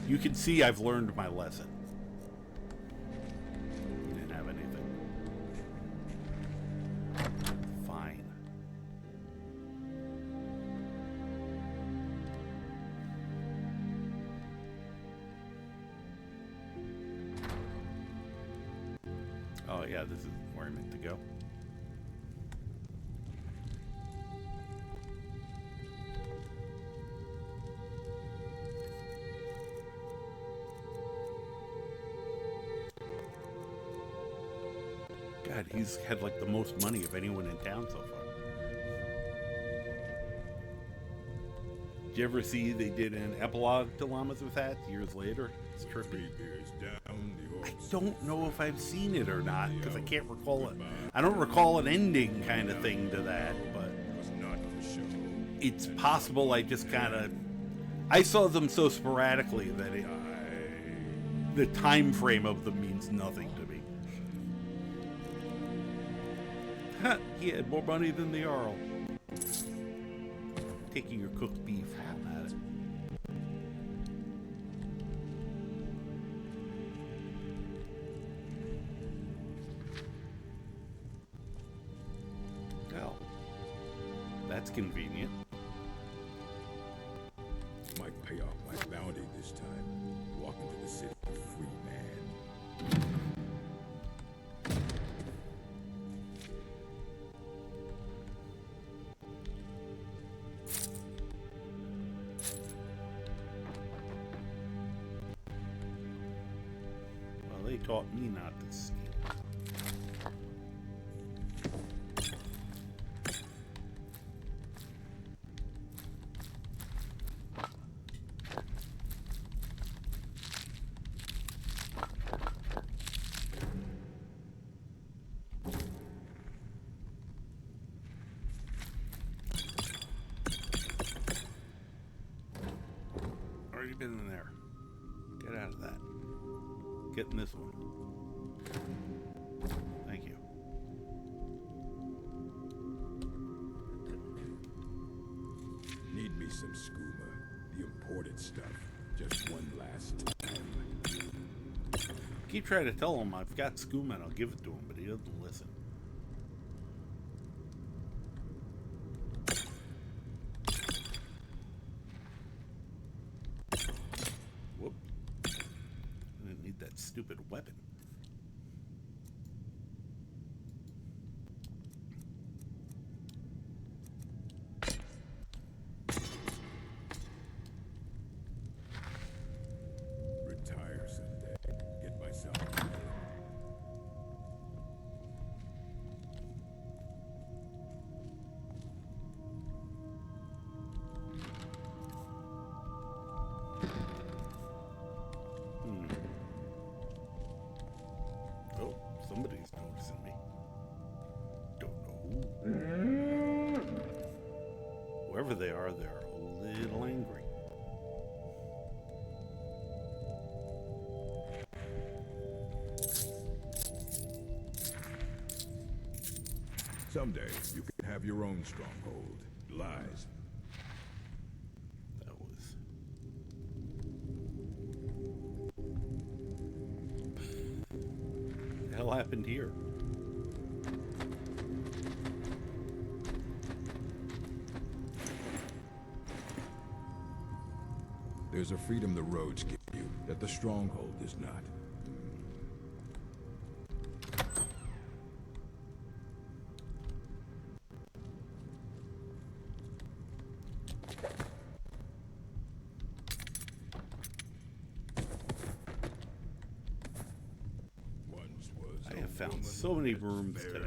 You can see I've learned my lesson. You didn't have anything. Fine. Oh yeah, this is where I meant to go. God, he's had like the most money of anyone in town so far. Did you ever see they did an epilogue to Llamas with Hats years later? It's trippy. I don't know if I've seen it or not because I can't recall it. I don't recall an ending kind of thing to that, but it's possible I just kind of... I saw them so sporadically that the time frame of them means nothing to me. He had more money than the Earl. Taking your cooked beef. Have at it. Well, that's convenient. Might pay off my bounty this time. Walk into the city They taught me not to steal. Already been in there. Get out of that. Get in this one. Thank you. Need me some skooma. The imported stuff. Just one last time. Keep trying to tell him I've got skooma and I'll give it to him, but he doesn't listen. Whoop. I didn't need that stupid weapon. Retire someday. Get myself. Oh, somebody's noticing me. Don't know who. Whoever they are, they're a little angry. Someday, you can have your own stronghold. Lies. That was... What the hell happened here? There's a freedom the roads give you that the stronghold does not. Once was I have found so many rooms today.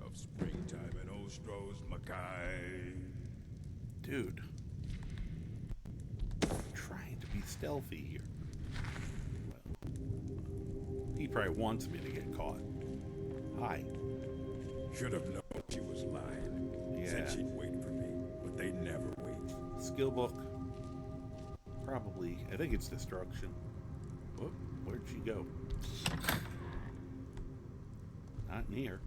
Of springtime in Ostros, Mackay. Dude. I'm trying to be stealthy here. Well, he probably wants me to get caught. Hi. Should have known she was lying. Yeah. Said she'd wait for me, but they never wait. Skill book. Probably. I think it's destruction. Whoop. Where'd she go? Not near.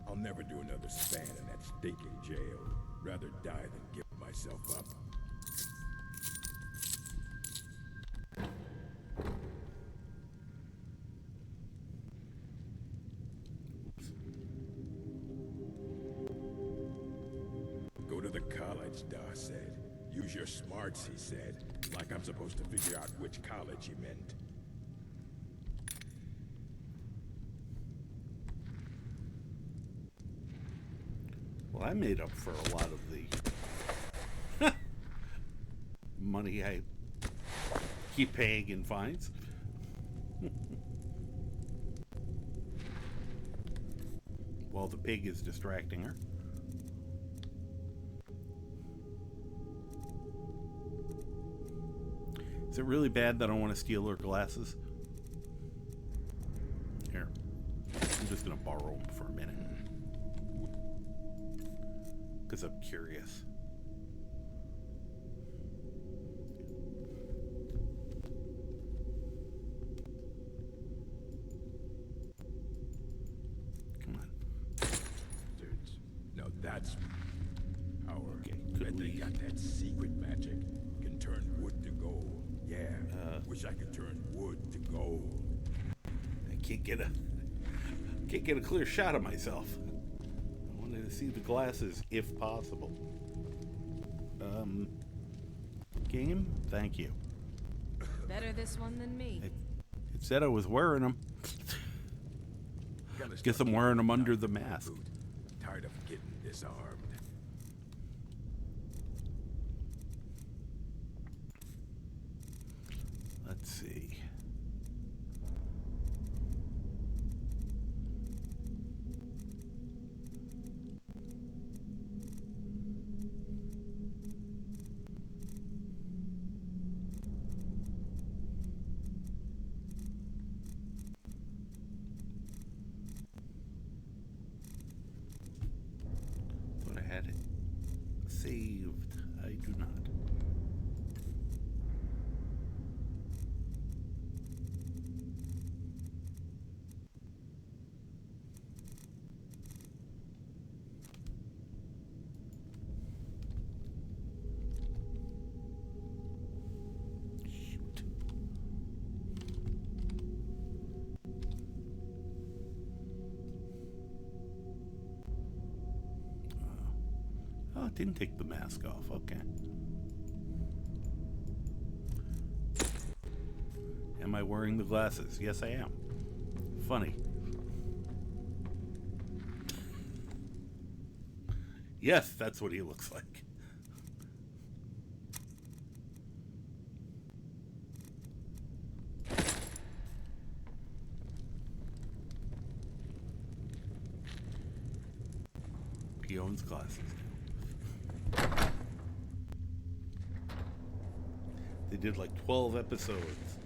I'll never do another span in that stinking jail. Rather die than give myself up. Go to the college, Dar said. Use your smarts, he said. Like I'm supposed to figure out which college he meant. Well, I made up for a lot of the money I keep paying in fines. While the pig is distracting her. Is it really bad that I want to steal her glasses? Here. I'm just going to borrow them for a minute. Because I'm curious. Come on. Dudes. Now that's power. Okay, Bet they got that secret magic. Can turn wood to gold. Yeah. Wish I could turn wood to gold. I can't get a clear shot of myself. I wanted to see the glasses if possible. Game? Thank you. Better this one than me. It said I was wearing them. Guess I'm wearing them under the mask. Tired of getting disarmed. see. Thought I had it saved. I do not. Oh, it didn't take the mask off. Okay. Am I wearing the glasses? Yes, I am. Funny. Yes, that's what he looks like. He owns glasses. They did like 12 episodes,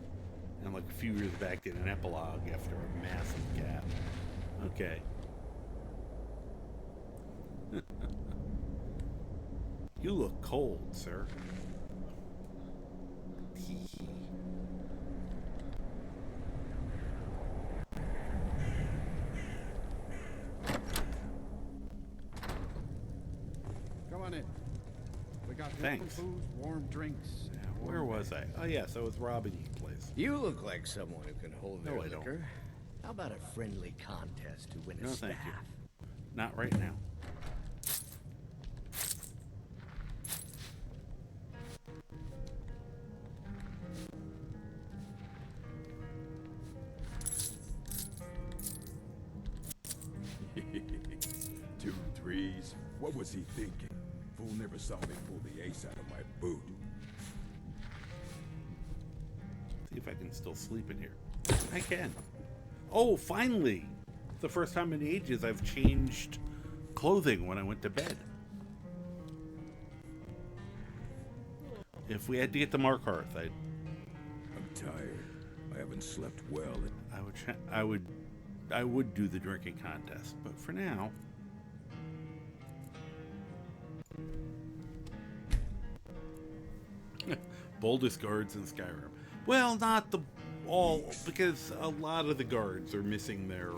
and like a few years back did an epilogue after a massive gap. Okay. You look cold, sir. Come on in. We got Thanks. warm food, warm drinks. Where was I? Oh, yes, I was robbing the place. You look like someone who can hold their No, I don't. liquor. How about a friendly contest to win a No, staff? thank you. Not right now. Two threes. What was he thinking? Fool never saw me pull the ace out of my boot. See if I can still sleep in here. I can. Oh, finally! It's the first time in ages I've changed clothing when I went to bed. If we had to get to Markarth, I'm tired. I haven't slept well. I would do the drinking contest, but for now, boldest guards in Skyrim. Well, not the all, because a lot of the guards are missing their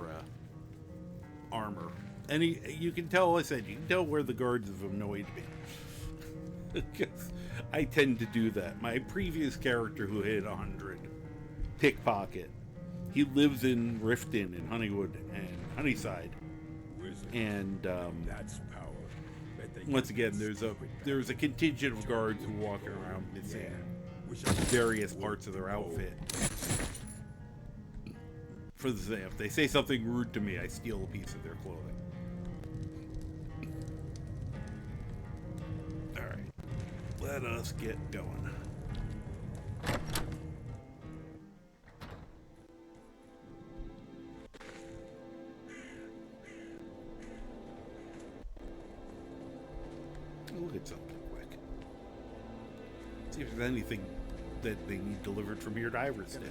armor, and you can tell. I said you can tell where the guards of annoyed me. Because I tend to do that. My previous character who hit 100, Pickpocket, he lives in Riften and Honeywood and Honeyside, and that's power. once again, there's a contingent of guards who walk around missing various parts of their outfit. For the same, if they say something rude to me, I steal a piece of their clothing. All right, let us get going. Look at something quick. See if there's anything that they need delivered from here to Iverstead.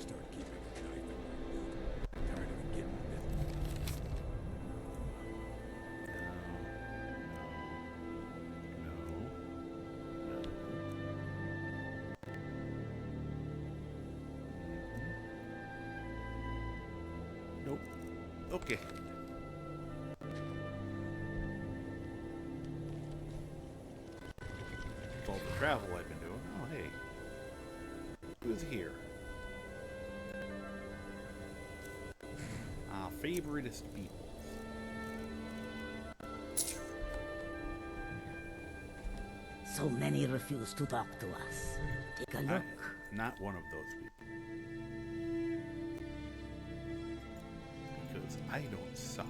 Nope. Okay. All the travel I've been doing. Oh, hey. Who's here? Our favoriteest people. So many refuse to talk to us. Take a look. Not one of those people. Because I don't suck.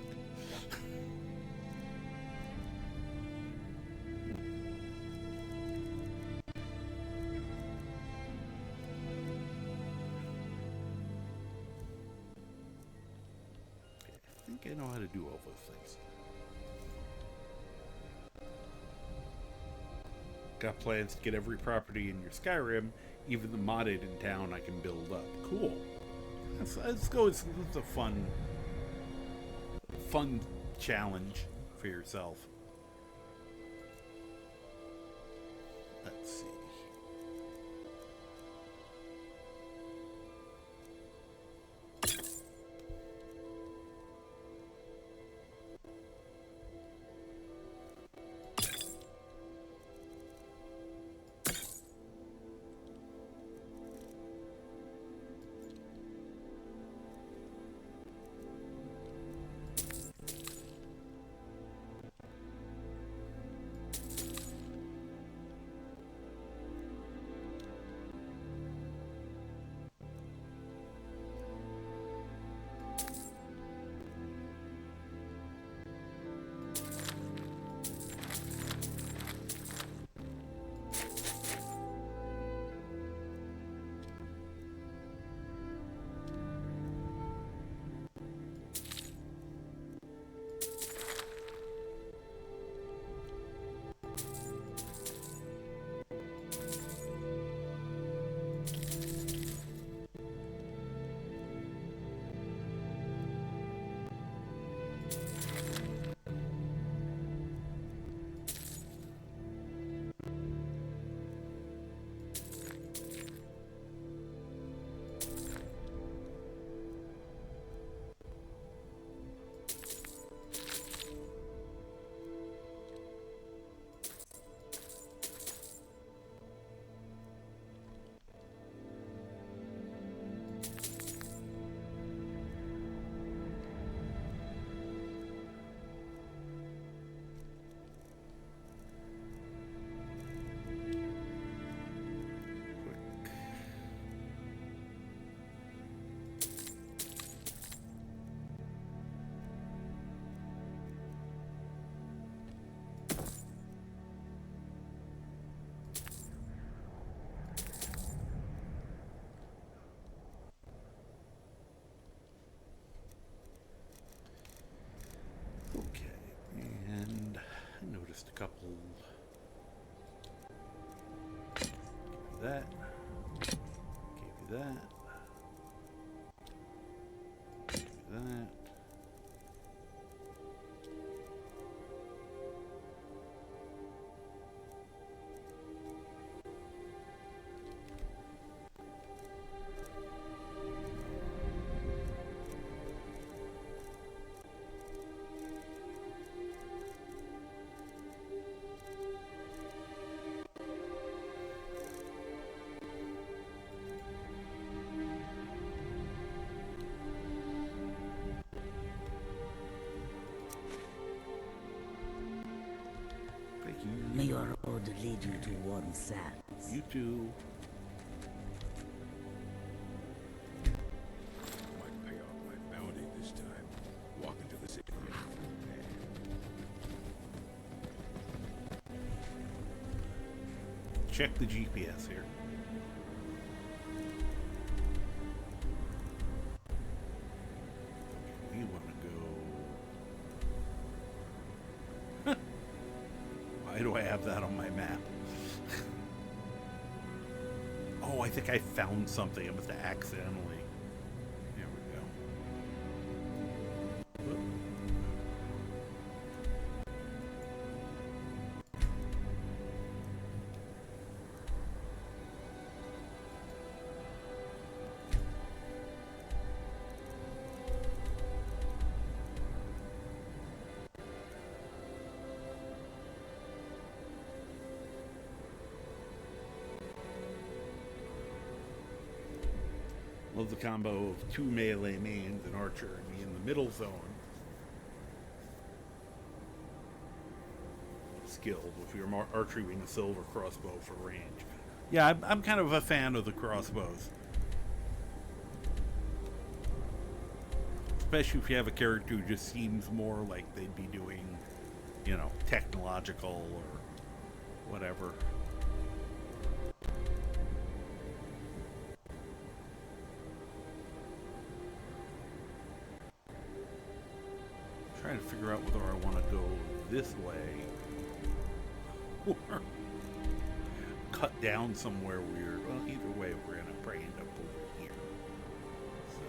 I know how to do all those things. Got plans to get every property in your Skyrim, even the modded in town I can build up. Cool. Let's go. It's a fun challenge for yourself. Let's see. A couple. Give you that. Give you that. Give you that. May your road lead you to warm sands. You too. Might pay off my bounty this time. Walk into the city. Check the GPS here. We want to go. Why do I have that on my map? Oh, I think I found something. I must have accidentally. There we go. Whoop. Love the combo of 2 melee mains and archer and me in the middle zone. Skilled with your archery being a silver crossbow for range. Yeah, I'm kind of a fan of the crossbows. Especially if you have a character who just seems more like they'd be doing, you know, technological or whatever. Trying to figure out whether I want to go this way or cut down somewhere weird. Well, either way, we're gonna probably end up over here. So.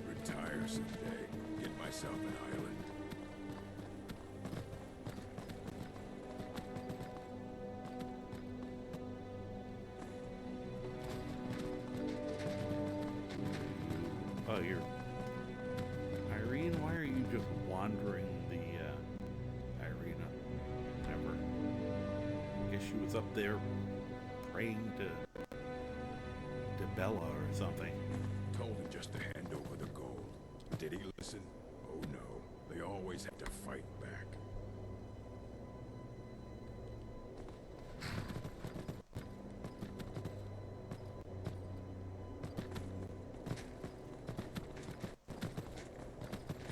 Retire someday. Get myself an island. Oh, you're Irene. Why are you just wandering the arena? Never. I guess she was up there praying to Bella or something. Told him just to hand over the gold. Did he listen? Oh no. They always have to fight back.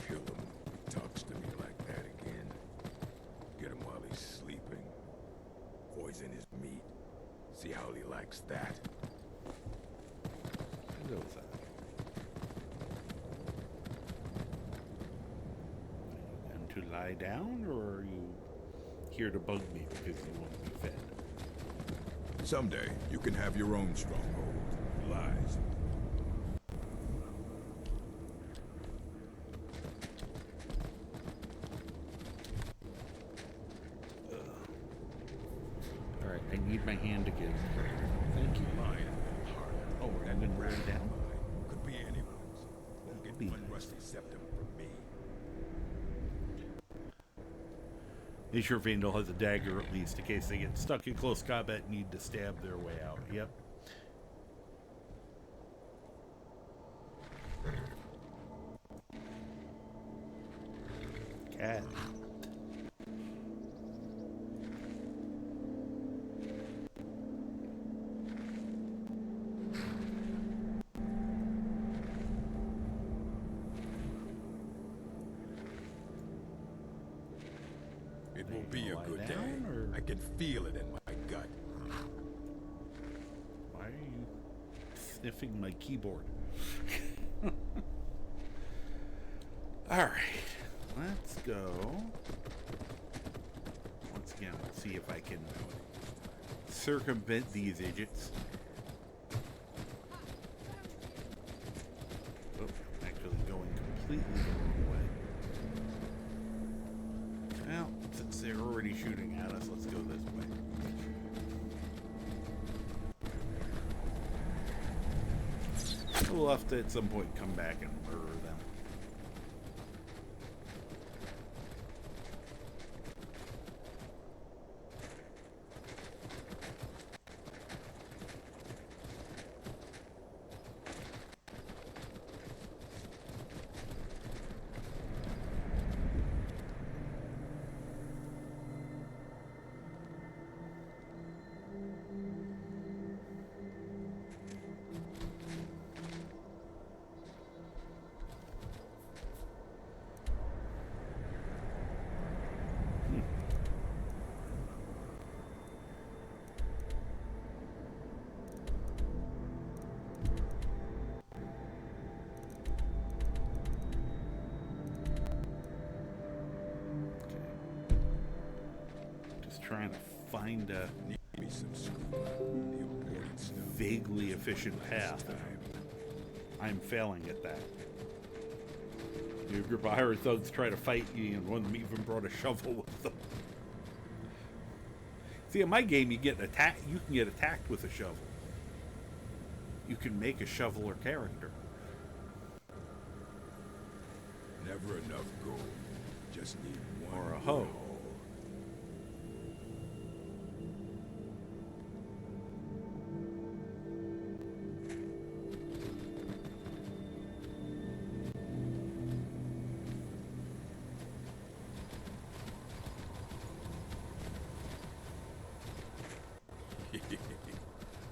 Kill him. Talks to me like that again. Get him while he's sleeping. Poison his meat. See how he likes that. Who was that? And to lie down, or are you here to bug me because you want to be fed? Someday, you can have your own stronghold. Lies. Alright, I need my hand again. Thank you. Oh, and then roll down? Could be anyone's. Won't get one rusty septum from me. Sure Vandal has a dagger at least in case they get stuck in close combat and need to stab their way out. Yep. Cat. It will be a good day. I can feel it in my gut. Why are you sniffing my keyboard? Alright, let's go. Once again, we'll see if I can circumvent these idiots. Oh, I'm actually going completely the wrong way. Well, since they're already shooting at us, let's go this way. We'll have to at some point come back and murder them. Trying to find a vaguely efficient path. I'm failing at that. Your group of hired thugs try to fight you, and one of them even brought a shovel with them. See, in my game, you get attacked. You can get attacked with a shovel. You can make a shoveler character. Never enough gold. Just need one. Or a hoe.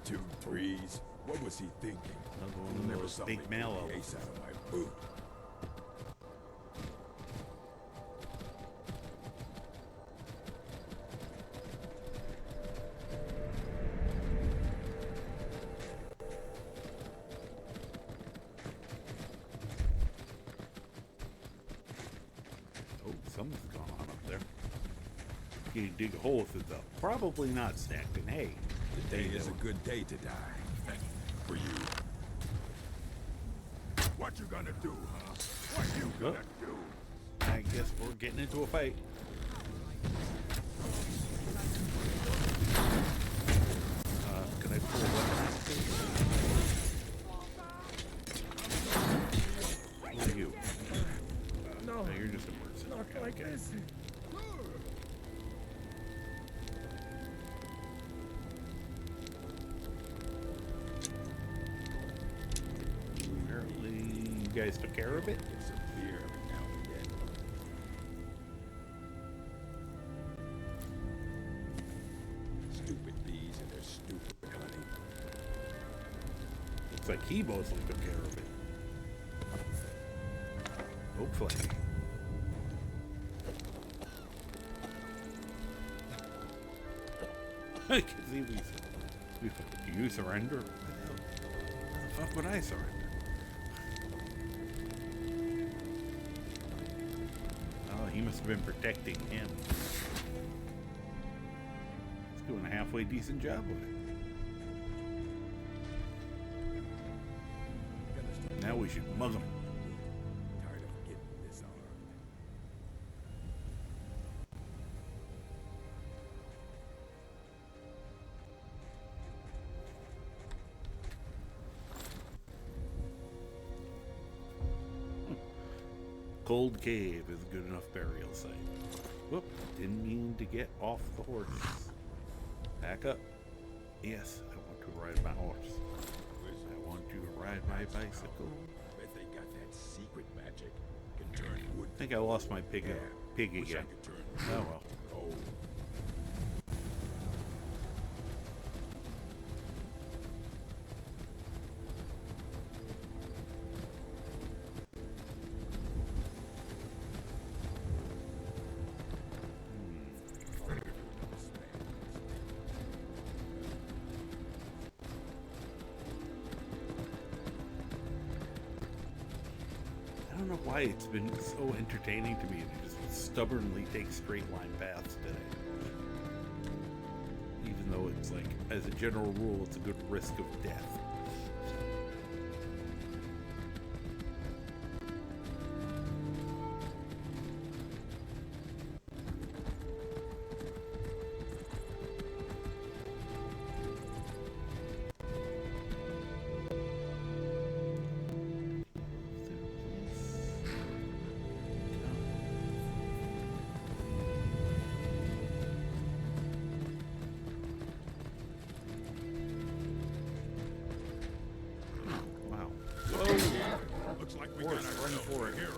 Two threes, What was he thinking? Another one of those big mail ace out of my boot. Oh, something's going on up there. Can you dig a hole through the probably not snacked in hay? Today is a good day to die. For you. What you gonna do, huh? What you gonna do? I guess we're getting into a fight. Can I pull a weapon? Who are you? No, you're just a person. Not like this. Apparently, you guys took care of it. Get some beer every now and then. Stupid bees and their stupid honey. Looks like he mostly took care of it. Hopefully. I can see you surrender. Why the fuck would I surrender? Oh, he must have been protecting him. He's doing a halfway decent job with it. Now we should mug him. Tired of getting disarmed. Cold cave is a good enough burial site. Whoop, didn't mean to get off the horse. Back up. Yes, I want to ride my horse. I want you to ride my bicycle. Bet they got that secret magic. Can turn wood. I think I lost my pig, pig Wish I again. could turn Oh well. Oh. I don't know why it's been so entertaining to me to just stubbornly take straight line paths today. Even though it's like, as a general rule, it's a good risk of death. Wow. Whoa! Looks like we Horse, got run ourselves for a it. hero.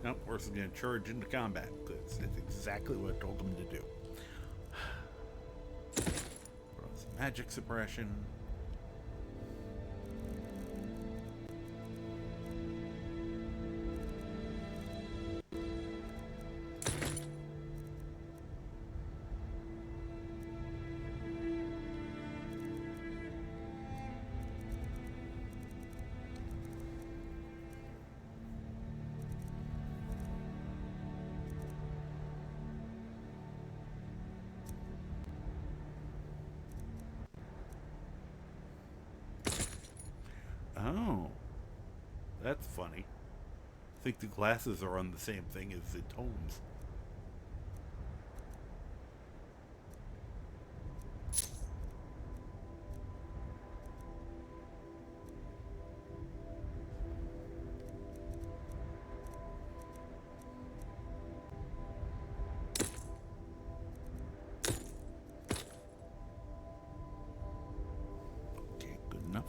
Nope, horse is going to charge into combat. That's exactly what I told him to do. Put on some magic suppression. Oh, that's funny. I think the glasses are on the same thing as the tomes. Okay, good enough.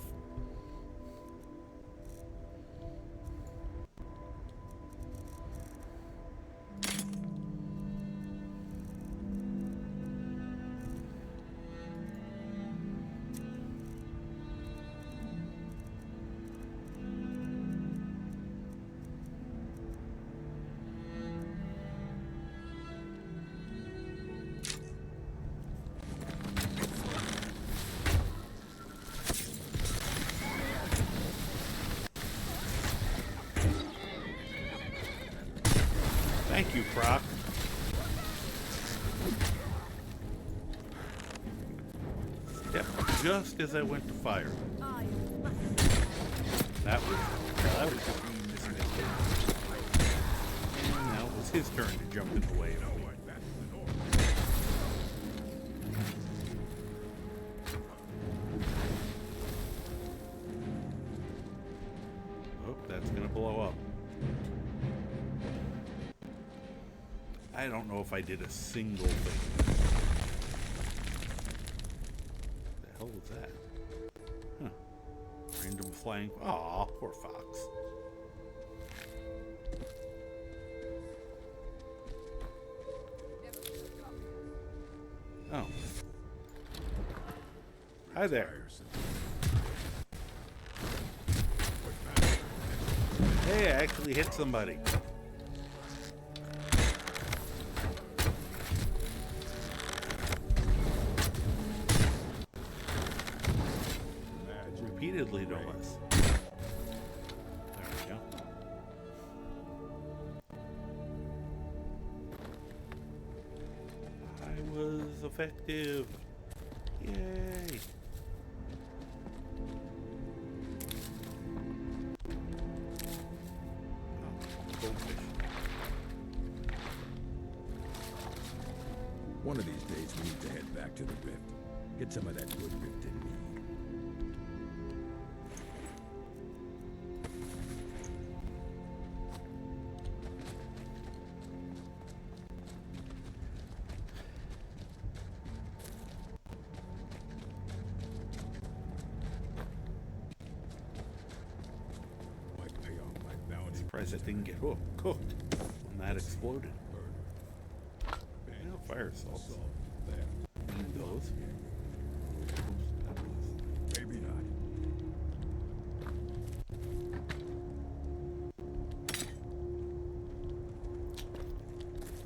Thank you, Croc. Yep, just as I went to fire. That was missing it. And now it was his turn to jump in the way. Oh, that's gonna blow up. I don't know if I did a single thing. What the hell was that? Huh. Random flying. Aw, poor fox. Oh. Hi there. Hey, I actually hit somebody. Repeatedly, no less. There we go. I was effective. Yay. One of these days we need to head back to the rift. Get some of that good rift in me. Surprised it didn't get cooked when that exploded. Yeah, fire salts. Need those. Maybe not.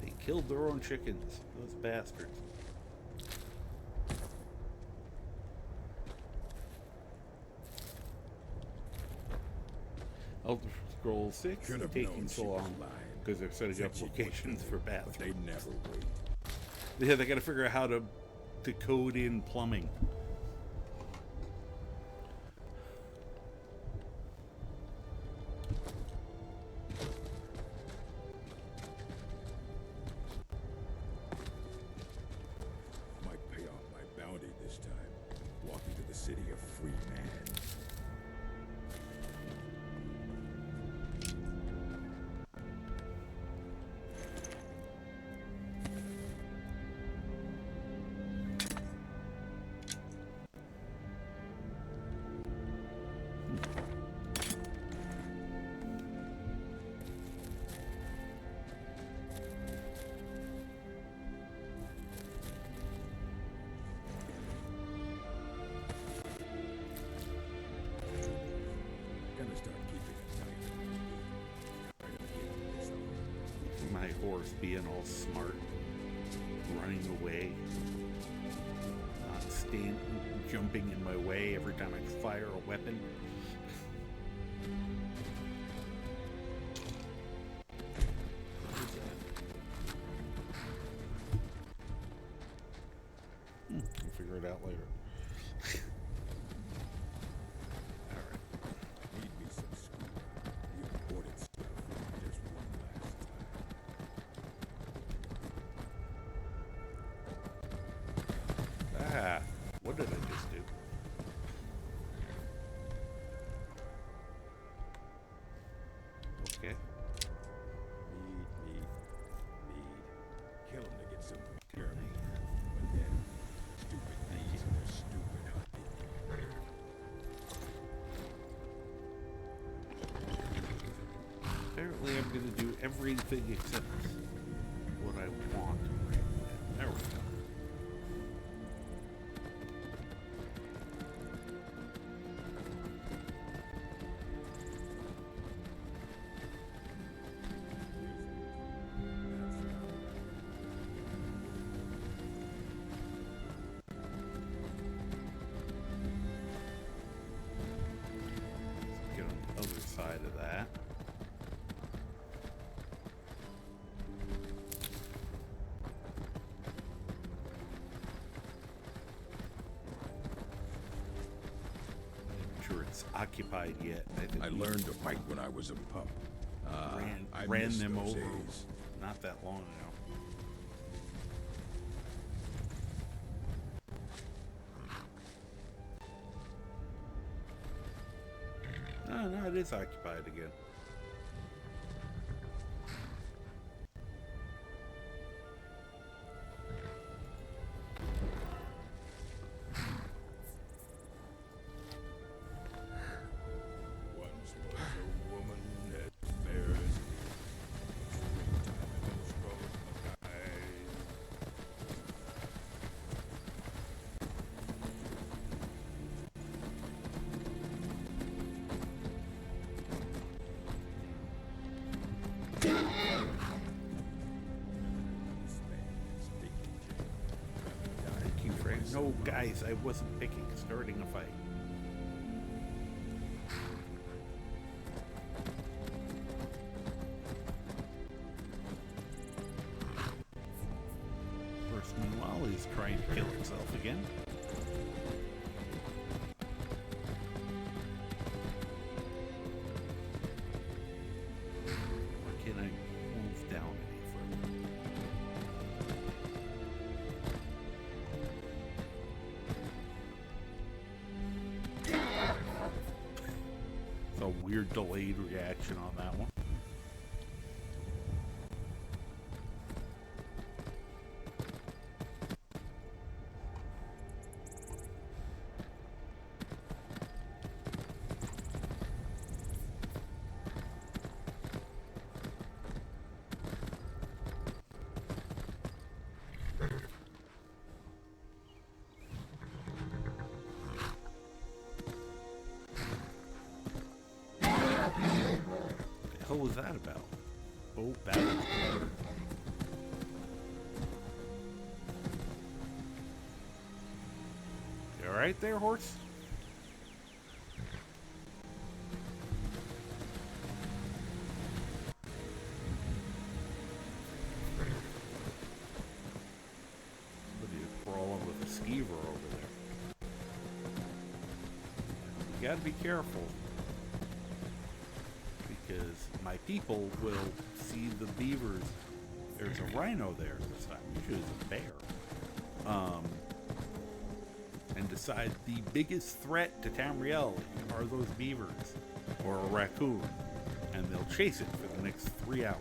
They killed their own chickens, those bastards. Elder Scrolls 6 is taking so long because they're setting up locations for bathrooms. They never wait. Yeah, they got to figure out how to code in plumbing. Might pay off my bounty this time. Walking to the city a free man. My horse being all smart, running away, not jumping in my way every time I fire a weapon. We'll figure it out later. What did I just do? Okay. Need. Kill him to get some pyramid. But then, stupid thieves and their stupid hunting. Apparently I'm going to do everything except what I want. There we go. Get on the other side of that. it's occupied yet. I learned to fight when I was a pup. I ran miss them those over days. not that long ago. No, it is occupied again. Once was a woman as fair as springtime and strong eyes. Thank you, Frank. No, guys, I wasn't picking starting a fight. First, meanwhile, he's trying to kill himself again. Or can I move down any further? It's a weird delayed reaction on that one. What was that about? Oh, battle. You alright there, horse? Look at you crawling with a skeever over there. You gotta be careful. Because my people will see the beavers. There's a rhino there this time. Usually it's a bear. And decide the biggest threat to Tamriel are those beavers or a raccoon. And they'll chase it for the next 3 hours.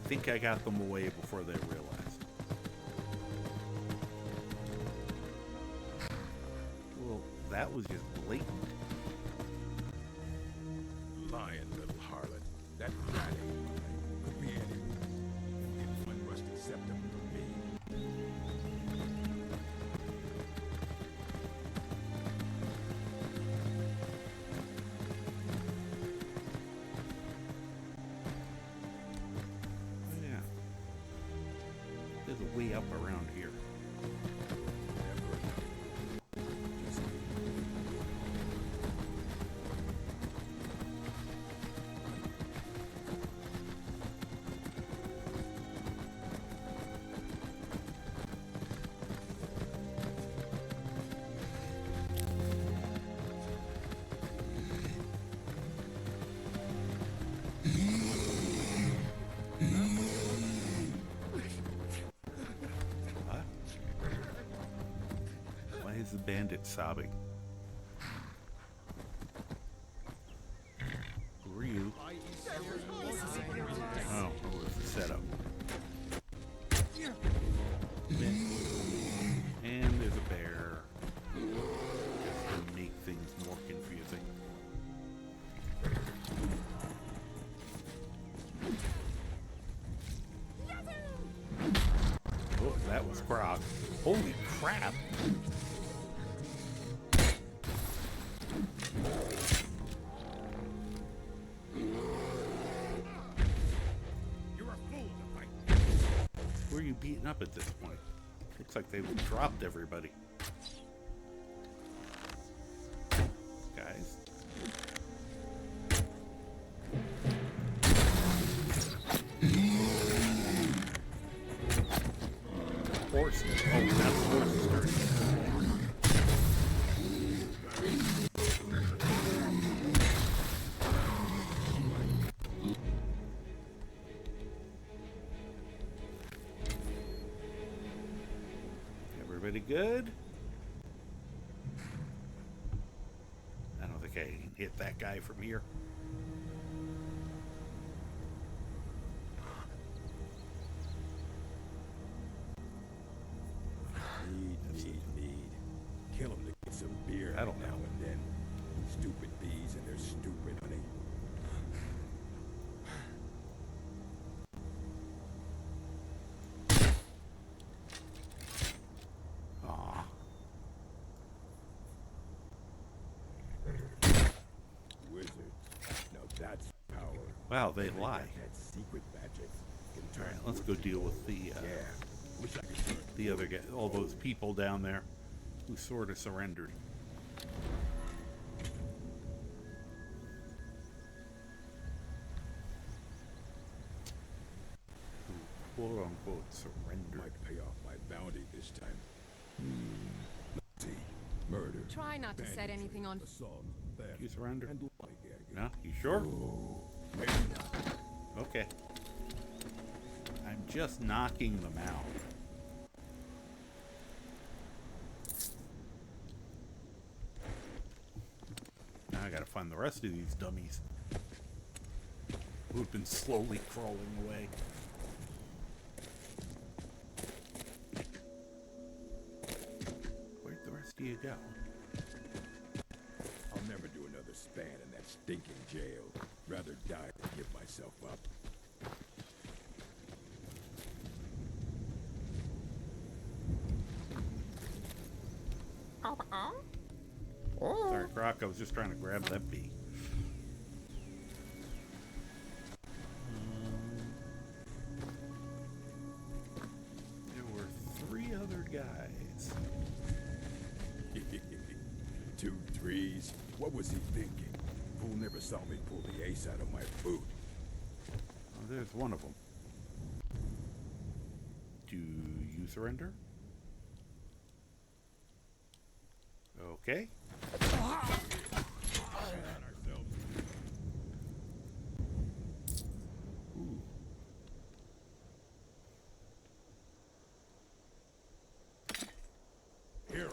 I think I got them away before they realized. That was just blatant. Lying little harlot. That rat ain't mine. Could be anyone. Get one rusty septum from me. Oh, yeah. There's a way up around here. The bandit sobbing. Who are you? Oh, what was the setup? And there's a bear. Just to make things more confusing. Oh, that was Grog. Holy crap! Who are you beating up at this point? Looks like they've dropped everybody. Guys. good? I don't think I can hit that guy from here. Need. Kill them to get some beer I don't now know. and then. Stupid bees and their stupid honey. Aw. Wizards. Now that's power. Wow, they lie. That secret magic. Alright, let's go deal with the the other guy, all those people down there who sort of surrendered. Who, quote unquote, surrendered. Might pay off my bounty this time. Let's see. Murder. Try not to set anything on. Assault. Theft. You surrender? And No? You sure? maybe not. Okay. I'm just knocking them out. Now I gotta find the rest of these dummies who've been slowly crawling away. Where'd the rest of you go? I'll never do another span in that stinking jail. Rather die than give myself up. Sorry, Croc, I was just trying to grab that bee. There were 3 other guys. 2 threes. What was he thinking? Fool never saw me pull the ace out of my boot. Oh, there's one of them. Do you surrender? Okay. Ooh. Hero.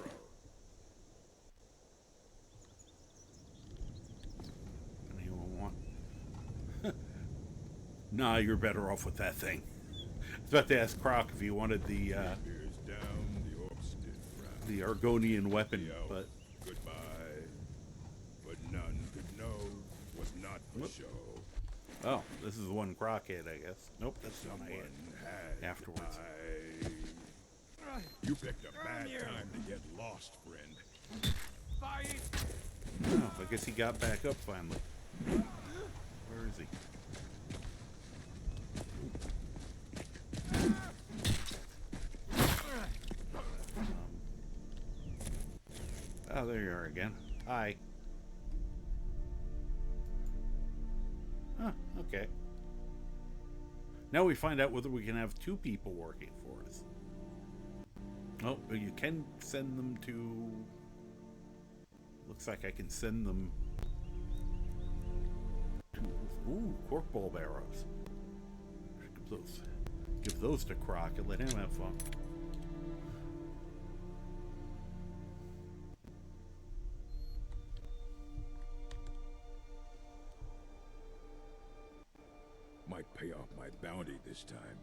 Anyone want? Nah, you're better off with that thing. I was about to ask Croc if he wanted the Argonian weapon, but goodbye. But none could know was not for show. Oh, this is the one Croc had, I guess. Nope, that's the one I had afterwards. You picked a bad time to get lost, friend. Fight! Oh, I guess he got back up finally. Where is he? Oh, there you are again. Hi. Huh, okay. Now we find out whether we can have 2 people working for us. Oh, but you can send them to... Looks like I can send them to... Ooh, corkball arrows. Give those to Croc and let him have fun. Might pay off my bounty this time.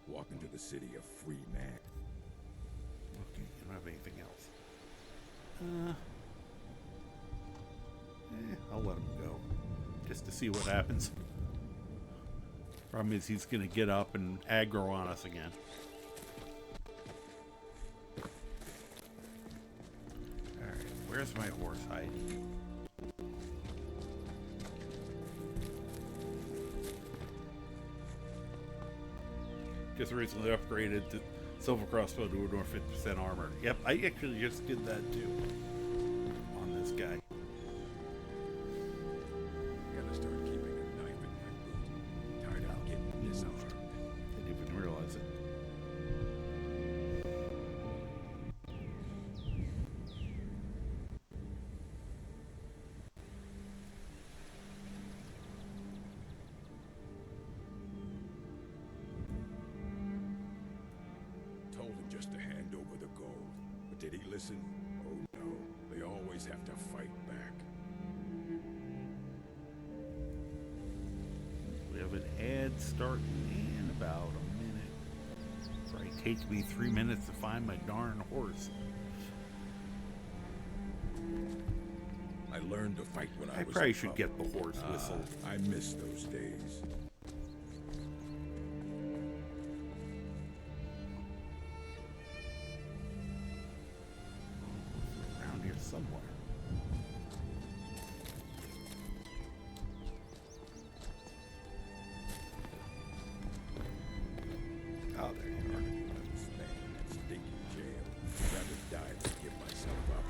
Walk into the city a free man. Okay, you don't have anything else. I'll let him go. Just to see what happens. Problem is he's gonna get up and aggro on us again. Alright, where's my horse hiding? Just recently upgraded to silver crossbow to over 50% armor. Yep, I actually just did that too. On this guy. Gotta start keeping a knife in my boot. Tired of getting disarmed. Didn't even realize it. Told him just to hand over the gold, but didn't listen? Oh no, they always have to fight back. We have an ad starting in about a minute. Probably takes me 3 minutes to find my darn horse. I learned to fight when I was probably a should pup. get the horse whistle. I miss those days. Around here somewhere. Oh, there you are. Stay in that stinking jail. I'd rather die than give myself up.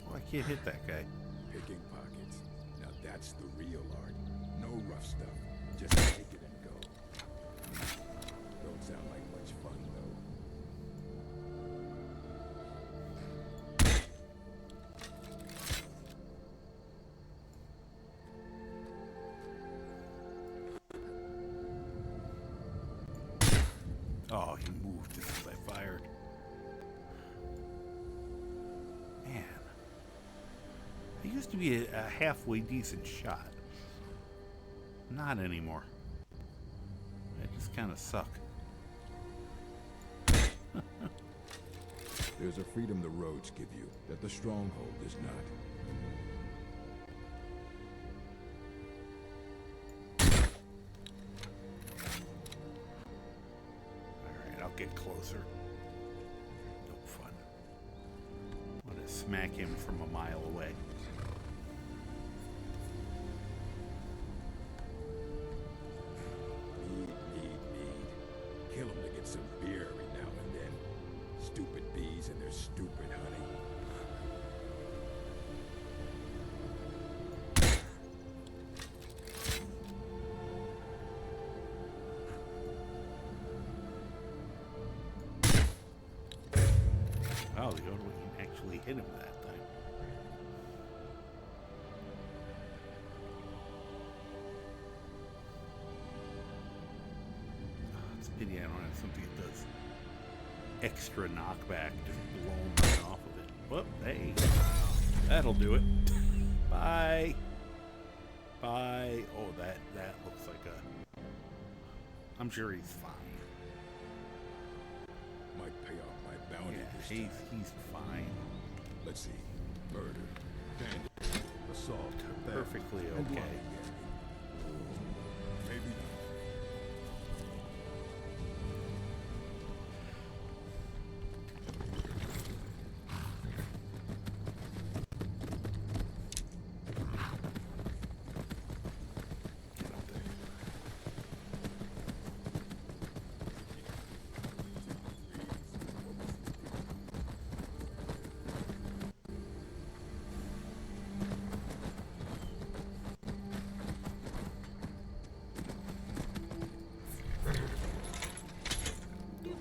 Oh, I can't hit that guy. Picking pockets. Now that's the real art. No rough stuff. Just take it and go. Don't sound like much fun, though. Oh, he moved as soon as I fired. Man. I used to be a halfway decent shot. Not anymore. I just kind of suck. There's a freedom the roads give you that the stronghold does not. Alright, I'll get closer. No fun. I want to smack him from a mile away. Need. Kill them to get some beer every now and then. Stupid bees and their stupid honey. Oh, the Eola can actually hit him that time. Oh, it's a pity I don't have something that does extra knockback, just blow him right off of it. Whoop, hey, that'll do it. Bye. Bye. Oh, that looks like a... I'm sure he's fine. Might pay off my bounty this time. He's fine. Let's see. Murder, bandit, assault, theft, Perfectly and okay. lying. Maybe not.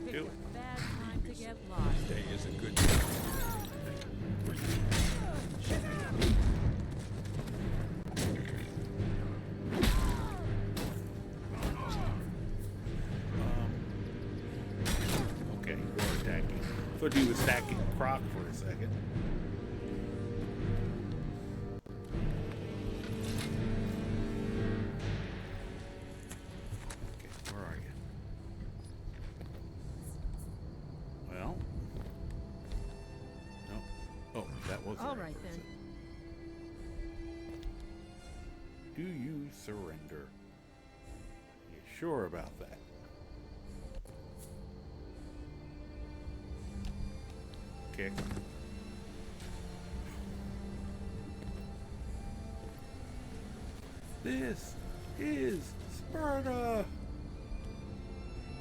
Picked a bad time to get lost. Today is a good Okay, we're attacking. Thought he was stacking Croc for a second. Okay, where are you? Well. No. Oh, that was the All right right, person. Do you surrender? You sure about that? kick. This is Sparta!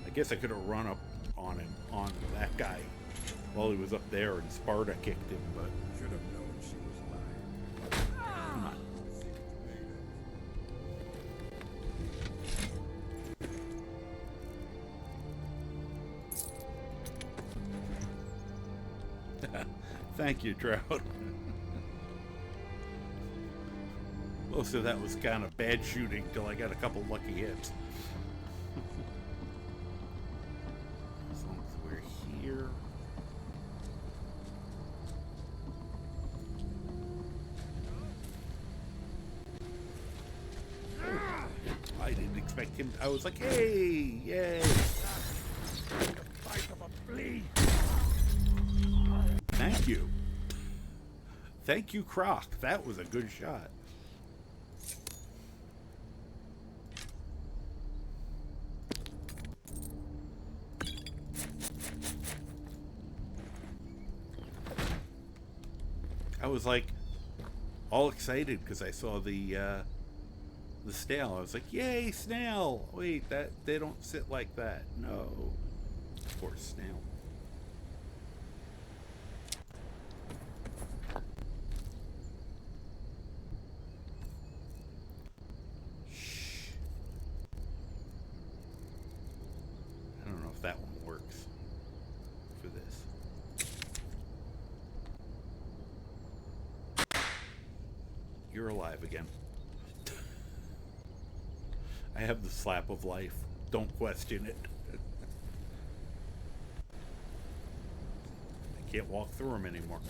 I guess I could have run up on him, on that guy, while he was up there and Sparta kicked him, but... Should have known she was lying. Come on. Thank you, Trout. Most of that was kind of bad shooting till I got a couple lucky hits. As long as we're here. I didn't expect him. I was like, hey, yay. Life of a flea. Thank you. Thank you, Croc. That was a good shot. I was like all excited because I saw the snail. I was like, yay, snail. Wait, that they don't sit like that. No. Of course, snail. I don't know if that one works for this. You're alive again. I have the slap of life. Don't question it. I can't walk through him anymore.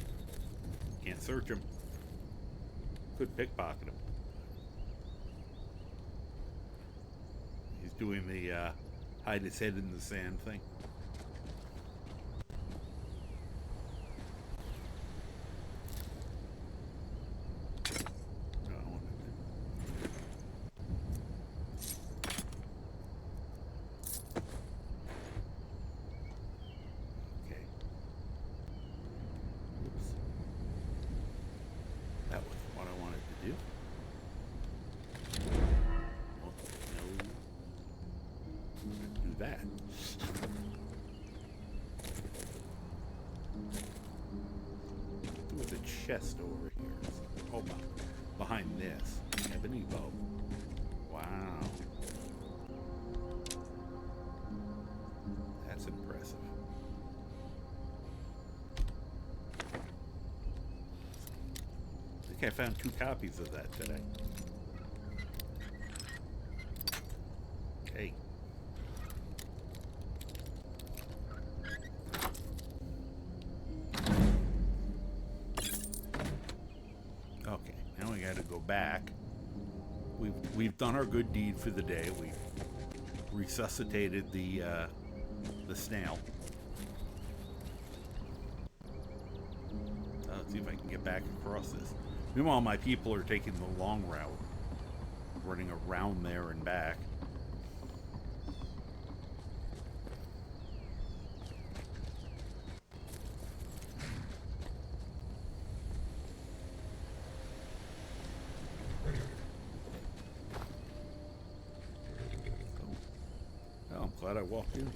Can't search him. Could pickpocket him. He's doing the hide his head in the sand thing. Chest over here. Oh, behind this. Ebony bow. Wow. That's impressive. I think I found 2 copies of that today. Okay. Back. We've done our good deed for the day. We've resuscitated the snail. Let's see if I can get back across this. Meanwhile, my people are taking the long route, running around there and back. Glad I walked in.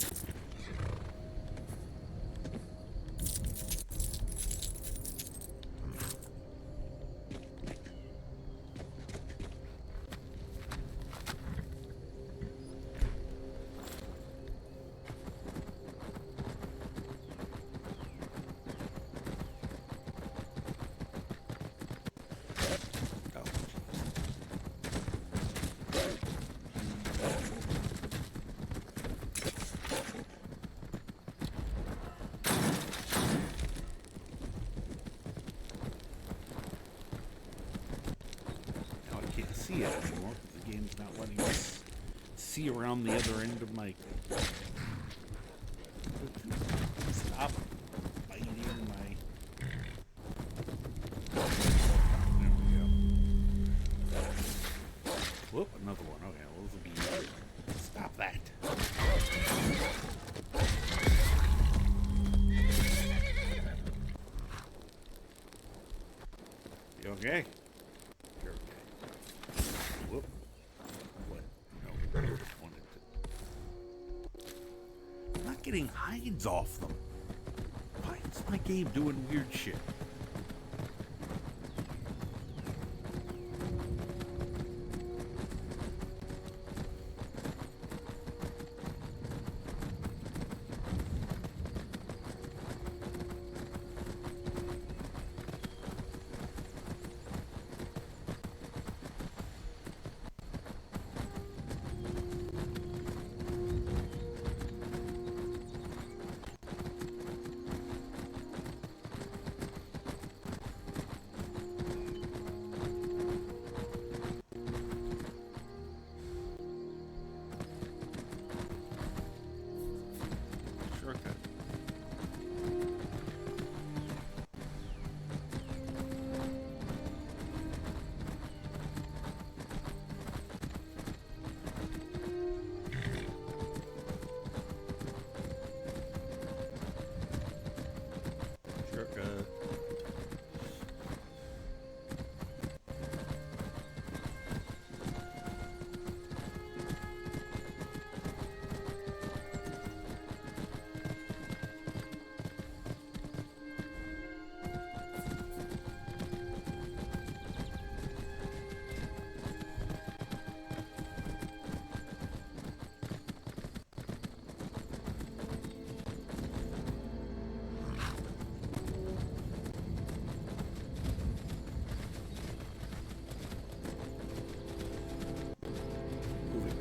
See it anymore because the game's not letting me see around the other end of my... Stop biting my... There we go. Whoop, another one. Okay, well, those will be... Stop that. Okay. You're okay. Whoop. What? No. I just wanted to... I'm not getting hides off them. Why is my game doing weird shit?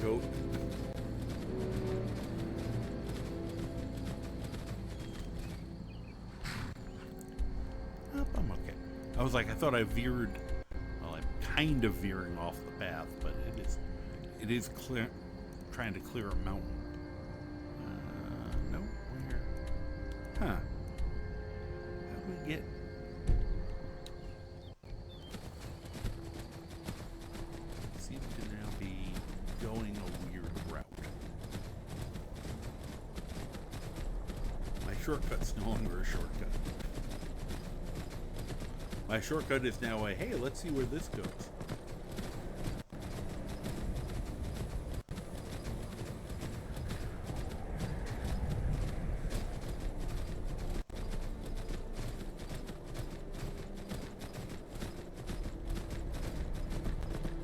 Goat. Oh, I'm okay. I was like, I thought I veered. Well, I'm kind of veering off the path, but it is clear, trying to clear a mountain. No, where? Huh? How do we get? Seems to now be going a weird route. My shortcut's no longer a shortcut. My shortcut is now a, hey, let's see where this goes.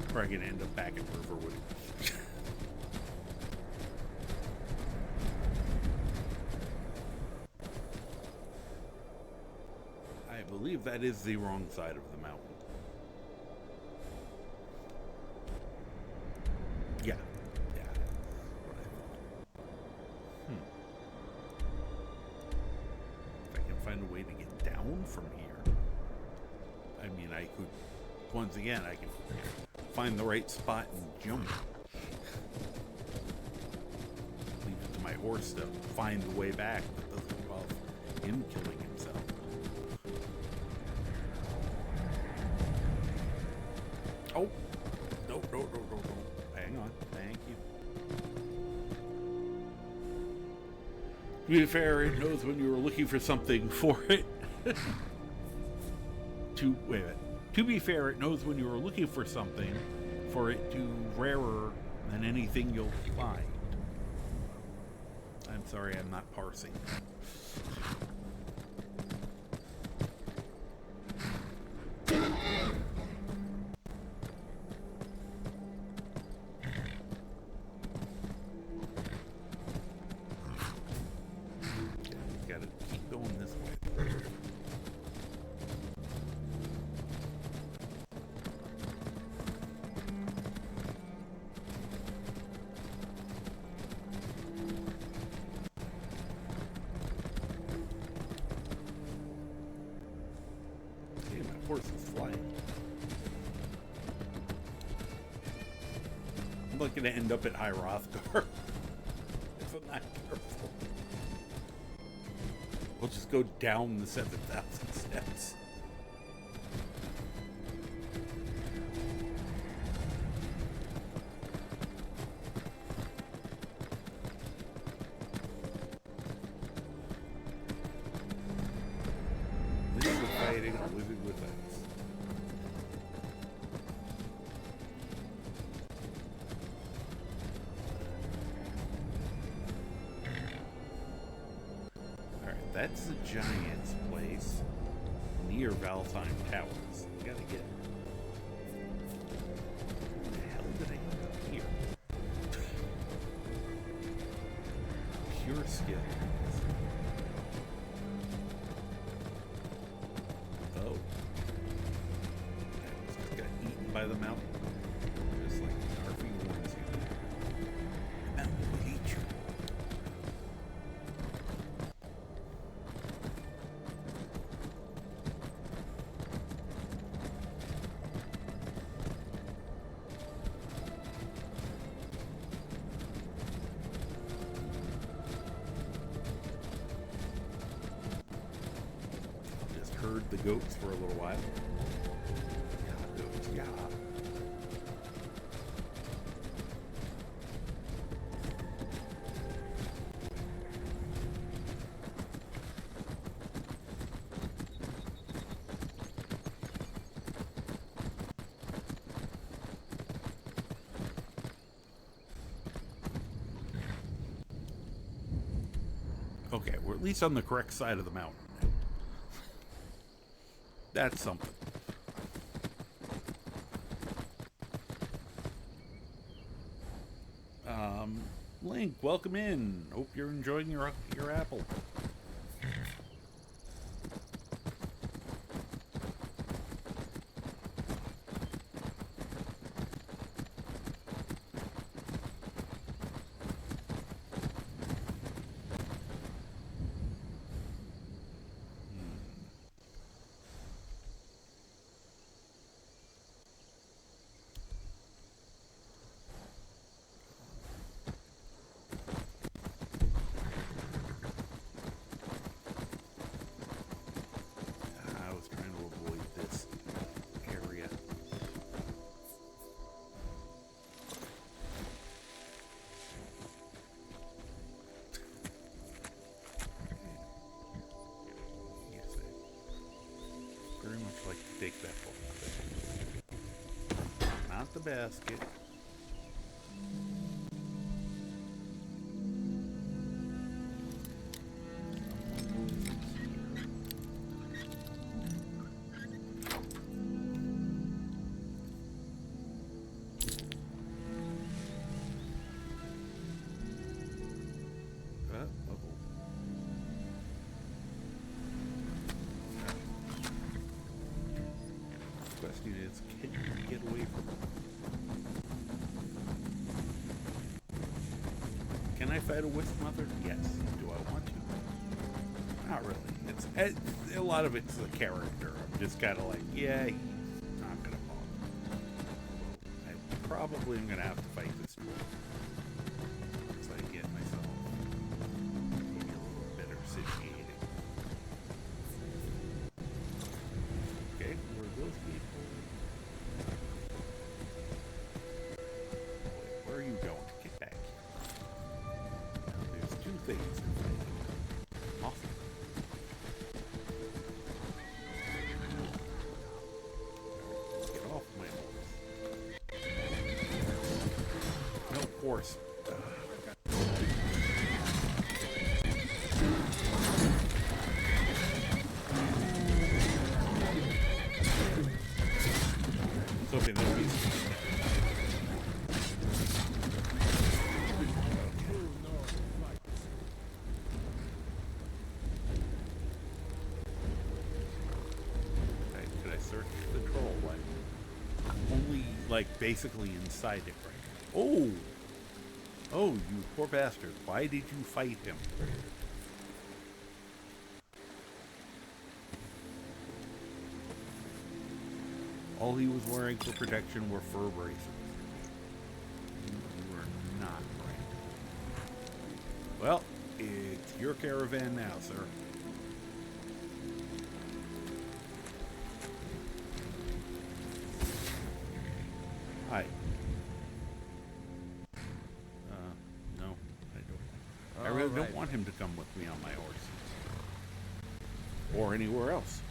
Probably gonna end up back at Riverwood. I believe that is the wrong side of the mountain. Yeah. Yeah. That's what I thought. If I can find a way to get down from here. I mean, I could, once again, I can find the right spot and jump. Leave it to my horse to find the way back that doesn't involve him killing himself. Oh! No. Hang on. Thank you. To be fair, it knows when you were looking for something for it. Wait a minute. To be fair, it knows when you are looking for something for it to rarer than anything you'll find. I'm sorry, I'm not parsing. Gotta keep going this way. Horse is flying. I'm looking to end up at High Rothgar if I'm not careful. We'll just go down the 7,000 steps. This is fighting a living with us. That's the Giant's place. Near Valentine Towers. We gotta get it. Where the hell did I end up here? Pure skill. Oh. That just got eaten by the mountain. Just like Narfi warns you. The mountain will eat you. Herd the goats for a little while. Yeah, goats, yeah. Okay, we're at least on the correct side of the mountain. That's something. Link, welcome in. Hope you're enjoying your apple. Take that ball. Not the basket. Get away from him. Can I fight a wisp mother? Yes. Do I want to? Not really. It's a lot of it's the character. I'm just kind of like, yeah, he's not gonna bother. I probably am gonna have to fight this dwarf once I get myself maybe a little better situated. Okay, where are those people? Where are you going? Get back here. There's two things to fight. Awesome. Get off my horse. No horse. It's okay, that'll be basically inside it right now. Oh! Oh, you poor bastard. Why did you fight him? All he was wearing for protection were fur braces. You were not right. Well, it's your caravan now, sir. Hi. No, I don't. I really don't want him to come with me on my horse. Or anywhere else.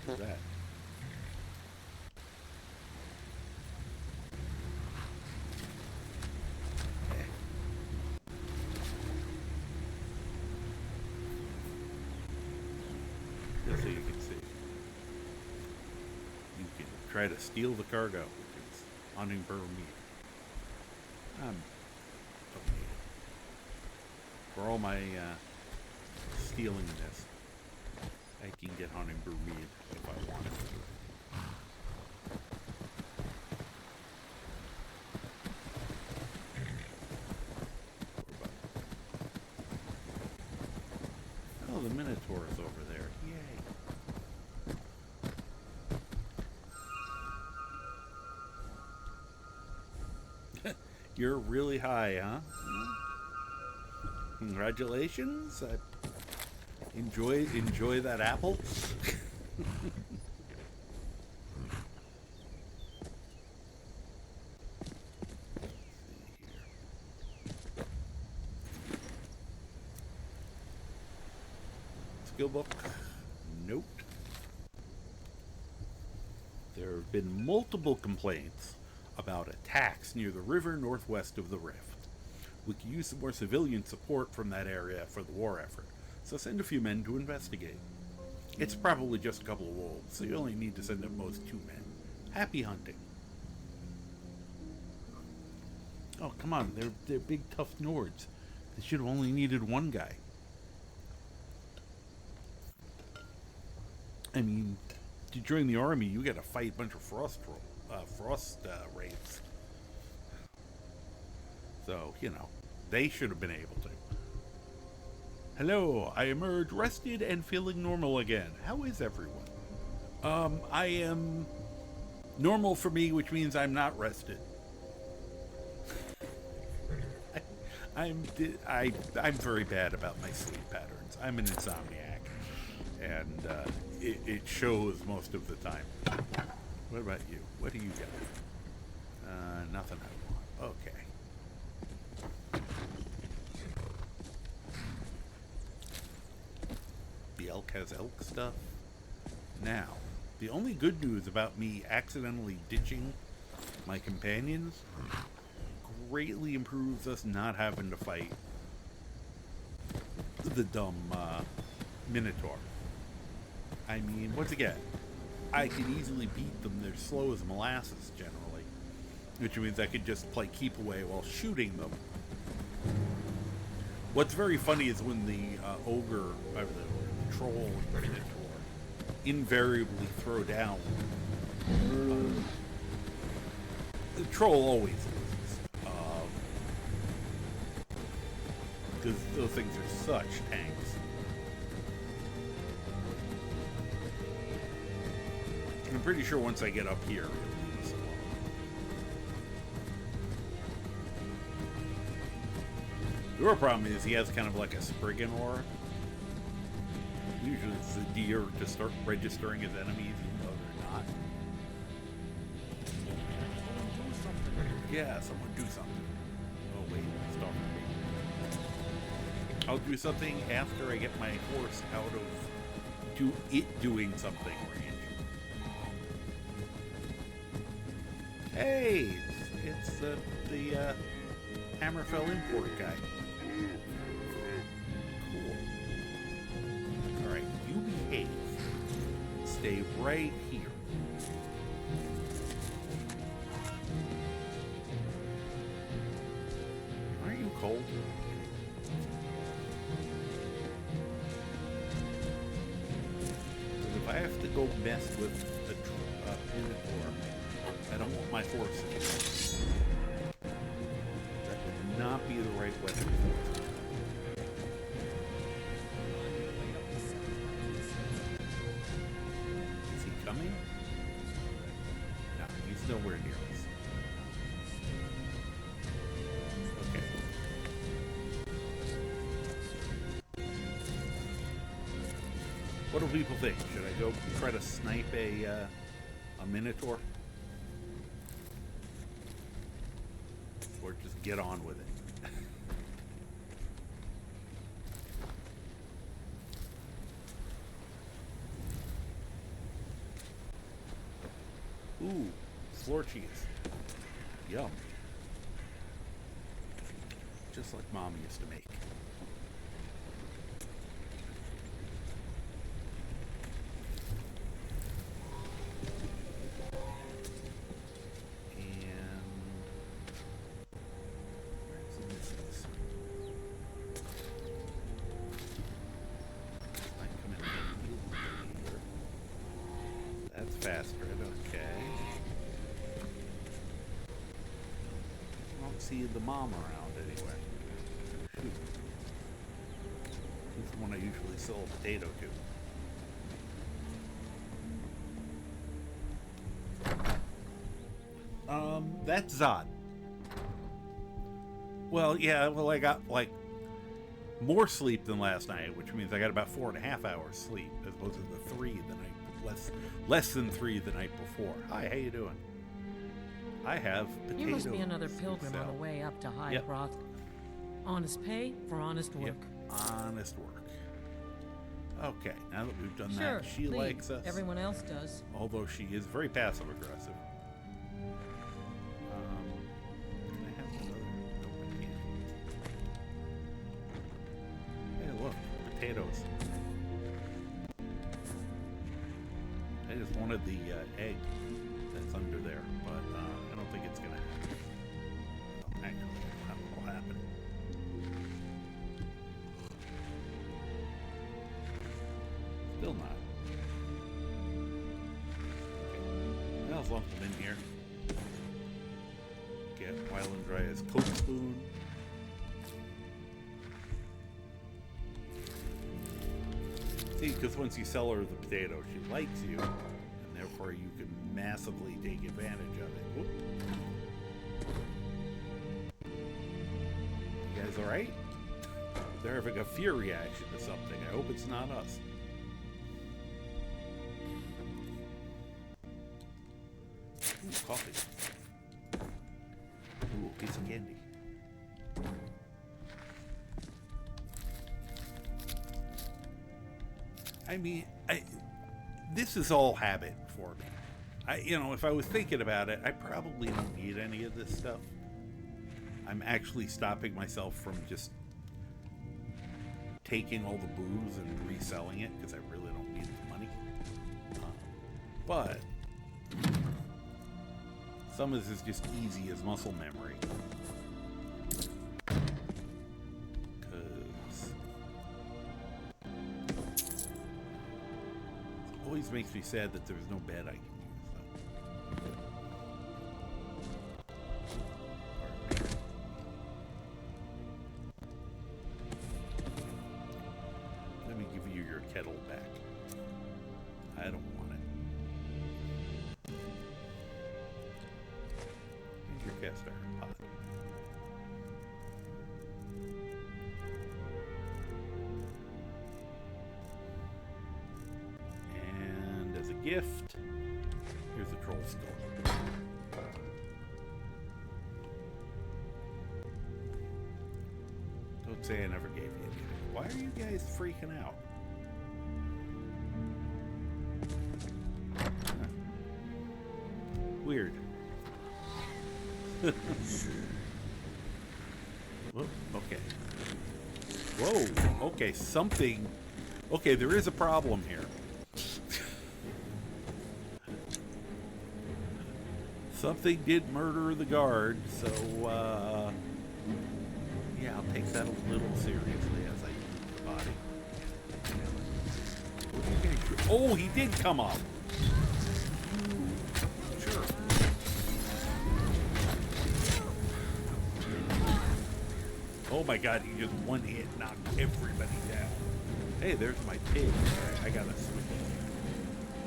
What's that? try to steal the cargo, which is hunting per meat. I'm okay. For all my stealing this, I can get hunting per meat if I want to. Oh, the Minotaur is over there. Yay. You're really high, huh? Congratulations. Enjoy that apple. Skill book. Note. There have been multiple complaints about attacks near the river northwest of the rift. We could use some more civilian support from that area for the war effort, so send a few men to investigate. It's probably just a couple of wolves, so you only need to send at most 2 men. Happy hunting. Oh, come on, they're big, tough Nords. They should have only needed 1 guy. I mean, to join the army, you gotta fight a bunch of frost wraiths. So, you know, they should have been able to. Hello, I emerge rested and feeling normal again. How is everyone? I am normal for me, which means I'm not rested. I'm very bad about my sleep patterns. I'm an insomniac, and it shows most of the time. What about you? What do you got? Nothing I want. Okay. The elk has elk stuff. Now, the only good news about me accidentally ditching my companions greatly improves us not having to fight the dumb Minotaur. I mean, once again, I could easily beat them. They're slow as molasses, generally. Which means I could just play keep away while shooting them. What's very funny is when the ogre, or the troll and Minotaur invariably throw down. The troll always loses. Because those things are such tanks. I'm pretty sure once I get up here, it'll leave us alone. The real problem is he has kind of like a Spriggan aura. Usually it's the deer to start registering as enemies, even though they're not. Yeah, someone do something. Oh wait, it's talking to me. I'll do something after I get my horse out of doing something range. Hey, it's the Hammerfell import guy. Cool. Alright, you behave. Stay right here. Aren't you cold? Because if I have to go mess with the Minotaur, I don't want my horse killed. That would not be the right weapon for it. Is he coming? No, he's nowhere near us. Okay. What do people think? Should I go try to snipe a Minotaur? Or just get on with it? Ooh, floor cheese. Yum. Just like Mom used to make. see the mom around anyway. Shoot. This is the one I usually sell a potato to. That's Zod. Well, yeah, well, I got, like, more sleep than last night, which means I got about 4.5 hours sleep, as opposed to the 3 the night, less than 3 the night before. Hi, how you doing? I have potatoes. You must be another pilgrim on the way up to High Broth. Honest pay for honest work. Yep. Honest work. Okay, now that we've done Sure, that, she leave. likes us. Everyone else does. Although she is very passive aggressive. Can I have another? No, I can't. Hey, look, potatoes. I just wanted the egg that's under there, but I don't think it's gonna happen. Well, actually, I don't know what will happen. Still not. Okay. Well, as long as I'm in here. Get Wild and Dry as Coke Spoon. See, because once you sell her the potato, she likes you, and therefore you can massively take advantage of it. Whoop. You guys alright? They're having a fear reaction to something. I hope it's not us. Ooh, coffee. Ooh, a piece of candy. I mean, this is all habit for me. You know, if I was thinking about it, I probably don't need any of this stuff. I'm actually stopping myself from just taking all the booze and reselling it because I really don't need the money. But some of this is just easy as muscle memory. Always makes me sad that there's no bed I can use. Let me give you your kettle back. I don't want it. Here's your cast iron pot. Gift. Here's a troll skull. Don't say I never gave you anything. Why are you guys freaking out? Huh? Weird. Whoa, okay. Whoa, okay, something. Okay, there is a problem here. Something did murder the guard, so, yeah, I'll take that a little seriously as I use the body. Oh, he did come up! Sure. Oh my god, he just one hit knocked everybody down. Hey, there's my pig. Right, I gotta switch.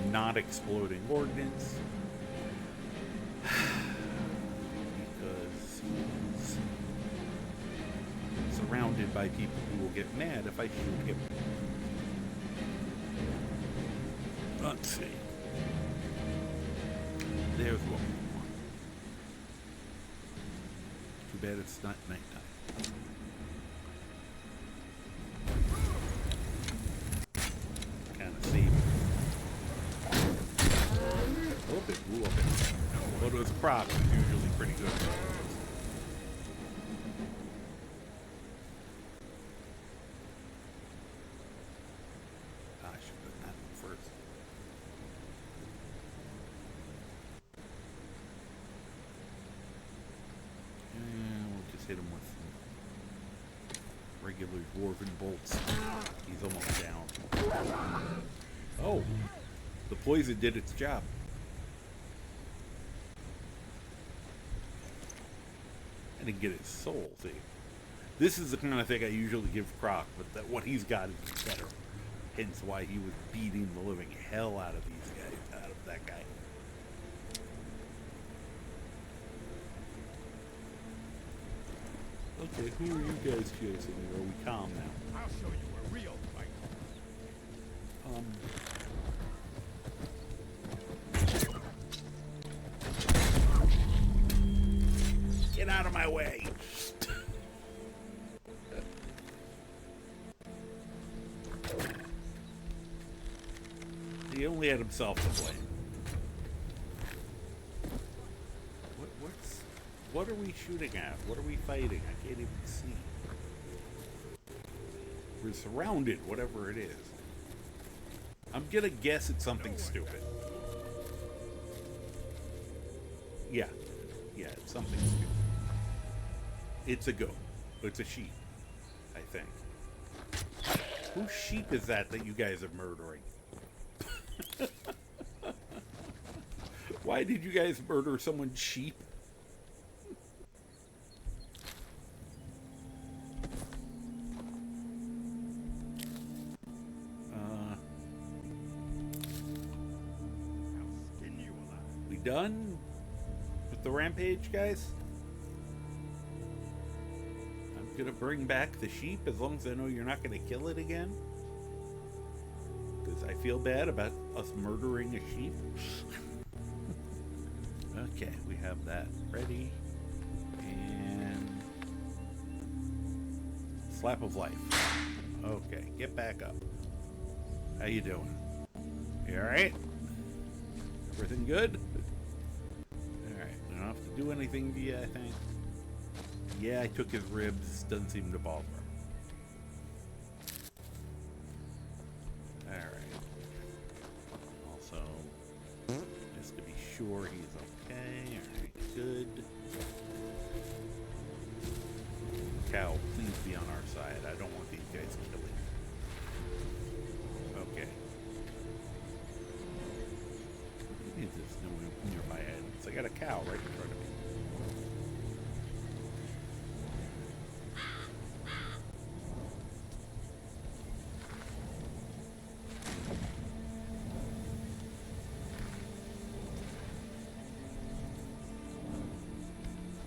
Not exploding ordnance. Because he's surrounded by people who will get mad if I shoot him. Let's see. There's what we want. Too bad it's not nighttime. Kind of saved. Whoop it, whoop it. Well, those props is usually pretty good. I should put that one first. And we'll just hit him with regular dwarven bolts. He's almost down. Oh, the poison did its job. I didn't get his soul, see. This is the kind of thing I usually give Croc, but that what he's got is better. Hence why he was beating the living hell out of these guys, out of that guy. Okay, who are you guys chasing? Are we calm now? I'll show you a real fight. Get out of my way! He only had himself to blame. What are we shooting at? What are we fighting? I can't even see. We're surrounded, whatever it is. I'm gonna guess it's something stupid. Yeah. Yeah, it's something stupid. It's a goat. It's a sheep, I think. Whose sheep is that you guys are murdering? Why did you guys murder someone's sheep? We done with the rampage, guys? I'm gonna bring back the sheep as long as I know you're not gonna kill it again. Because I feel bad about us murdering a sheep. Okay, we have that ready. And slap of life. Okay, get back up. How you doing? You alright? Everything good? Alright, we don't have to do anything to you, I think. Yeah, I took his ribs. Doesn't seem to bother him. Alright. Also, just to be sure he's okay. Alright, good. Cow, please be on our side. I don't want these guys killing. Okay. There's no nearby items. I got a cow right in front of me.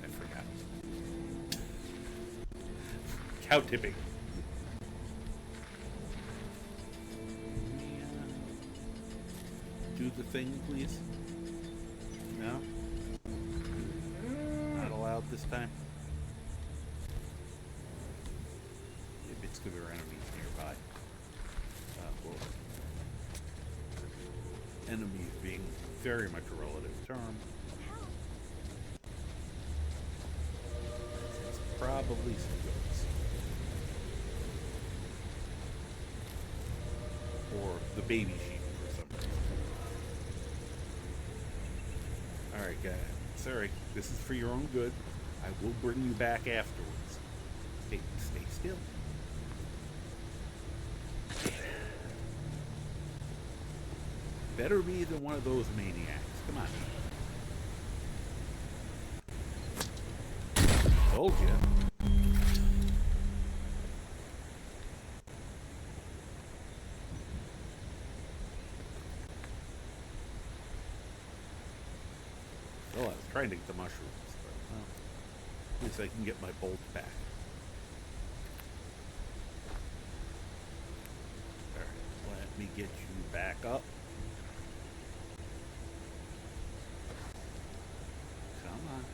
I forgot. Cow tipping. Do the thing, please. No? Not allowed this time? Maybe it's because there are enemies nearby. Well, enemies being very much a relative term. It's probably some goats. Or the baby sheep for some reason. Alright, guys. Sorry. This is for your own good. I will bring you back afterwards. Stay still. Better be than one of those maniacs. Come on. Told you. Well, I was trying to get the mushrooms, but well, at least I can get my bolt back. Alright, let me get you back up. Come on.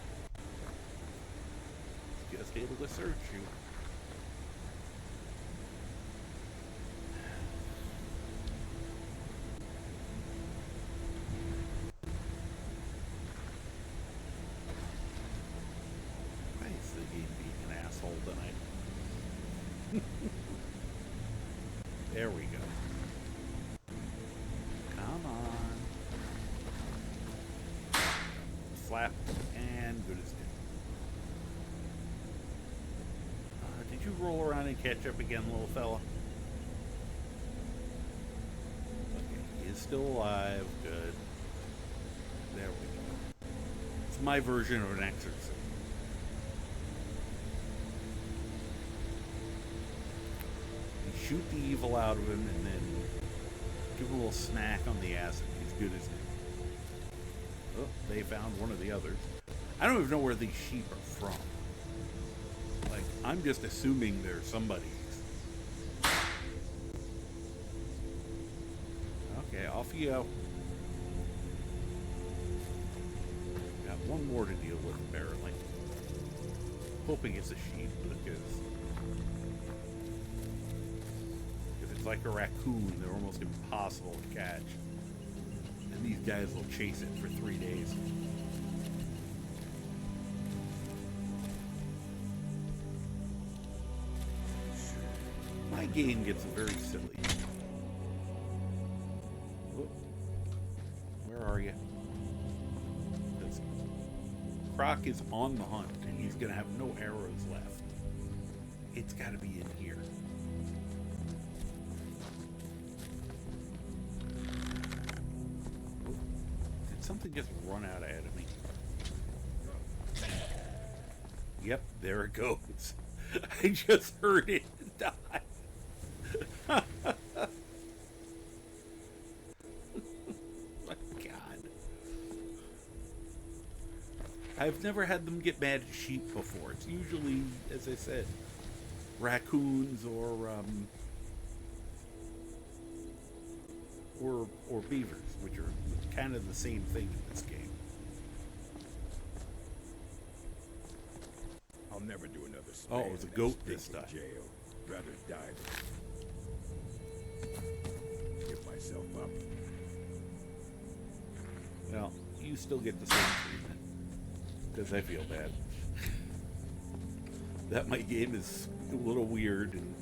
Just able to search you. There we go. Come on. Slap and good as new. Did you roll around and catch up again, little fella? Okay, he is still alive. Good. There we go. It's my version of an exorcism. shoot the evil out of him, and then give him a little snack on the acid. He's good as new. Oh, they found one of the others. I don't even know where these sheep are from. Like, I'm just assuming they're somebody's. Okay, off you go. Got one more to deal with, apparently. Hoping it's a sheep, because if it's like a raccoon, they're almost impossible to catch. And these guys will chase it for 3 days. My game gets very silly. Where are you? Because Croc is on the hunt, and he's going to have no arrows left. It's got to be in here. Did something just run out ahead of me? Yep, there it goes. I just heard it die. My God. I've never had them get mad at sheep before. It's usually, as I said, raccoons or beavers, which are kind of the same thing in this game. I'll never do another span. Oh, it was a goat this time. Jail. Rather die than give myself up. Well, you still get the same treatment, because I feel bad. That my game is a little weird. And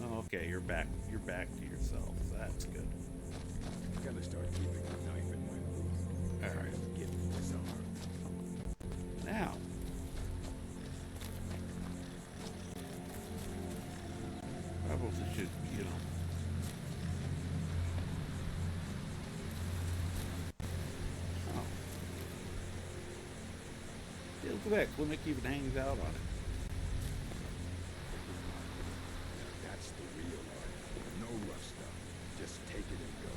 oh, okay, you're back. You're back to yourself. That's good. I gotta start keeping a knife in my booth. All right, get this arm. Now. Probably should, you know. Oh. Yeah, look at that. Clinic even hangs out on it. That's the real art. No rough stuff. Just take it and go.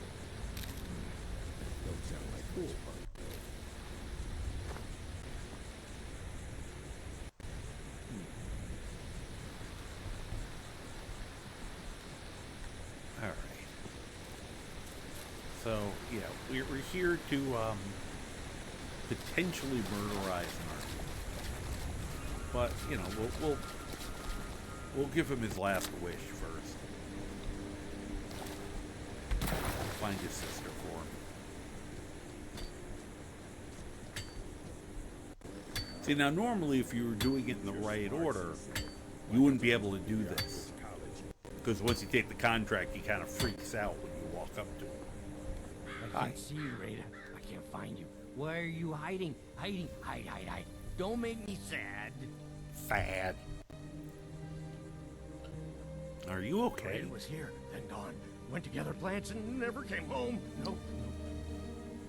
Don't sound like cool fun. All right. So yeah, we're here to potentially murderize Narfi, but you know we'll give him his last wish first. Find his sister for him. See, now normally if you were doing it in the right order, you wouldn't be able to do this. Because once you take the contract, he kind of freaks out when you walk up to him. I can't see you, Raider. I can't find you. Why are you hiding? Hiding. Hide. Don't make me sad. Sad. Are you okay? Raider was here, then gone. Went to gather plants and never came home. Nope.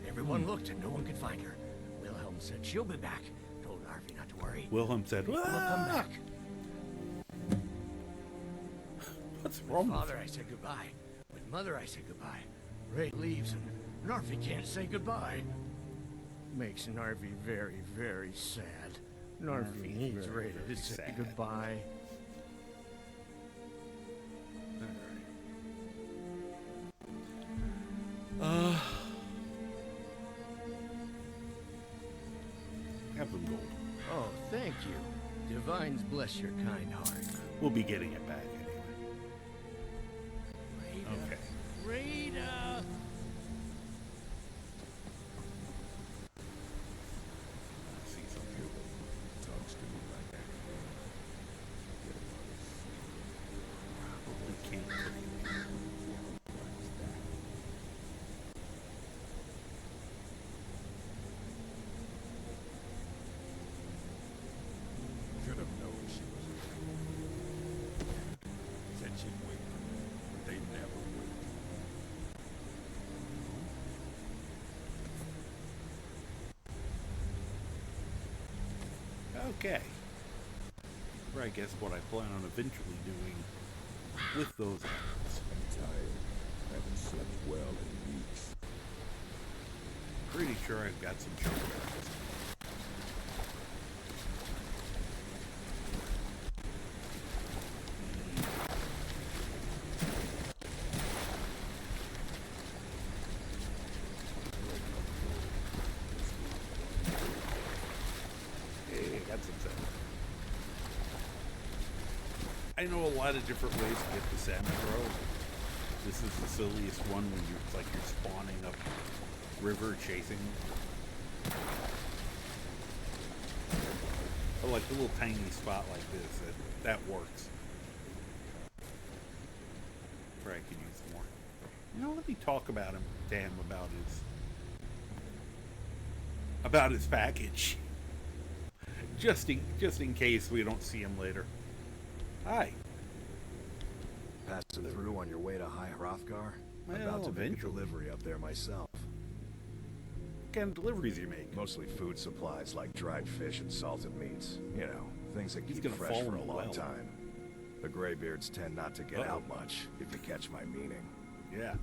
Everyone looked and no one could find her. Wilhelm said she'll be back. Told Narfi not to worry. Wilhelm said, "We'll come back." What's wrong with Father, I said goodbye. With Mother, I said goodbye. Ray leaves and Narfi can't say goodbye. Makes Narfi very, very sad. Narfi needs Ray to say goodbye. Have them gold. Oh, thank you. Divines bless your kind heart. We'll be getting it back anyway. Okay. Rita! See some people talks to me like that. Probably can't. Should have known she was around. Said she'd wait for me, but they never would. Okay. Or I guess what I plan on eventually doing with those animals. I'm tired. I haven't slept well in weeks. Pretty sure I've got some sugar. I know a lot of different ways to get the salmon grow. This is the silliest one when it's like you're spawning up river chasing. But like a little tiny spot like this, that works. Probably could use more. You know, let me talk about him, damn, about his package. Just in case we don't see him later. Hi. Passing through on your way to High Hrothgar? Well, I'm about to make a eventually. delivery up there myself. What kind of deliveries you make? Mostly food supplies like dried fish and salted meats. You know, things that keep fresh fall for a in long well. time. The Greybeards tend not to get out much, if you catch my meaning. Yeah.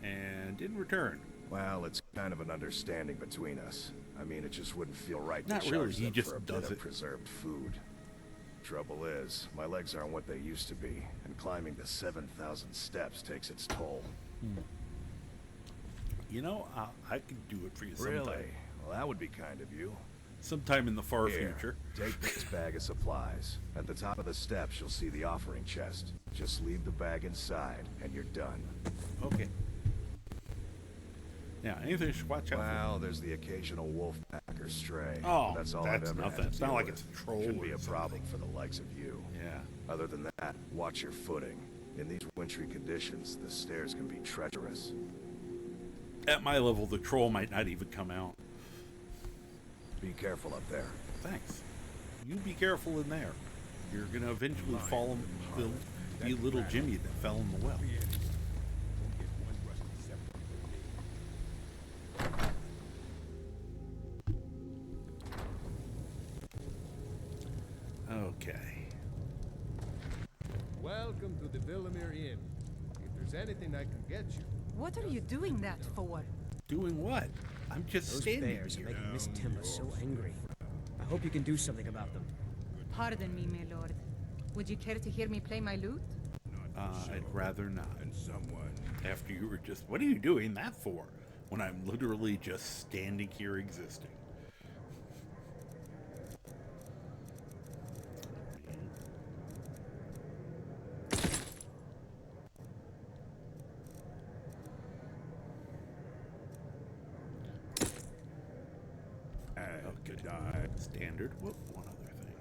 And in return? Well, it's kind of an understanding between us. I mean, it just wouldn't feel right Not to really, charge he them just for a does bit it. of preserved food. Trouble is, my legs aren't what they used to be, and climbing the 7,000 steps takes its toll. You know, I could do it for you sometime. Really? Well, that would be kind of you. Sometime in the far Here, future. Take this bag of supplies. At the top of the steps, you'll see the offering chest. Just leave the bag inside, and you're done. Okay. Yeah, anything you should watch out for. Well, there's the occasional wolf pack or stray. Oh, but that's all that's I've ever nothing. had to It's not deal like with. it's a troll Shouldn't be or a problem for the likes of you. Yeah. Other than that, watch your footing. In these wintry conditions, the stairs can be treacherous. At my level, the troll might not even come out. Be careful up there. Thanks. You be careful in there. You're gonna eventually fall in be little Jimmy that fell in the well. Okay. Welcome to the Villamere Inn. If there's anything I can get you. What are you doing that for? Doing what? I'm just Those standing bears are here. making Miss Timber so angry. I hope you can do something about them. Pardon me, my lord. Would you care to hear me play my lute? I'd rather not. And someone. After you were just, what are you doing that for? When I'm literally just standing here existing. And die. Standard. Whoop, one other thing.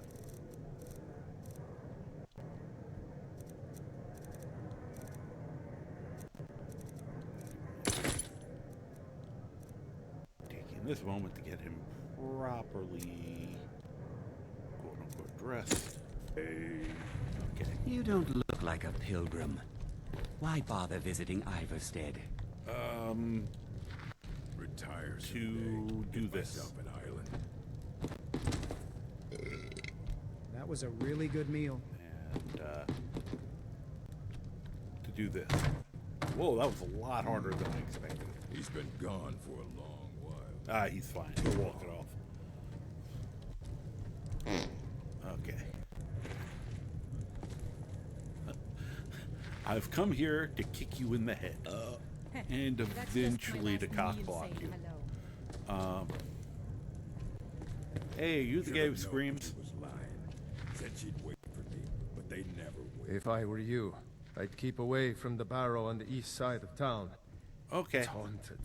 Taking this moment to get him properly, quote-unquote, dressed. Okay. You don't look like a pilgrim. Why bother visiting Iverstead? Retire to do this. Myself an island. That was a really good meal. And to do this. Whoa, that was a lot harder than I expected. He's been gone for a long while. Ah, he's fine. He'll walk it off. Okay. I've come here to kick you in the head. And eventually to cockblock you. Hey, you the guy who screams? Was lying. Said she'd wait for me, but they never wait. If I were you, I'd keep away from the barrow on the east side of town. Okay. It's haunted.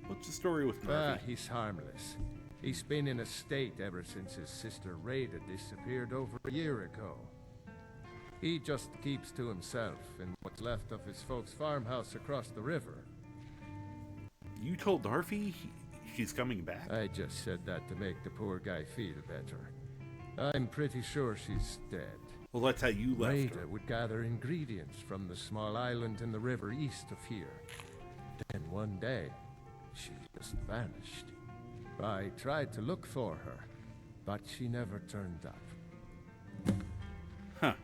What's the story with Narfi? He's harmless. He's been in a state ever since his sister Rada disappeared over a year ago. He just keeps to himself in what's left of his folks' farmhouse across the river. You told Narfi she's coming back? I just said that to make the poor guy feel better. I'm pretty sure she's dead. Well, that's how you left Rada her. would gather ingredients from the small island in the river east of here. Then one day, she just vanished. I tried to look for her, but she never turned up. Huh.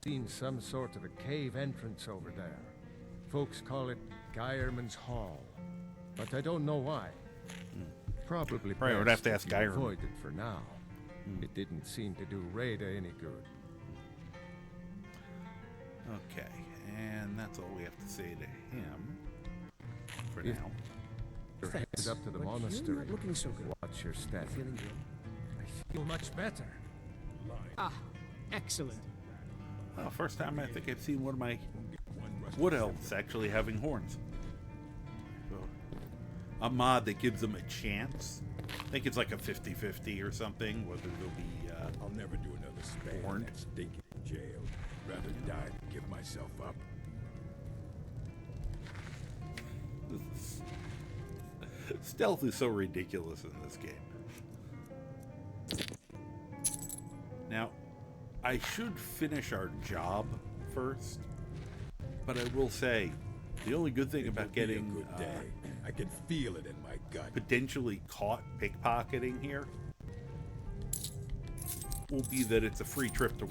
seen some sort of a cave entrance over there. Folks call it Geierman's Hall, but I don't know why. Probably Right, I would have to ask best if you Geierman. avoid it for now. It didn't seem to do Rada any good. Okay, and that's all we have to say to him for If- now. You're headed up to the but you're monastery. not looking so good. Watch your step. Feeling good? I feel much better. Ah, excellent. First time I think I've seen one of my wood elves actually having horns. So, a mod that gives them a chance. I think it's like a 50-50 or something, whether they'll be I'll never do another span born. in that stinking jail. Rather die than give myself up. Stealth is so ridiculous in this game. Now, I should finish our job first, but I will say, the only good thing about getting Good day. I can feel it in my gut. potentially caught pickpocketing here will be that it's a free trip to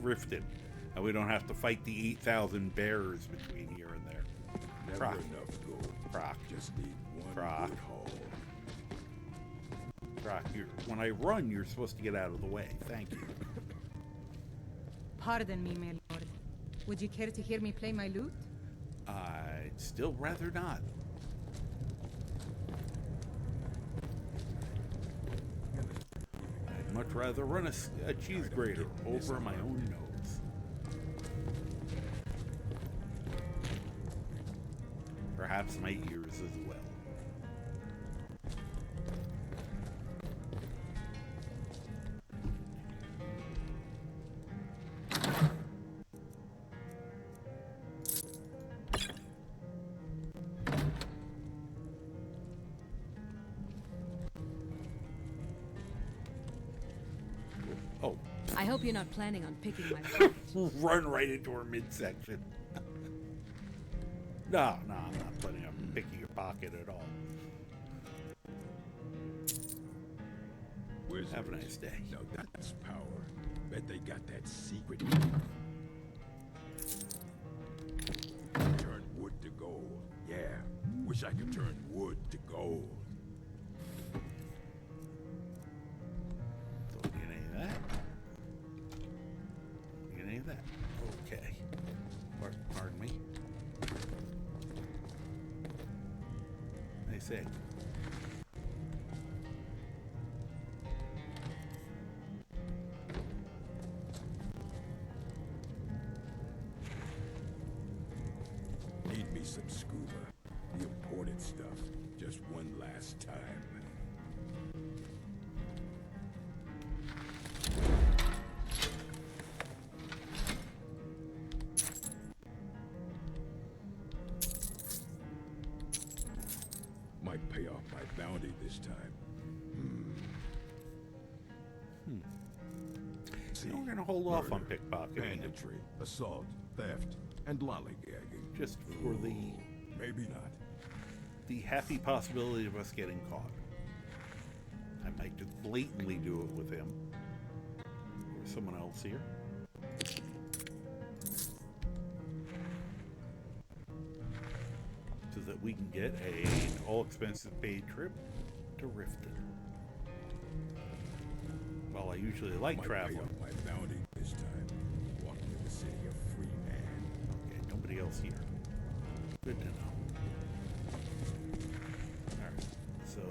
Riften, and we don't have to fight the 8,000 bears between here and there. Never Proc. enough gold. Proc. Just need one Proc. good haul. Proc, when I run, you're supposed to get out of the way. Thank you. Pardon me, my lord. Would you care to hear me play my lute? I'd still rather not. I'd much rather run a cheese grater over my own nose. Perhaps my ears as well. Oh. I hope you're not planning on picking my pocket. Run right into her midsection. No, I'm not planning on picking your pocket at all. Wizards. Have a nice day. No, that's power. Bet they got that secret. Turn wood to gold. Yeah. Wish I could turn wood to gold. Don't get any of that. Don't get any of that. Okay. Pardon me. They say. Need me some scuba. The imported stuff. Just one last time. Might pay off my bounty this time. So we're gonna hold off on pickpocketing. Banditry, assault, theft, and lollygagging. Just for the maybe not. The happy possibility of us getting caught. I might just blatantly do it with him. Or someone else here. So that we can get an all-expenses paid trip to Riften. Well, I usually like traveling. Pay off my bounty this time. Walking to the city a free man. Okay, nobody else here. Good to know. Alright, so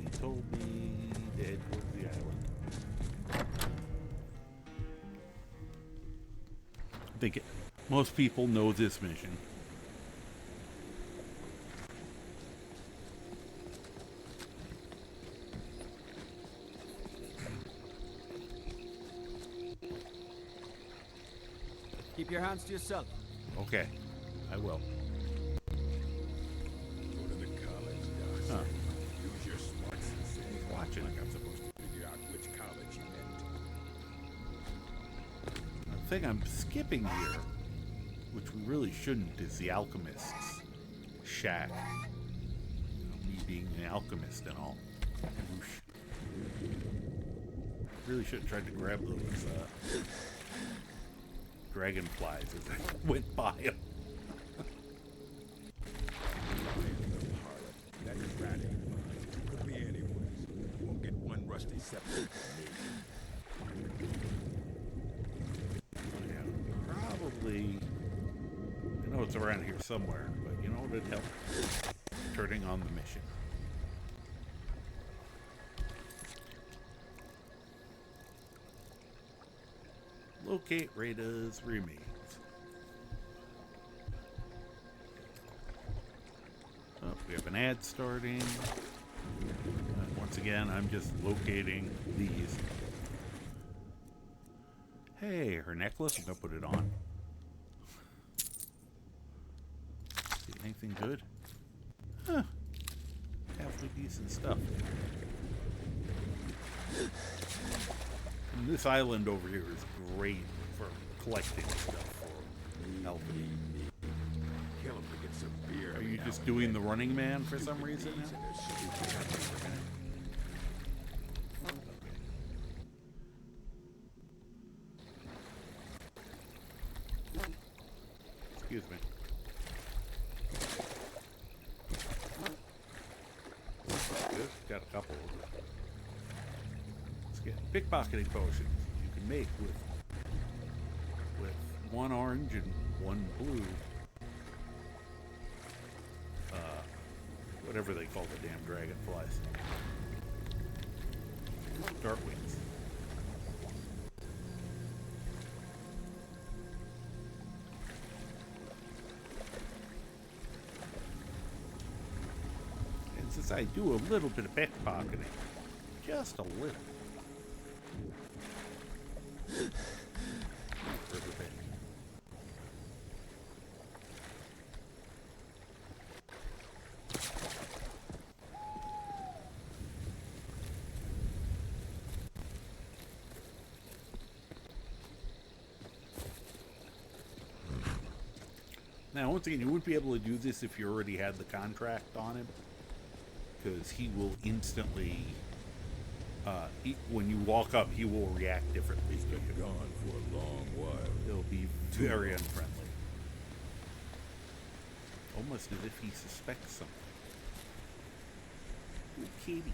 he told me to head towards the island. I think most people know this mission. Keep your hands to yourself. Okay, I will. Go to the college, Doc. Huh. Use your smarts and say, Watching. like I'm supposed to figure out which college you meant. The thing I'm skipping here, which we really shouldn't, is the alchemist's shack. Me being an alchemist and all. Whoosh. Really should have tried to grab those dragonflies as I went by him. That rat ain't mine. Could be anyone's. Won't get one rusty scepter from me. Yeah, probably. I know it's around here somewhere, but you know what would help? Turning on the mission. Locate Rada's remains. Oh, we have an ad starting. Once again, I'm just locating these. Hey, her necklace. I'm gonna put it on. See anything good? Huh. Halfway decent stuff. And this island over here is great for collecting stuff for helping. Kill him to get some beer. Are you just doing the running man for some reason now? Excuse me. Good. Got a couple of them. Let's get pickpocketing potions you can make with one orange and one blue. Whatever they call the damn dragonflies. Darkwings. And since I do a little bit of pickpocketing, just a little. Now, once again, you wouldn't be able to do this if you already had the contract on him, because he will instantly, when you walk up, he will react differently. He's been gone for a long while. He'll be very unfriendly. Almost as if he suspects something. Ooh, Katie.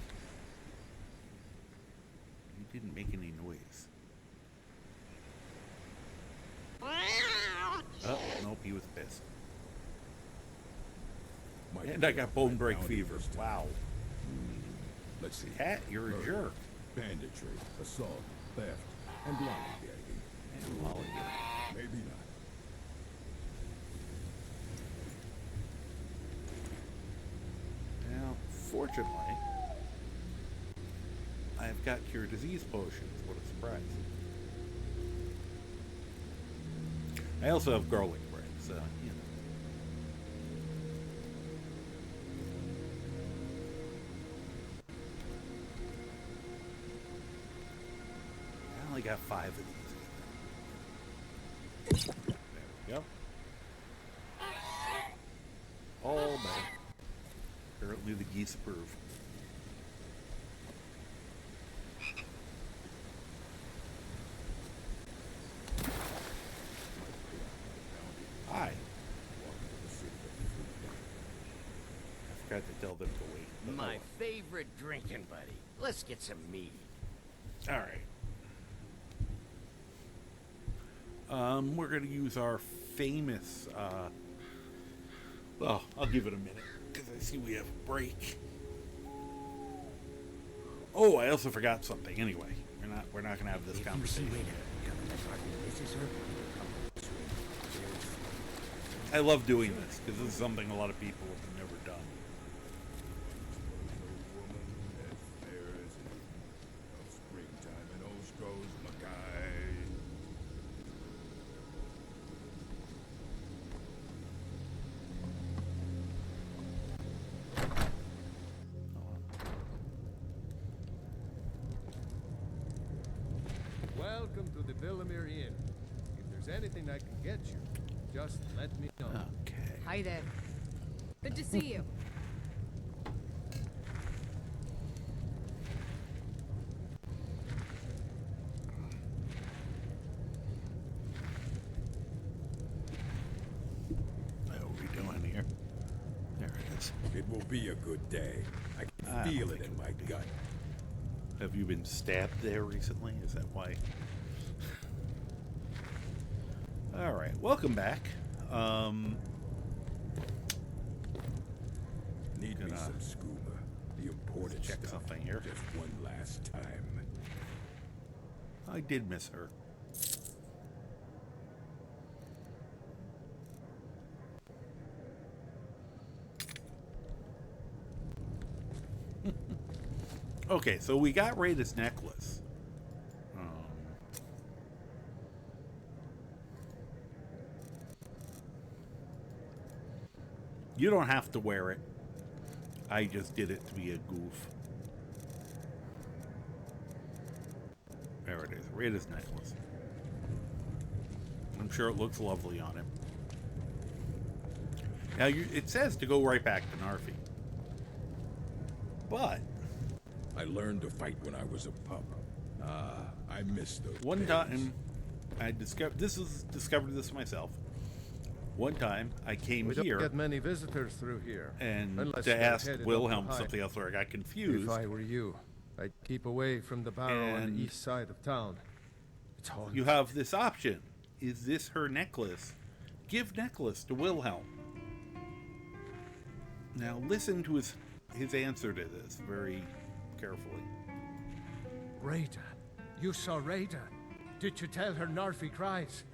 You didn't make any noise. Oh, nope, he was pissed. And I got bone break fever. Wow. Let's see. Cat, you're a jerk. Banditry, assault, theft, and lollygagging. And lollygagging. Maybe not. Now, fortunately, I've got cure disease potions. What a surprise. I also have garlic bread, so, you know. I only got 5 of these. There we go. All better. Apparently the geese approve. Hi. I forgot to tell them to wait. My favorite drinking buddy. Let's get some meat. All right. We're going to use our famous, well, I'll give it a minute, because I see we have a break. Oh, I also forgot something. Anyway, we're not going to have this conversation. I love doing this, because this is something a lot of people have never done. Welcome to the Villamere Inn. If there's anything I can get you, just let me know. Okay. Hi there. Good to see you. It'll be a good day. I can feel it in my gut. Have you been stabbed there recently? Is that why? All right, welcome back. Need me some scuba. The important check stuff. something here. Just one last time. I did miss her. Okay, so we got Rada's necklace. You don't have to wear it. I just did it to be a goof. There it is, Rada's necklace. I'm sure it looks lovely on him. Now, it says to go right back to Narfi. But I learned to fight when I was a pup. I missed those one days. time, I discovered this myself. One time, I came We here. don't get many visitors through here. And unless to they're ask headed up Wilhelm high. something else where I got confused. If I were you, I'd keep away from the barrow on And the east side of town. It's haunted. You have this option. Is this her necklace? Give necklace to Wilhelm. Now listen to his answer to this very carefully. Rada. You saw Rada. Did you tell her Narfi cries?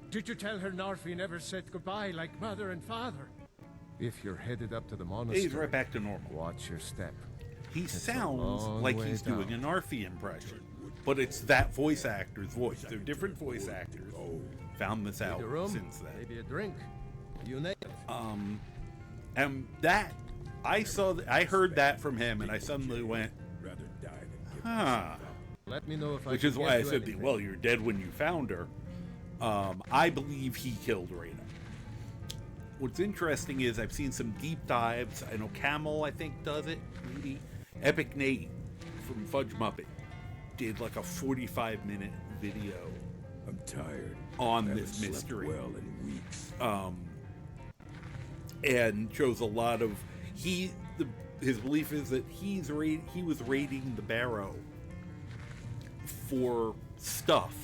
Did you tell her Narfi never said goodbye like mother and father? If you're headed up to the monastery, He's right back to normal. Watch your step. He It's a sounds long like way he's down. doing a Narfi impression, but it's that voice actor's voice. They're different voice actors. Found this out Need a room, since then. maybe a drink. You name it. And that I heard that from him, and I suddenly went, huh. Let me know if I Which can is get why I you said, anything. well, you're dead when you found her. I believe he killed Rada. What's interesting is I've seen some deep dives. I know Camel, I think, does it. Maybe Epic Nate from Fudge Muppet did like a 45-minute video. I'm tired. On Haven't this slept mystery. well in weeks. And shows a lot of his belief is that he was raiding the barrow for stuff.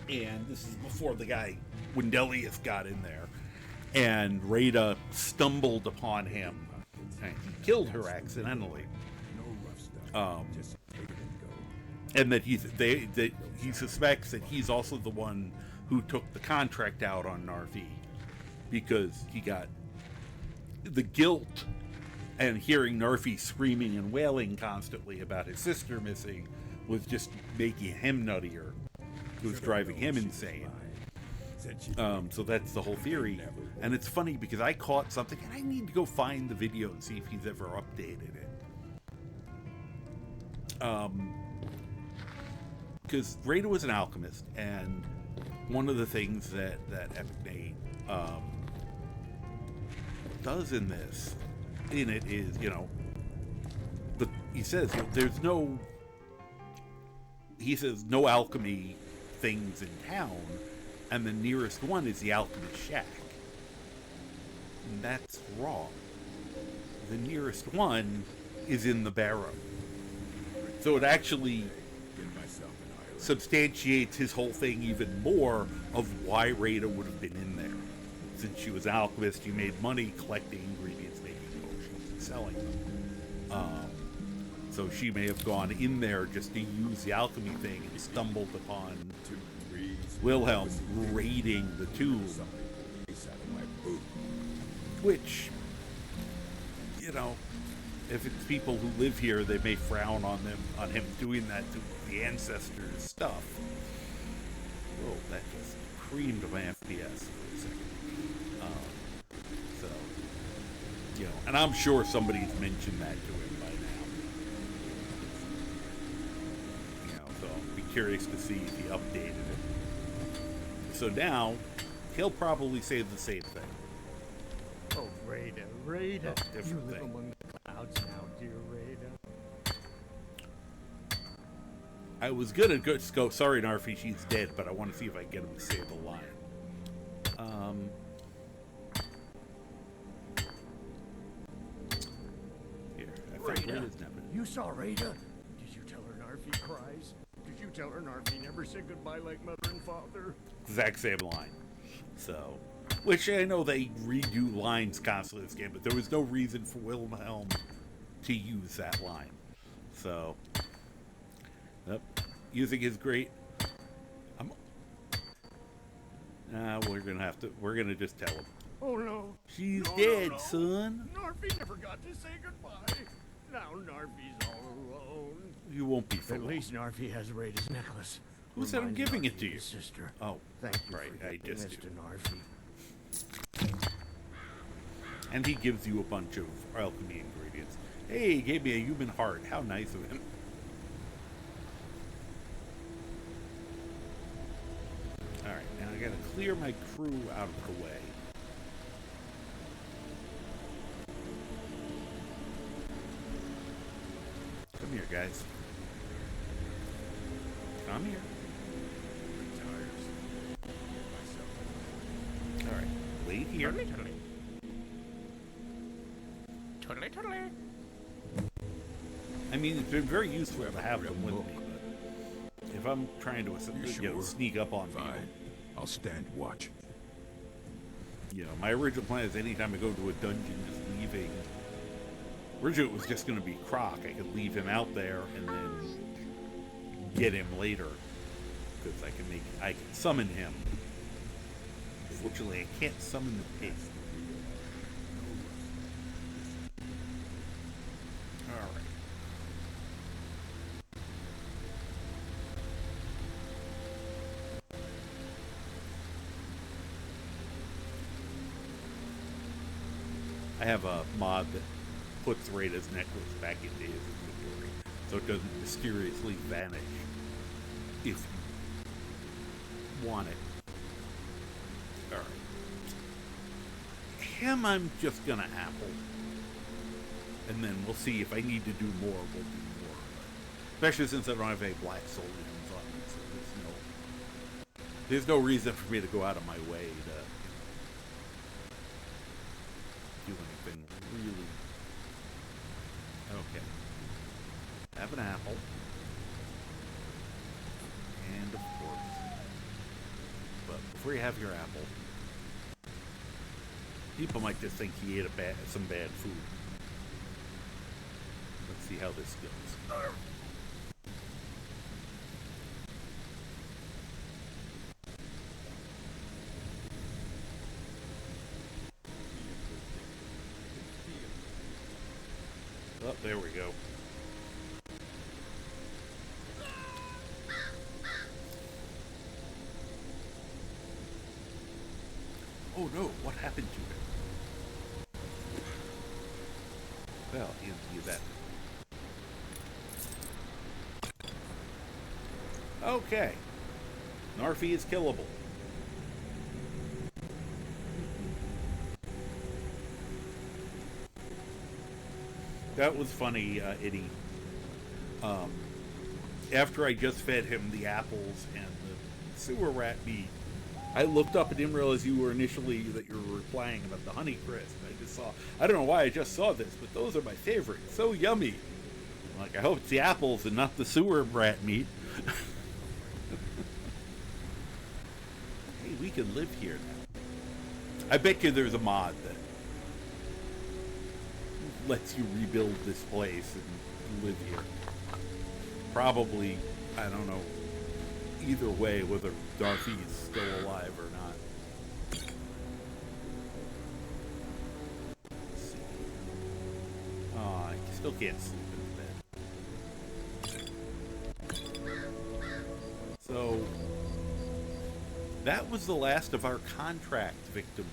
And this is before the guy Wendelius got in there, and Rada stumbled upon him, and he killed her accidentally. And that he suspects that he's also the one who took the contract out on Narfi, because he got the guilt and hearing Narfi screaming and wailing constantly about his sister missing was just making him nuttier. It was driving him insane. So that's the whole theory. And it's funny because I caught something, and I need to go find the video and see if he's ever updated it. Because Rada was an alchemist, and one of the things that Epic Nate does in it is, he says no alchemy things in town, and the nearest one is the alchemist shack. And that's wrong. The nearest one is in the barrow. So it actually substantiates his whole thing even more of why Rada would have been in there. Since she was an alchemist, she made money collecting ingredients, making potions, and selling them. So she may have gone in there just to use the alchemy thing and stumbled upon Wilhelm raiding the tomb. Which, if it's people who live here, they may frown on him doing that to the ancestors' stuff. Whoa, that just creamed my FPS for a second. And I'm sure somebody's mentioned that to him by now. So I'll be curious to see if he updated it. So now, he'll probably say the same thing. Oh, Rada. Oh, different You live thing. among the clouds now, dear Rada. I was gonna just go, sorry Narfi, she's dead, but I want to see if I can get him to say the line. Rada? Rada's never. You saw Rada? Did you tell her Narfi cries? Did you tell her Narfi never said goodbye like mother and father? Exact same line. So, which I know they redo lines constantly in this game, but there was no reason for Wilhelm to use that line. So, yep, using his great. We're gonna just tell him. Oh no. She's No, dead, no. son. Narfi never got to say goodbye. Now Narfi's all alone. You won't be for At long. least Narfi has Rada's necklace. Who said I'm Reminds giving Narfi it to of you? his sister. Oh, Thank you right. for I just Mr. do. Narfi. And he gives you a bunch of alchemy ingredients. Hey, he gave me a human heart. How nice of him. Alright, now I gotta clear my crew out of the way. Come here, guys. Come here. Alright, wait here. Totally, totally. I mean, it's been very useful to have them with me, but if I'm trying to sneak up on people, I'll stand watch. You know, my original plan is anytime I go to a dungeon, just leaving. Originally, it was just going to be Croc. I could leave him out there and then get him later, because I can summon him. Unfortunately, I can't summon the pig. All right. I have a mod that puts Rada's necklace back into his inventory, so it doesn't mysteriously vanish if you want it. Alright. Him I'm just gonna apple. And then we'll see if I need to do more, we'll do more. Especially since I don't have any black soul items on me, so there's no reason for me to go out of my way to do anything really. Okay. Have an apple. And of course. But before you have your apple, people might just think he ate some bad food. Let's see how this goes. Oh, there we go. Oh no, what happened to him? Well, he's that. Okay. Narfi is killable. That was funny, Eddie. After I just fed him the apples and the sewer rat meat, I looked up and didn't realize you were initially that you were replying about the Honey Crisp. I just saw, I don't know why I just saw this, but those are my favorite. So yummy. I'm like, I hope it's the apples and not the sewer rat meat. Hey, we can live here now. I bet you there's a mod that lets you rebuild this place and live here. Probably, I don't know, either way, whether Darcy is still alive or not. Let's see. Oh, I still can't sleep in bed. So, that was the last of our contract victims,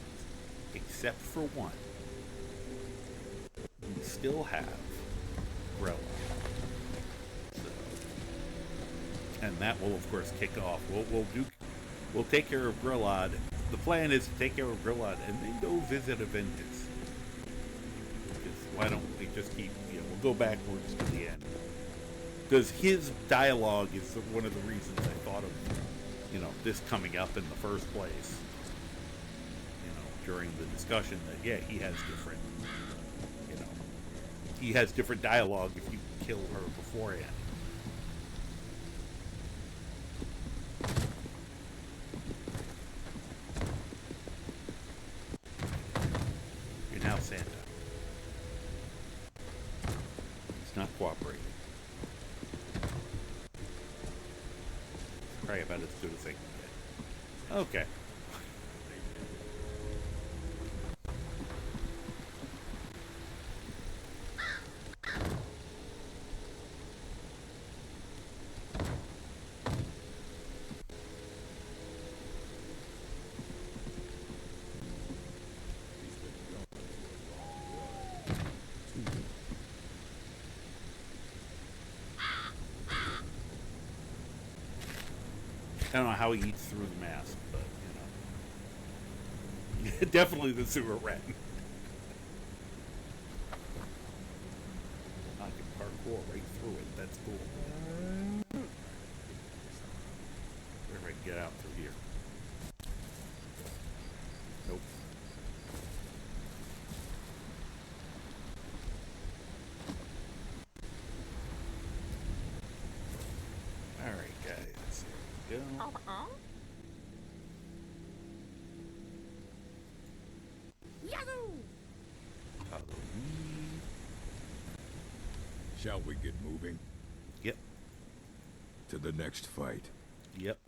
except for one. We still have Grella. And that will, of course, kick off. We'll take care of Grillad. The plan is to take care of Grillad and then go visit Aventus. Because why don't we just keep, we'll go backwards to the end. Because his dialogue is one of the reasons I thought of, this coming up in the first place. During the discussion that, yeah, he has different, he has different dialogue if you kill her beforehand. You're now Santa. He's not cooperating. Probably about as good as they can get. Okay. I don't know how he eats through the mask, but, you know. Definitely the sewer rat. I can parkour right through it. That's cool. Where do I get out through here? Nope. Alright, guys. Here we go. Shall we get moving? Yep. To the next fight. Yep.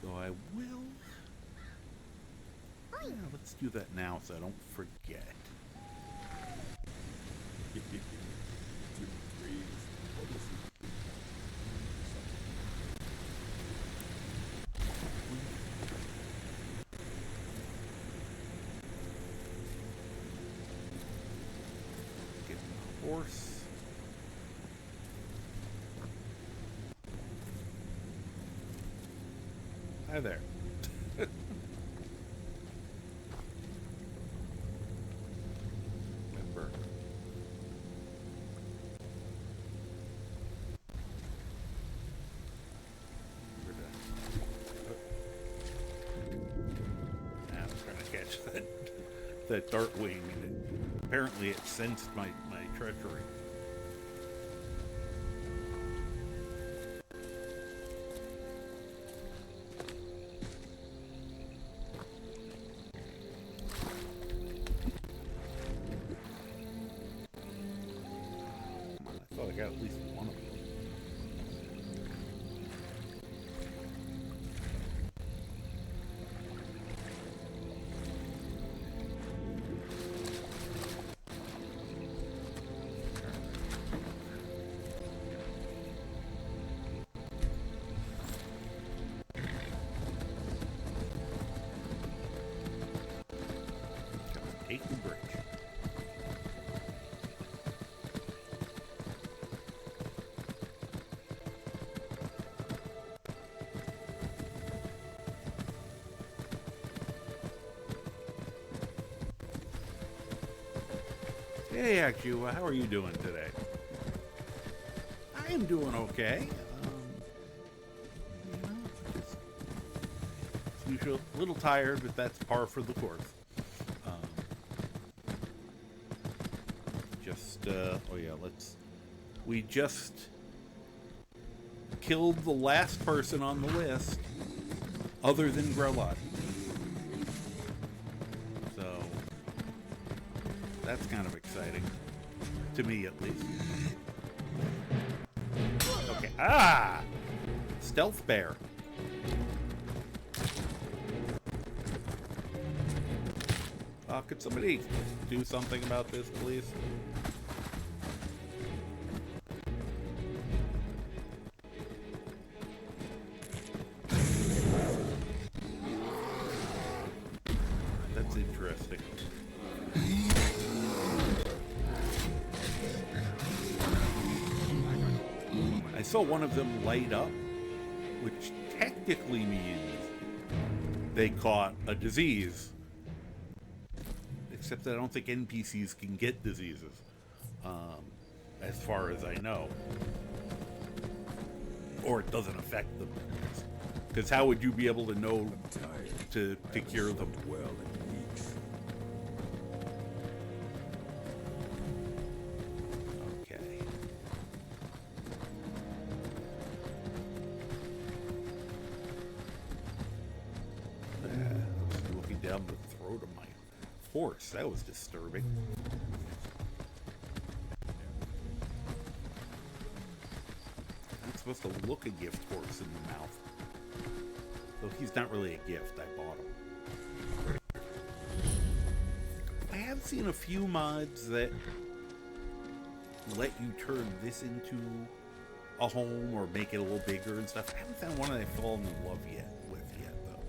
So I will... Yeah, let's do that now so I don't forget. Get my horse. Hi there. Remember. I'm trying to catch that dart wing, and apparently it sensed my treachery. I thought I got at least one of them. Take the bridge. Hey, Akju, how are you doing today? I am doing okay. You know, just as usual, a little tired, but that's par for the course. Oh yeah, we just killed the last person on the list, other than Grelot. So, that's kind of exciting. To me, at least. Okay. Ah! Stealth bear. Could somebody do something about this, please? That's interesting. I saw one of them light up, which technically means they caught a disease. Except that I don't think NPCs can get diseases, as far as I know. Or it doesn't affect them. Because how would you be able to know to cure them? Well and weak. horse. That was disturbing. I'm supposed to look a gift horse in the mouth. Though he's not really a gift. I bought him. I have seen a few mods that let you turn this into a home or make it a little bigger and stuff. I haven't found one that I've fallen in love with yet, though.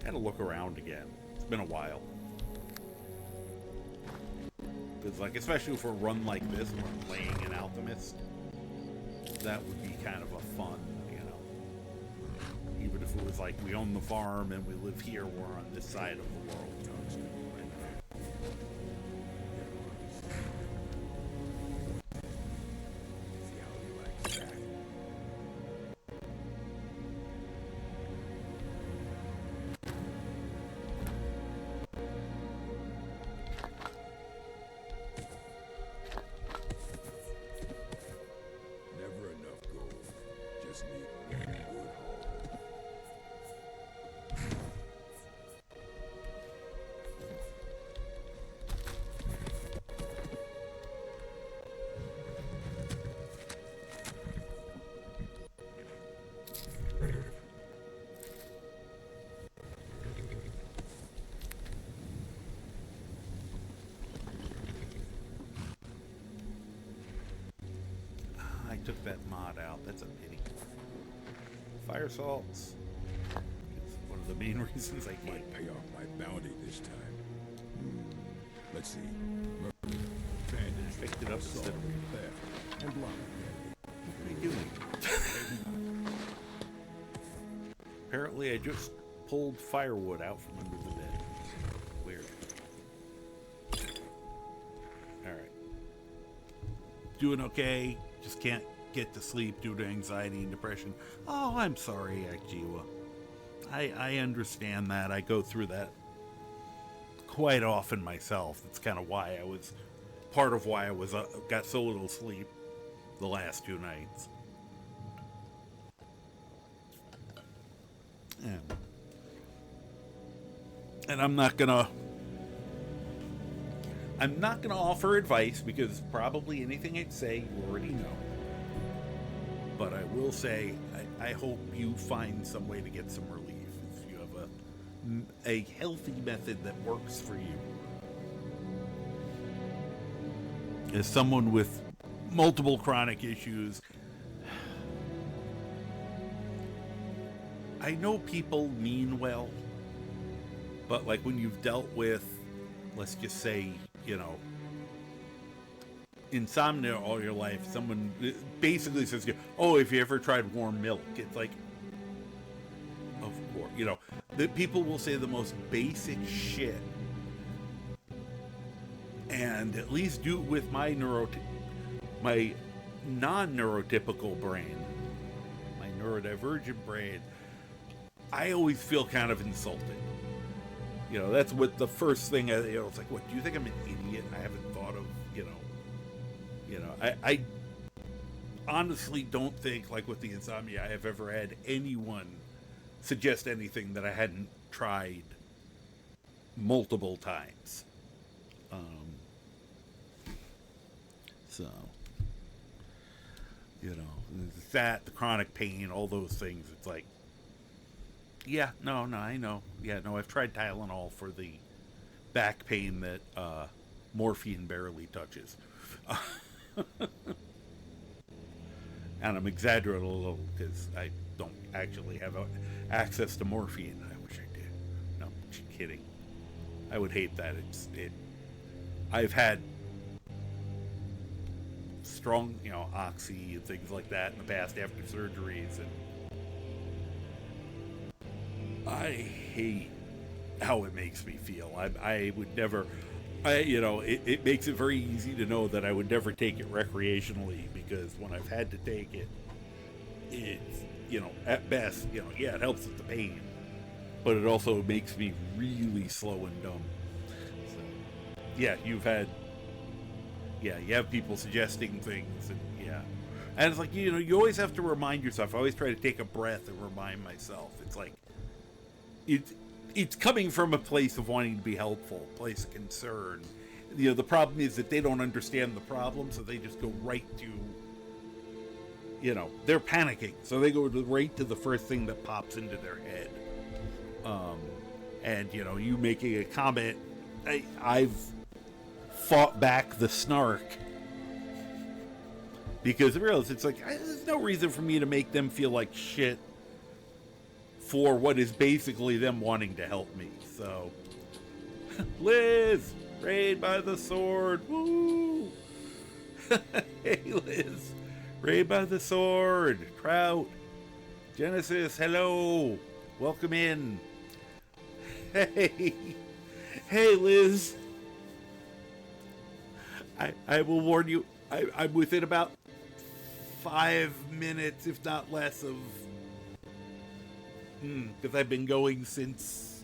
Gotta look around again. It's been a while. Because, like, especially for a run like this, where I'm playing an alchemist, that would be kind of a fun, you know. Even if it was like we own the farm and we live here, we're on this side of the world. Never enough gold. Just need one good haul. I took that mod out. That's a pity. Fire salts. It's one of the main reasons I can't Might pay off my bounty this time. Let's see. Murder, bandage, picked it up assault, instead of theft, and block. What are you doing? Apparently I just pulled firewood out from under the bed. Weird. Alright. Doing okay. Just can't get to sleep due to anxiety and depression. Oh, I'm sorry, Akjiwa. I understand that. I go through that quite often myself. That's kind of why I was... part of why I was got so little sleep the last 2 nights. And I'm not gonna offer advice because probably anything I'd say you already know. But I will say I hope you find some way to get some relief if you have a healthy method that works for you. As someone with multiple chronic issues, I know people mean well, but like when you've dealt with, let's just say, you know, insomnia all your life, someone basically says, oh, if you ever tried warm milk, it's like, of course, you know, that people will say the most basic shit, and at least do it with my non-neurotypical brain, my neurodivergent brain. I always feel kind of insulted. You know, that's what the first thing, it's like, what, do you think I'm an idiot? I haven't thought of, I honestly don't think, like with the insomnia, I have ever had anyone suggest anything that I hadn't tried multiple times. So, that, the chronic pain, all those things, it's like, yeah, no, I know. Yeah, no, I've tried Tylenol for the back pain that morphine barely touches. And I'm exaggerating a little because I don't actually have access to morphine. I wish I did. No, I'm just kidding. I would hate that. I've had strong, oxy and things like that in the past after surgeries, and I hate how it makes me feel. I would never, it makes it very easy to know that I would never take it recreationally, because when I've had to take it, it's, at best, yeah, it helps with the pain, but it also makes me really slow and dumb. So, yeah, you have people suggesting things, and and it's like, you always have to remind yourself. I always try to take a breath and remind myself. It's like, it's coming from a place of wanting to be helpful, place of concern. You know, the problem is that they don't understand the problem, so they just go right to, you know, they're panicking, so they go right to the first thing that pops into their head. And, you know, you making a comment, I've fought back the snark, because I realize it's like, there's no reason for me to make them feel like shit for what is basically them wanting to help me. So, Liz, raid by the sword, woo! Hey, Liz, raid by the sword, Trout, Genesis, hello, welcome in. Hey, hey, Liz. I will warn you, I'm within about 5 minutes, if not less, of... because I've been going since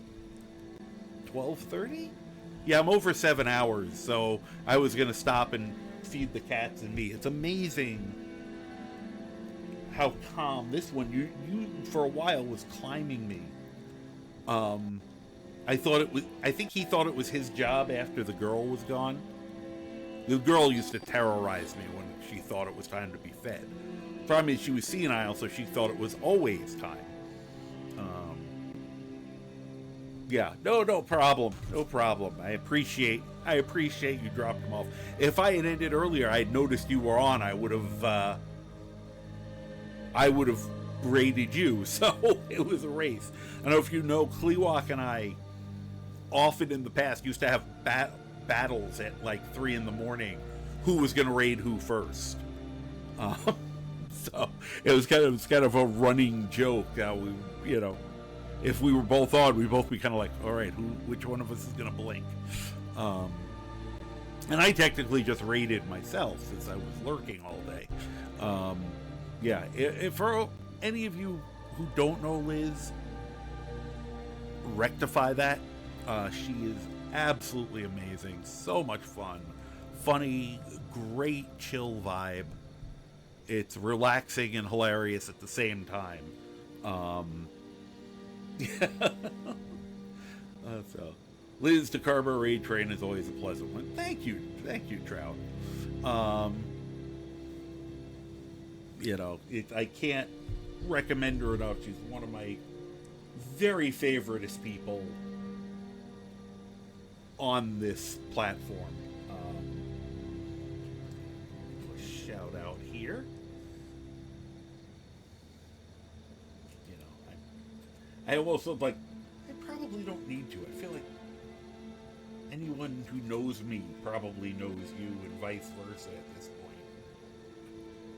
12:30? Yeah, I'm over 7 hours, so I was going to stop and feed the cats and me. It's amazing how calm this one, you for a while, was climbing me. I think he thought it was his job after the girl was gone. The girl used to terrorize me when she thought it was time to be fed. Problem is, she was senile, so she thought it was always time. Yeah, no problem. No problem. I appreciate you dropped him off. If I had ended earlier, I had noticed you were on, I would have raided you. So it was a race. I don't know if you know, Kleewalk and I often in the past used to have battles at like 3 in the morning. Who was going to raid who first? So it was kind of a running joke. We, you know, if we were both on, we'd both be kind of like, all right, which one of us is going to blink? And I technically just raided myself since I was lurking all day. Yeah, if for any of you who don't know Liz, rectify that. She is absolutely amazing. So much fun. Funny, great chill vibe. It's relaxing and hilarious at the same time. So, Liz to Carver Raid Train is always a pleasant one. Thank you, Trout. You know, I can't recommend her enough. She's one of my very favoritist people on this platform. Shout out here. You know, I almost feel like I probably don't need to. I feel like anyone who knows me probably knows you, and vice versa at this point.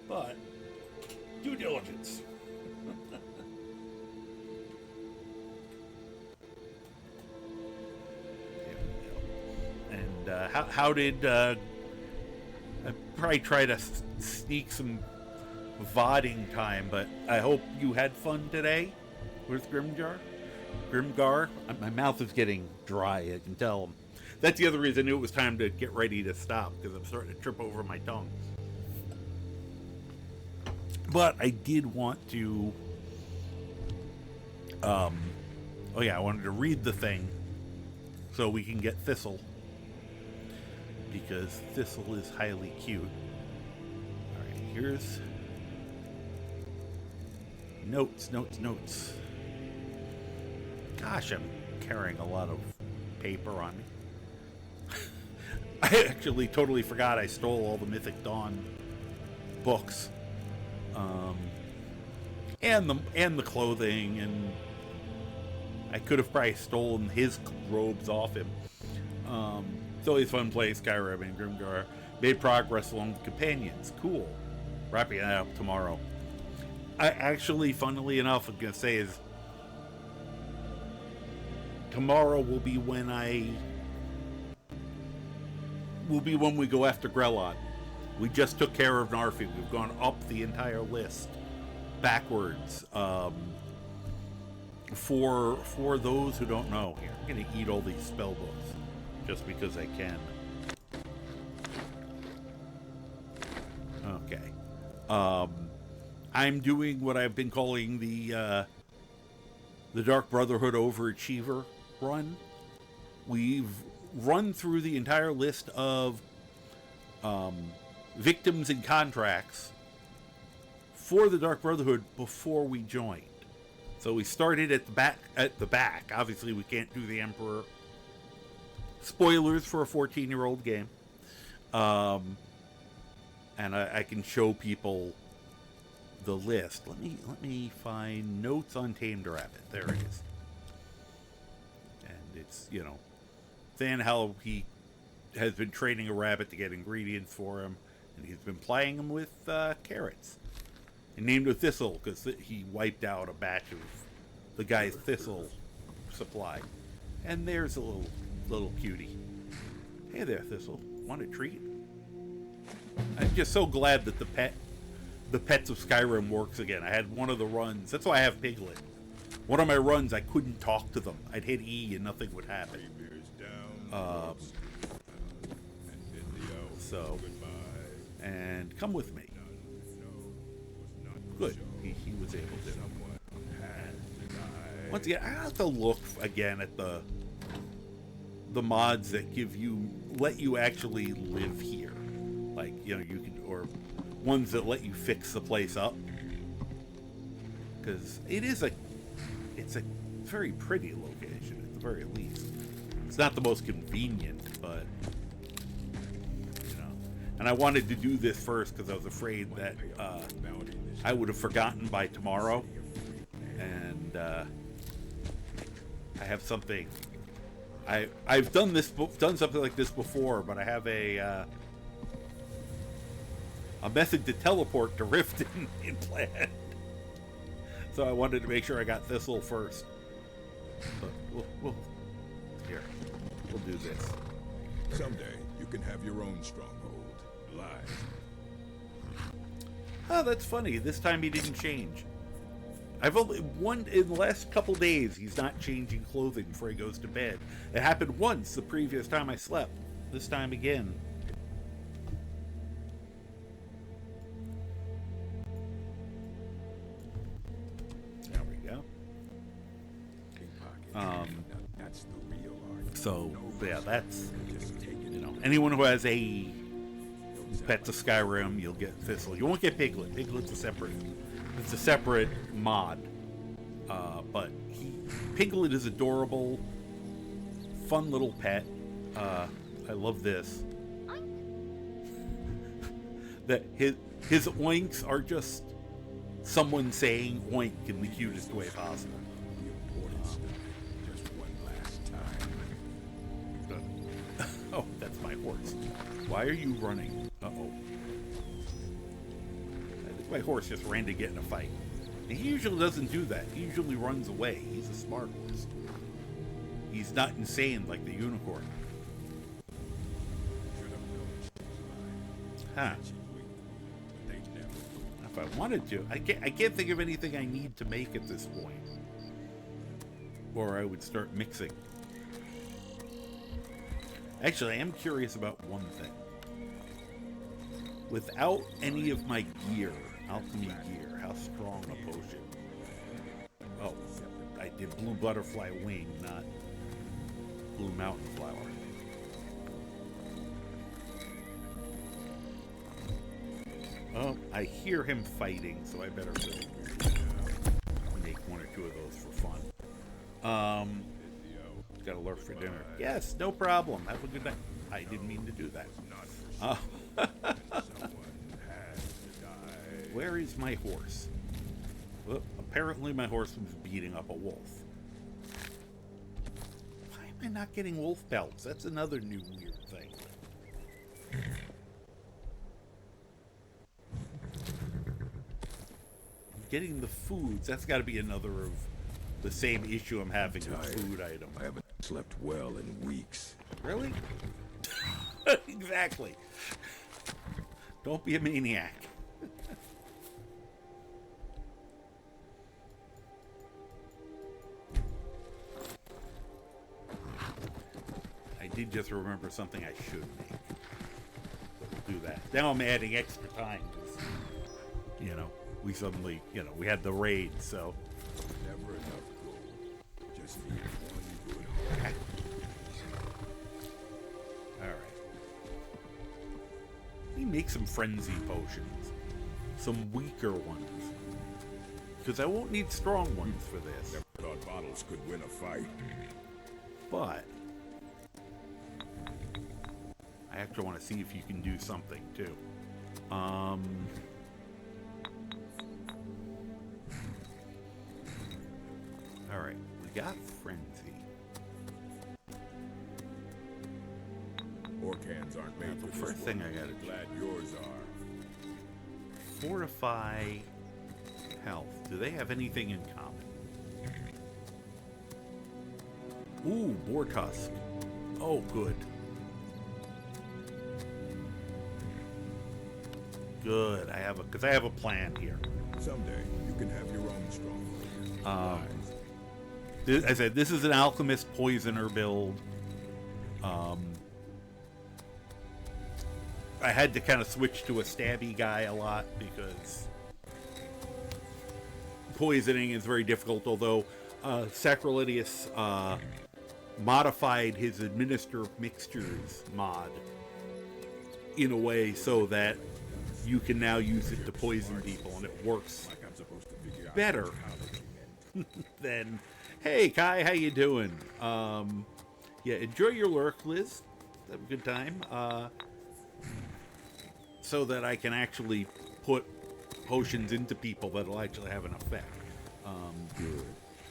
But due diligence. And how did I probably try to sneak some VODing time, but I hope you had fun today with Grimgar. My mouth is getting dry, I can tell. That's the other reason I knew it was time to get ready to stop, because I'm starting to trip over my tongue. But I did want to oh yeah, I wanted to read the thing so we can get Thistle, because Thistle is highly cute. Alright, here's notes. Gosh, I'm carrying a lot of paper on me. I actually totally forgot I stole all the Mythic Dawn books. And the clothing, and I could have probably stolen his robes off him. It's always fun playing Skyrim, and Grimgar made progress along the companions. Cool. Wrapping that up tomorrow. I actually, funnily enough, I'm going to say is tomorrow will be when we go after Grelon. We just took care of Narfi. We've gone up the entire list backwards. For those who don't know, here, I'm going to eat all these spell books just because I can. Okay. I'm doing what I've been calling the Dark Brotherhood Overachiever run, we've run through the entire list of victims and contracts for the Dark Brotherhood before we joined. So we started at the back. Obviously, we can't do the Emperor. Spoilers for a 14-year-old game. And I can show people the list. Let me find notes on Tamed Rabbit. There it is. And it's, you know, saying how he has been training a rabbit to get ingredients for him, and he's been plying them with carrots. And named a thistle because he wiped out a batch of the guy's thistle supply. And there's a little cutie. Hey there, Thistle. Want a treat? I'm just so glad that the Pets of Skyrim works again. I had one of the runs. That's why I have Piglet. One of my runs, I couldn't talk to them. I'd hit E and nothing would happen. And come with me. Good. He was able to. Once again, I have to look again at the mods that let you actually live here. Like, you know, you can, or ones that let you fix the place up. Because it's a very pretty location at the very least. It's not the most convenient, but you know. And I wanted to do this first because I was afraid that I would have forgotten by tomorrow. And I have something. I've done something like this before, but I have a method to teleport to Rift in plan. So I wanted to make sure I got Thistle first. But we'll do this. Someday you can have your own stronghold, live. Oh, that's funny. This time he didn't change. I've only in the last couple days he's not changing clothing before he goes to bed. It happened once the previous time I slept. This time again. There we go. So yeah, that's, you know, anyone who has a Pets of Skyrim, you'll get Thistle. You won't get Piglet. Piglet's a separate mod. But Piglet is adorable, fun little pet. I love this. That his oinks are just someone saying oink in the cutest way possible. Oh, that's my horse. Why are you running? Uh-oh. I think my horse just ran to get in a fight. And he usually doesn't do that. He usually runs away. He's a smart horse. He's not insane like the unicorn. Huh. If I wanted to. I can't think of anything I need to make at this point. Or I would start mixing. Actually, I am curious about one thing. Without any of my gear, alchemy gear, how strong a potion? Oh, I did blue butterfly wing, not blue mountain flower. Oh, I hear him fighting, so I better go make one or two of those for fun. Gotta lurk for dinner. Yes, no problem. Have a good night. I didn't mean to do that. Where is my horse? Well, apparently my horse was beating up a wolf. Why am I not getting wolf pelts? That's another new weird thing. Getting the foods, that's got to be another of the same issue I'm having with food items. I haven't slept well in weeks. Really? Exactly. Don't be a maniac. I did just remember something I should make. We'll do that. Now I'm adding extra time. You know, we suddenly, you know, we had the raid, so. Never enough gold. Just need one good make some frenzy potions. Some weaker ones. Because I won't need strong ones for this. Never thought bottles could win a fight. But I actually want to see if you can do something too. Alright, we got frenzy. Orcans aren't made The for first this thing world. I gotta do. Glad yours are. Fortify health. Do they have anything in common? Ooh, boar tusk. Oh, good. Good. I have a plan here. Someday you can have your own stronghold. I said this is an alchemist poisoner build. I had to kind of switch to a stabby guy a lot because poisoning is very difficult, although Sacrolidius modified his administer mixtures mod in a way so that you can now use it to poison people, and it works better than, hey Kai, how you doing? Yeah, enjoy your lurk, Liz. Have a good time. So that I can actually put potions into people that'll actually have an effect.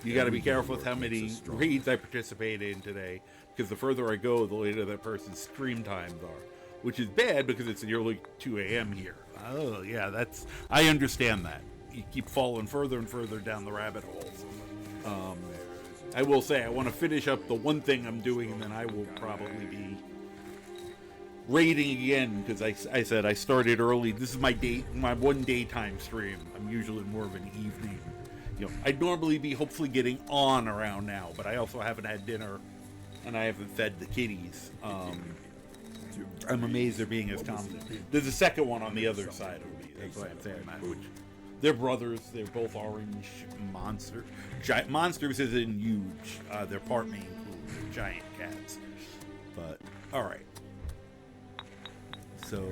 You got to be careful with how many raids I participate in today, because the further I go, the later that person's stream times are, which is bad because it's nearly 2 a.m. here. Oh yeah, I understand that. You keep falling further and further down the rabbit holes. I will say I want to finish up the one thing I'm doing, and then I will probably be raiding again, because I said I started early. This is my one daytime stream. I'm usually more of an evening. I'd normally be hopefully getting on around now, but I also haven't had dinner, and I haven't fed the kitties. I'm amazed they're being as calm. There's a second one on the other side of me. That's why I'm saying that. Which, they're brothers. They're both orange monster. Monsters isn't huge. They're part Maine Coon. They're giant cats. But all right. So,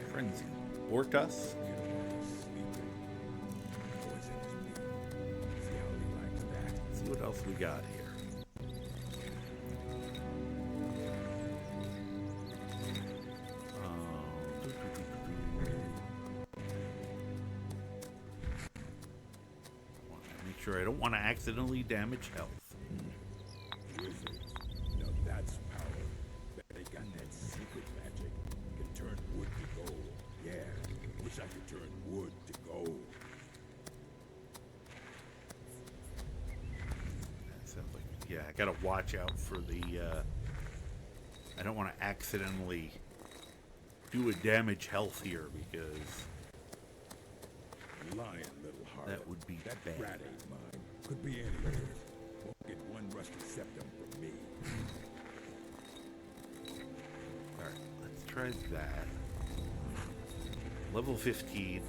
frenzy. Orcus. Let's see what else we got here. Make sure I don't want to accidentally damage health. Now that's power. They got that secret magic. Can turn wood to gold. Yeah, wish I could turn wood to gold. That sounds like, yeah, I gotta watch out for the, I don't want to accidentally do a damage health here, because Lying little heart. that would be That bad. rat ain't mine. Could be anywhere. Won't get one rusty septum from me. Alright, let's try that. Level 15.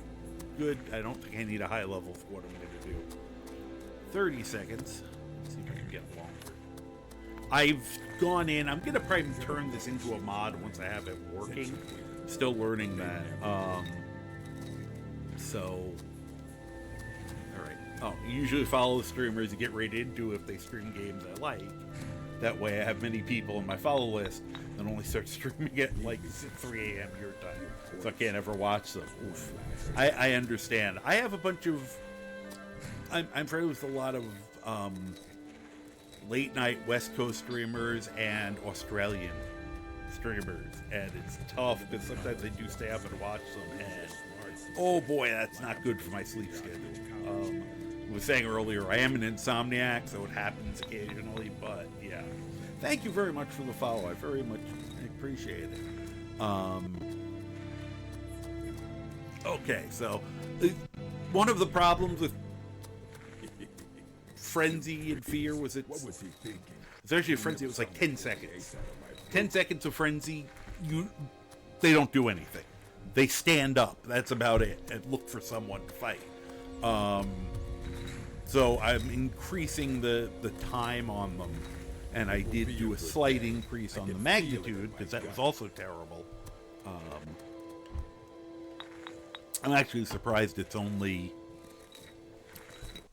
Good. I don't think I need a high level for what I'm going to do. 30 seconds. Let's see if I can get longer. I've gone in. I'm going to probably turn this into a mod once I have it working. Still learning that. Alright. Oh, you usually follow the streamers you get right into if they stream games I like. That way I have many people on my follow list and only start streaming at like 3 a.m. your time. So I can't ever watch them. Oof. I understand. I have a bunch of... I'm friends with a lot of late night West Coast streamers and Australian streamers. And it's tough because sometimes they do stay up and watch them. And oh boy, that's not good for my sleep schedule. I was saying earlier, I am an insomniac, so it happens occasionally, but yeah. Thank you very much for the follow. I very much appreciate it. Okay, so one of the problems with Frenzy and Fear was What was he thinking? it's actually a Frenzy. It was like 10 seconds. 10 seconds of Frenzy, they don't do anything. They stand up. That's about it. And look for someone to fight. So I'm increasing the time on them And I did do a slight increase on the magnitude, because that was also terrible. I'm actually surprised it's only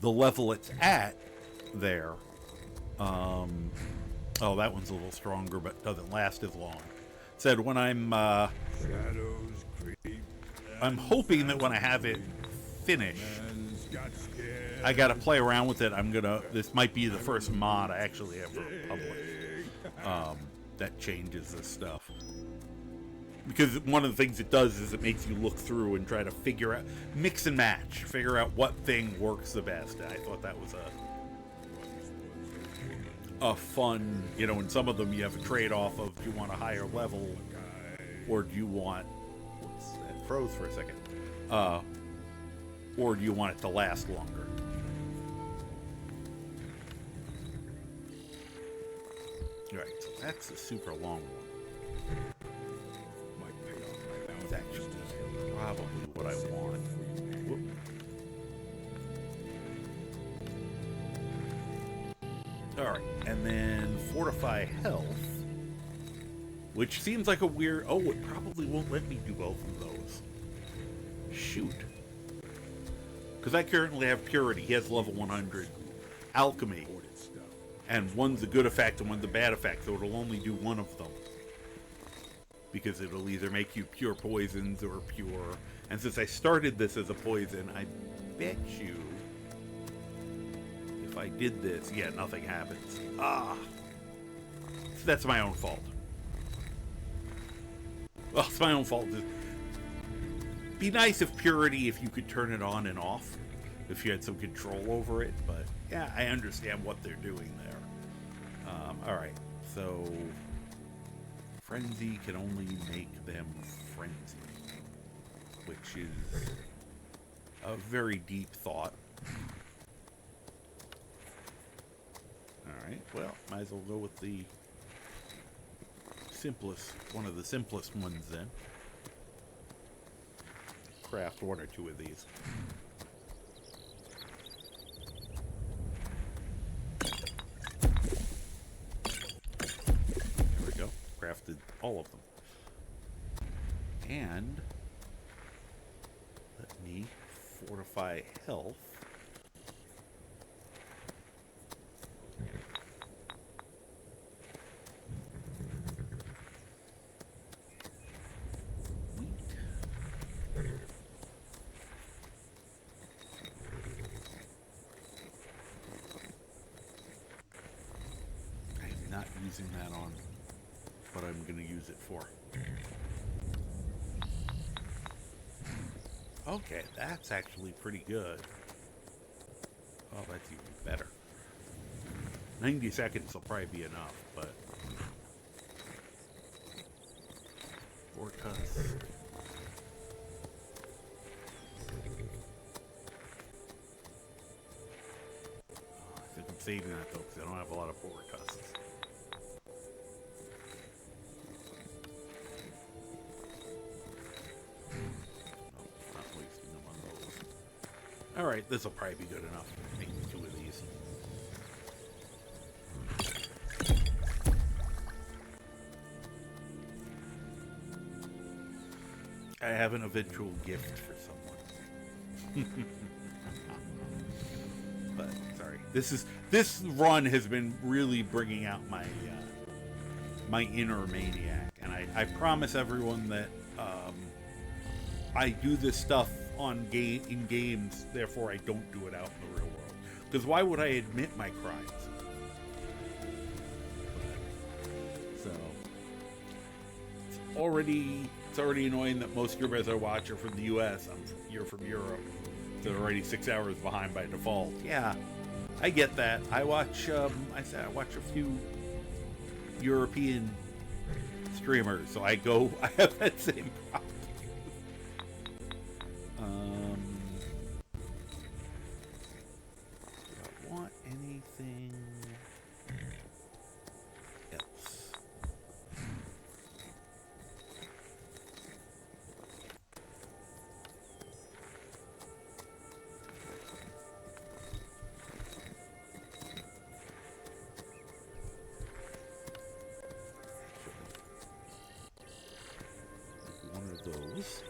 the level it's at there. Oh, that one's a little stronger, but doesn't last as long. Said when I'm hoping that when I have it finished, I gotta play around with it. This might be the first mod I actually ever publish that changes this stuff. Because one of the things it does is it makes you look through and try to figure out, mix and match, figure out what thing works the best. And I thought that was a fun, in some of them you have a trade-off of, do you want a higher level, or do you want, whoops, that froze for a second, or do you want it to last longer? Alright, so that's a super long one. That's actually probably what I want. Whoop. Alright, and then Fortify Health, which seems like a weird... Oh, it probably won't let me do both of those. Shoot. Because I currently have Purity. He has level 100. Alchemy. And one's a good effect and one's a bad effect, so it'll only do one of them. Because it'll either make you pure poisons or pure... And since I started this as a poison, I bet you... If I did this, yeah, nothing happens. Ah! So that's my own fault. Well, it's my own fault. Be nice if Purity, if you could turn it on and off. If you had some control over it, but... Yeah, I understand what they're doing there. Alright, so... Frenzy can only make them frenzy. Which is... a very deep thought. Alright, well, might as well go with the... simplest, one of the simplest ones then. Craft one or two of these. There we go. Crafted all of them. And let me fortify health. Using that on what I'm going to use it for. Okay, that's actually pretty good. Oh, that's even better. 90 seconds will probably be enough, but... Vortus. I think I'm saving that though, because I don't have a lot of Vortuses. Alright, this will probably be good enough. Make two of these. I have an eventual gift for someone. But, sorry. This run has been really bringing out my my inner maniac. And I promise everyone that I do this stuff in games, therefore I don't do it out in the real world. Because why would I admit my crimes? So it's already annoying that most of your guys I watch are from the US. You're from Europe. They're already 6 hours behind by default. Yeah, I get that. I watch I watch a few European streamers, so I have that same problem. Do I want anything else? goes.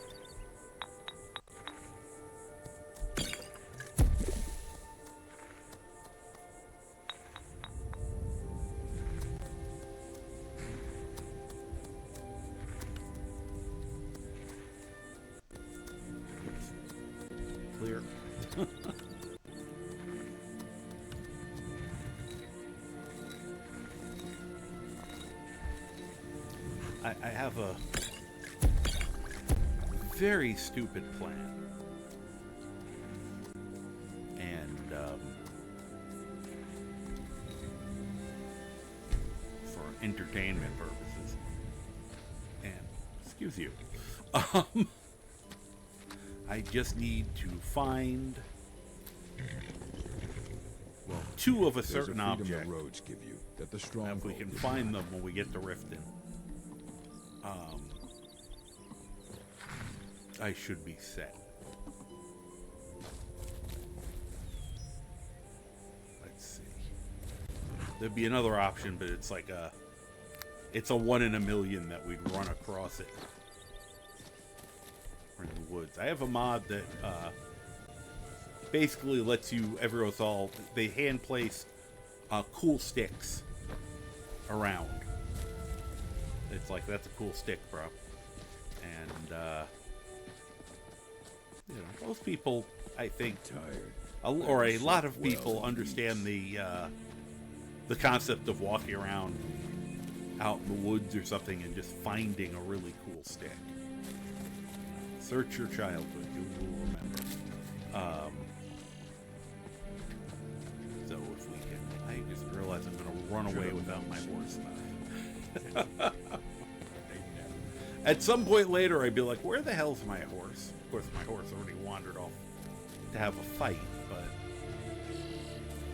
Clear. I have a very stupid plan. And, for entertainment purposes. And, excuse you. I just need to find, well, two of a certain object. The roads give you, that the strong if we can find them when we get to Riften, I should be set. Let's see. There'd be another option, but it's like it's a 1 in a million that we'd run across it. In the woods. I have a mod that basically lets you, they hand place cool sticks around. It's like, that's a cool stick, bro. And you know, most people, I think, or a lot of people understand the concept of walking around out in the woods or something and just finding a really cool stick. Search your childhood, you will remember. So if we can, I just realized I'm going to run away without my horse. At some point later, I'd be like, where the hell's my horse? Of course, my horse already wandered off to have a fight, but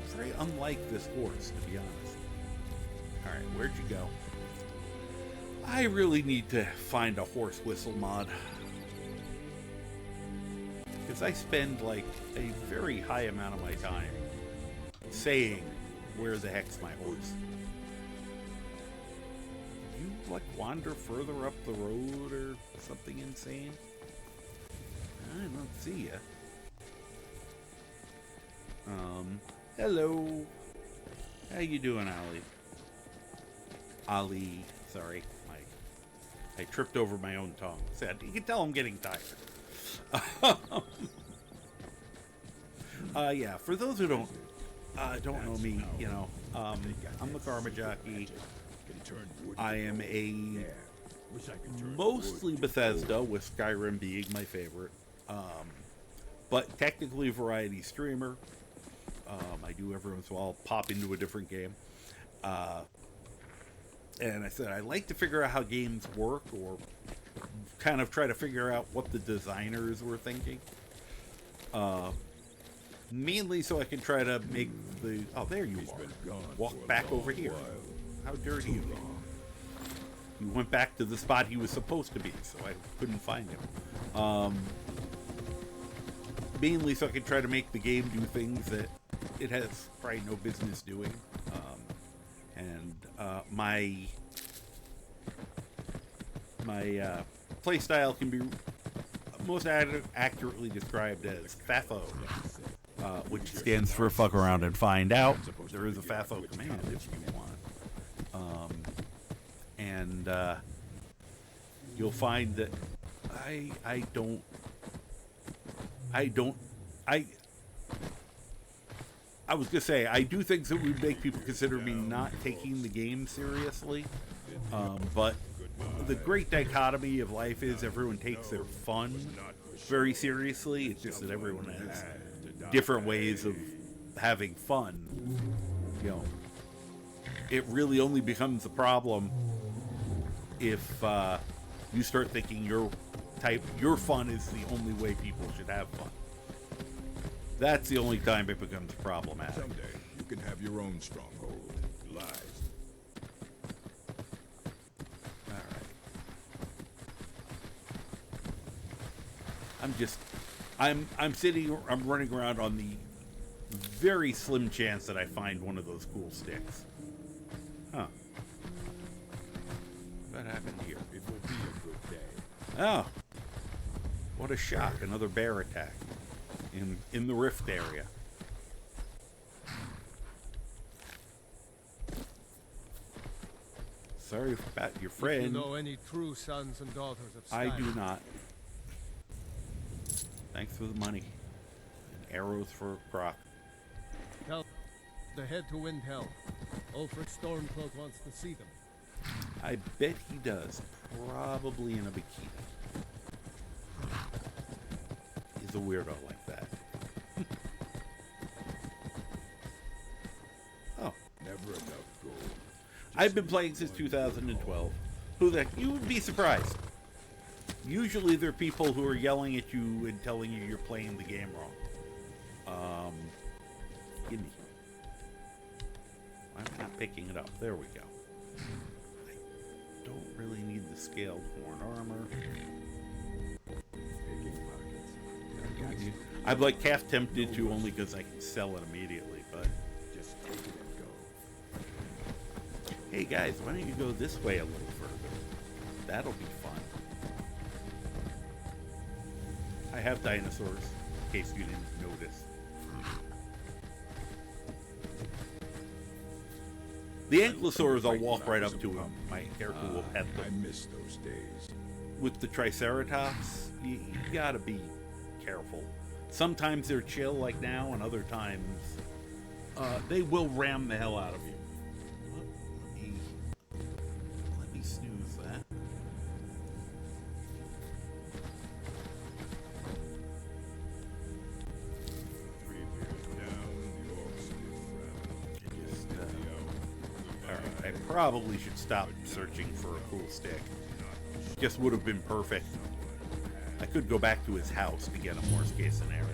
it's very unlike this horse, to be honest. Alright, where'd you go? I really need to find a horse whistle mod. Because I spend, like, a very high amount of my time saying, where the heck's my horse? You, like, wander further up the road or something insane? I don't see ya. Hello. How you doing, Ali? Sorry. I tripped over my own tongue. You can tell I'm getting tired. Yeah, for those who don't know me, you know, I'm a Karma Jockey. I am a mostly Bethesda, with Skyrim being my favorite, but technically variety streamer. I do every once in a while pop into a different game. And I said I like to figure out how games work, or kind of try to figure out what the designers were thinking. Mainly so I can try to make the... Oh, there you are. Walk back over here. How dirty you are. You went back to the spot he was supposed to be, so I couldn't find him. Mainly so I can try to make the game do things that it has probably no business doing. My playstyle can be most accurately described as FAAFO, which stands for fuck around and find out. There is a FAAFO command if you want. You'll find that I was gonna say, I do things that would make people consider me not taking the game seriously, but the great dichotomy of life is everyone takes their fun very seriously. It's just that everyone has different ways of having fun. You know, it really only becomes a problem if you start thinking your fun is the only way people should have fun. That's the only time it becomes problematic. Someday you can have your own stronghold. Lies. Alright. I'm running around on the very slim chance that I find one of those cool sticks. Huh. What happened here? It will be a good day. Oh. What a shock. Another bear attack. In the rift area. Sorry about your friend. If you know any true sons and daughters of I Stein. do not. Thanks for the money. And arrows for Croc. Tell the head to Windhelm. Ulfric Stormcloak wants to see them. I bet he does. Probably in a bikini. He's a weirdo like that. Oh. Never enough gold. I've been playing since 2012. Who the heck? You would be surprised. Usually there are people who are yelling at you and telling you you're playing the game wrong. Gimme. I'm not picking it up. There we go. I don't really need the scaled horn armor. I'm like half tempted to only because I can sell it immediately, but just take it and go. Hey guys, why don't you go this way a little further? That'll be fun. I have dinosaurs, in case you didn't notice. The ankylosaurs, I'll walk right up to them. My character will pet them. I miss those days. With the Triceratops, you gotta be careful. Sometimes they're chill like now, and other times they will ram the hell out of you. Let me snooze that. Alright, I probably should stop searching for a cool stick. Just would have been perfect. I could go back to his house to get a worst case scenario.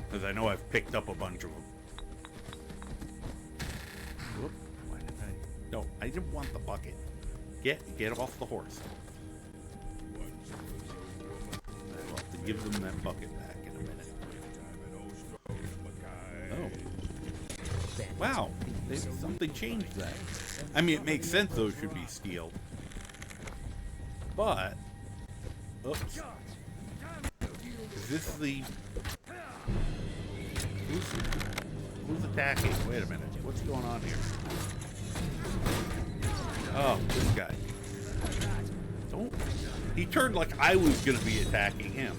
Because I know I've picked up a bunch of them. Whoop, why did I? No, I didn't want the bucket. Get off the horse. I'll have to give them that bucket back in a minute. Oh. Wow, something changed that. I mean, it makes sense those should be steel. But, oops. Is this the... Who's attacking? Wait a minute. What's going on here? Oh, this guy. Don't... He turned like I was going to be attacking him.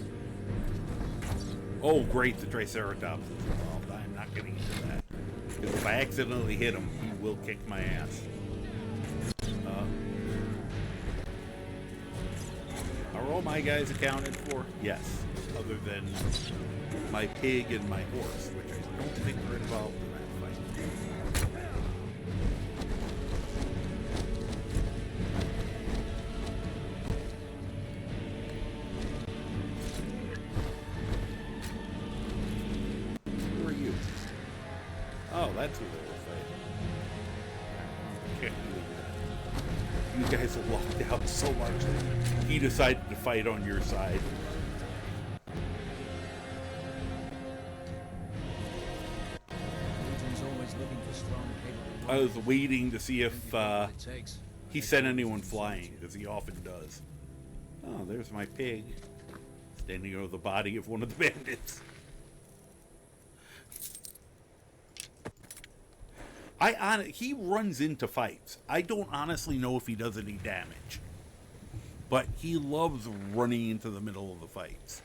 Oh, great. The Triceratops is involved. I'm not getting into that. Because if I accidentally hit him, he will kick my ass. Are all my guys accounted for? Yes. Other than my pig and my horse, which I don't think are involved in that fight. Who are you? Oh, that's who they were fighting. Can't believe that. You guys are locked out so much that he decided to fight on your side. I was waiting to see if he sent anyone flying, because he often does. Oh, there's my pig, standing over the body of one of the bandits. He runs into fights. I don't honestly know if he does any damage, but he loves running into the middle of the fights.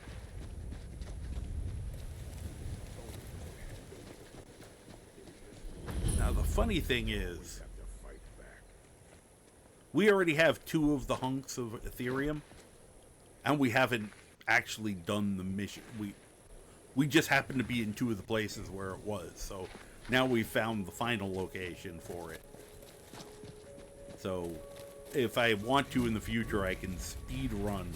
Now the funny thing is, we already have 2 of the hunks of Ethereum, and we haven't actually done the mission. We just happen to be in 2 of the places where it was, so now we've found the final location for it. So if I want to in the future, I can speed run.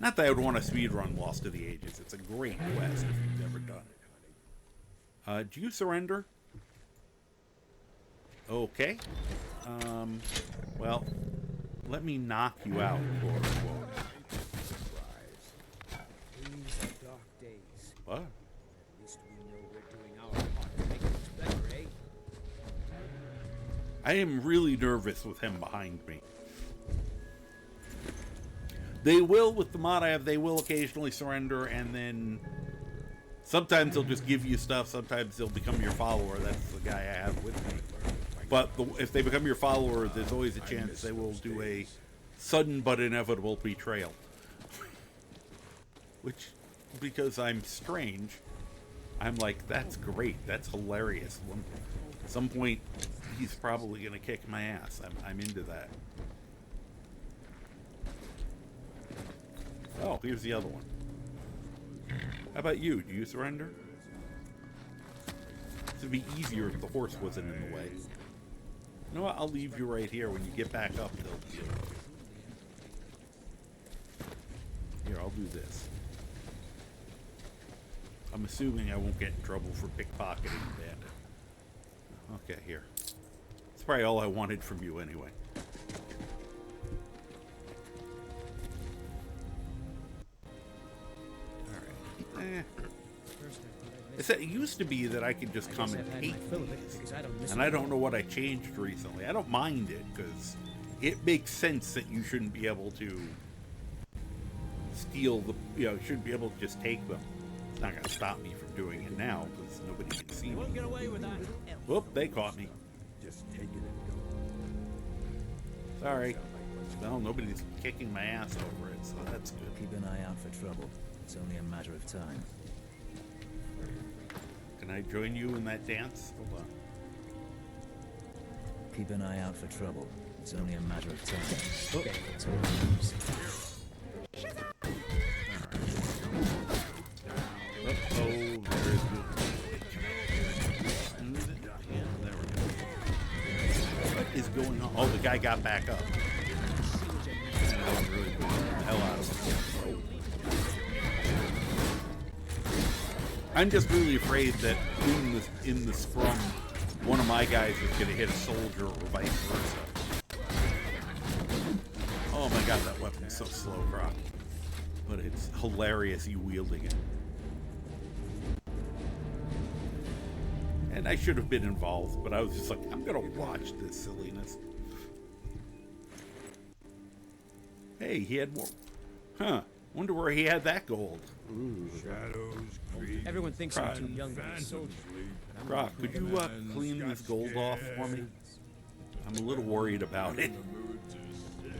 Not that I would want to speed run Lost to the Ages. It's a great quest if you've never done it. Do you surrender? Okay. Well, let me knock you out, quote unquote. These are dark days. What? At least we know we're doing our part to make things better, eh? I am really nervous with him behind me. They will, with the mod I have, they will occasionally surrender, and then sometimes they'll just give you stuff, sometimes they'll become your follower. That's the guy I have with me. But if they become your follower, there's always a chance they will do a sudden but inevitable betrayal. Which, because I'm strange, I'm like, that's great, that's hilarious. At some point, he's probably going to kick my ass. I'm into that. Oh, here's the other one. How about you? Do you surrender? This would be easier if the horse wasn't in the way. You know what? I'll leave you right here. When you get back up, they'll deal with you. Here, I'll do this. I'm assuming I won't get in trouble for pickpocketing a bandit. Okay, here. That's probably all I wanted from you anyway. It used to be that I could just come and take these, and I don't know what I changed recently. I don't mind it, because it makes sense that you shouldn't be able to steal the, you shouldn't be able to just take them. It's not going to stop me from doing it now, because nobody can see me. Won't get away with that. Whoop, they caught me. Just take it and go. Sorry. Well, nobody's kicking my ass over it, so that's good. Keep an eye out for trouble. It's only a matter of time. Can I join you in that dance? Hold on. Keep an eye out for trouble. It's only a matter of time. Okay, that's all. Oh, there is good. Yeah, there we go. What is going on? Oh, the guy got back up. That was really good. The hell out of him. I'm just really afraid that in the scrum, one of my guys is going to hit a soldier or vice versa. Oh my god, that weapon's so slow, Brock. But it's hilarious you wielding it. And I should have been involved, but I was just like, I'm going to watch this silliness. Hey, he had more. Huh. Wonder where he had that gold. Ooh. Shadows, everyone thinks I'm too young to be a soldier. Brock, could you clean this gold off for me? I'm a little worried about it.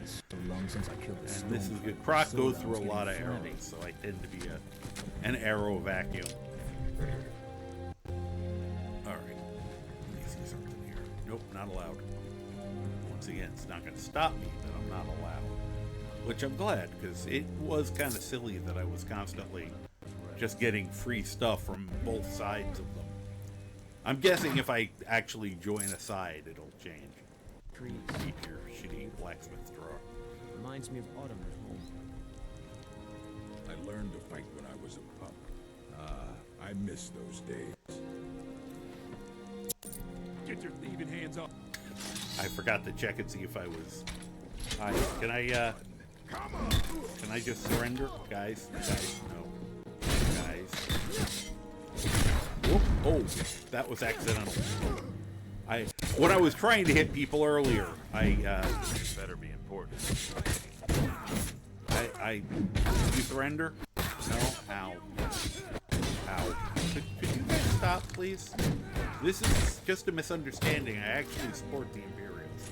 So long since I killed the and this is good. Croc goes through a lot of arrows, so I tend to be an arrow vacuum. Alright. Let me see something here. Nope, not allowed. Once again, it's not going to stop me, but I'm not allowed. Which I'm glad, because it was kind of silly that I was constantly just getting free stuff from both sides of them. I'm guessing if I actually join a side, it'll change. Keep your shitty blacksmith drawer. Reminds me of autumn at home. I learned to fight when I was a pup. I miss those days. Get your thieving hands off. I forgot to check and see if I was... Can I just surrender? Guys, no. Guys. Whoop. Oh, that was accidental. When I was trying to hit people earlier, This better be important. you surrender? No? Ow. Ow. Could you guys stop, please? This is just a misunderstanding. I actually support the Imperials.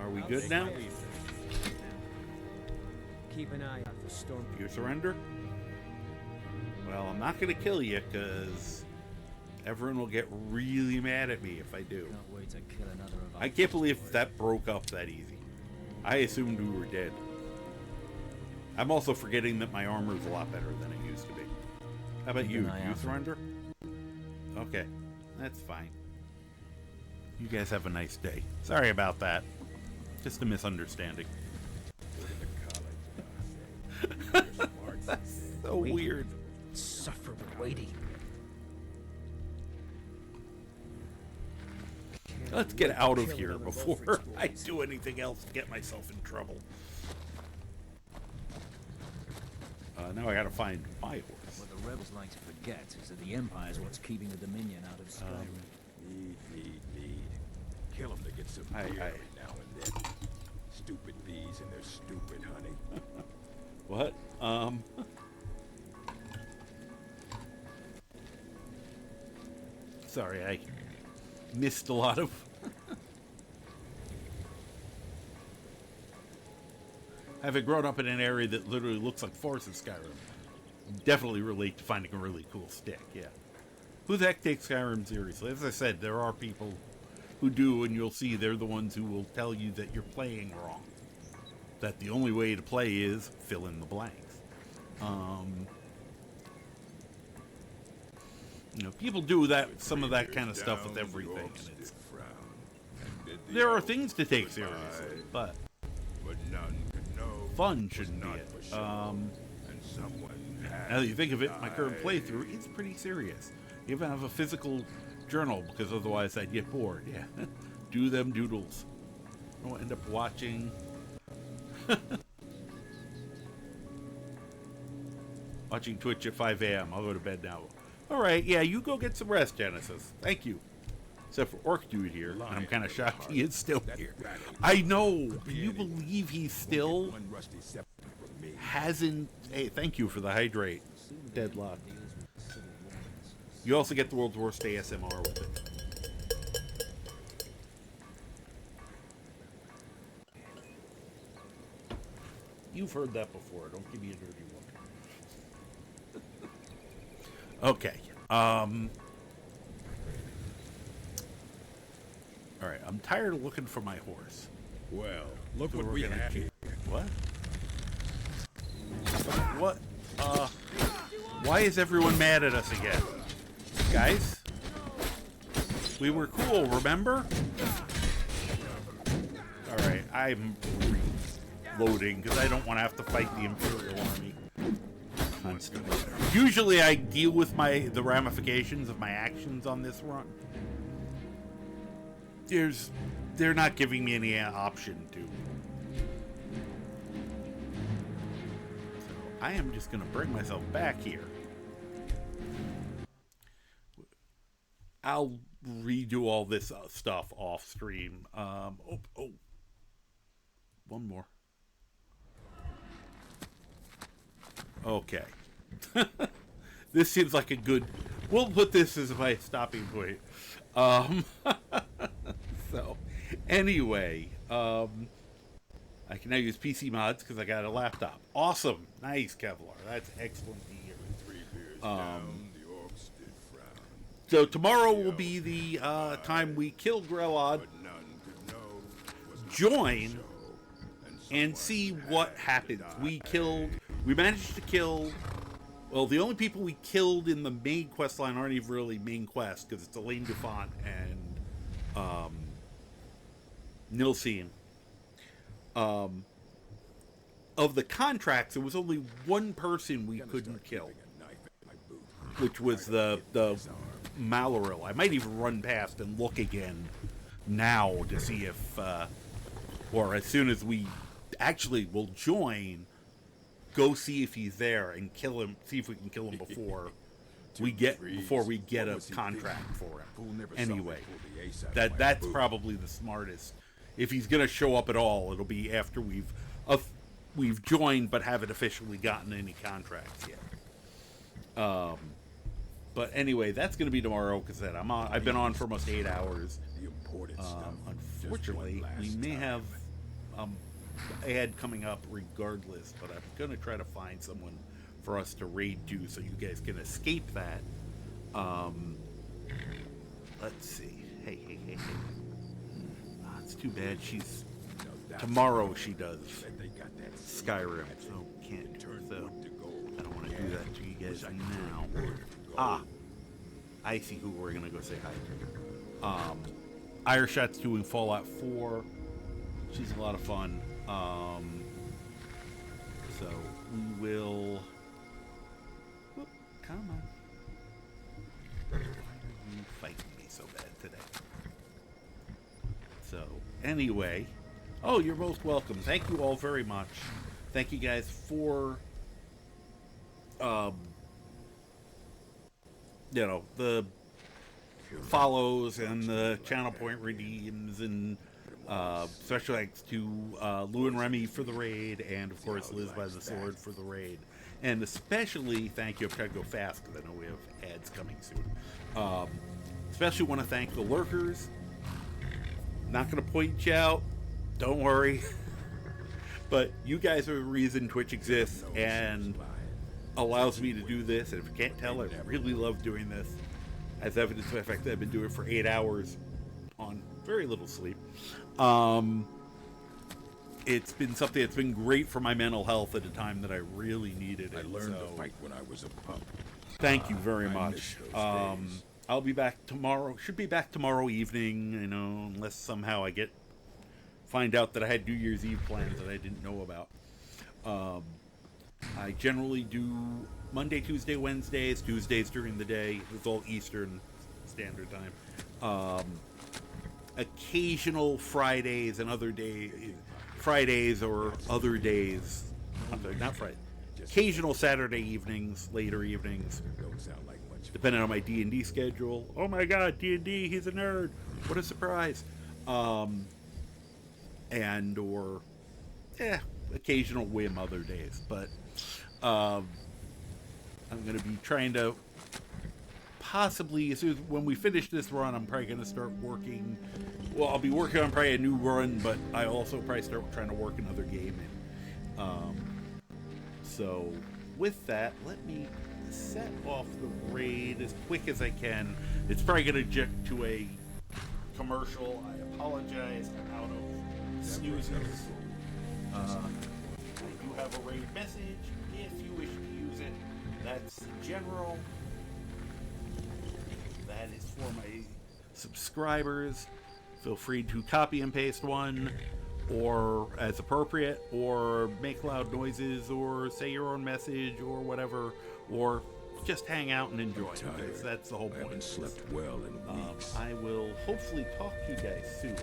Are we good now? Keep an eye out for storm. You surrender? Well, I'm not going to kill you, because everyone will get really mad at me if I do. Can't wait to kill another of our I can't believe that broke up that easy. I assumed we were dead. I'm also forgetting that my armor is a lot better than it used to be. How about you? Do you surrender? Okay, that's fine. You guys have a nice day. Sorry about that. Just a misunderstanding. That's so weird. Suffer with waiting. Let's get out of here before I do anything else to get myself in trouble. Now I gotta find my horse. What the rebels like to forget is that the Empire's what's keeping the Dominion out of Skyrim. Need. Kill him to get some Every now and then. Stupid bees and their stupid honey. What? Sorry, I missed a lot of... Having grown up in an area that literally looks like Forest of Skyrim, definitely relate to finding a really cool stick, yeah. Who the heck takes Skyrim seriously? As I said, there are people who do, and you'll see they're the ones who will tell you that you're playing wrong. That the only way to play is fill in the blanks. You know, people do that, some of that kind of stuff with everything, and it's, there are things to take seriously, but fun shouldn't be it. Now that you think of it, my current playthrough is pretty serious. You even have a physical journal, because otherwise I'd get bored. Yeah, do them doodles. I don't end up watching. Watching Twitch at 5 a.m. I'll go to bed now. Alright, yeah, you go get some rest, Genesis. Thank you. Except for Orc Dude here. And I'm kind of shocked he is still here. I know. Can you believe he still hasn't... Hey, thank you for the hydrate. Deadlock. You also get the world's worst ASMR with it. You've heard that before. Don't give me a dirty look. Okay. Alright, I'm tired of looking for my horse. Well, look what we have here. What? What? Why is everyone mad at us again? Guys? We were cool, remember? Alright, I'm reloading because I don't want to have to fight the Imperial Army constantly. Usually I deal with the ramifications of my actions on this run. They're not giving me any option to. So I am just going to bring myself back here. I'll redo all this stuff off stream. One more. Okay. This seems like a good... We'll put this as my stopping point. So, anyway, I can now use PC mods because I got a laptop. Awesome. Nice, Kevlar. That's excellent to hear. So tomorrow will be the time we kill Grelod, join, and see what happens. We managed to kill... Well, the only people we killed in the main quest line aren't even really main quest, because it's Elaine Dufont and Nilsine. Of the contracts, there was only one person we couldn't kill, which was the Maloril. I might even run past and look again now to see if, or as soon as we actually will join, go see if he's there and kill him. See if we can kill him before we get a contract for him. Anyway, that's probably the smartest. If he's gonna show up at all, it'll be after we've joined but haven't officially gotten any contracts yet. But anyway, that's gonna be tomorrow because I've been on for almost 8 hours. Unfortunately, we may have ad coming up regardless, but I'm gonna try to find someone for us to raid to so you guys can escape that. Let's see. Hey. It's too bad tomorrow she does Skyrim, so can't do it. So I don't want to do that to you guys now. I see who we're gonna go say hi to. Ireshot's doing Fallout 4. She's a lot of fun. So we will... Whoop, come on. Why are you fighting me so bad today? So, anyway. Oh, you're most welcome. Thank you all very much. Thank you guys for... the follows and the channel point redeems and Special thanks to Lou and Remy for the raid, and of course Liz by the Sword for the raid. And especially thank you. I'm trying to go fast because I know we have ads coming soon. Especially want to thank the lurkers. Not going to point you out. Don't worry. But you guys are the reason Twitch exists and allows me to do this. And if you can't tell, I really love doing this. As evidenced by the fact that I've been doing it for 8 hours on very little sleep. It's been something that's been great for my mental health at a time that I really needed it. I learned to fight when I was a pup. Thank you very much. I'll be back tomorrow. Should be back tomorrow evening, you know, unless somehow I find out that I had New Year's Eve plans that I didn't know about. I generally do Monday, Tuesday, Wednesdays, Tuesdays during the day. It's all Eastern Standard Time. Occasional Fridays and other days. Fridays or other days. I'm sorry, not Friday. Occasional Saturday evenings, later evenings. Depending on my D&D schedule. Oh my god, D&D, he's a nerd. What a surprise. And or occasional whim other days. But I'm going to be trying to possibly, as soon as when we finish this run, I'm probably going to start working. Well, I'll be working on probably a new run, but I also probably start trying to work another game. So with that, let me set off the raid as quick as I can. It's probably going to jump to a commercial. I apologize. I'm out of snoozes. I do have a raid message if you wish to use it. That's general. That is for my subscribers. Feel free to copy and paste one, or as appropriate, or make loud noises, or say your own message, or whatever, or just hang out and enjoy. Because that's the whole point. I haven't slept well in weeks. I will hopefully talk to you guys soon,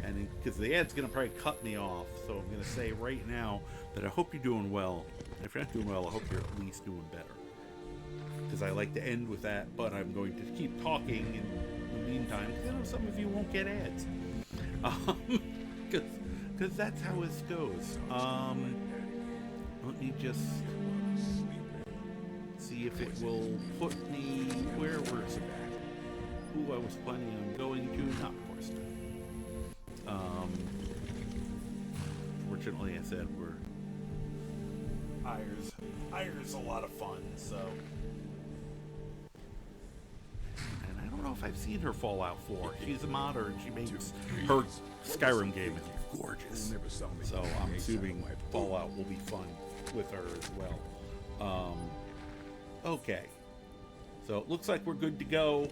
and because the ad's gonna probably cut me off, so I'm gonna say right now that I hope you're doing well. And if you're not doing well, I hope you're at least doing better. Because I like to end with that, but I'm going to keep talking in the meantime, because I know some of you won't get ads. Because that's how this goes. Let me just see if it will put me, where was it? Who I was planning on going to, not Forster. Fortunately, I said Ire's a lot of fun, so. And I don't know if I've seen her Fallout 4. She's a modder and she makes her Skyrim game is gorgeous. So I'm assuming Fallout will be fun with her as well. Okay. So it looks like we're good to go.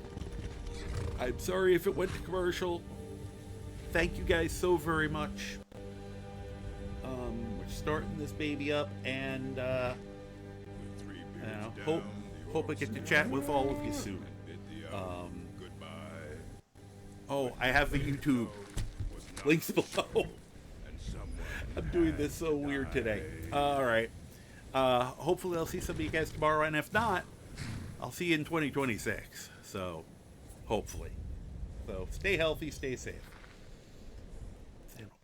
I'm sorry if it went to commercial. Thank you guys so very much. We're starting this baby up, and hope I get to chat with all of you soon. Oh, I have the YouTube links below. I'm doing this so weird today. All right. Hopefully I'll see some of you guys tomorrow, and if not, I'll see you in 2026. So, hopefully. So, stay healthy, stay safe.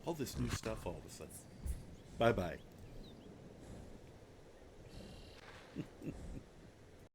All this new stuff all of a sudden. Bye-bye.